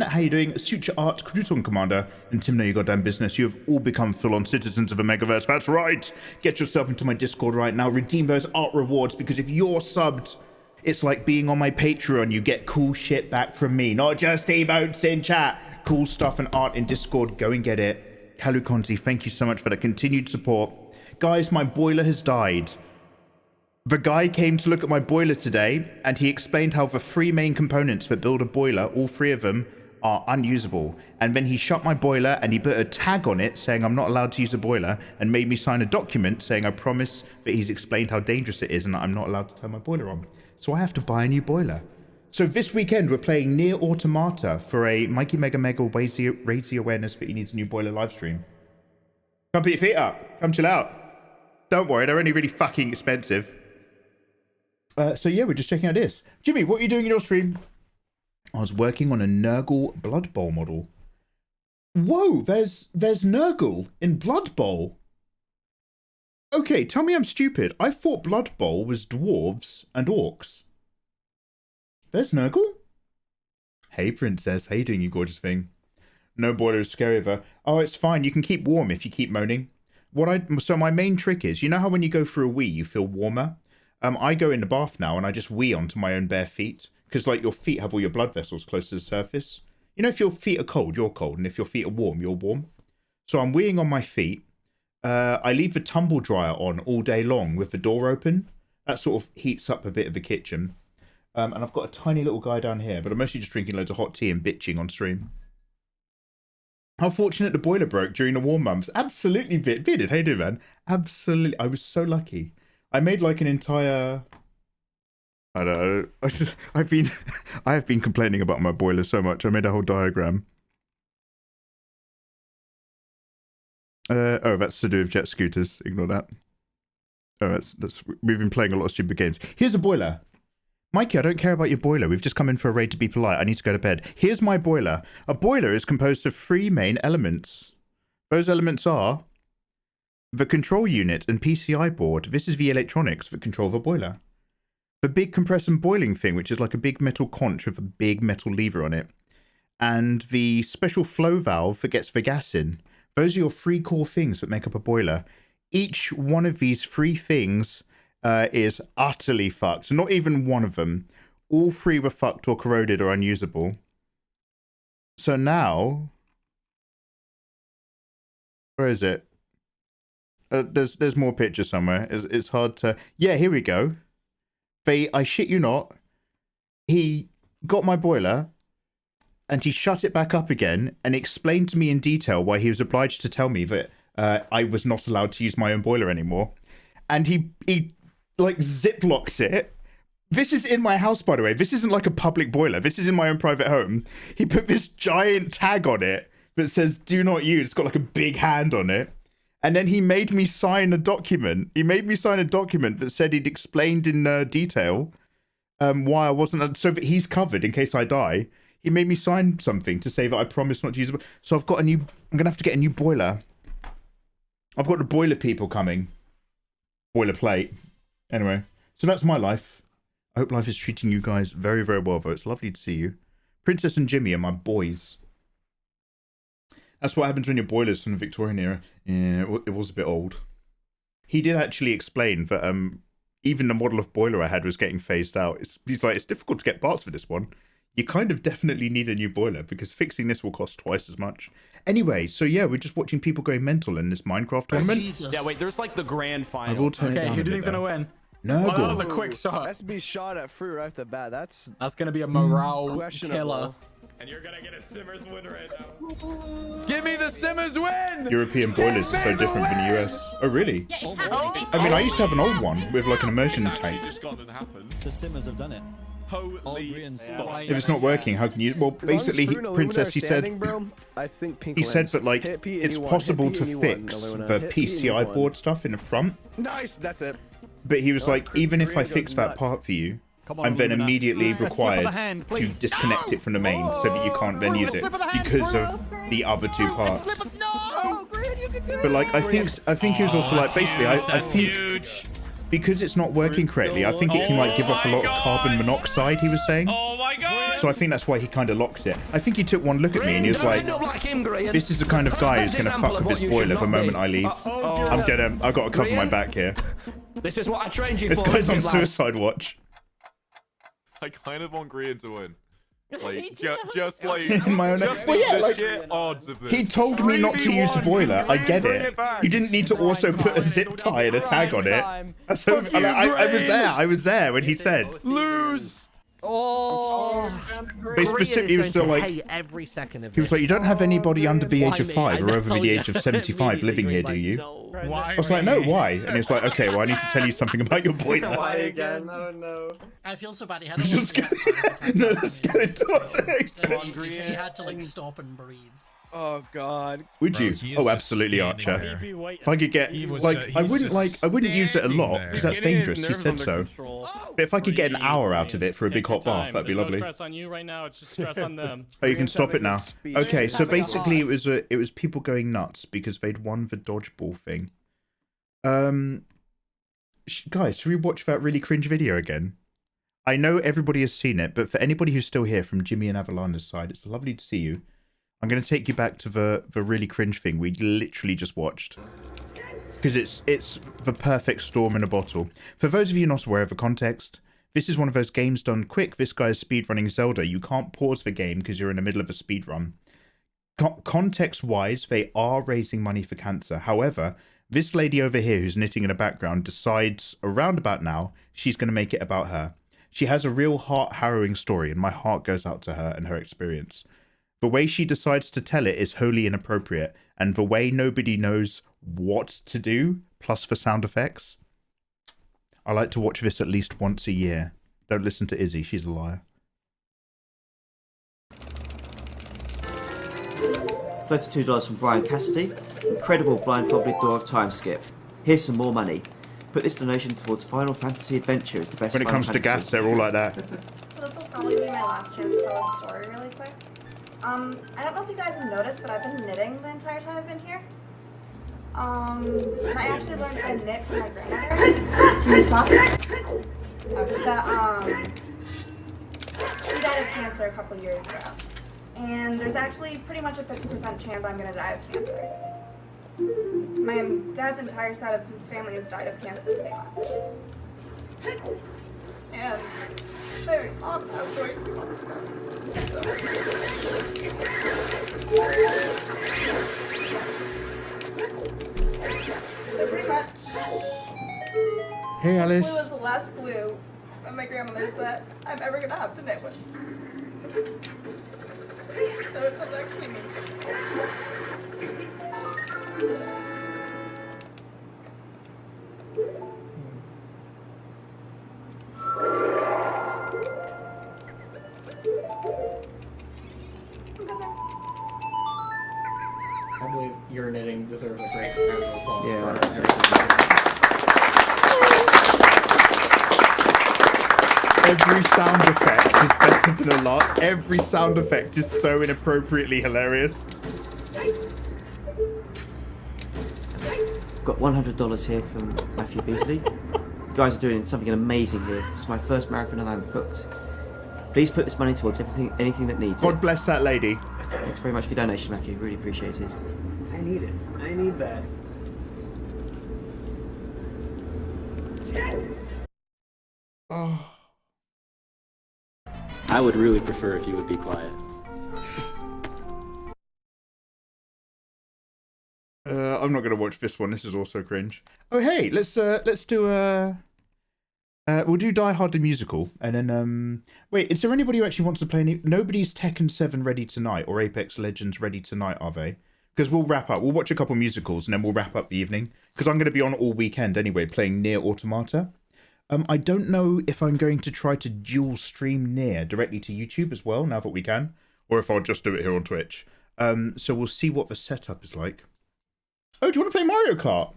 how you doing? Suture Art, Crouton Commander, and Tim, know you goddamn business. You have all become full-on citizens of the Megaverse. That's right. Get yourself into my Discord right now. Redeem those art rewards, because if you're subbed, it's like being on my Patreon. You get cool shit back from me, not just emotes in chat. Cool stuff and art in Discord. Go and get it. Kalukonzi, thank you so much for the continued support. Guys, my boiler has died. The guy came to look at my boiler today, and he explained how the 3 main components that build a boiler, all 3 of them, are unusable. And then he shut my boiler, and he put a tag on it saying I'm not allowed to use a boiler, and made me sign a document saying I promise that he's explained how dangerous it is and that I'm not allowed to turn my boiler on. So I have to buy a new boiler. So this weekend, we're playing Nier Automata for a mikeymegamega raise the awareness that he needs a new boiler live stream. Come put your feet up. Come chill out. Don't worry, they're only really fucking expensive. So yeah, we're just checking out this. Jimmy, what are you doing in your stream? I was working on a Nurgle Blood Bowl model. Whoa, there's Nurgle in Blood Bowl. Okay, tell me I'm stupid. I thought Blood Bowl was dwarves and orcs. There's Nurgle? Hey, princess. How you doing, you gorgeous thing? No boiler is scary of her. Oh, it's fine. You can keep warm if you keep moaning. So my main trick is, you know how when you go for a wee, you feel warmer? I go in the bath now and I just wee onto my own bare feet. Because, like, your feet have all your blood vessels close to the surface. You know, if your feet are cold, you're cold. And if your feet are warm, you're warm. So I'm weeing on my feet. I leave the tumble dryer on all day long with the door open. That sort of heats up a bit of the kitchen. And I've got a tiny little guy down here. But I'm mostly just drinking loads of hot tea and bitching on stream. How fortunate the boiler broke during the warm months. Absolutely bearded. How you doing, man? Absolutely. I was so lucky. I made like an entire... I don't know. I have been complaining about my boiler so much. I made a whole diagram. Oh, that's to do with jet scooters. Ignore that. Oh, we've been playing a lot of stupid games. Here's a boiler. Mikey, I don't care about your boiler. We've just come in for a raid to be polite. I need to go to bed. Here's my boiler. A boiler is composed of 3 main elements. Those elements are the control unit and PCI board. This is the electronics that control the boiler. The big compress and boiling thing, which is like a big metal conch with a big metal lever on it. And the special flow valve that gets the gas in. Those are your 3 core things that make up a boiler. Each one of these 3 things is utterly fucked. Not even one of them. All 3 were fucked or corroded or unusable. So now... Where is it? There's more pictures somewhere. It's hard to... Yeah, here we go. I shit you not, he got my boiler and he shut it back up again and explained to me in detail why he was obliged to tell me that I was not allowed to use my own boiler anymore. And he like ziplocks it. This is in my house, by the way. This isn't like a public boiler. This is in my own private home. He put this giant tag on it that says do not use. It's got like a big hand on it. And then he made me sign a document. He made me sign a document that said he'd explained in detail why I wasn't... So that he's covered in case I die. He made me sign something to say that I promised not to use it. So I've got a new... I'm going to have to get a new boiler. I've got the boiler people coming. Boilerplate. Anyway. So that's my life. I hope life is treating you guys very, very well, though. It's lovely to see you. Princess and Jimmy are my boys. That's what happens when your boiler's from the Victorian era. Yeah, it was a bit old. He did actually explain that even the model of boiler I had was getting phased out. He's like, it's difficult to get parts for this one. You kind of definitely need a new boiler because fixing this will cost twice as much. Anyway, so yeah, we're just watching people going mental in this Minecraft tournament. Jesus. Yeah, wait, there's like the grand final. I will turn it down who do you think's gonna win? Nurgle. Oh, that was a quick shot. That's to be shot at free right off the bat. That's gonna be a morale questionable. killer. And you're gonna get a Simmers win right now. Give me the Simmers win! European boilers are so different than the US. Oh, really? I mean, I used to have an old one with like an immersion tank. The Simmers have done it. Holy. If it's not working, how can you? Well, basically, Princess, he said. Bro, I think pink He said wins. that like Hit Pete it's anyone, possible hit Pete to anyone, fix Aluna. the Hit Pete PCI anyone. board stuff in the front. Nice, that's it. But he was Oh, like, even if I Korean fix goes that nuts. part for you, Come on, I'm then Aluna. immediately Slip of the required hand, to please. disconnect it from the main so that you can't then use it because of the other two parts. But like, I think he was also like, basically, I think because it's not working correctly, I think it can like give off a lot of carbon monoxide. He was saying. Oh my god! So I think that's why he kind of locked it. I think he took one look at me and he was like, "This is the kind of guy who's gonna fuck with this boiler the moment I leave. I've got to cover my back here." This is what I trained you This for. guy's on isn't it, lad? suicide watch. I kind of want Green to win. Like, just like, In my own- just Well, yeah, the like, sheer odds of this. He told me not to use the boiler. I get it. You didn't need to also put a zip tie and a tag on it. So I was there when he said. Lose. Oh. But he specifically was still like, every second of he was like, you don't have anybody under the age of 5 or over the told age you. of 75 living here, do you? Why? I was like, no, why? And he was like, okay, well, I need to tell you something about your boiler. Why again? Oh no. I feel so bad. He had to no, let's get into it. He had to like stop and breathe. Oh god. Would Bro, you? he is Oh, just absolutely, standing Archer. there. If I could get like, I wouldn't use it a lot because that's dangerous. He said so. But if I could get an hour out of it for a big hot bath, that'd be There's lovely. No stress on you right now. It's just stress on them. Oh, you can stop it now. Okay, so basically it was people going nuts because they'd won the dodgeball thing. Guys, should we watch that really cringe video again? I know everybody has seen it, but for anybody who's still here from Jimmy and Avalana's side, it's lovely to see you. I'm going to take you back to the really cringe thing we literally just watched. Because it's the perfect storm in a bottle. For those of you not aware of the context, this is one of those games done quick. This guy is speedrunning Zelda. You can't pause the game because you're in the middle of a speedrun. Context-wise, they are raising money for cancer. However, this lady over here who's knitting in the background decides around about now she's going to make it about her. She has a real heart-harrowing story, and my heart goes out to her and her experience. The way she decides to tell it is wholly inappropriate, and the way nobody knows what to do, plus the sound effects. I like to watch this at least once a year. Don't listen to Izzy, she's a liar. $32 from Brian Cassidy. Incredible blindfolded door of time skip. Here's some more money. Put this donation towards Final Fantasy Adventure as the best. When it comes to gas, they're all like that. So this will probably be my last chance to tell a story really quick. I don't know if you guys have noticed, but I've been knitting the entire time I've been here. And I actually learned how to knit from my grandmother. Can you stop? She died of cancer a couple years ago. And there's actually pretty much a 50% chance I'm gonna die of cancer. My dad's entire side of his family has died of cancer pretty much. And my mom passed away 3 months ago. So pretty much, Hey, Alice. this glue is the last glue of my grandmother's that I'm ever gonna have to knit with. So it does actually mean something. I believe your knitting deserves a great round of applause. Yeah. For everything. Every sound effect is better than a lot. Every sound effect is so inappropriately hilarious. Got $100 here from Matthew Beasley. You guys are doing something amazing here. This is my first marathon and I'm hooked. Please put this money towards anything that needs it. God bless that lady. Thanks very much for your donation, Matthew. Really appreciate it. I need it. I need that. Oh. I would really prefer if you would be quiet. I'm not gonna watch this one. This is also cringe. Oh hey, let's do we'll do Die Hard the musical, and then wait, is there anybody who actually wants to play any? Nobody's Tekken 7 ready tonight or Apex Legends ready tonight, are they? Because we'll wrap up. We'll watch a couple musicals and then we'll wrap up the evening. Because I'm going to be on all weekend anyway, playing Nier Automata. I don't know if I'm going to try to dual stream Nier directly to YouTube as well, now that we can, or if I'll just do it here on Twitch. So we'll see what the setup is like. Oh, do you want to play Mario Kart?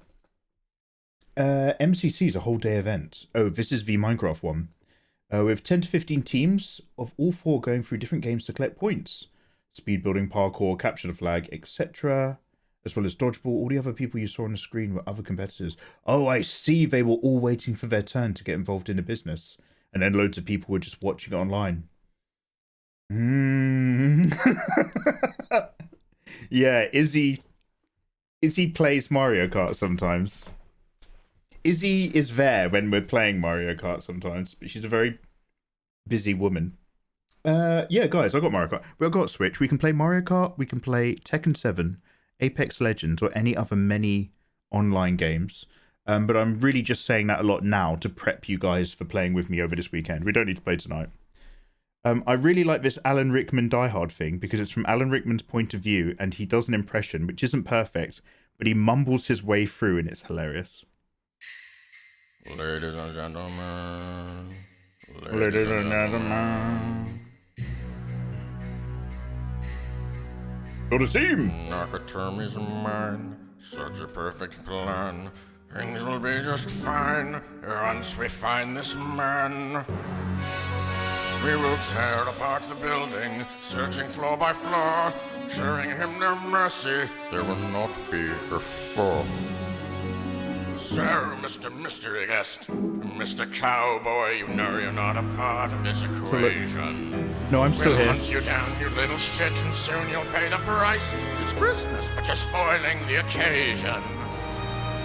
MCC is a whole day event. Oh, this is the Minecraft one. With 10 to 15 teams of all 4 going through different games to collect points. Speed building, parkour, capture the flag, etc. As well as dodgeball. All the other people you saw on the screen were other competitors. Oh, I see. They were all waiting for their turn to get involved in the business. And then loads of people were just watching it online. Yeah, Izzy plays Mario Kart sometimes. Izzy is there when we're playing Mario Kart sometimes, but she's a very busy woman. Yeah, guys, I got Mario Kart. We've got Switch. We can play Mario Kart. We can play Tekken 7, Apex Legends, or any other many online games. But I'm really just saying that a lot now to prep you guys for playing with me over this weekend. We don't need to play tonight. I really like this Alan Rickman Die Hard thing because it's from Alan Rickman's point of view, and he does an impression which isn't perfect, but he mumbles his way through, and it's hilarious. Ladies and gentlemen. Ladies and gentlemen. Go to team. Nakatomi's mine. Such a perfect plan. Things will be just fine once we find this man. We will tear apart the building, searching floor by floor, showing him no mercy. There will not be before. So, Mr. Mystery Guest, Mr. Cowboy, you know you're not a part of this equation. No, I'm still we'll here. Hunt you down, you little shit, and soon you'll pay the price. It's Christmas, but you're spoiling the occasion.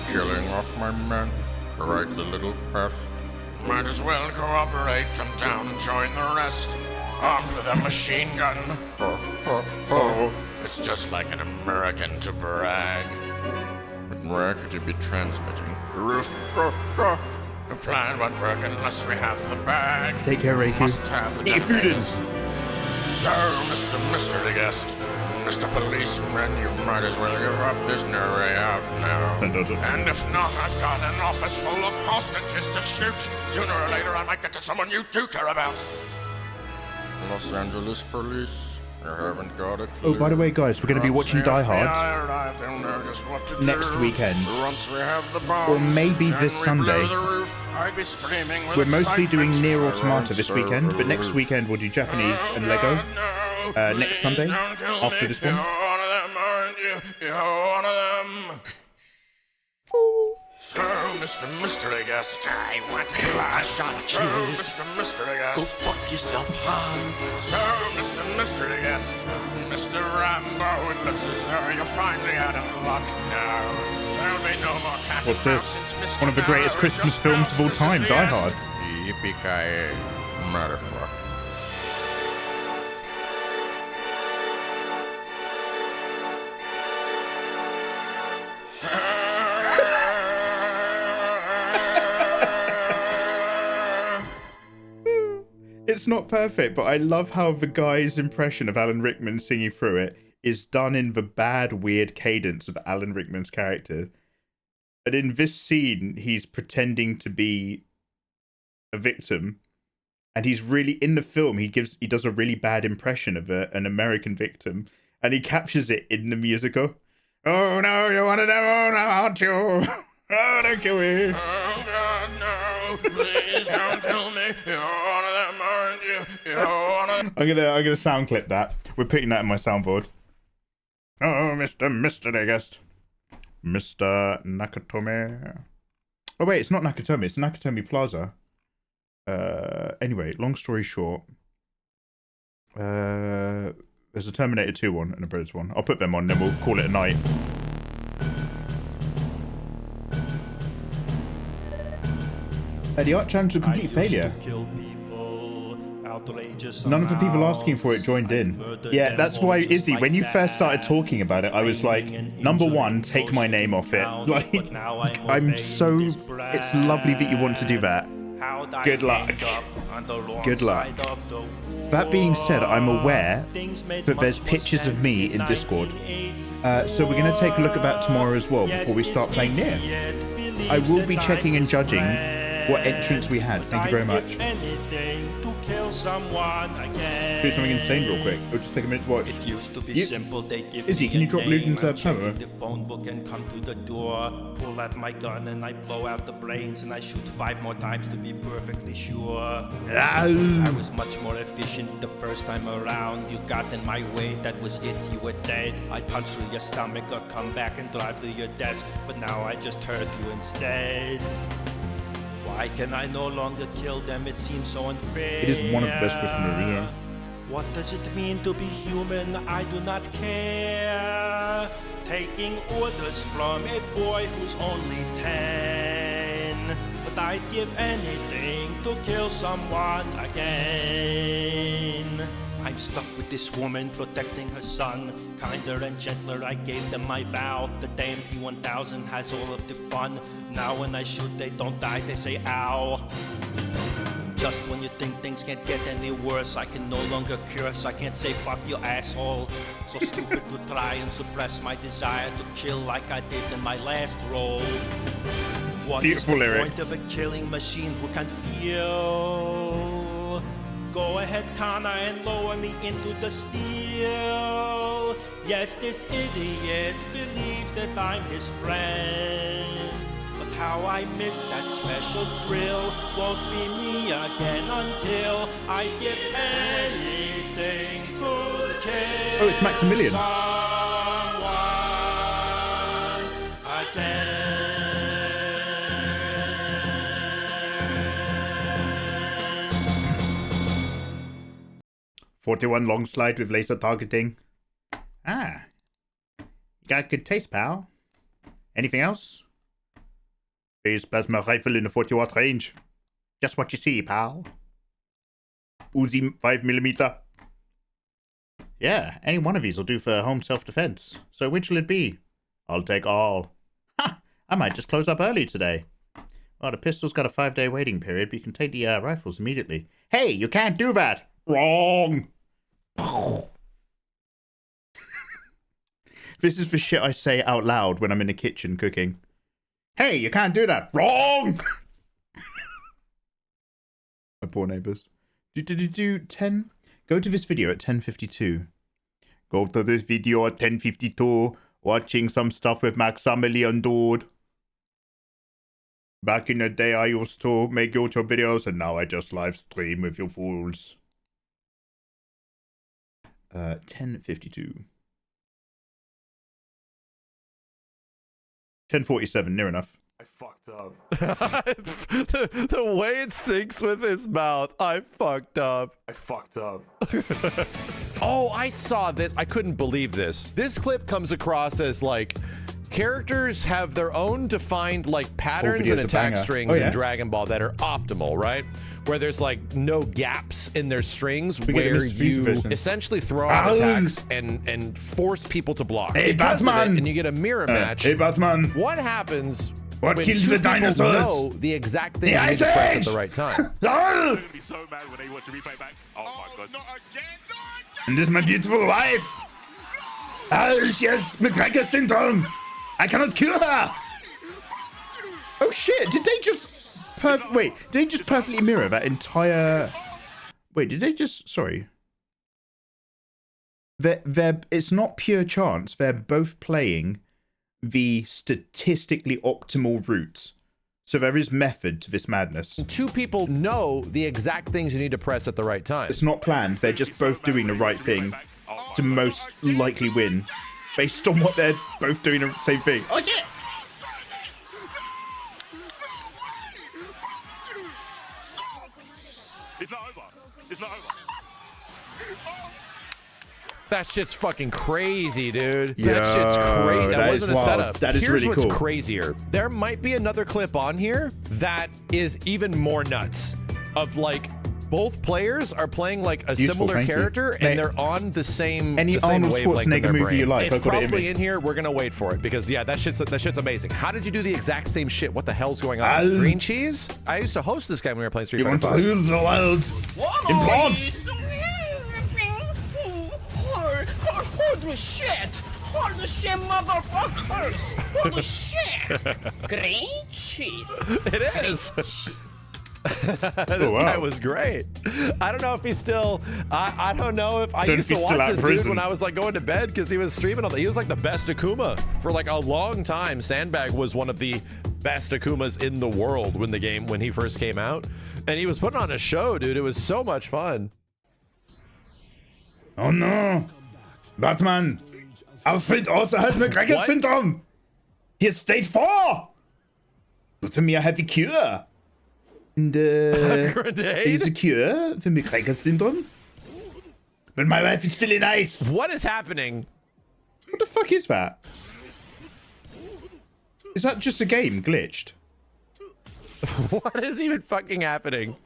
Killing off my men, quite the little pest. Might as well cooperate, come down and join the rest. Armed with a machine gun. It's just like an American to brag. But where could you be transmitting? The roof. The plan won't work unless we have the bag. Take care, Reiku. Must have the detonators. So, Mr. Mystery Guest, Mr. Policeman, you might as well give up. There's no way out now. And if not, I've got an office full of hostages to shoot. Sooner or later, I might get to someone you do care about. Los Angeles Police, you haven't got a clue. Oh, by the way, guys, we're going to be watching Die Hard next weekend. Or maybe this Sunday. We're mostly doing Nier Automata this weekend, but next weekend we'll do Japanese and Lego. Next Sunday, after this one. So, Mr. Mystery Guest, I want to flash on you. So, Mr. Mystery Guest, go fuck yourself, Hans. So, Mr. Mystery Guest, Mr. Rambo, it looks as though you're finally out of luck now. There'll be no more cat What's this? One of the greatest Christmas films of all time, Die Hard. Yippee-ki-yay, motherfucker. It's not perfect, but I love how the guy's impression of Alan Rickman singing through it is done in the bad, weird cadence of Alan Rickman's character. And in this scene, he's pretending to be a victim. And he's really, in the film, he does a really bad impression of an American victim. And he captures it in the musical. Oh no, you're one of them, oh no, aren't you? Oh, don't kill me. Oh God, no, please don't kill me. You're one of them, aren't you? You're one of them. I'm gonna sound clip that. We're putting that in my soundboard. Oh, Mr. Mystery Guest. Mr. Nakatomi. Oh wait, it's not Nakatomi, it's Nakatomi Plaza. Anyway, long story short. There's a Terminator 2 one and a Brothers one. I'll put them on, then we'll call it a night. The art challenge was a complete failure. None of the people asking for it joined in. Yeah, that's why, Izzy, when you first started talking about it, I was like, number one, take my name off it. Like, I'm so... It's lovely that you want to do that. Good luck. Good luck. That being said, I'm aware that there's pictures of me in Discord. So we're going to take a look at that tomorrow as well before we start playing Nier. I will be checking and judging what entrance we had. Thank you very much. Anything to kill someone again. Do something insane real quick. It'll just take a minute to watch. It used to be simple. They give Izzy, can you drop loot into Paano? the phone book and come to the door. Pull out my gun and I blow out the brains and I shoot 5 more times to be perfectly sure. I was much more efficient the first time around. You got in my way, that was it, you were dead. I'd punch through your stomach or come back and drive to your desk, but now I just hurt you instead. Why can I no longer kill them? It seems so unfair. It is one of the best Christmas movies, yeah. What does it mean to be human? I do not care. Taking orders from a boy who's only 10. But I'd give anything to kill someone again. I'm stuck with this woman protecting her son. Kinder and gentler, I gave them my vow. The damn T-1000 has all of the fun. Now when I shoot, they don't die, they say ow. Just when you think things can't get any worse, I can no longer curse. I can't say fuck you asshole. So stupid to try and suppress my desire to kill like I did in my last role. What is the point of a killing machine who can feel? Go ahead, Cara, and lower me into the steel. Yes, this idiot believes that I'm his friend. But how I miss that special thrill won't be me again until I give anything to kill. Oh, it's Maximilian. Someone again. 41 long slide with laser targeting. Ah. You got good taste, pal. Anything else? Phase plasma rifle in the 40-watt range. Just what you see, pal. Uzi 5mm. Yeah, any one of these will do for home self-defense. So which will it be? I'll take all. Ha! I might just close up early today. Well, the pistol's got a 5-day waiting period, but you can take the rifles immediately. Hey, you can't do that! Wrong! This is the shit I say out loud when I'm in the kitchen cooking. Hey, you can't do that! Wrong! My poor neighbours. Do 10? Go to this video at 10:52. Go to this video at 10:52. Watching some stuff with Maximilian, dude. Back in the day, I used to make YouTube videos, and now I just live stream with you fools. 10:52. 10:47, near enough. I fucked up. the way it syncs with his mouth, I fucked up. I fucked up. Oh, I saw this. I couldn't believe this. This clip comes across as like characters have their own defined like patterns and attack strings in Dragon Ball that are optimal, right? Where there's like no gaps in their strings where you essentially throw out attacks and force people to block. Hey, Batman! And you get a mirror match. Hey, Batman! What happens What when kills two the people dinosaurs? know the exact thing you need to press at the right time? I'm gonna be so mad when they watch a replay back. Oh my god. Not again! And this is my beautiful wife! Oh, she has McGregor syndrome! I cannot kill her! Oh shit, did they just... Wait, did they just perfectly mirror that entire... Wait, did they just... Sorry. It's not pure chance. They're both playing the statistically optimal route. So there is method to this madness. Two people know the exact things you need to press at the right time. It's not planned. They're just both doing the right thing to most likely win. Based on what they're both doing the same thing. Oh shit! It's not over. It's not over. That shit's fucking crazy, dude. Yo, that shit's crazy. That wasn't a wild. setup. That is Here's really what's cool. crazier. There might be another clip on here that is even more nuts. Of like, both players are playing like a similar character and they're on the same Arnold wavelength in Schwarzenegger their movie brain. you like, It's I've got it in probably me. in here. We're gonna wait for it because yeah, that shit's amazing. How did you do the exact same shit? What the hell's going on? Green cheese? I used to host this guy when we were playing Street Fighter. You want to rule the world in blood? Holy shit! Holy shit, motherfuckers! Holy shit! Green cheese! It is. Green cheese. This guy was great. I don't know if he's still. I don't know if I used to watch this dude when I was like going to bed because he was streaming all that. He was like the best Akuma for like a long time. Sandbag was one of the best Akumas in the world when he first came out, and he was putting on a show, dude. It was so much fun. Oh no, Batman! Alfred also has McGregor syndrome. He is stage 4. Give me a heavy cure. And is a cure for McGregor syndrome? But my wife is still in ice. What is happening? What the fuck is that? Is that just a game glitched? What is even fucking happening?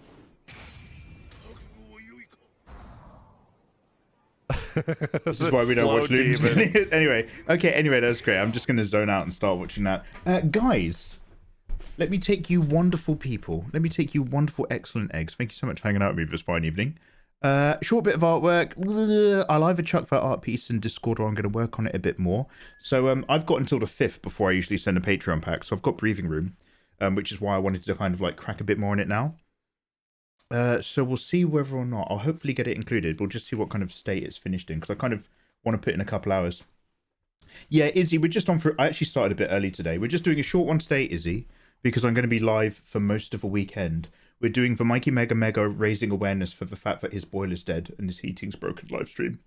This is why we don't watch Looney Tunes. Anyway, that's great. I'm just going to zone out and start watching that. Guys, let me take you wonderful people. Let me take you wonderful, excellent eggs. Thank you so much for hanging out with me this fine evening. Short bit of artwork. I'll either chuck that art piece in Discord or I'm going to work on it a bit more. So I've got until the 5th before I usually send a Patreon pack. So I've got breathing room, which is why I wanted to kind of like crack a bit more on it now. So we'll see whether or not. I'll hopefully get it included. We'll just see what kind of state it's finished in, because I kind of want to put in a couple hours. Yeah, Izzy, we're just on for... I actually started a bit early today. We're just doing a short one today, Izzy, because I'm going to be live for most of the weekend. We're doing the mikeymegamega raising awareness for the fact that his boiler's dead and his heating's broken live stream.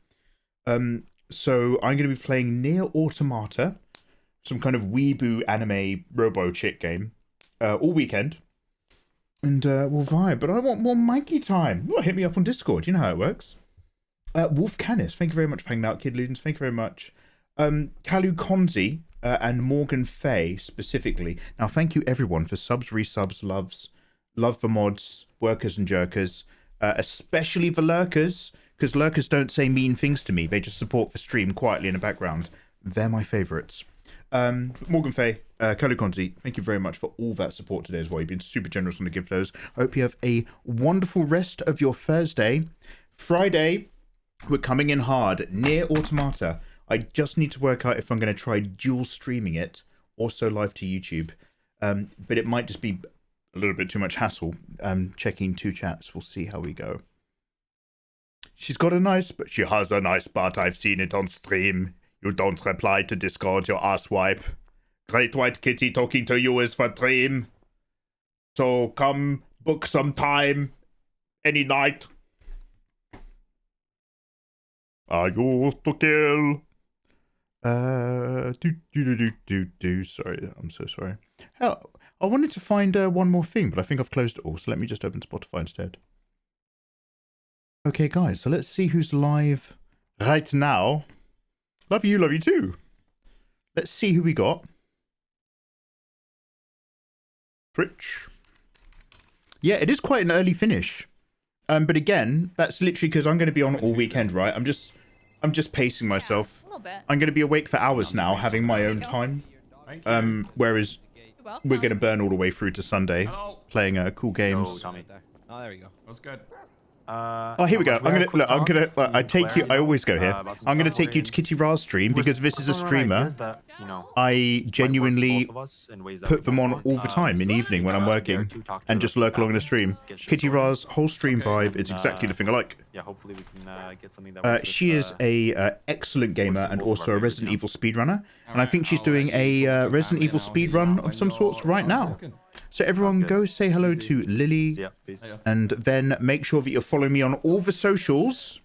So I'm going to be playing Nier Automata, some kind of weeboo anime robo chick game, all weekend. And we'll vibe, but I want more Mikey time. Well, hit me up on Discord. You know how it works. Wolf Canis, thank you very much for hanging out. Kid Ludens, thank you very much. Kalu Konzi and Morgan Fay specifically. Now, thank you everyone for subs, resubs, loves, love the mods, workers and jerkers, especially the lurkers, because lurkers don't say mean things to me. They just support the stream quietly in the background. They're my favourites. Morgan Fay, Kalu Konzi, thank you very much for all that support today as well. You've been super generous on the gift those. I hope you have a wonderful rest of your Thursday. Friday, we're coming in hard. Nier Automata. I just need to work out if I'm going to try dual streaming it, also live to YouTube. But it might just be a little bit too much hassle checking 2 chats. We'll see how we go. She's got a nice, but she has a nice butt. I've seen it on stream. You don't reply to Discord, your asswipe. Great White Kitty talking to you is the dream. So come book some time any night. I used to kill. Sorry, I'm so sorry. Hell, I wanted to find one more thing, but I think I've closed it all. So let me just open Spotify instead. Okay, guys, so let's see who's live right now. Love you too. Let's see who we got. Twitch. Yeah, it is quite an early finish. But again, that's literally because I'm going to be on all weekend, right? I'm just pacing myself. I'm going to be awake for hours now, having my own time. Whereas we're going to burn all the way through to Sunday, playing cool games. Oh, there we go. That's good. Oh, here we go. I always go here. I'm gonna take you to Kitty Ra's stream because this is a streamer. I genuinely put them on all the time in the evening when I'm working and just lurk along in the stream. Kitty Ra's whole stream vibe is exactly the thing I like. Yeah, hopefully we can get something that she is a excellent gamer and also a Resident Evil speedrunner, and I think she's doing a Resident Evil speedrun of some sorts right now. So everyone go say hello to Lily, and then make sure that you're following me on all the socials.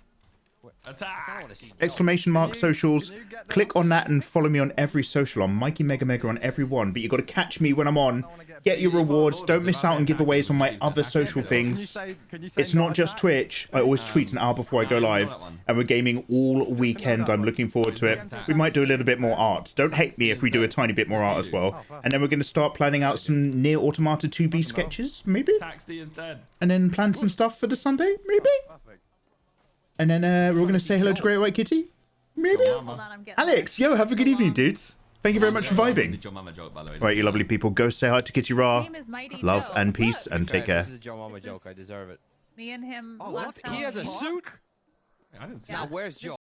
Exclamation mark socials. Click on that and follow me on every social. On mikeymegamega on every one. But you got to catch me when I'm on. Get your rewards. Don't miss out on giveaways on my other social things. It's not just Twitch. I always tweet an hour before I go live. And we're gaming all weekend. I'm looking forward to it. We might do a little bit more art. Don't hate me if we do a tiny bit more art as well. And then we're going to start planning out some Nier Automata 2B sketches, maybe? And then plan some stuff for the Sunday, maybe? And then we're all going to say hello to Great White Kitty? Maybe? Alex, yo, have a good evening, dudes. Thank you very much for vibing. Right, you lovely people, go say hi to Kitty Ra. Love and peace, and take care. This is a Joe Mama joke. I deserve it. Me and him. Oh, what? He has a suit? I didn't see Now, where's Joe?